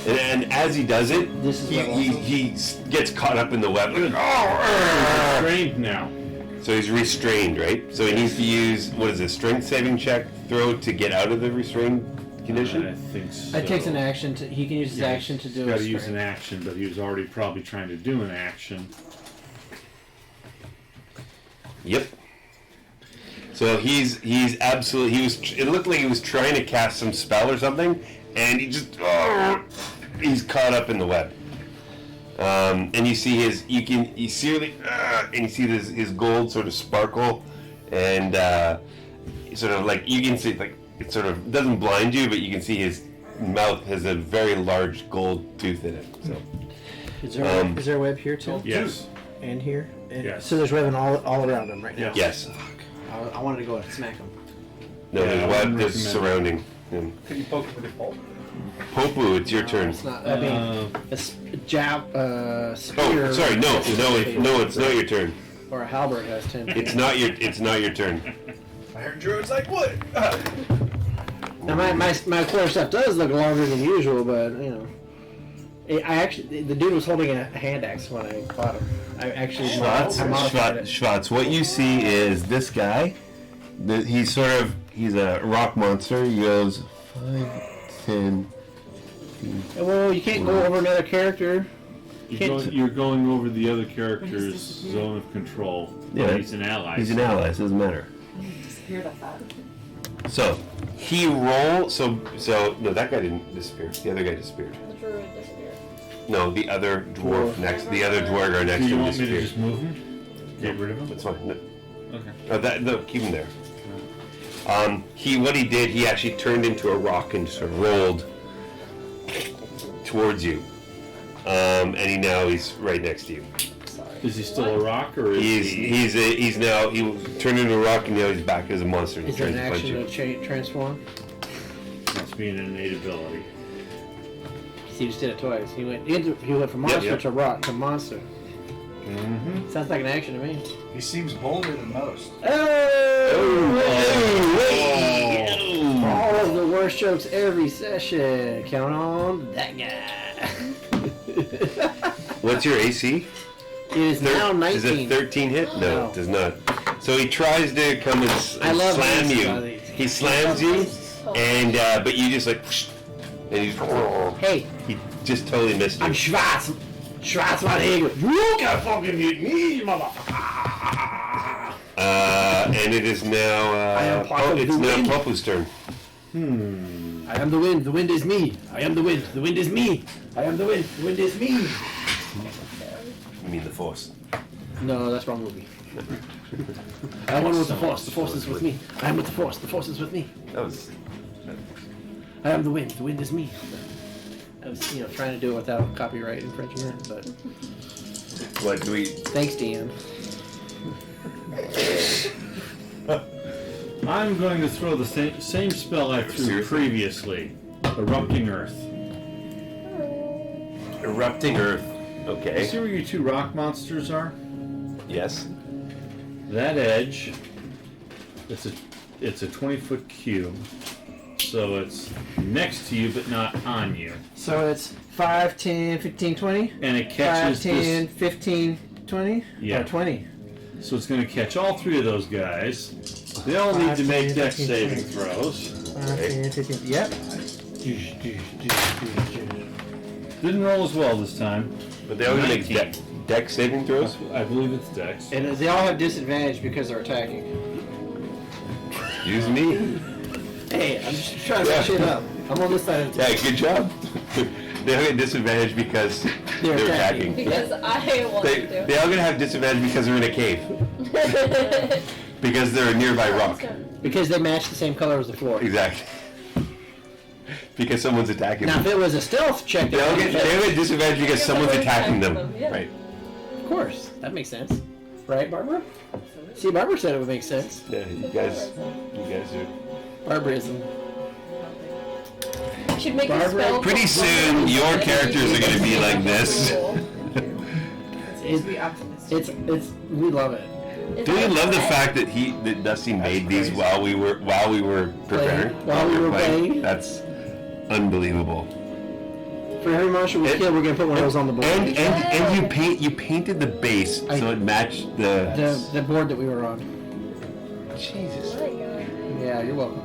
And as he does it, This is he web also? he gets caught up in the web. He's restrained now. So he's restrained, right? So he needs to use what is it? Strength saving check throw to get out of the restrained condition. I think so. It takes an action to. He can use his Yeah, action to do Got a to use strength. an action, but he was already probably trying to do an action. Yep. So he's absolutely it looked like he was trying to cast some spell or something, and he's caught up in the web. And you see his gold sort of sparkle and sort of like you can see, like it sort of doesn't blind you, but you can see his mouth has a very large gold tooth in it. So Is there a web here too? Yes. And here? Yes. So there's webbing all around him right now? yes, I wanted to go and smack him. no, Yeah, I there's web wouldn't that's recommend surrounding him. Could you poke him with a pole? Popu, it's your turn. It's not, I mean, a jab, spear. Oh, sorry, no, it's not your turn. Or a halberd has 10 feet. It's not your turn. Iron Druid's like, what? Now my core stuff does look longer than usual, but you know, I actually the dude was holding a hand axe when I fought him. I actually modified it. Schwartz, what you see is this guy. He's a rock monster. He goes 5, 10. Well, you can't go over another character. You're going over the other character's zone of control. Yeah. But he's an ally. He's an ally. So it doesn't matter. Disappeared, I thought. So he roll. So no, that guy didn't disappear. The other guy disappeared. The druid disappeared. No, the other dwarf next. The other dwargar next Do to you him want me to disappeared. just move him? Get rid of him? That's fine. No, Okay. no, keep him there. What he did, he actually turned into a rock and sort of rolled towards you. And he's right next to you. Sorry. Is he still a rock or is he? He turned into a rock and now he's back as a monster. And Is he's there trying an to punch action you. to transform? Must be an innate ability. He just did it twice. He went from monster yep. to rock to monster. Mm-hmm. Sounds like an action to me. He seems bolder than most. All of the worst jokes every session. Count on that guy. What's your AC? It is now 19. Does a 13 hit? No, No. it does not. So he tries to come and I love slam these you. guys. He slams you, and but you just like, and Hey, he just totally missed you. I'm Schwarz. Schwarz von Hegel. You can fucking hit me, motherfucker. And it is now. I am part of it's the now wind. Popu's turn. I am the wind. The wind is me. I am the wind. The wind is me. I am the wind. The wind is me. You mean the Force? No, that's wrong movie. I am one with the force. The force is with me. I am with the force. The force is with me. That was. I am the wind. The wind is me. I was, trying to do it without copyright infringement, but What do we? thanks, Dan. I'm going to throw the same spell I threw Seriously? previously. Erupting Earth. Erupting Earth. You Okay. see where your two rock monsters are? Yes. That edge, it's a 20-foot cube. So it's next to you but not on you. So it's 5, 10, 15, 20? And it 5, catches 10, 15, 20? Yeah. Or 20. So it's going to catch all three of those guys. They all need to make dex saving throws. 5, 10, 15. Yep. Didn't roll as well this time. But they all gonna make 19. deck saving throws. I believe it's dex. And they all have disadvantage because they're attacking. Use me. Hey, I'm just trying to set shit up. I'm on this side of the Yeah, good job. They all get disadvantage because They're they're attacking. attacking. Because I want to. They all gonna have disadvantage because they're in a cave. Because they're a nearby rock. Because they match the same color as the floor. Exactly. Because someone's attacking Now, if them. it was a stealth check, They all get disadvantage because someone's attacking them. Yeah. Right. of course, that makes sense. Right, Barbara? See, Barbara said it would make sense. Yeah, you guys are. Barbarism. Should make a Barbara, spell. Pretty soon, your characters are gonna be like this. Let's be optimistic. It's we love it. Do you love the fact that Dusty made these while we were preparing? While we were playing. That's unbelievable. For every monster we kill, we're gonna put one of those on the board. And you painted the base so it matched The board that we were on. Jesus. Yeah, you're welcome.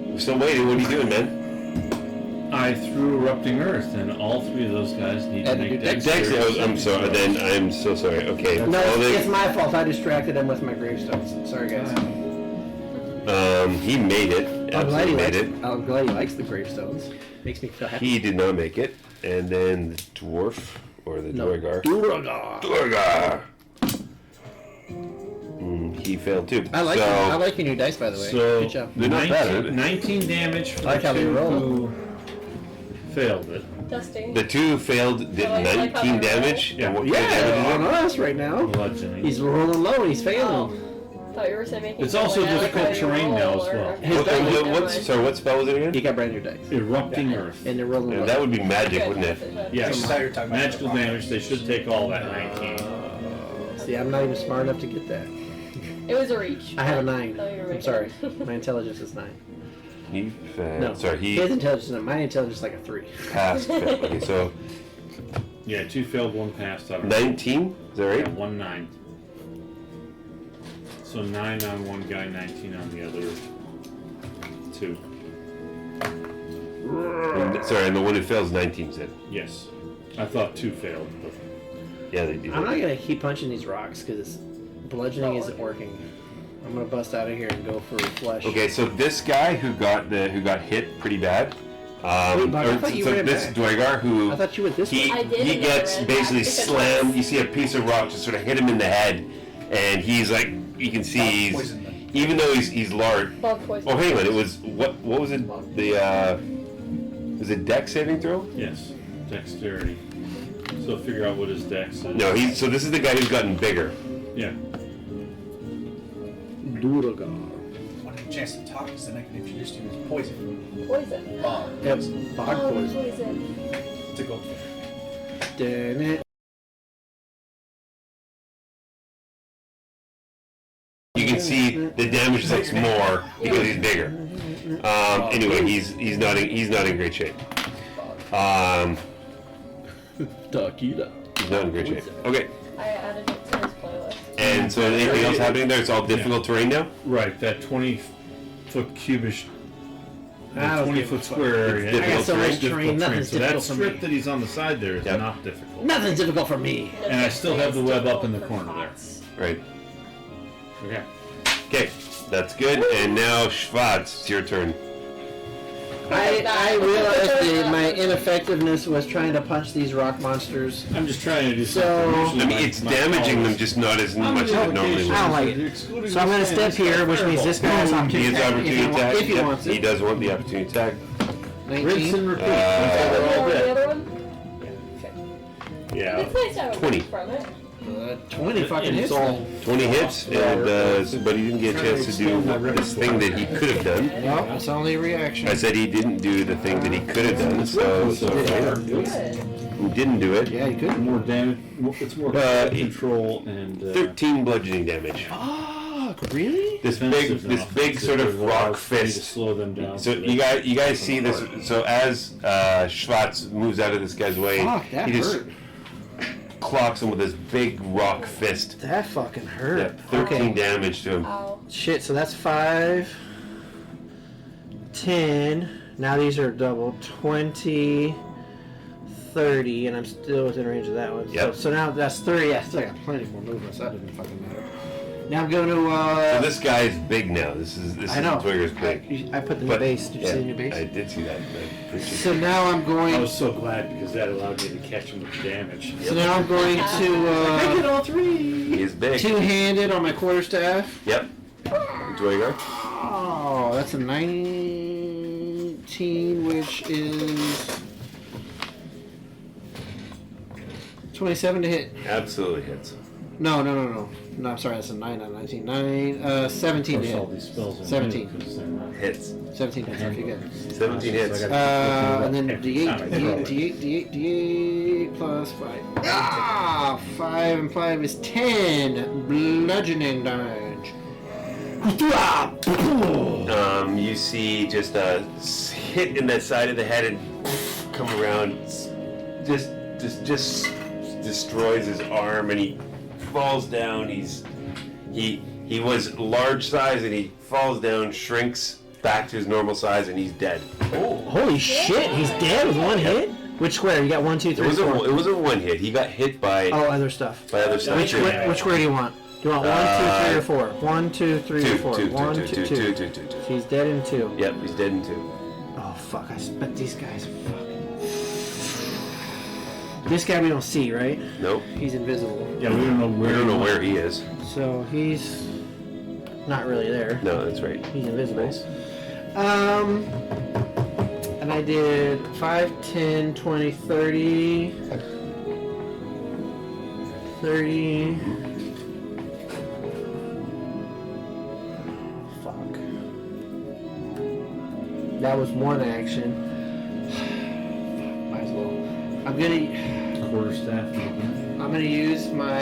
We're still waiting. What are you doing, man? I threw Erupting Earth, and all three of those guys need to And make you dex Dex, saving I'm sorry. Then I'm so sorry. Okay. No, all it's my fault. I distracted him with my gravestones. Sorry, guys. he made it. Absolutely made it. I'm glad he likes the gravestones. Makes me feel happy. He did not make it. And then the dwarf or the No. Dwargar. Duragar. Dwargar. He failed too. I like so, I like your new dice, by the way. So Good job. They're not bad. 19 damage for I like the how they two roll. who failed it. Dusty. The 2 failed, did I like how 19 they roll. damage. And what kind of Yeah, damage on is us right now. Bludgeoning. He's rolling low and he's Oh. failing. Thought you were saying making It's also like, I like difficult how you terrain now roll, as well. or- it? His What, dice, what spell was it again? he got brand new dice. Erupting Earth. And they're rolling low. That would be magic, wouldn't it? Yes. I thought you were talking about Magical the rock. damage. They should take all that 19. See, I'm not even smart enough to get that. It was a reach. I have a but 9. thought you were I'm making sorry. it. My intelligence is 9. He failed. No. Sorry, he His intelligence is my intelligence is like a 3. passed. Failed. Okay, so Yeah, 2 failed, 1 passed. Out of 19. Is that Yeah, right? 1 9. So 9 on one guy, 19 on the other 2. Sorry, and the one who fails 19 said. Yes. I thought 2 failed, but Yeah, they did. I'm not going to keep punching these rocks because bludgeoning isn't working. I'm going to bust out of here and go for flesh. Okay, so this guy who got hit pretty bad. Wait, Bob, I thought you so ran this back. Dwargar who I thought you went this way. I did, he and then I gets ran basically back because- slammed. You see a piece of rock just sort of hit him in the head, and he's like, you can see he's, Poison them. even though he's large. Bug poison. Oh, hang on, it was what was it? The was it dex saving throw? yes. Dexterity. So figure out what his dex is. No, so this is the guy who's gotten bigger. Yeah. Duragar. Wanted a chance to talk because then I can introduce you as poison. Poison. Yep. Bog Oh, poison. poison. To go. Damn it. You can see the damage looks more because he's bigger. Anyway, he's not in great shape. Tequila. He's not in great shape. Okay, I added it to his playlist. and so anything else happening there? It's all difficult terrain now. Right, that 20-foot cubish, I that don't 20-foot give a square area. I got is so much difficult terrain, nothing's So that difficult for strip me. that he's on the side there is Yep. not difficult. Nothing's difficult for me. And I still have the web up in the corner there. Right. Okay. Okay, that's good. And now Schwarz, it's your turn. I realized that my ineffectiveness was trying to punch these rock monsters. I'm just trying to do So- something. Usually I mean, my- it's my damaging powers- them, just not as much as it normally I would. don't like it. Excluding So I'm going to this step man, here, which means this guy has He opportunity has attack opportunity if he attack. wants- if he Yep, wants he it. does want the opportunity attack. Rinse 19. and repeat. Uh, They're all The dead. other one? Yeah. It's nice to have a 20. break from it. 20 fucking And hits. it's all 20 hits, and but he didn't get a chance to do this thing that he could have done. Well, it's only a reaction. I said he didn't do the thing that he could have done, so Good. he didn't do it. Yeah, you could. more damage. It's more control and 13 bludgeoning damage. Fuck, really? This big sort of rock fist. slow them down. So you guys see this. So as Schwarz moves out of this guy's way, Fuck, that he just hurt. clocks him with this big rock fist. That fucking Yeah, hurt. 13 damage to him. Ow. Shit, so that's 5, 10. Now these are double. 20, 30, and I'm still within range of that one. Yep. So now that's 30. Yeah, I still got plenty more movement, so that didn't fucking matter. Now I'm going to, So this guy is big now. This is I know. Twigger's big. I put the new But- base. Did you see the new base? I did see that. I appreciate So now I'm going. I was so glad because that allowed me to catch him with damage. So now I'm going to all 3. He is big. two-handed on my quarterstaff. Yep. Dwargar. Oh, that's a 19, which is 27 to hit. Absolutely hits. No, I'm sorry, that's a 9 on 19. 17 to All hit. these spells are 17. new 'cause they're not- Hits. 17 hits, okay, good. 17 hits. And then D8 plus 5. Ah! 5 and 5 is 10 bludgeoning damage. You see just a hit in the side of the head and come around, just destroys his arm, and he falls down. He was large size, and he falls down, shrinks back to his normal size, and he's dead. Holy shit, he's dead with one hit? Which square? You got 1, 2, 3, 4. It was a one hit. He got hit by Oh, other stuff. other stuff. Which square do you want? Do you want 1, 2, 3, or 4? 1, 2, 3, or 4. 1, 2, 2. two. He's dead in 2. Yep, he's dead in 2. Oh fuck! I bet these guys are fucking. This guy we don't see, right? Nope. He's invisible. Yeah, we don't know We where. don't know where he is. So he's not really there. No, that's right. He's invisible. Nice. And I did 5, 10, 20, 30. 30. Fuck. That was one action. Might as well. Quarterstaff. I'm gonna use my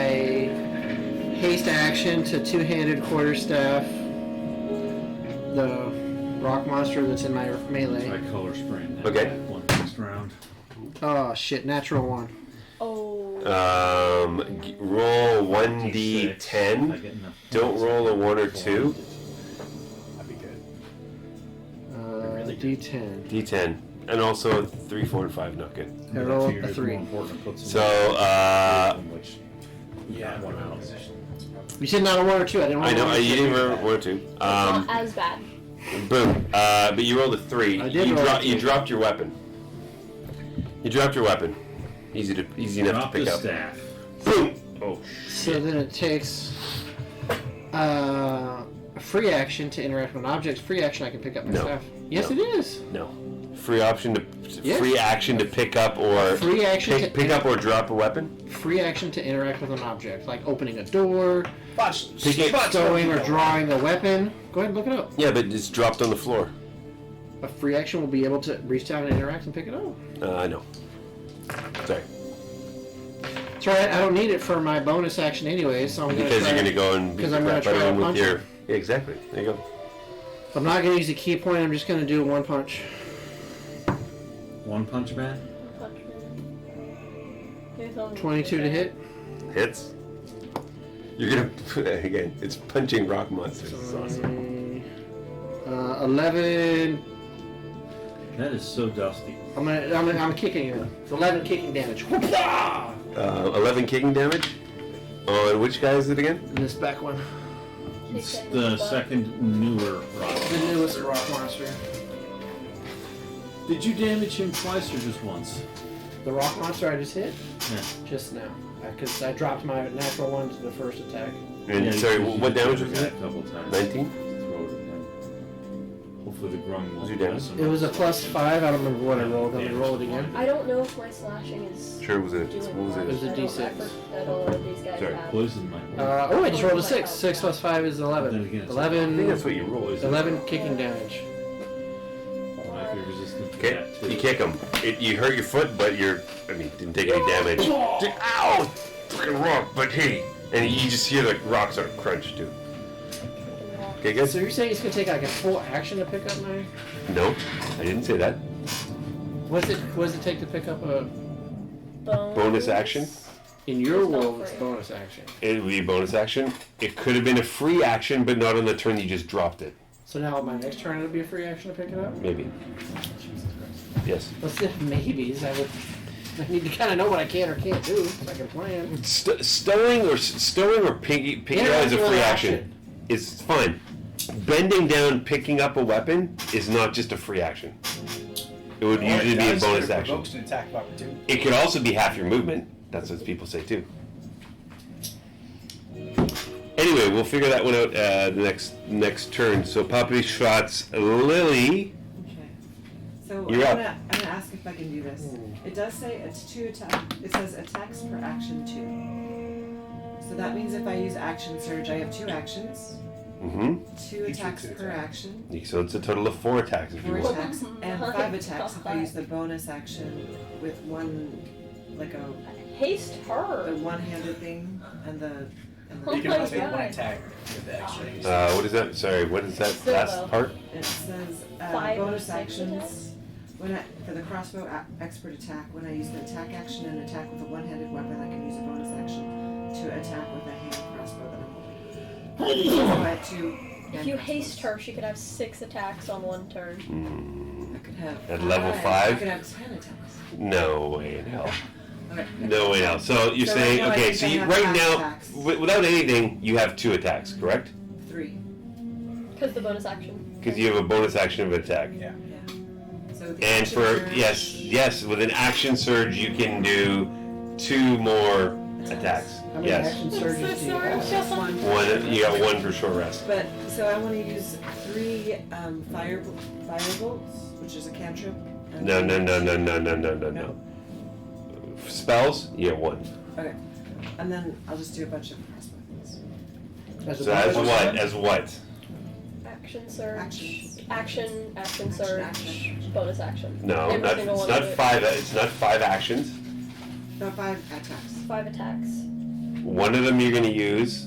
haste action to two-handed quarterstaff the rock monster that's in my melee. I color spraying that. Okay. One next round. Oh shit! Natural one. Oh. Roll I 1d10. get enough. Don't roll a 1 or 2. That'd be good. D10. D10. And also 3, 4, and 5. Not good. I roll figured a it's 3. more important to put some So, which Yeah. one out. You said not a 1 or 2. I didn't want I know one or you two. didn't roll 1 or 2. Not as bad. Boom. But you rolled a 3. I did You, roll a you 3. dropped your weapon. You dropped your weapon. Easy enough Drop to pick the up. staff. Boom. Oh So shit. then it takes a free action to interact with an object. Free action I can pick up my No. staff. Yes, No. it is. No. Free option to Yeah. free action to pick up or Free action to pick up or drop a weapon. free action to interact with an object, like opening a door, Watch. stowing or drawing a weapon. Go ahead and look it up. Yeah, but it's dropped on the floor. A free action will be able to reach down and interact and pick it up. I know. Sorry. That's right. I don't need it for my bonus action anyway, so I'm gonna Because try you're gonna go and beat because the I'm gonna crap out try of to him with punch your. him. Yeah, exactly. There you go. I'm not gonna use a key point. I'm just gonna do a one punch. One punch man. 22 to hit. Hits. You're gonna again. It's punching rock monsters. It's awesome. 11. That is so dusty. I'm kicking him. It's 11 kicking damage. 11 kicking damage. On which guy is it again? This back one. It's the second newer rock. The newest rock monster. Did you damage him twice or just once? The rock monster I just hit? Yeah. Just now. Because I dropped my natural one to the first attack. And Yeah, sorry, you what just damage did was that it? a couple times. 19. Throw it again. Hopefully the grum will Was your damage? mess him It up. was a +5. I don't remember what I rolled. Let me roll it again. I don't know if my slashing is Sure, was it? doing What was much. it? It was a I don't- D6. I don't know what these guys Sorry, have. Poison might work. I just rolled a 6. 6 plus 5 is 11. Then again, it's- I think 11, that's what you roll. Isn't it? 11 kicking damage. Might be resistant to Okay, that too. you kick him. You hurt your foot, but didn't take any damage. Ow! Fucking rock, but hey. And you just hear the rocks sort of crunch too. Okay, good? So you're saying it's going to take like a full action to pick up my... No, I didn't say that. What does it take to pick up a... Bonus action? In your It's not world, it's free. bonus action. It would be a bonus action. It could have been a free action, but not on the turn you just dropped it. So now my next turn it'll be a free action to pick it up? Maybe. Yes. Let's do maybes. I need to kind of know what I can or can't do so I can plan. Stowing or picking Yeah, up is a that's free an action. It's fine. Bending down, picking up a weapon is not just a free action. It would usually be a bonus action. Provokes an attack of opportunity. It could also be half your movement. That's what people say too. Anyway, we'll figure that one out the next turn. So Papi Schwartz, Lily. Okay. So You're I'm up. gonna ask if I can do this. It does say it's 2 attack. It says attacks per action 2. So that means if I use action surge, I have 2 actions. Mm-hmm. 2 attacks per action. So it's a total of 4 attacks if you 4 want. attacks and 5 attacks if I use the bonus action with one, like Haste the her. one-handed thing and the. Oh You can my only take one God. attack with the extra. What is that? Sorry, what is that Still last though. part? It says 5 or bonus 6 actions. For the crossbow expert attack, when I use the attack action and attack with a one-handed weapon, I can use a bonus action to attack with a hand crossbow that I'm holding. So I have 2. If you haste her, she could have 6 attacks on one turn. I could have. At level 5? I could have 10 attacks. No way in hell. Okay. No way in hell. So you're So saying, right now I okay, think so I you, have right 5 now, attacks. without anything, you have 2 attacks, correct? 3. Because the bonus action. Because you have a bonus action of attack. Yeah. Yeah. So the And action for, surge- yes, with an action surge, you can do 2 more attacks. How many Yes. action surges do you sorry, have? Just one. One. You got 1 for short rest. But so I want to use 3 fire bolts, which is a cantrip. and No. No? Spells. You get 1. Okay. And then I'll just do a bunch of crossbow things. As a So as bonus? what? As what? Action surge. Actions. Action surge. Action. Bonus action. No, Every not, single it's one not of it. 5. It's not 5 actions. No, 5 attacks. 5 attacks. One of them you're going to use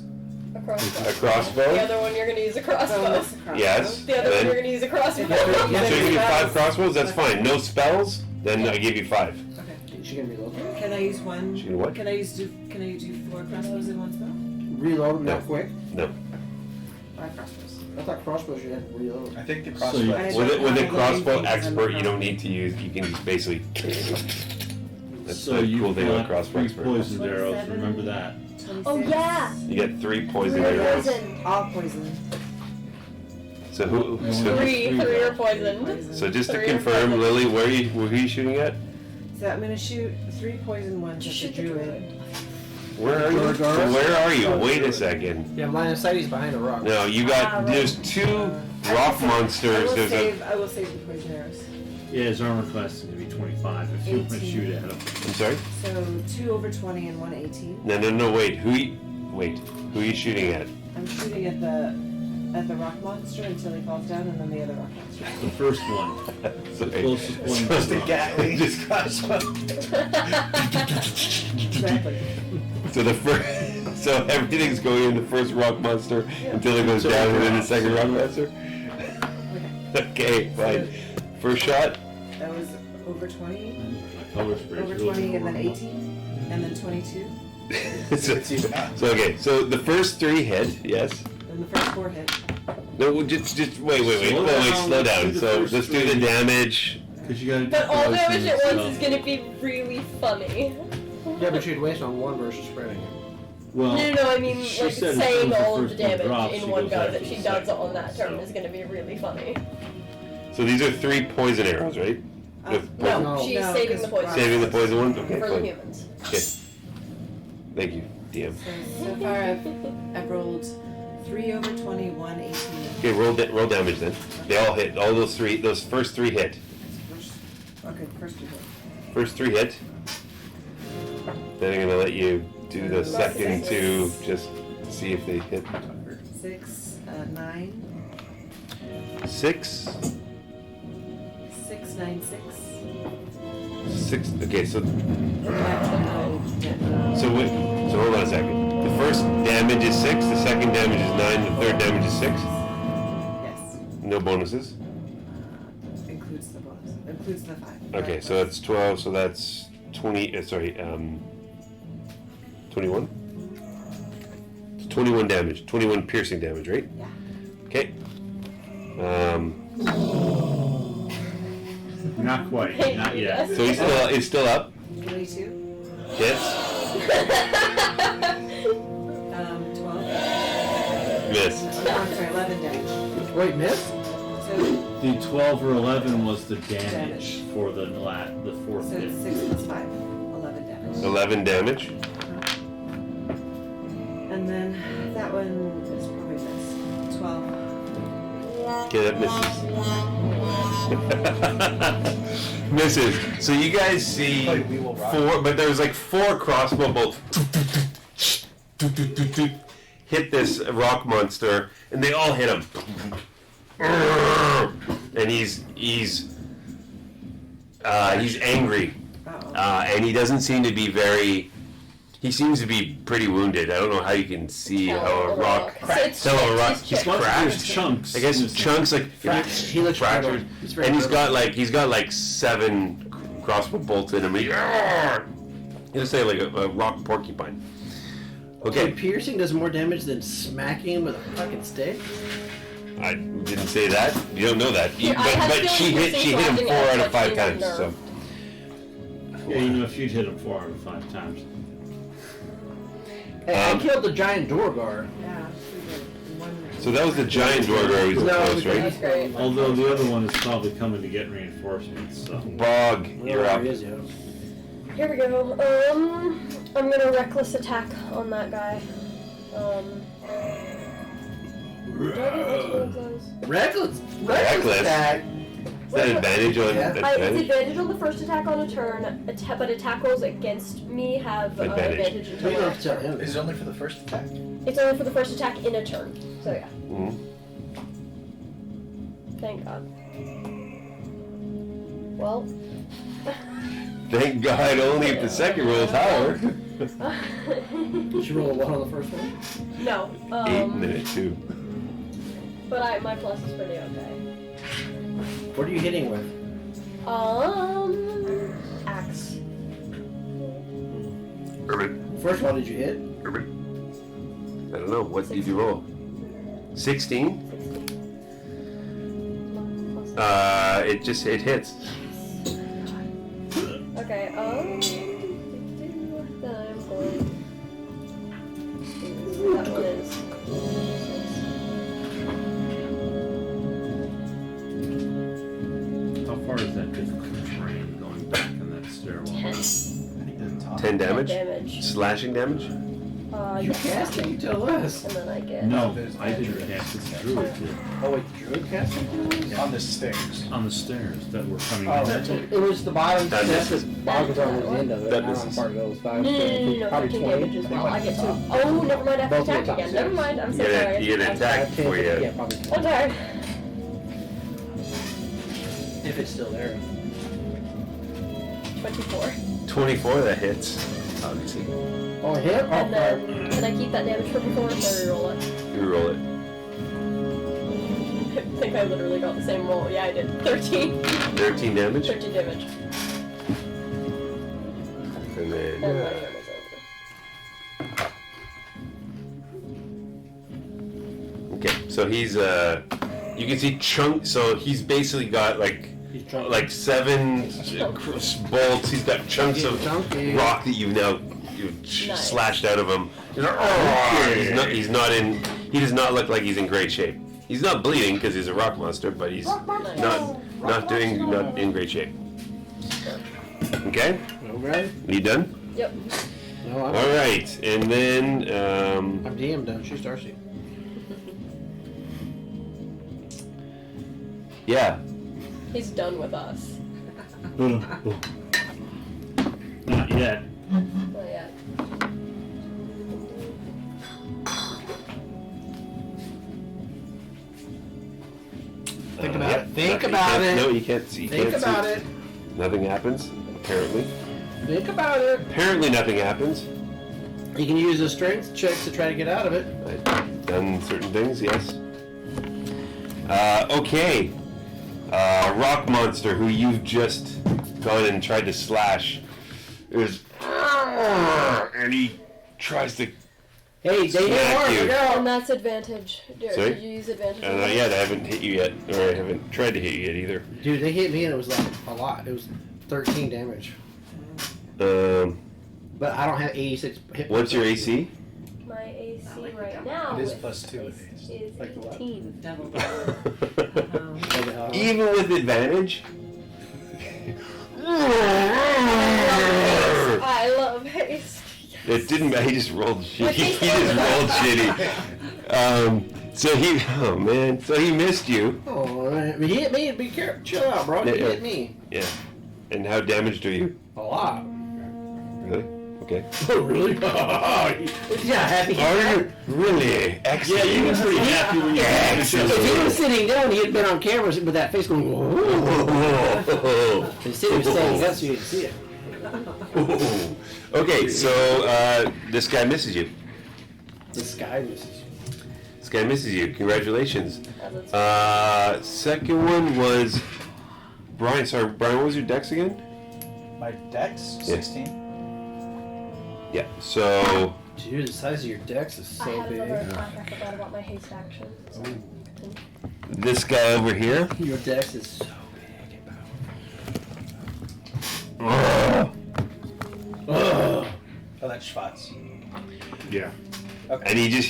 A crossbow. a crossbow. The other one you're gonna use a crossbow. Bonus crossbow. Yes. The other one Then- you're gonna use a crossbow. Yeah. So you give me 5 Spells. crossbows. That's fine. No spells. Then I give you 5. Okay. She can reload them. Can I use one? She can what? Can I do 4 crossbows in one spell? Reload them No. that quick. No. 5 crossbows. I thought crossbows you had to reload. I think the So crossbow. you- I With don't the have the crossbow things expert, in you the don't need to use. You can just basically. That's So the you've cool thing about got crossbow 3 expert. poisoned arrows. 27. Remember that. 26. Oh yeah. You get 3 poison Three arrows. poison. All poison. So who? You So, want Three are poisoned. Poison. so just to 3 are confirm, poisoned. Lily, where are you shooting at? So I'm gonna shoot 3 poison ones at Shoot the the druid. druid. Where are you? So where are you? Wait a second. Yeah, line of sight, he's behind a rock. No, you got. There's 2 rock monsters. There's a. I will save the poison arrows. Yeah, his armor class is going to be 25 if you want to 18. shoot at him. I'm sorry. So 2 over 20 and 1 18. No. Wait. Who are you shooting at? I'm shooting at the rock monster until he falls down, and then the other rock monster. The first one. Sorry. closest one It's to supposed the to rock. Gatling. Just crossbow. Exactly. So the first, so everything's going in the first rock monster until it goes down, and then the second rock monster. Okay, fine. First shot. That was over 20, Color spray. over 20, and then 18, and then 22. so okay, so the first 3 hit, yes. Then the first 4 hit. No, just wait, Slow down, slow let's down. do the So first let's do the 3. damage. Because you got to But all damage at once is gonna be really funny. Yeah, but you'd waste on one versus spreading it. Well, No, I mean she like said as saying soon as the all of the first one damage drops, in she one goes go after that the she does second on that turn so. is gonna be really funny. So these are 3 poison arrows, right? With No, No. she's No, saving the 'cause poison saving the poison one. Okay, for the fine. humans. Okay. Thank you, DM. So far I've rolled 3 over 20, 1 18. Okay, roll damage then. They all hit. All those first 3 hit. Okay, first 2 hit. First 3 hit. Then I'm gonna let you do the second 2 just to see if they hit. 6, 9, 6, 6, 9, 6. 6. Okay, so Yeah. so wait. So hold on a second. The first damage is 6. The second damage is 9. The third damage is 6. Yes. No bonuses. Includes the bonus. Includes the 5. Okay, so that's 12. So that's 20. 21. 21 damage. 21 piercing damage, right? Yeah. Okay. not quite. Thank Not you, yet. yes. So he's still up. 22. Hits. 12. Miss. Oh, I'm sorry, 11 damage. Wait, miss? So, The 12 or 11 was the damage Damage. for the fourth so hit. 6 plus 5. 11 damage. 11 damage. And then that one is probably this. 12. Okay, that misses. Misses. So you guys see Like we will rock. 4, but there's like 4 crossbow bolts hit this rock monster, and they all hit him. And he's angry, Uh-oh. and he doesn't seem to be very. He seems to be pretty wounded. I don't know how you can see how a rock. Tell a rock. He's There's cracked. chunks. I guess in his- chunks like He looks fractured, brittle. He's very and he's brittle. got like 7 crossbow bolts in him. He'll say like a rock porcupine. So Okay, piercing does more damage than smacking him with a fucking stick? I didn't say that. You don't know that. Yeah, I had But she feelings hit piercing, him so 4 I out think of 5 I times. touched So Yeah, you know, if you'd hit him 4 out of 5 times. I killed the giant Dorgar. Yeah, we did. One. so that was the giant dwarf he was No, close, right? That's great. Although the other one is probably coming to get reinforcements, so. Bog, you're Where up. he is, yeah. Here we go. I'm gonna reckless attack on that guy. Do I get multiple of those? Reckless Reckless? attack. Is that advantage on Yeah. It's advantage? advantage on the first attack on a turn, but attack rolls against me have Advantage. advantage You until don't my have to tell next turn. him. Is it only for the first attack? It's only for the first attack in a turn. So yeah, Mhm. thank God. Well, Thank God, only if the second roll is higher. Did you roll a 1 on the first one? no. 8 and then a 2. But my plus is pretty okay. What are you hitting with? Axe. Urban. First one, did you hit? Urban. I don't know. What did you roll? 16? 16. It hits. Okay, then I'm going to, that one is 6. How far is that difficult terrain going back in that stairwell? 10. I think the top. 10 damage? Damage. Slashing damage? You Yes. cast it, you tell us. And then I get... No, I didn't cast it. The druid did. Oh wait, the druid cast it? On the stairs. On the stairs that were coming Oh, in. that's it. It was the bottom That step misses. that Bog was on the end of it. That I don't know misses. how far it goes. 5, No, 10, probably 13 20. damage as well. I get 2. Oh, never mind, I have to Both of attack the top again. Never stairs. mind, I'm so You sorry. get an attack 10, before you... Yeah, probably. I'm tired. If it's still there. 24. 24, that hits. Obviously. Oh, hit? Oh, And then, can I keep that damage from before or reroll it? You roll it. I think I literally got the same roll. Yeah, I did. 13. 13 damage. 13 damage. And then... And my turn is over. Okay, so he's you can see chunk. So he's basically got like He's trying 7 bolts. He's got chunks of Chunky. rock that you've now Nice. slashed out of him. He's like, He does not look like he's in great shape. He's not bleeding because he's a rock monster, but he's not in great shape. Okay, Okay. you done? Yep. No, I'm All right, and then I'm DM done. She's Darcy. yeah. He's done with us. Not yet. Not yet. Think about Yeah. it. Think You about can't- it. No, you can't see. You Think can't about see. it. Nothing happens. Apparently. Think about it. Apparently, nothing happens. You can use a strength check to try to get out of it. I've done certain things, yes. Okay. Rock monster who you've just gone and tried to slash is, and he tries to. Hey, they hit Smack hard. you. Look And out. that's advantage. Sorry? Did you use advantage? And on that? yet I haven't hit you yet, or I haven't tried to hit you yet either. Dude, they hit me and it was like a lot. It was 13 damage. But I don't have 86 hit points. What's your AC? My AC right now It is with plus 2 is, with haste. is Like what? 18. Double. Even with advantage. I love haste. It didn't. He just rolled shitty. Like He he's just rolled shitty. So he. Oh man. So he missed you. Oh, man. He hit me. Be careful. Chill out, bro. He Yeah, hit me. Yeah. And how damaged are you? A lot. Really? Okay. Oh, really? Yeah, happy. Are you really? Excellent. Yeah, you were pretty happy when you had If he was sitting down, he had been on camera with that face going, whoa. Instead he was standing up so you could see it. Okay, so this guy misses you. This guy misses you. This guy misses you. Congratulations. As it's Second one was Brian. Sorry, Brian. What was your dex again? My dex, 16. Yeah. So Dude, the size of your dex is I so had big. another attack. I forgot about my haste action. So. this guy over here. Your dex is so big. Oh, that's Schwartz. Yeah. Okay. And he just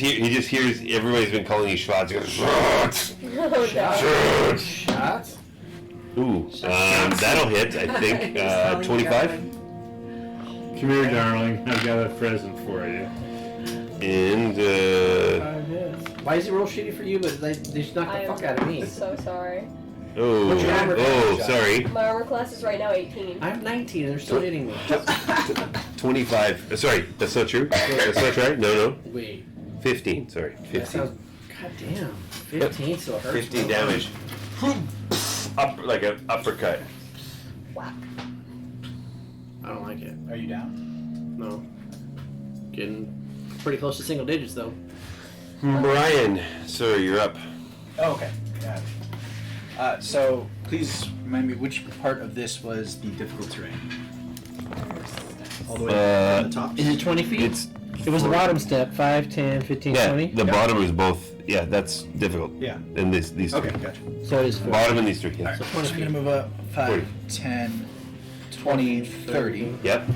hears everybody's been calling you Schwartz. He goes, Schwartz. Oh, no. Schwartz. Shots? Ooh, that'll hit. I think 25. Come here, darling. I've got a present for you. And 5 hits. Why is it real shitty for you, but they just knock the fuck out of me? So sorry. What's your armor class? sorry. My armor class is right now 18. I have 19 and they're still hitting me. 25. Sorry, that's not true. That's not right. No. Wait. 15. Sorry, That 15. sounds. God damn. 15 still hurts. 15 damage. Up like an uppercut. Whack. I don't like it. Are you down? No. Getting pretty close to single digits though. Brian, sir, you're up. Oh, okay. Got it. So please remind me which part of this was the difficult terrain. All the way from the top. Is it 20 feet? It was the bottom step. 5, 10, 15, 20? The bottom is both. Yeah, that's difficult. Yeah. And these Okay, three. gotcha. So it is 4. Bottom and these three. Yeah. Alright, So so 20 I'm feet. gonna move up 5, 40. 10, 20, 30. Yep.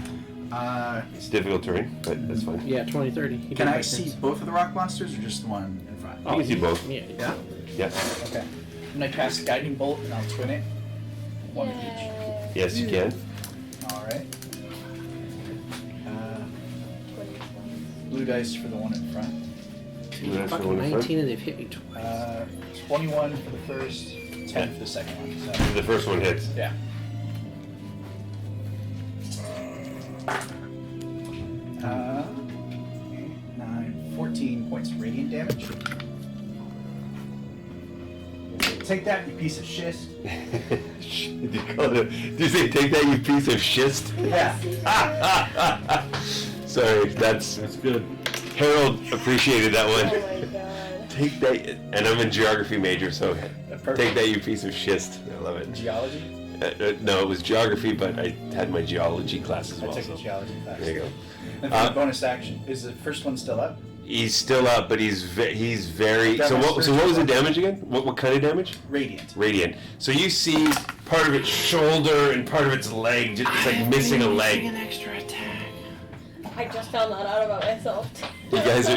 Uh, It's difficult terrain, but that's fine. Yeah, 20, 30. He can did I make see sense. both of the rock monsters or just the one in front? You can see both. Yeah. Yeah? Yeah. Okay. I'm gonna cast Guiding Bolt and I'll twin it. One of each. Yay. Yes, you can. Alright. Blue dice for the one in front. That's the Fucking one in front. 19 and they've hit me twice. 21 for the first, 10 for the second one. So, The first one hits. yeah. Uh, 9, 14 points of radiant damage. Take that, you piece of schist. Did you say take that, you piece of schist? Yeah. Sorry, that's good. Harold appreciated that Oh one. my god. Take that, and I'm a geography major, so Perfect. take that, you piece of schist. I love it. Geology? No, it was geography, but I had my geology class as I well. took So the geology class. there you go. And for the bonus action, is the first one still up? He's still up, but he's very. That So was what? So what was the damage again? What kind of damage? Radiant. Radiant. So you see part of its shoulder and part of its leg, just it's like missing a leg. An extra attack. I just found that out about myself. You guys My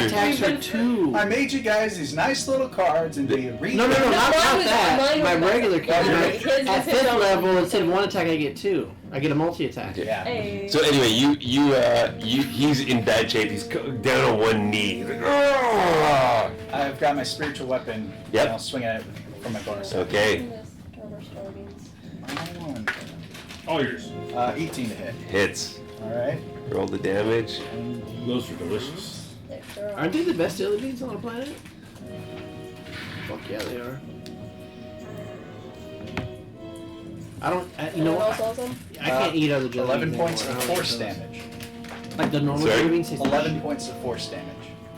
are. attacks are 2. I made you guys these nice little cards and they read. No, That not was- that. mine My was regular that. character. Okay. His was At his 5th own. level, instead of 1 attack, I get 2. I get a multi-attack. Yeah. Hey. So anyway, he's in bad shape. He's down on one knee. He's like, "Argh!" I've got my spiritual weapon. Yep. And I'll swing at it for my bonus. Okay, All yours. 18 to hit. hits. Alright. Roll the damage. Those are delicious. Aren't they the best jelly beans on the planet? Fuck yeah, they are. I don't. You know what? Awesome. I can't eat other jelly 11 beans points anymore. of I don't force like those. damage. Like the normal Sorry? jelly beans. taste 11 points of force damage.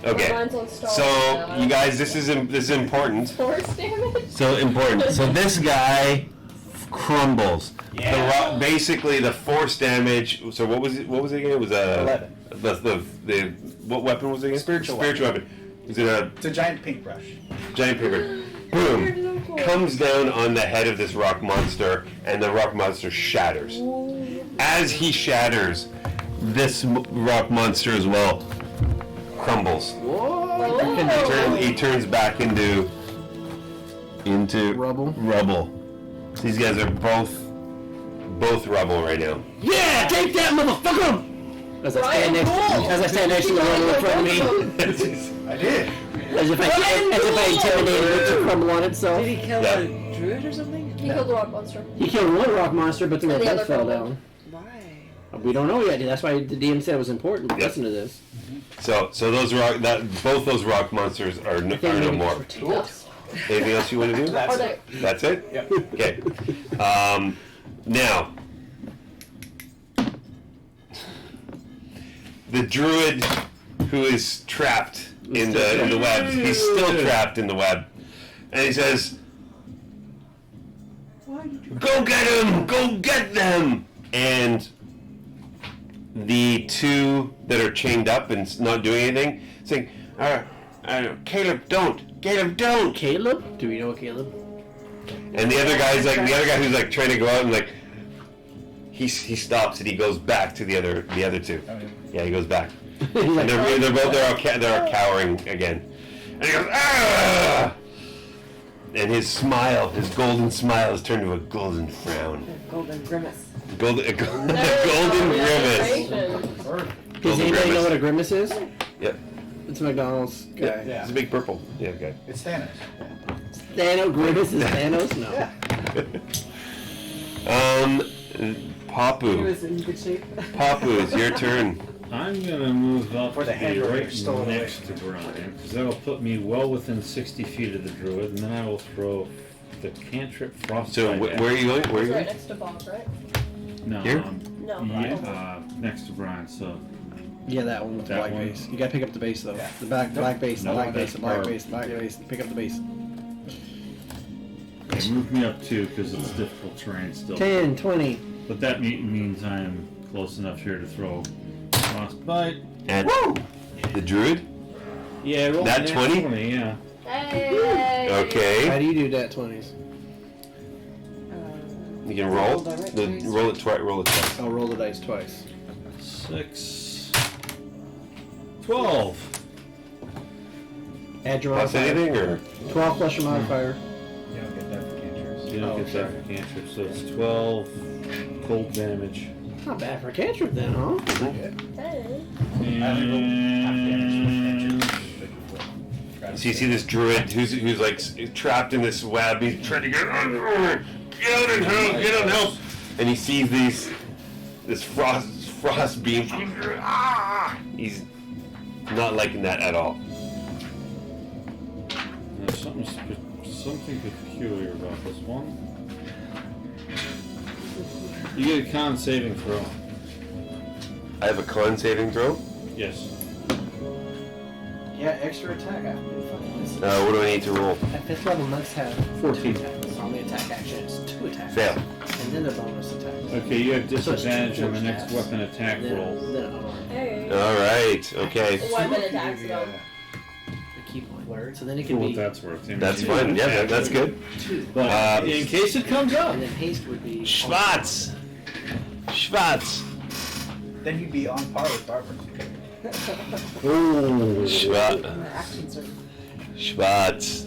Okay. Mine's on Star So Wars now. you guys, this is important. Force damage? So important. So this guy crumbles. Yeah. Basically, the force damage. So what was it? What was it again? It was 11. The what weapon was it again? Spiritual weapon. Was it a It's a giant paintbrush. giant paper? Boom! Comes down on the head of this rock monster, and the rock monster shatters. As he shatters, this rock monster as well crumbles. Whoa! He turns back into Rubble. Rubble. These guys are both rubble right now. Yeah, take that, motherfucker! As I stand next to the rubble in front of me, I did. as if I intimidated it to crumble on itself. Did he kill Yeah. a druid or something? He killed the rock monster. He killed one rock monster, but the And the rest other fell crumbled. down. Why? We don't know yet. That's why the DM said it was important. Yep. Listen to this. So those both those rock monsters are no more. Yes. Anything else you want to do? That's Are it. they? That's it? Yep. Okay. Now, the druid who is trapped in the web, he's still trapped in the web. And he says, "Go get him! Go get them!" And the two that are chained up and not doing anything, saying, "Caleb, don't! Caleb, don't!" Caleb? Do we know a Caleb? And the other guy's like, the other guy who's like trying to go out and like, he stops and he goes back to the other two. Yeah, he goes back. And they're all cowering again. And he goes, "Ah!" and his smile, his golden smile, has turned to a golden frown. Golden grimace. A golden grimace. Does anybody know what a grimace is? Yep. It's a McDonald's guy. Yeah. It's a big purple. Yeah, okay. It's Thanos. Thanos, grimace is Thanos? No. He Papu. was in good shape. Papu, it's your turn. I'm gonna move up For the to be handbrake right stolen away. next to Brian, because that'll put me well within 60 feet of the druid, and then I will throw the cantrip frostbite. So at where are you going? Where are It's you right going? next to Bob, right? No, Here? No, yeah, next to Brian. So Yeah, that one with the That black one. base. You gotta pick up the base though. Yeah. The black base, the No, black base, that's the black part. base, the black base. Pick up the base. okay, move me up too, because it's difficult terrain still. 10, 20. But that means I'm close enough here to throw frostbite. At the druid? Yeah, roll That a 20? Yeah. Hey! How Okay. do you do that 20s? You can roll. Direct The, raise. roll it twice. Roll it twice. I'll roll the dice twice. 6, 12. Add your Plus modifier. anything or? 12 plus your modifier. You don't get that for cantrips. You don't Oh, get that for cantrip, so it's 12 cold damage. Not bad for a cantrip then, huh? Hey. And So you see this druid who's like trapped in this web. He's trying to get out and help, get out and help. And he sees this frost beam. Ah! He's not liking that at all. there's something peculiar about this one. You get a con saving throw. I have a con saving throw. Yes. Yeah, extra attack. What do I need to roll? At 5th level, monks have 14. attacks. On the attack action, it's 2 attacks. Fail. And then the bonus attacks. Okay, you have So it's disadvantage two on the next attacks. weapon attack Then, roll. then unarmed. Hey. All right. Okay. Weapon attacks though. The key point. So then it For can what be that's worth. That's fine. Yeah, that's good. 2. But in case it comes up. And then haste would be. Schwarz. Schwarz. Then you'd be on par with Barbara. Ooh. Schwarz. Their actions are Schwarz.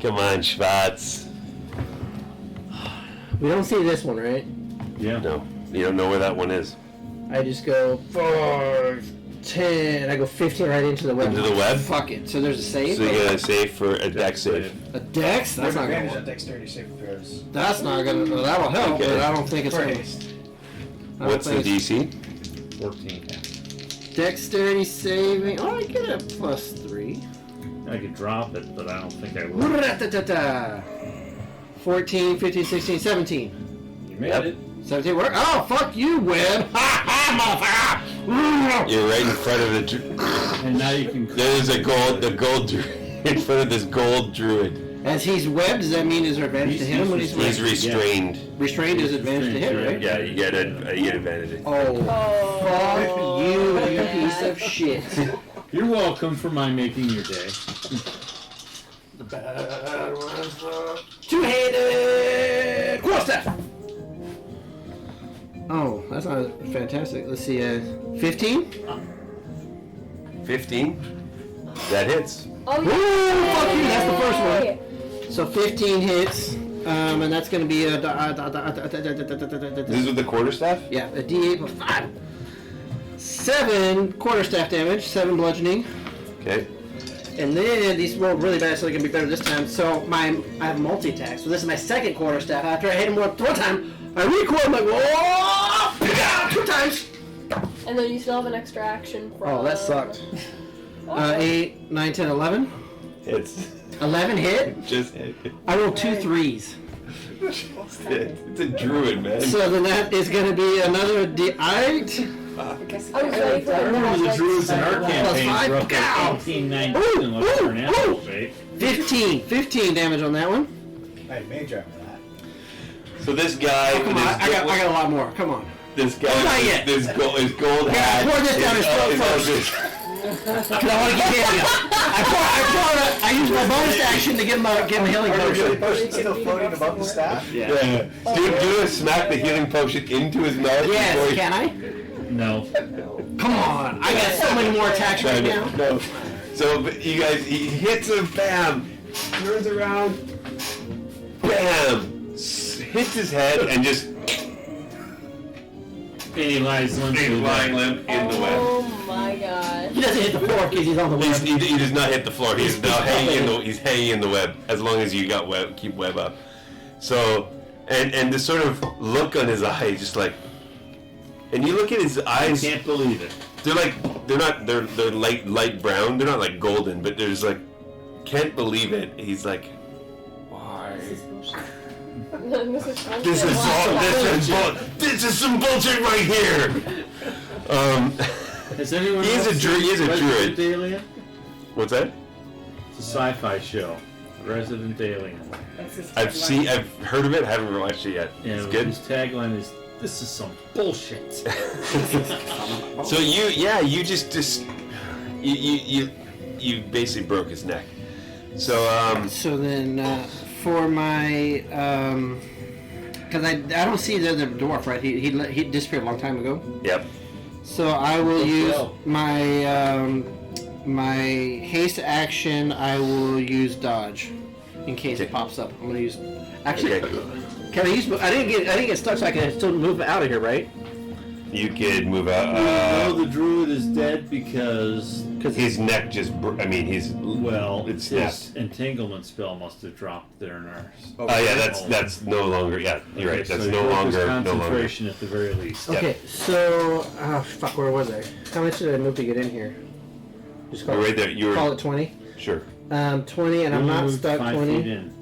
Come on, Schwarz. We don't see this one, right? Yeah. No, you don't know where that one is. I just go 5, 10, and I go 15 right into the web. Into the web? Fuck it. So there's a save? So you gotta save for a dex save. A dex? That's not gonna advantage on work. dexterity saving throws. That's not gonna. Well, that'll help, Okay. but I don't think it's For gonna. haste. I don't What's the think it's- DC? 14. Dexterity saving. Oh, I get a +3. I could drop it, but I don't think I will. Ra-ta-ta-ta. 14, 15, 16, 17. You made Yep. it. 17 work. Oh, fuck you, Web. Ha ha, motherfucker. You're right in front of the. And now you can. There's the gold druid in front of this gold druid. As he's webbed, does that mean is there advantage to He's- him when he's He's webbed? restrained. Restrained is advantage to him, right? Yeah, you get advantage. Oh, fuck Oh, you, you yeah. piece of shit. You're welcome for my making your day. The bad ones are two-handed quarterstaff. Oh, that's not fantastic. Let's see, 15? 15. That hits. Oh, Ooh, fuck you, that's the first one. Yay. So 15 hits, and that's going to be a... This is with the quarterstaff. Yeah, a D8 plus 5. 7 quarterstaff damage, 7 bludgeoning. Okay. And then these rolled really bad, so they can be better this time. So I have multi-attack. So this is my second quarterstaff. After I hit him one time, I recoil. I'm like, whoa! 2 times. And then you still have an extra action from... Oh, that sucked. Oh. 8, 9, 10, 11. It's 11 hit. just hit. I rolled 2 3s. It's a druid, man. So then that is going to be another D8. I was ready for I remember the next druids in our time. campaign five. were up Ow. to 18, 19 Ooh, unless they're in ooh, animal ooh. shape. 15 damage on that one. I had mage armor that. So this guy, Oh, come on, I got a lot more. Come on. this guy, Not yet. this gold Yeah, hat. pour this down his throat first. Because I want to get him. I use my bonus action to give him a healing Are the healing potion. potions still floating above the staff? Yeah. Do a smack the healing potion into his mouth. before Yes, he- can I? No. Come on. I got so many more attacks right now. No. So but you guys, he hits him, bam. turns around, bam, hits his head, and just And he lies limp. lying limp in the web. Oh my gosh. He doesn't hit the floor because he's on the web. He does not hit the floor. He's now he's hanging in the web as long as you got web, keep web up. So, and the sort of look on his eye, just like, and you look at his I eyes. can't believe it. They're light brown. They're not like golden, but there's like, can't believe it. He's like, why? This is bullshit. This is some bullshit right here. Has anyone He is else a druid- he is a seen druid. Resident Alien? What's that? It's a sci-fi show. Resident Alien. That's his tagline. I've heard of it. Haven't watched it yet. And It's good. his tagline is, "This is some bullshit." So you just you basically broke his neck. So So then, for my, because I don't see the dwarf, right? He disappeared a long time ago. yep. So I will Let's use go. my my haste action. I will use dodge in case it Okay. pops up. I'm gonna use. Actually, Okay. can I use? I didn't get stuck, so I can still move out of here, right? You could move We know out. the druid is dead because, His neck just. He's. well, It's his snapped. entanglement spell must have dropped there in ours. Oh yeah, that's no longer. Yeah, you're right. That's so no he broke his longer. No longer. concentration at the very least. Yep. Okay, so fuck, where was I? How much did I move to get in here? Just You're right there. You Call were it 20. sure. 20, and You I'm not moved stuck. 5 20. feet in.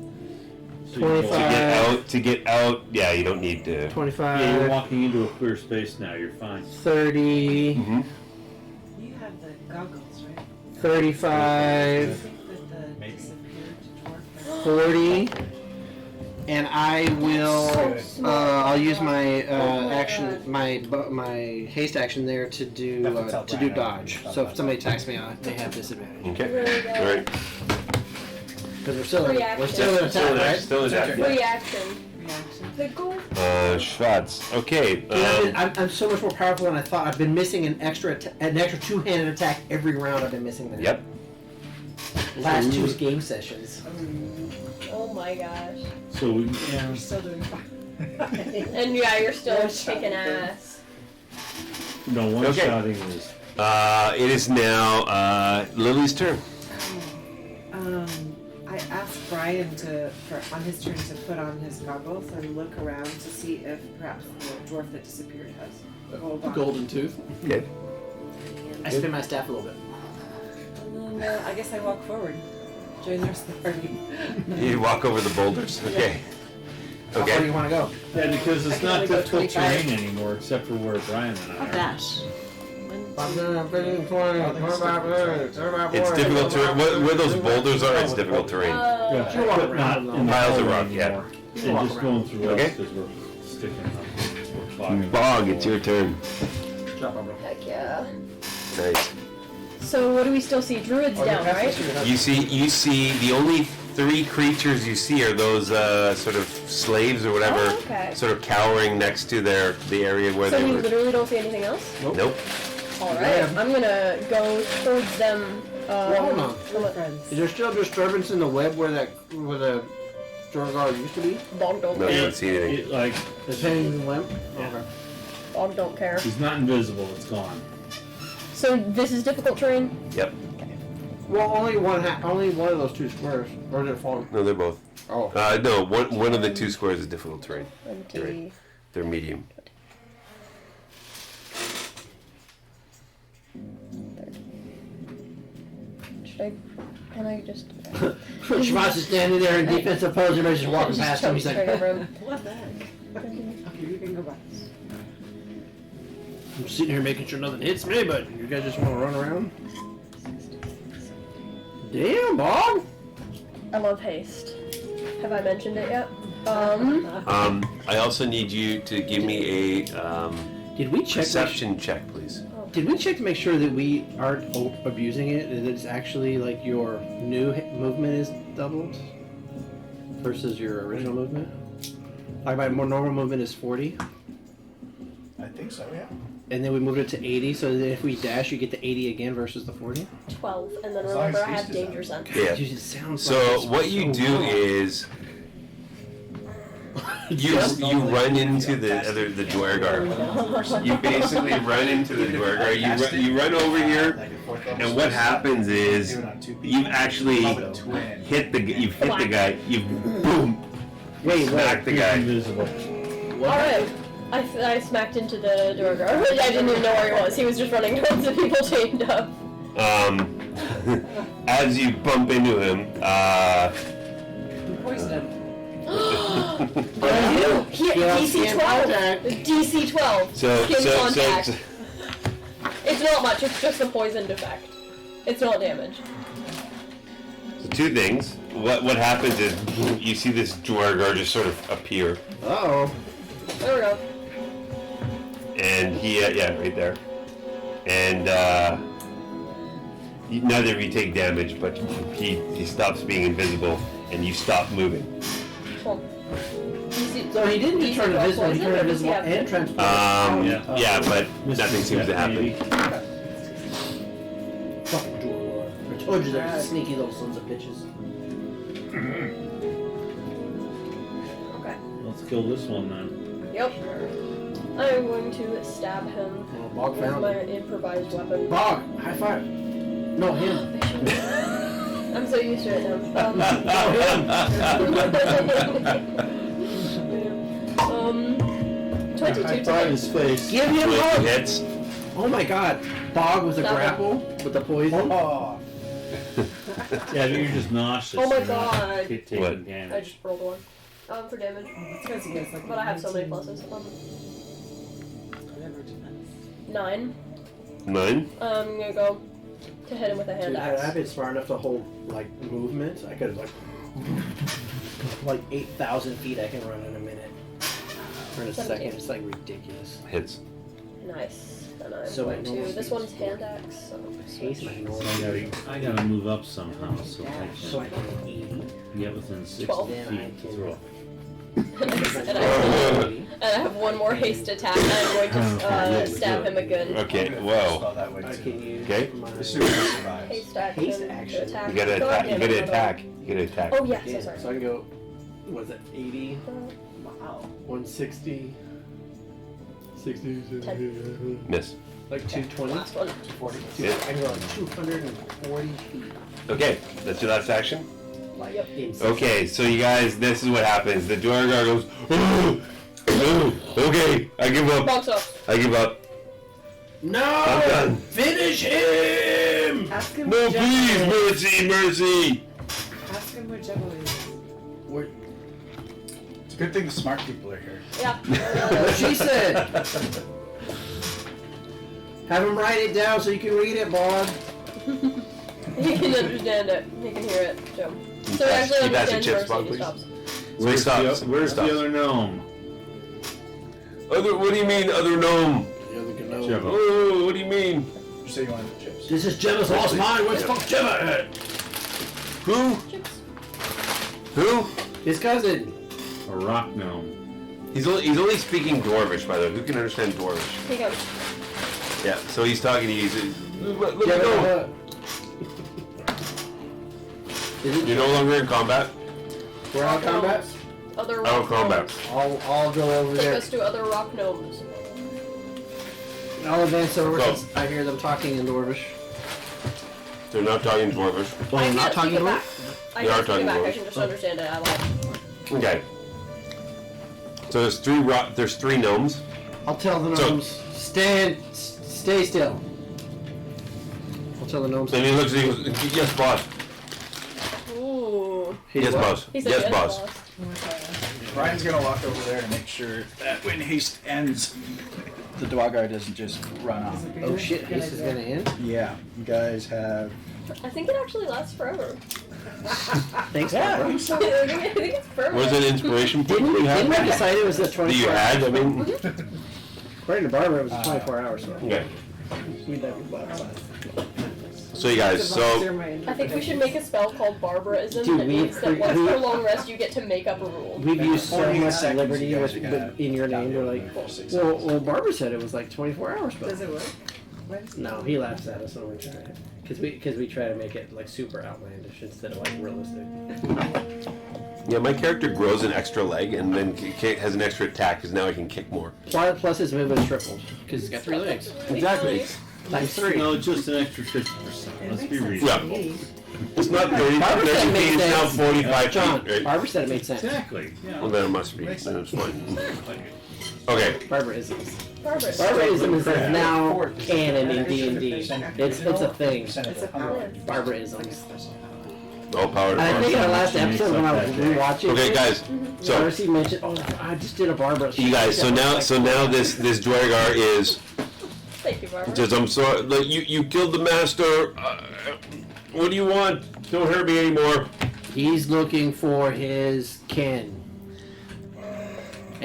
So you go- 25. To get out. Yeah, you don't need to. 25. Yeah, you're walking into a clear space now. You're fine. 30. Mm-hmm. You have the goggles, right? 35. I think that the disappeared dwarf. 40. And I will. So smart. I'll use my Oh my action, God. my haste action there to do dodge. So if somebody attacks me, I may have disadvantage. Okay. Really good. All right. Because we're still Reaction. we're still in attack, right? Still attack. Free action. Reaction. The goal. Schwartz. Okay. I'm so much more powerful than I thought. I've been missing an extra two-handed attack every round. I've been missing that. Yep. Last two game sessions. Oh my gosh. So we, yeah, We're still doing fine. And yeah, you're still One kicking shot. ass. no one Okay. shotting is. It is now Lily's turn. I asked Brian on his turn to put on his goggles and look around to see if perhaps the dwarf that disappeared has gold on. Golden tooth. Okay. I spin my staff a little bit. And then I guess I walk forward, join the rest of the party. You walk over the boulders. Okay. How far do Okay. you want to go? Yeah, because I it's can not only go difficult 25. terrain anymore, except for where Brian and I I'll are. dash. It's difficult terrain. Where those boulders are, it's difficult terrain. Yeah, You walk but not around. in the Piles of hallway rock, yeah. anymore. You And walk just around. going through Okay. us because we're sticking up. We're clogging Bog, the it's your turn. Heck yeah. Nice. So what do we still see? Druids down, right? You see the only 3 creatures you see are those sort of slaves or whatever, Oh, okay. sort of cowering next to the area where So they we were. literally don't see anything else? Nope. Alright, I'm gonna go towards them. Hold on. We're friends. Is there still disturbance in the web where the Jorgar used to be? Bog don't No, you care. don't see anything. It, like, It's hanging in the limb? Yeah. Okay. Bog don't care. he's not invisible, it's gone. So this is difficult terrain? Yep. Well, only one of those 2 squares. Or did it fall? No, they're both. Oh. No, one of the 2 squares is difficult terrain. 20. Right. They're medium. Should I? Can I just? Schwartz is standing there in defensive pose and just walking past him. He's Straight like, over him. What the heck? Okay, you can go back. I'm sitting here making sure nothing hits me, but you guys just want to run around? Damn, Bob! I love haste. Have I mentioned it yet? I also need you to give me a Did we check? perception check, please. Did we check to make sure that we aren't abusing it? That it's actually like your new movement is doubled versus your original movement? Like my more normal movement is 40. I think so, yeah. and then we moved it to 80. So then if we dash, you get the 80 again versus the 40. 12, and then As long as remember I haste have is danger up. sense. Yeah. Dude, it sounds So like it's what you so do wrong. is you run into the Dwargar. You basically run into the Dwargar. You run over here, and what happens is you've actually hit the guy. You boom, smack the guy. Invisible. Alright. I smacked into the Dwargar. I didn't even know where he was. He was just running towards the people chained up. As you bump into him, Poison him. DC 12. DC 12. Skin contact. It's not much. It's just a poisoned effect. It's not damage. so two things. What happens is you see this Dwargar just sort of appear, Uh-oh. There we go. and he right there, and neither of you take damage, but he stops being invisible, and you stop moving. Well, DC, So he didn't just turn DC 12 invisible, he poison, turned or does he invisible have and it? transformed. Yeah, but nothing seems to happen. Maybe. Fucking Dwarvar. I told you they're sneaky little sons of bitches. Okay. Let's kill this one then. Yep. I'm going to stab him Well, Bog with found my it. improvised weapon. Bog, high five. No, him. I'm so used to it now. 22 High to five hit. his face. Give him 20 hug. hits. Oh my god. Bog with a Stop it. grapple with the poison. Oh, Yeah, you're just nauseous. Oh my You're not God. taking What? I damage. just rolled one. For damage. It's because he has like But I have so many 19 pluses. Whatever defense. 9. 9. I'm gonna go to hit him with a hand Dude, I've axe. been smart enough to hold like movement. I could have like 8,000 feet I can run in a minute. Or in a 17. second. It's like ridiculous. Hits. Nice. And I'm So going it to. normally This is one's four. hand axe. So Haste my normal. I gotta move up somehow so So I I can 80. can get within 60 12. Then I feet to can- throw. and I have one more haste attack. And I'm going to stab him again. Okay, Spell whoa. that way I too. can use Okay. my... The super survives. Haste action. Haste to action. attack. You gotta God attack. damn You it, gotta hold on. attack. You gotta attack. Oh yes, Yeah, so sorry. so I can go, was it 80, Wow. 160, 60, 10. Miss. like 220? Last one. 40. Yeah. I can go like 240 feet. Okay, that's your last action. Like, in 60. Okay, so you guys, this is what happens. The Dwargar goes, "Oh, oh, okay, I give up. Box off. I give up. No! I'm done. Finish him! Ask him No, where please, Jebbo is. mercy, mercy. Ask him where Jebbo is. What It's a good thing the smart people are here. Yeah. she said! Have him write it down so you can read it, Bob. He can understand it. He can hear it. So he actually Keep passing understands chips, first Bob, and he please. stops. Where's, stops. the, where's Stops. the other gnome? What do you mean, other gnome? Jebbo. Oh, what do you mean? You say you wanted the chips. This is Jebba's lost mind. Where's the fuck Jebba at? Who? Chips. Who? His cousin. A rock gnome. He's only speaking Dwarvish, by the way. Who can understand Dwarvish? Here he goes. Yeah, so he's talking to you. Let me Jebba, go. Is it You're no longer in combat. we're out of combat? Other rock Out of combat. gnomes. I'll go over Take there. us to other rock gnomes. I'll advance over Go. since I hear them talking in Dwarvish. They're not talking Dwarvish. Well, I I'm not can't talking speak it about. back. I They are can't speak it talking back. I Dwarvish. can just understand it. I lied. Okay. So there's three gnomes. I'll tell the So- gnomes. Stay still. I'll tell the gnomes. And he looks at you and goes, yes, boss. Ooh. Yes, boss. He said Yes, boss. Brian's gonna walk over there to make sure that when haste ends, the Dwargar doesn't just run off. Is it Oh good? shit! Good This is idea. gonna end. Yeah, you guys have. I think it actually lasts forever. Thanks, Yeah, I Barbara. think so. I think it's permanent. Was it an inspiration point Didn't that you we had? decide it was the That 24 you had? I mean, According to Barbara, it was 24 hours. So okay. we never So you guys, so I think we should make a spell called Barbarism Dude, that means that once for a long rest you get to make up a rule. We've used so 48 much seconds, liberty you guys with, are gonna in your name. They're like, well, Barbara said it was like 24 hours, but Does it work? Why does it no, he laughs at us when we try it. Because we try to make it like super outlandish instead of like realistic. yeah, my character grows an extra leg and then has an extra attack because now I can kick more. Plus his movement tripled because he's got 3 legs. Exactly. Times 3. No, just an extra 50%. Let's be reasonable. Yeah. It's not 30. Barbara said it made It's now sense. 45 John, feet, right? Barbara said it made sense. Exactly. Yeah. Well, then it must be. Then it's fine. Okay. Barbarisms. Barbarism. Barbarism is now canon in D&D. It's a thing. It's a power. Barbarisms. All power to And I think in the Barbara. last episode when I was rewatching Okay, it, guys. So Darcy mentioned, oh, I just did a Barbara. you guys. So now this Dwargar is. Thank you, Barbara. Says, I'm sorry. Like, you killed the master. What do you want? Don't hurt me anymore. He's looking for his kin.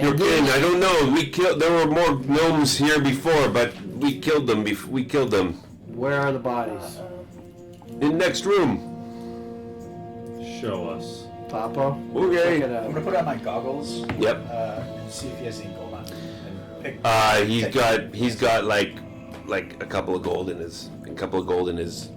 Your kin, I don't know. There were more gnomes here before, but we killed them. We killed them. Where are the bodies? In the next room. Show us. Papa? Okay. Check it I'm out. gonna put on my goggles. Yep. And see if he has any gold on. And pick. He's got like a couple of gold in his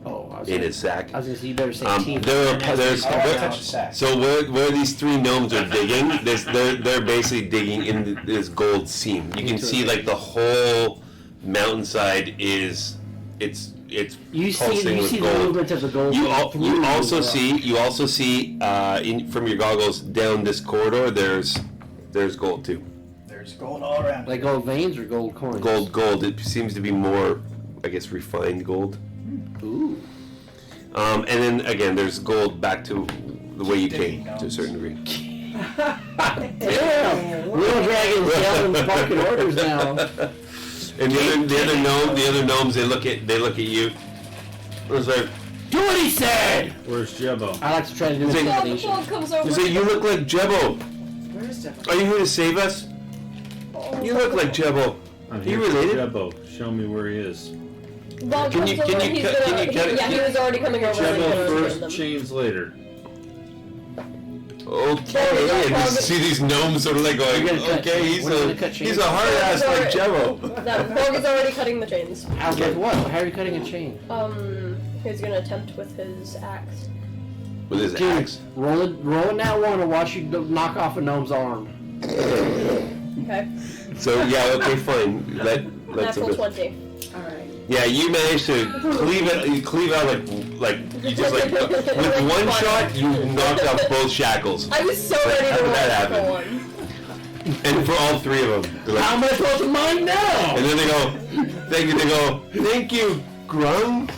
Oh, I was in gonna, his sack. I was gonna say you better say team. There's I don't want to touch the sack. so where these 3 gnomes are digging, they're basically digging in this gold seam. You can see like the whole mountainside it's You pulsing with see the gold. movement of the gold. You through also the see from your goggles down this corridor. There's gold too. There's gold all around. like gold veins or gold coins. Gold. It seems to be more, I guess, refined gold. Ooh. And then again, there's gold back to the way you came to a certain degree. Damn! Little dragons yelling fucking orders now. And the other gnomes, they look at you. It's like, Do what he said! Where's Jebbo? I like to try to do Is it- Well, the intimidation. fog comes over. you say, you look like Jebbo. Where is Jeff? Are you here to save us? You look like Jebbo. I'm You here for related? Jebbo. Show me where he is. Bog Can comes you- over can and you he's cut- gonna. can you cut it? Yeah, he was already coming over. and he's Jebbo gonna first, kill them. chains later. Okay, and you see these gnomes sort of like going, We're gonna cut- okay, he's we're gonna cut a chains. hard ass like Jebbo. No, Bog is already cutting the chains. How's like what? How are you cutting a chain? He's gonna attempt with his axe. With his Dude, axe. roll it that one and watch you knock off a gnome's arm. Okay. So yeah, okay, fine. Let's Natural 20. Alright. Yeah, you managed to cleave it. You cleave out like you just like with one shot you knocked off both shackles, I was so ready How to did roll that for happen? one. and for all 3 of them. They're How like, am I supposed to mine now? and then they go, thank you. They go, thank you, Grung.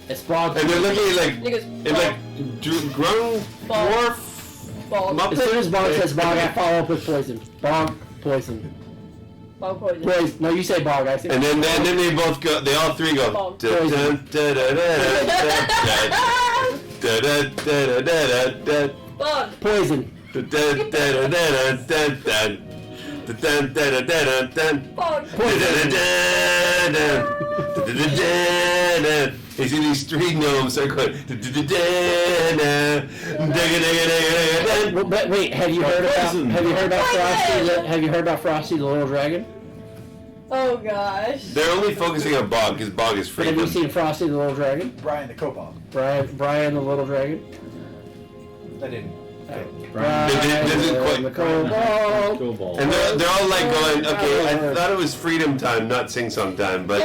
It's Bog. And they're looking at He goes, and like Grung Bog. dwarf Bog. As soon as Bog says Bog, I follow up with poison. Bog, poison. Bog poison. Poison. No, you say Bog. I say. And then they both go. They all 3 go. Bog. Dun, dun, dun, dun, dun, dun, dun, dun, dun, dun. Bog. Poison. Bog. You see these 3 gnomes are going. Well, but wait, have you heard about Poison. Frosty? Have you heard about Frosty the Little Dragon? Oh gosh. They're only focusing on Bog because Bog is But free. have you seen Frosty the Little Dragon? Brian the Cobalt. Brian the Little Dragon. I didn't. Brian. didn't quite- the Cobalt. Go ball. And they're all like going, okay, I thought it was freedom time, not sing song time, but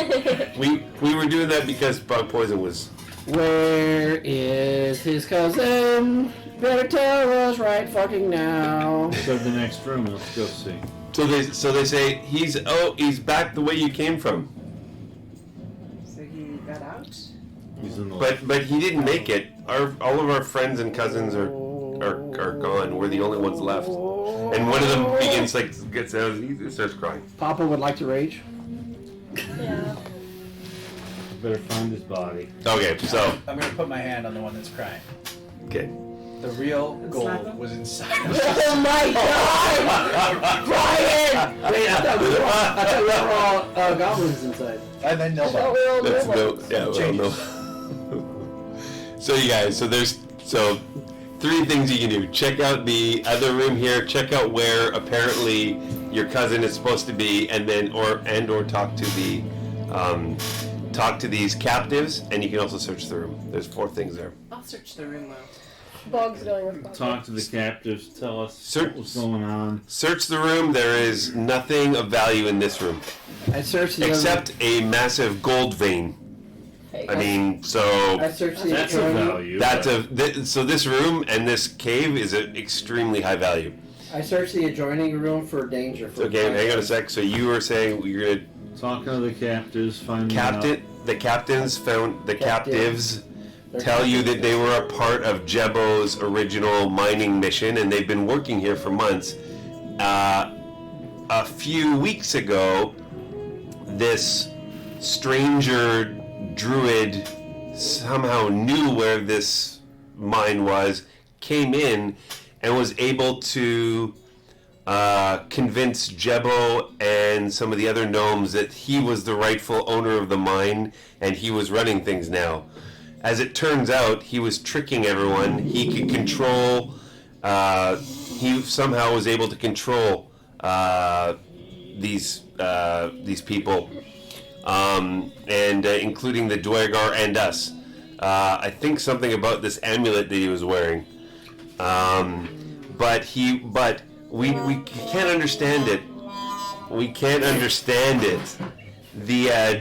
we were doing that because Bog Poison was. Where is his cousin? Better tell us right fucking now. So the next room, let's go see. So they say he's back the way you came from, So he got out? He's in the but he didn't make it. All of our friends and cousins are gone. We're the only ones left, and one of them begins gets out, he starts crying. Papa would like to rage. Yeah. better find his body. Okay, so I'm gonna put my hand on the one that's crying. okay. The real slap gold him? was inside of Oh my god! Brian! Wait, I thought we were all goblins inside. And then I thought nobody. we were all That's new no. ones. Yeah, well, no. So you guys, so three things you can do. Check out the other room here. Check out where apparently your cousin is supposed to be, and then or talk to these captives, and you can also search the room. There's 4 things there. I'll search the room well. Bog's going with Bog. Talk to the captives. Tell us Search- what's going on. Search the room. There is nothing of value in this room I searched the except a massive gold vein. Hey, I mean, so I searched the That's a adjoining. value. so this room and this cave is an extremely high value. I searched the adjoining room for danger. For Okay, hang on a sec. So you were saying you're gonna Talking to the captives, finding out. the captains found the captives. They're Tell you that they were a part of Jebo's original mining mission, and they've been working here for months. A few weeks ago, this stranger druid somehow knew where this mine was, came in, and was able to convince Jebo and some of the other gnomes that he was the rightful owner of the mine, and he was running things now. As it turns out, he was tricking everyone. He could control. He somehow was able to control these people, and including the Dwargar and us. I think something about this amulet that he was wearing, but we can't understand it. We can't understand it. The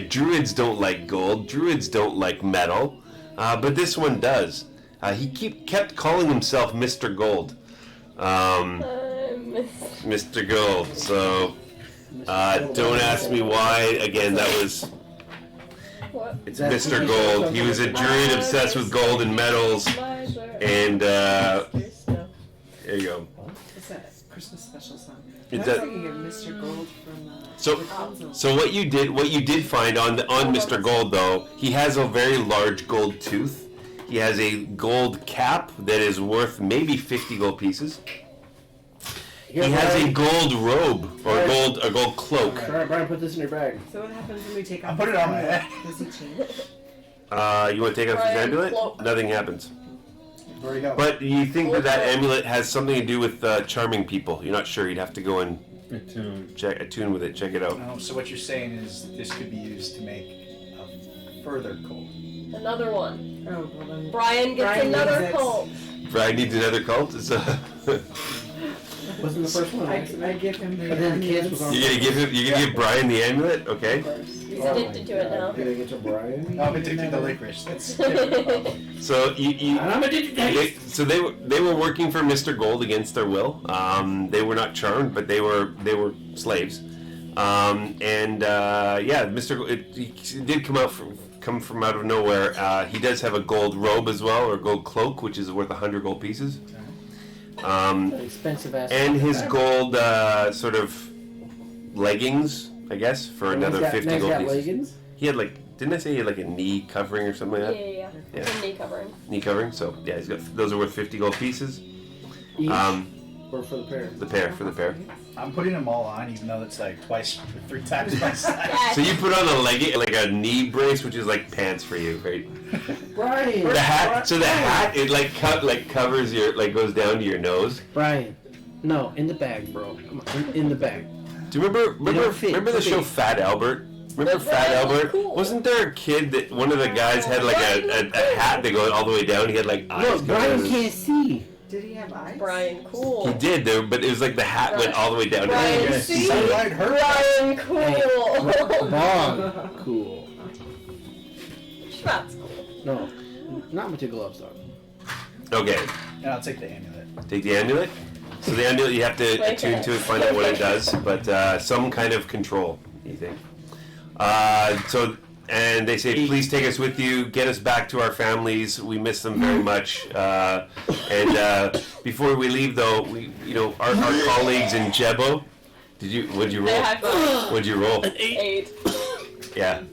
druids don't like gold. Druids don't like metal, but this one does. He kept calling himself Mr. Gold. Mr. Gold. So don't ask me why. Again, that was. What? It's Mr. Gold. He was a druid obsessed with gold and metals, and there you go. What's that Christmas special song? It I was does- thinking of Mr. Gold from So- Rapunzel. So what you did find on Mr. Gold, though, he has a very large gold tooth. He has a gold cap that is worth maybe 50 gold pieces. He has a gold robe or a gold cloak. Alright, Brian, put this in your bag. So what happens when we take I'll off put his it on my amulet? head. Does he change? You want to take off his Brian, amulet? cloak. Nothing happens. Where do you go? But you think that amulet has something to do with charming people. You're not sure. You'd have to go and attune with it. Check it out. Oh, so what you're saying is this could be used to make a further coal. Another one. Oh, well then. Brian gets Brian another needs it. cult. Brian needs another cult. So Wasn't the first one? I give him the. But then the kids was on. you're gonna give Brian the amulet, okay? He's addicted to it now. Did I get to Brian? Oh, I'm addicted to licorice. That's a different problem. So you And I'm addicted to taste. so they were working for Mr. Gold against their will. They were not charmed, but they were slaves. Mr. He did come from out of nowhere. He does have a gold robe as well, or gold cloak, which is worth 100 gold pieces. Expensive ass. And his gold sort of leggings, I guess, for another 50 gold pieces. Leggings? He had didn't I say he had a knee covering or something like that? Yeah. Yeah. It's a knee covering. Knee covering. So yeah, he's got those are worth 50 gold pieces. Each? Um, Or for the pair? for the pair. I'm putting them all on, even though it's like 3 times my size. So you put on a legging, like a knee brace, which is like pants for you, right? Brian! The hat. So the hat, it covers your, goes down to your nose. Brian. No, in the bag, bro. Come on, in the bag. Do you remember fit. the Fit. show Fat Albert? Remember But Fat Brian was Albert? cool. Wasn't there a kid that one of the guys had like a hat that goes all the way down? He had like eyes. Look, coming out Brian of his- can't see. Did he have eyes? Brian, cool. He did there, but it was like the hat went all the way down. Brian, to see? Sunlight hurt. Brian, cool. Bog. Cool. Schwartz, cool. No, not with your gloves on. Okay, And I'll take the amulet. take the amulet. So the amulet, you have to attune to it, find out what it does, but some kind of control, you think. And they say, please take us with you, get us back to our families. We miss them very much. Before we leave, though, our colleagues in Jebo. What'd you roll? Hey, high five. What'd you roll? 8. Yeah.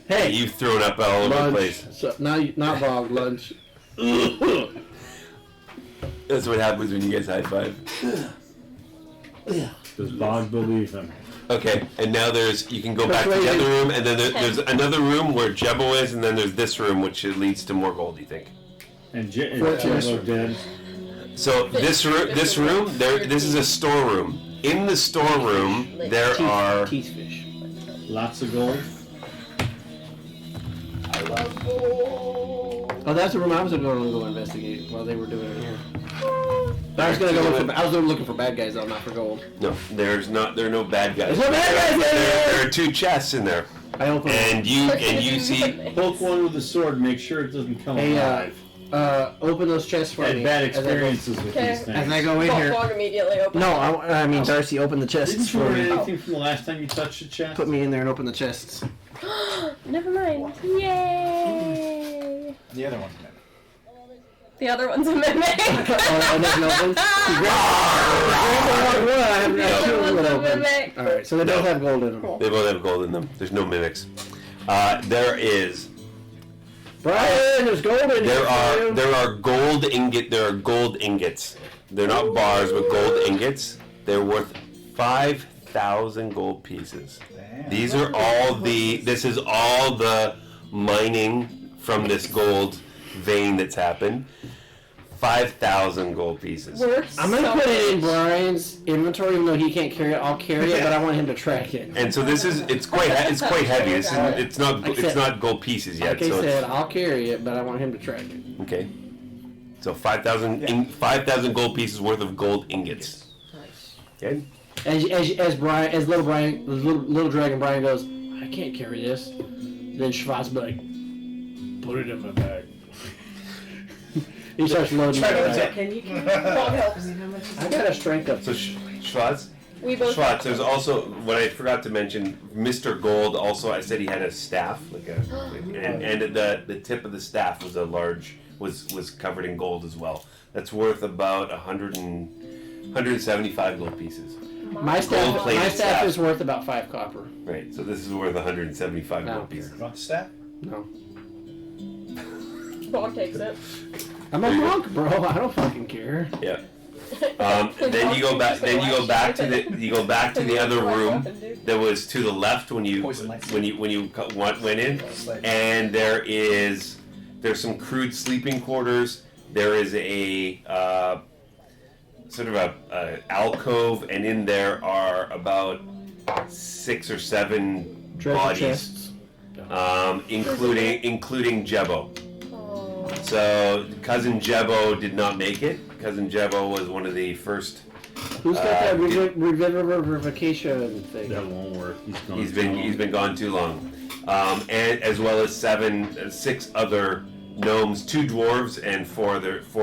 Hey, you've thrown up all over the place. So, not Bog, lunch. That's what happens when you guys high five. Does Bog believe him? Okay, and now you can go back to the other room, and then there's another room where Jebbo is, and then there's this room, which leads to more gold, you think? And Jebbo dead. So this room, this is a storeroom. In the storeroom, there are Teeth fish. Lots of gold. I love gold. Oh, that's the room I was going to go investigate while they were doing it here. I was looking for bad guys though, not for gold. No, there are no bad guys. There's no bad guys in there! There are two chests in there. I open And you see Poke one with a sword. Make sure it doesn't come alive. open those chests for Had me. bad experiences with Okay. these things. As I go in here. Bog immediately open. No, I mean Darcy, open the chests Didn't you for learn me. anything from the last time you touched the chest? Put me in there and open the chests. Never mind. Yay! The other one's mimic. The other one's a mimic. Oh, nothing open? The other one's a mimic. Alright, so they both have gold in them. they both have gold in them. There's no mimics. There is. Brian, there's gold in There here. are gold gold ingots. They're not bars, but gold ingots. They're worth 5,000 gold pieces. Damn. This is all the mining from this gold vein that's happened. 5,000 gold pieces. I'm gonna put it in Brian's inventory, even though he can't carry it. I'll carry it, but I want him to track it. And so it's quite heavy. It's not gold pieces yet. Like I So said, I'll carry it, but I want him to track it. okay. So 5,000 gold pieces worth of gold ingots. Okay. As little dragon Brian goes, I can't carry this. Then Schwartz be like, put it in my bag. He starts loading Try to it. attack. Can you carry Bog helps. I mean, how much is I got a strength up. So Schwartz. We both. Schwartz, there's also what I forgot to mention. Mr. Gold also, I said he had a staff, and the tip of the staff was was covered in gold as well. That's worth about 175 gold pieces. My staff Gold-plated staff staff. is worth about 5 copper. Right. So this is worth 175 No. gold pieces. You want the staff? No. Bog takes it. I'm a monk, bro. I don't fucking care. Yeah. Then you go back. Then you go back to the other room that was to the left when you Poison lights. went in, and there's some crude sleeping quarters. There is a sort of a alcove, and in there are about 6 or 7 Treasure bodies, chests. including Jebbo. Oh. So cousin Jebbo did not make it. Cousin Jebbo was one of the first. Who's got that revivification thing? That won't work. He's been gone too long, and as well as 6 other gnomes, 2 dwarves and 4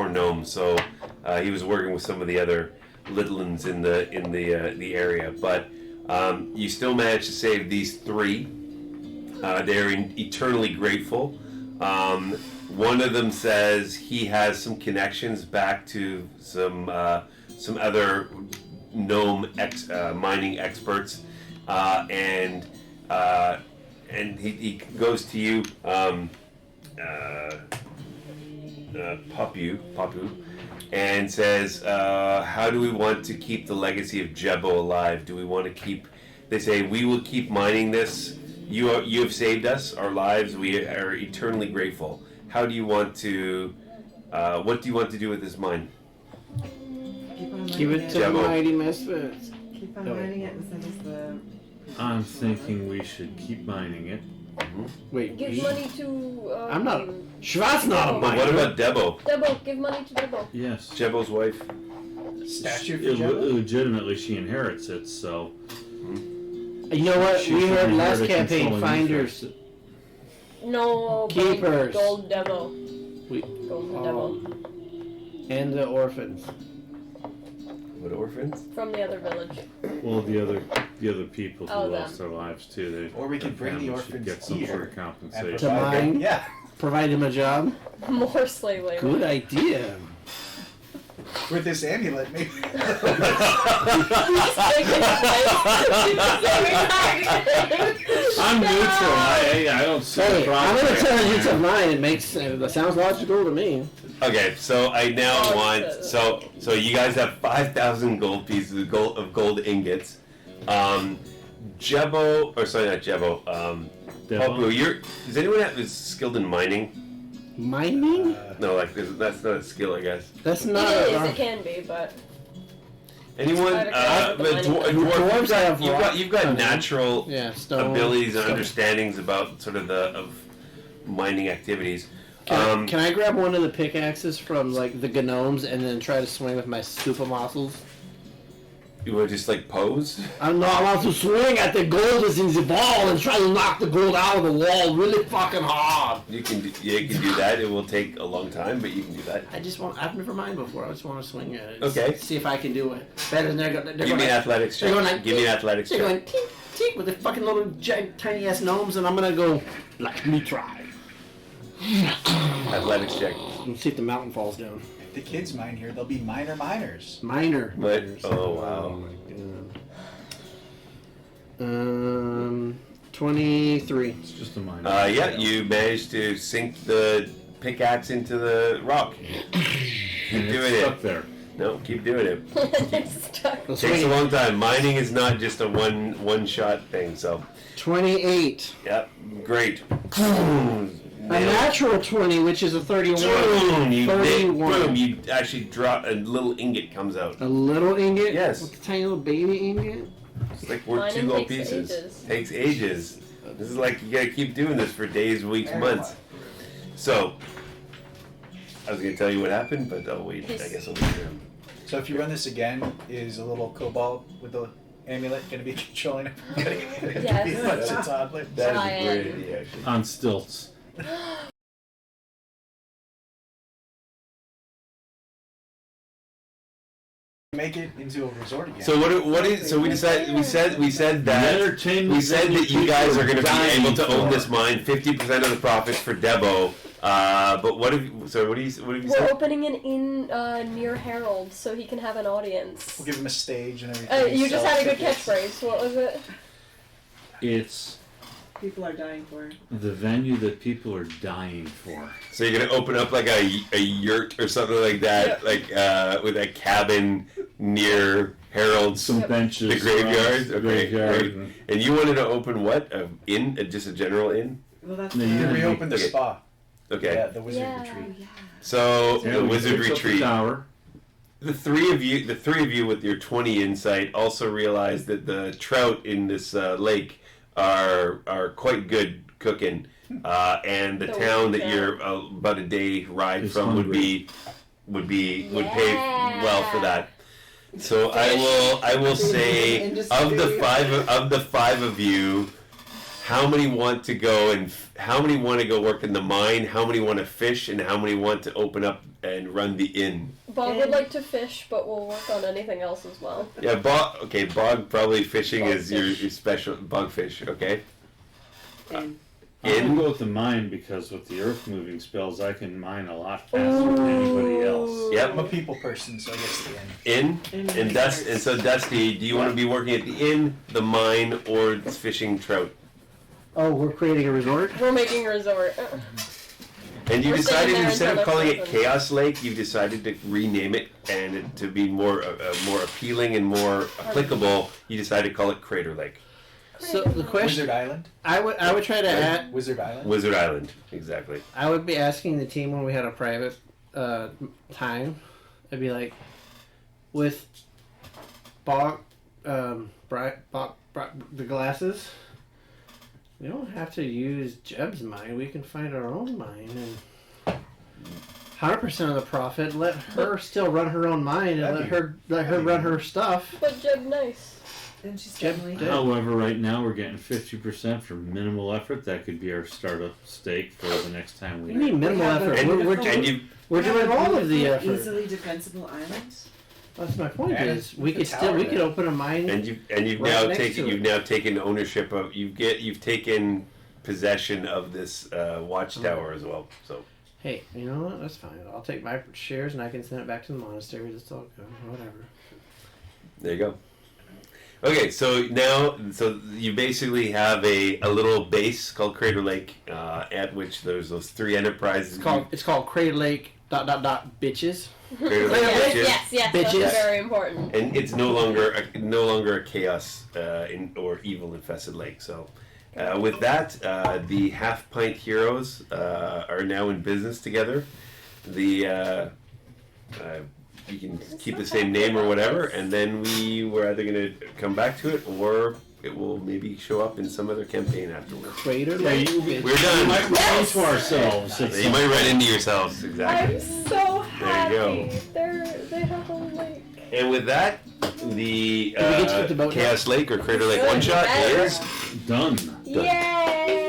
gnomes. So he was working with some of the other little ones in the area, but you still managed to save these 3. They're eternally grateful. One of them says he has some connections back to some other gnome mining experts, and he goes to you, Papu, and says, how do we want to keep the legacy of Jebbo alive? Do we want to keep? They say we will keep mining this. You have saved us, our lives. We are eternally grateful. How do you want to? What do you want to do with this mine? Keep it to the Jebbo. mighty misfits. Keep on mining it and send us the. I'm thinking we should keep mining it. Wait, Give me? money to. I'm not. Schwartz not a But miner. what about Debo? Debo, give money to Debo. Yes. Jebbo's wife. Statue for It, Jebbo? legitimately, she inherits it, so. You know what? She We should heard inherit last a campaign, controlling finders. interest. No. Keepers. Gold Debo. We- Gold Debo. And the orphans. What orphans? From the other village. Well, the other people who Oh, lost them. their lives too. Or we could bring the families should orphans get some here sort of and compensation. To mine? Yeah. Provide him a job. More slave labor. Good idea. With this amulet, maybe. I'm neutral. I don't see the Hey, problem. I'm an intelligence of 9. It makes that sounds logical to me. Okay, so I now want so you guys have 5,000 gold pieces of gold ingots. Jebo, or sorry, not Jebo. Devil? Popu, does anyone is skilled in mining? Mining? No, like that's not a skill, I guess. That's It not. is. It can be, but Anyone? I But don't know. Dwarves have you've got natural Yeah, stone. abilities and stone. understandings about sort of of mining activities. Can I grab one of the pickaxes from like the gnomes and then try to swing with my super muscles? You want to just like pose? I want to swing at the gold that's in the ball and try to knock the gold out of the wall really fucking hard. You can do that. It will take a long time, but you can do that. I've never mined before. I just want to swing at it. Okay. See if I can do it better than they're going. Give me an athletics check. They're going like, Give me an athletics They're check. going tink tink with the fucking little tiny ass gnomes, and I'm gonna go like me try. Athletics check. And see if the mountain falls down. If the kids mine here, they'll be miners. Minor. But minors. oh wow. my god. 23. It's just a mine. Yeah, you managed to sink the pickaxe into the rock. Keep doing It's stuck it. there. No, keep doing it. it's stuck. Let's Takes a wait. long time. Mining is not just a one shot thing. So 28. yeah, great. A natural 20, which is a 31. Boom! You 31. boom! You actually drop a little ingot comes out. A little ingot? Yes. With a tiny little baby ingot? It's like worth Mining 2 gold takes pieces. ages. Takes ages. This is like you gotta keep doing this for days, weeks, months. So I was gonna tell you what happened, but I'll wait. I guess I'll wait for him. So if you run this again, is a little kobold with the amulet going to be controlling everybody? Yes. Be a bunch of toddlers? That is a Giant. great idea, actually. On stilts. Make it into a resort again. So what is so we said that we said that you guys are going to be able to own this mine, 50% of the profits for Debo. But what have you said? We're opening an inn near Harold so he can have an audience. We'll give him a stage and everything. You just sell had a good tickets. catchphrase. What was it? It's People are dying for. the venue that people are dying for. So you're going to open up like a yurt or something like that, like with a cabin near Harold's. Some benches. The graveyard? around the Okay, graveyard. great. And you wanted to open what? An inn? Just a general inn? Well, that's No, You you can gotta reopen the Okay. spa. Okay. Yeah, the wizard Yeah. retreat. yeah. So Yeah, the we wizard fix up the retreat. tower. The three of you with your 20 insight also realize that the trout in this lake are quite good cooking, and the So town that yeah. you're about a day ride Is from hungry. would pay Yeah. well for that. So I will say of the five of you, how many want to go work in the mine, how many want to fish, and how many want to open up and run the inn? Bog would like to fish, but we'll work on anything else as well. Yeah, bog probably fishing is your Bogfish. special bugfish, okay? And I'm gonna go with the mine because with the earth moving spells, I can mine a lot faster than anybody else. Yep. I'm a people person, so I guess the end. And so Dusty, do you want to be working at the inn, the mine, or fishing trout? Oh, we're creating a resort? We're making a resort. And you We're decided staying there instead of until calling next it season. Chaos Lake, you decided to rename it and to be more appealing and more applicable. You decided to call it Crater Lake, So the question Wizard Island? I would try to add Wizard Island? Wizard Island, exactly. I would be asking the team when we had a private time. I'd be like, with the glasses, we don't have to use Jeb's mine. We can find our own mine and 100% of the profit. Let her still run her own mine and let her run her stuff. But Jeb, nice. and she's Jeb family. did. However, right now we're getting 50% for minimal effort. That could be our startup stake for the next time We we. need minimal have a- effort. And, We're and doing all of the effort. Easily defensible islands. That's my point. And Is we the could tower we could there. open a mine. you've Right now next taken to it. ownership of you've taken possession of this watchtower as well. So Hey, you know what? That's fine. I'll take my shares and I can send it back to the monastery. It's all good. Whatever. there you go. Okay, so you basically have a little base called Crater Lake, at which there's those 3 enterprises. It's called Crater Lake ... bitches. Crater Lake Yes, Bitches. yes, Bitches. that's very important. And it's no longer a chaos or evil infested lake. So, with that, the half pint heroes are now in business together. The you can keep the same name or whatever, and then we're either going to come back to it, or it will maybe show up in some other campaign afterwards. Crater Yeah, Lake. we're We're done. might run into ourselves. So you might run into yourselves, exactly. I'm so happy. There you They have a lake. And with that, the get to get the boat Chaos Lake or Crater Lake Good, one shot better. is done. Yay!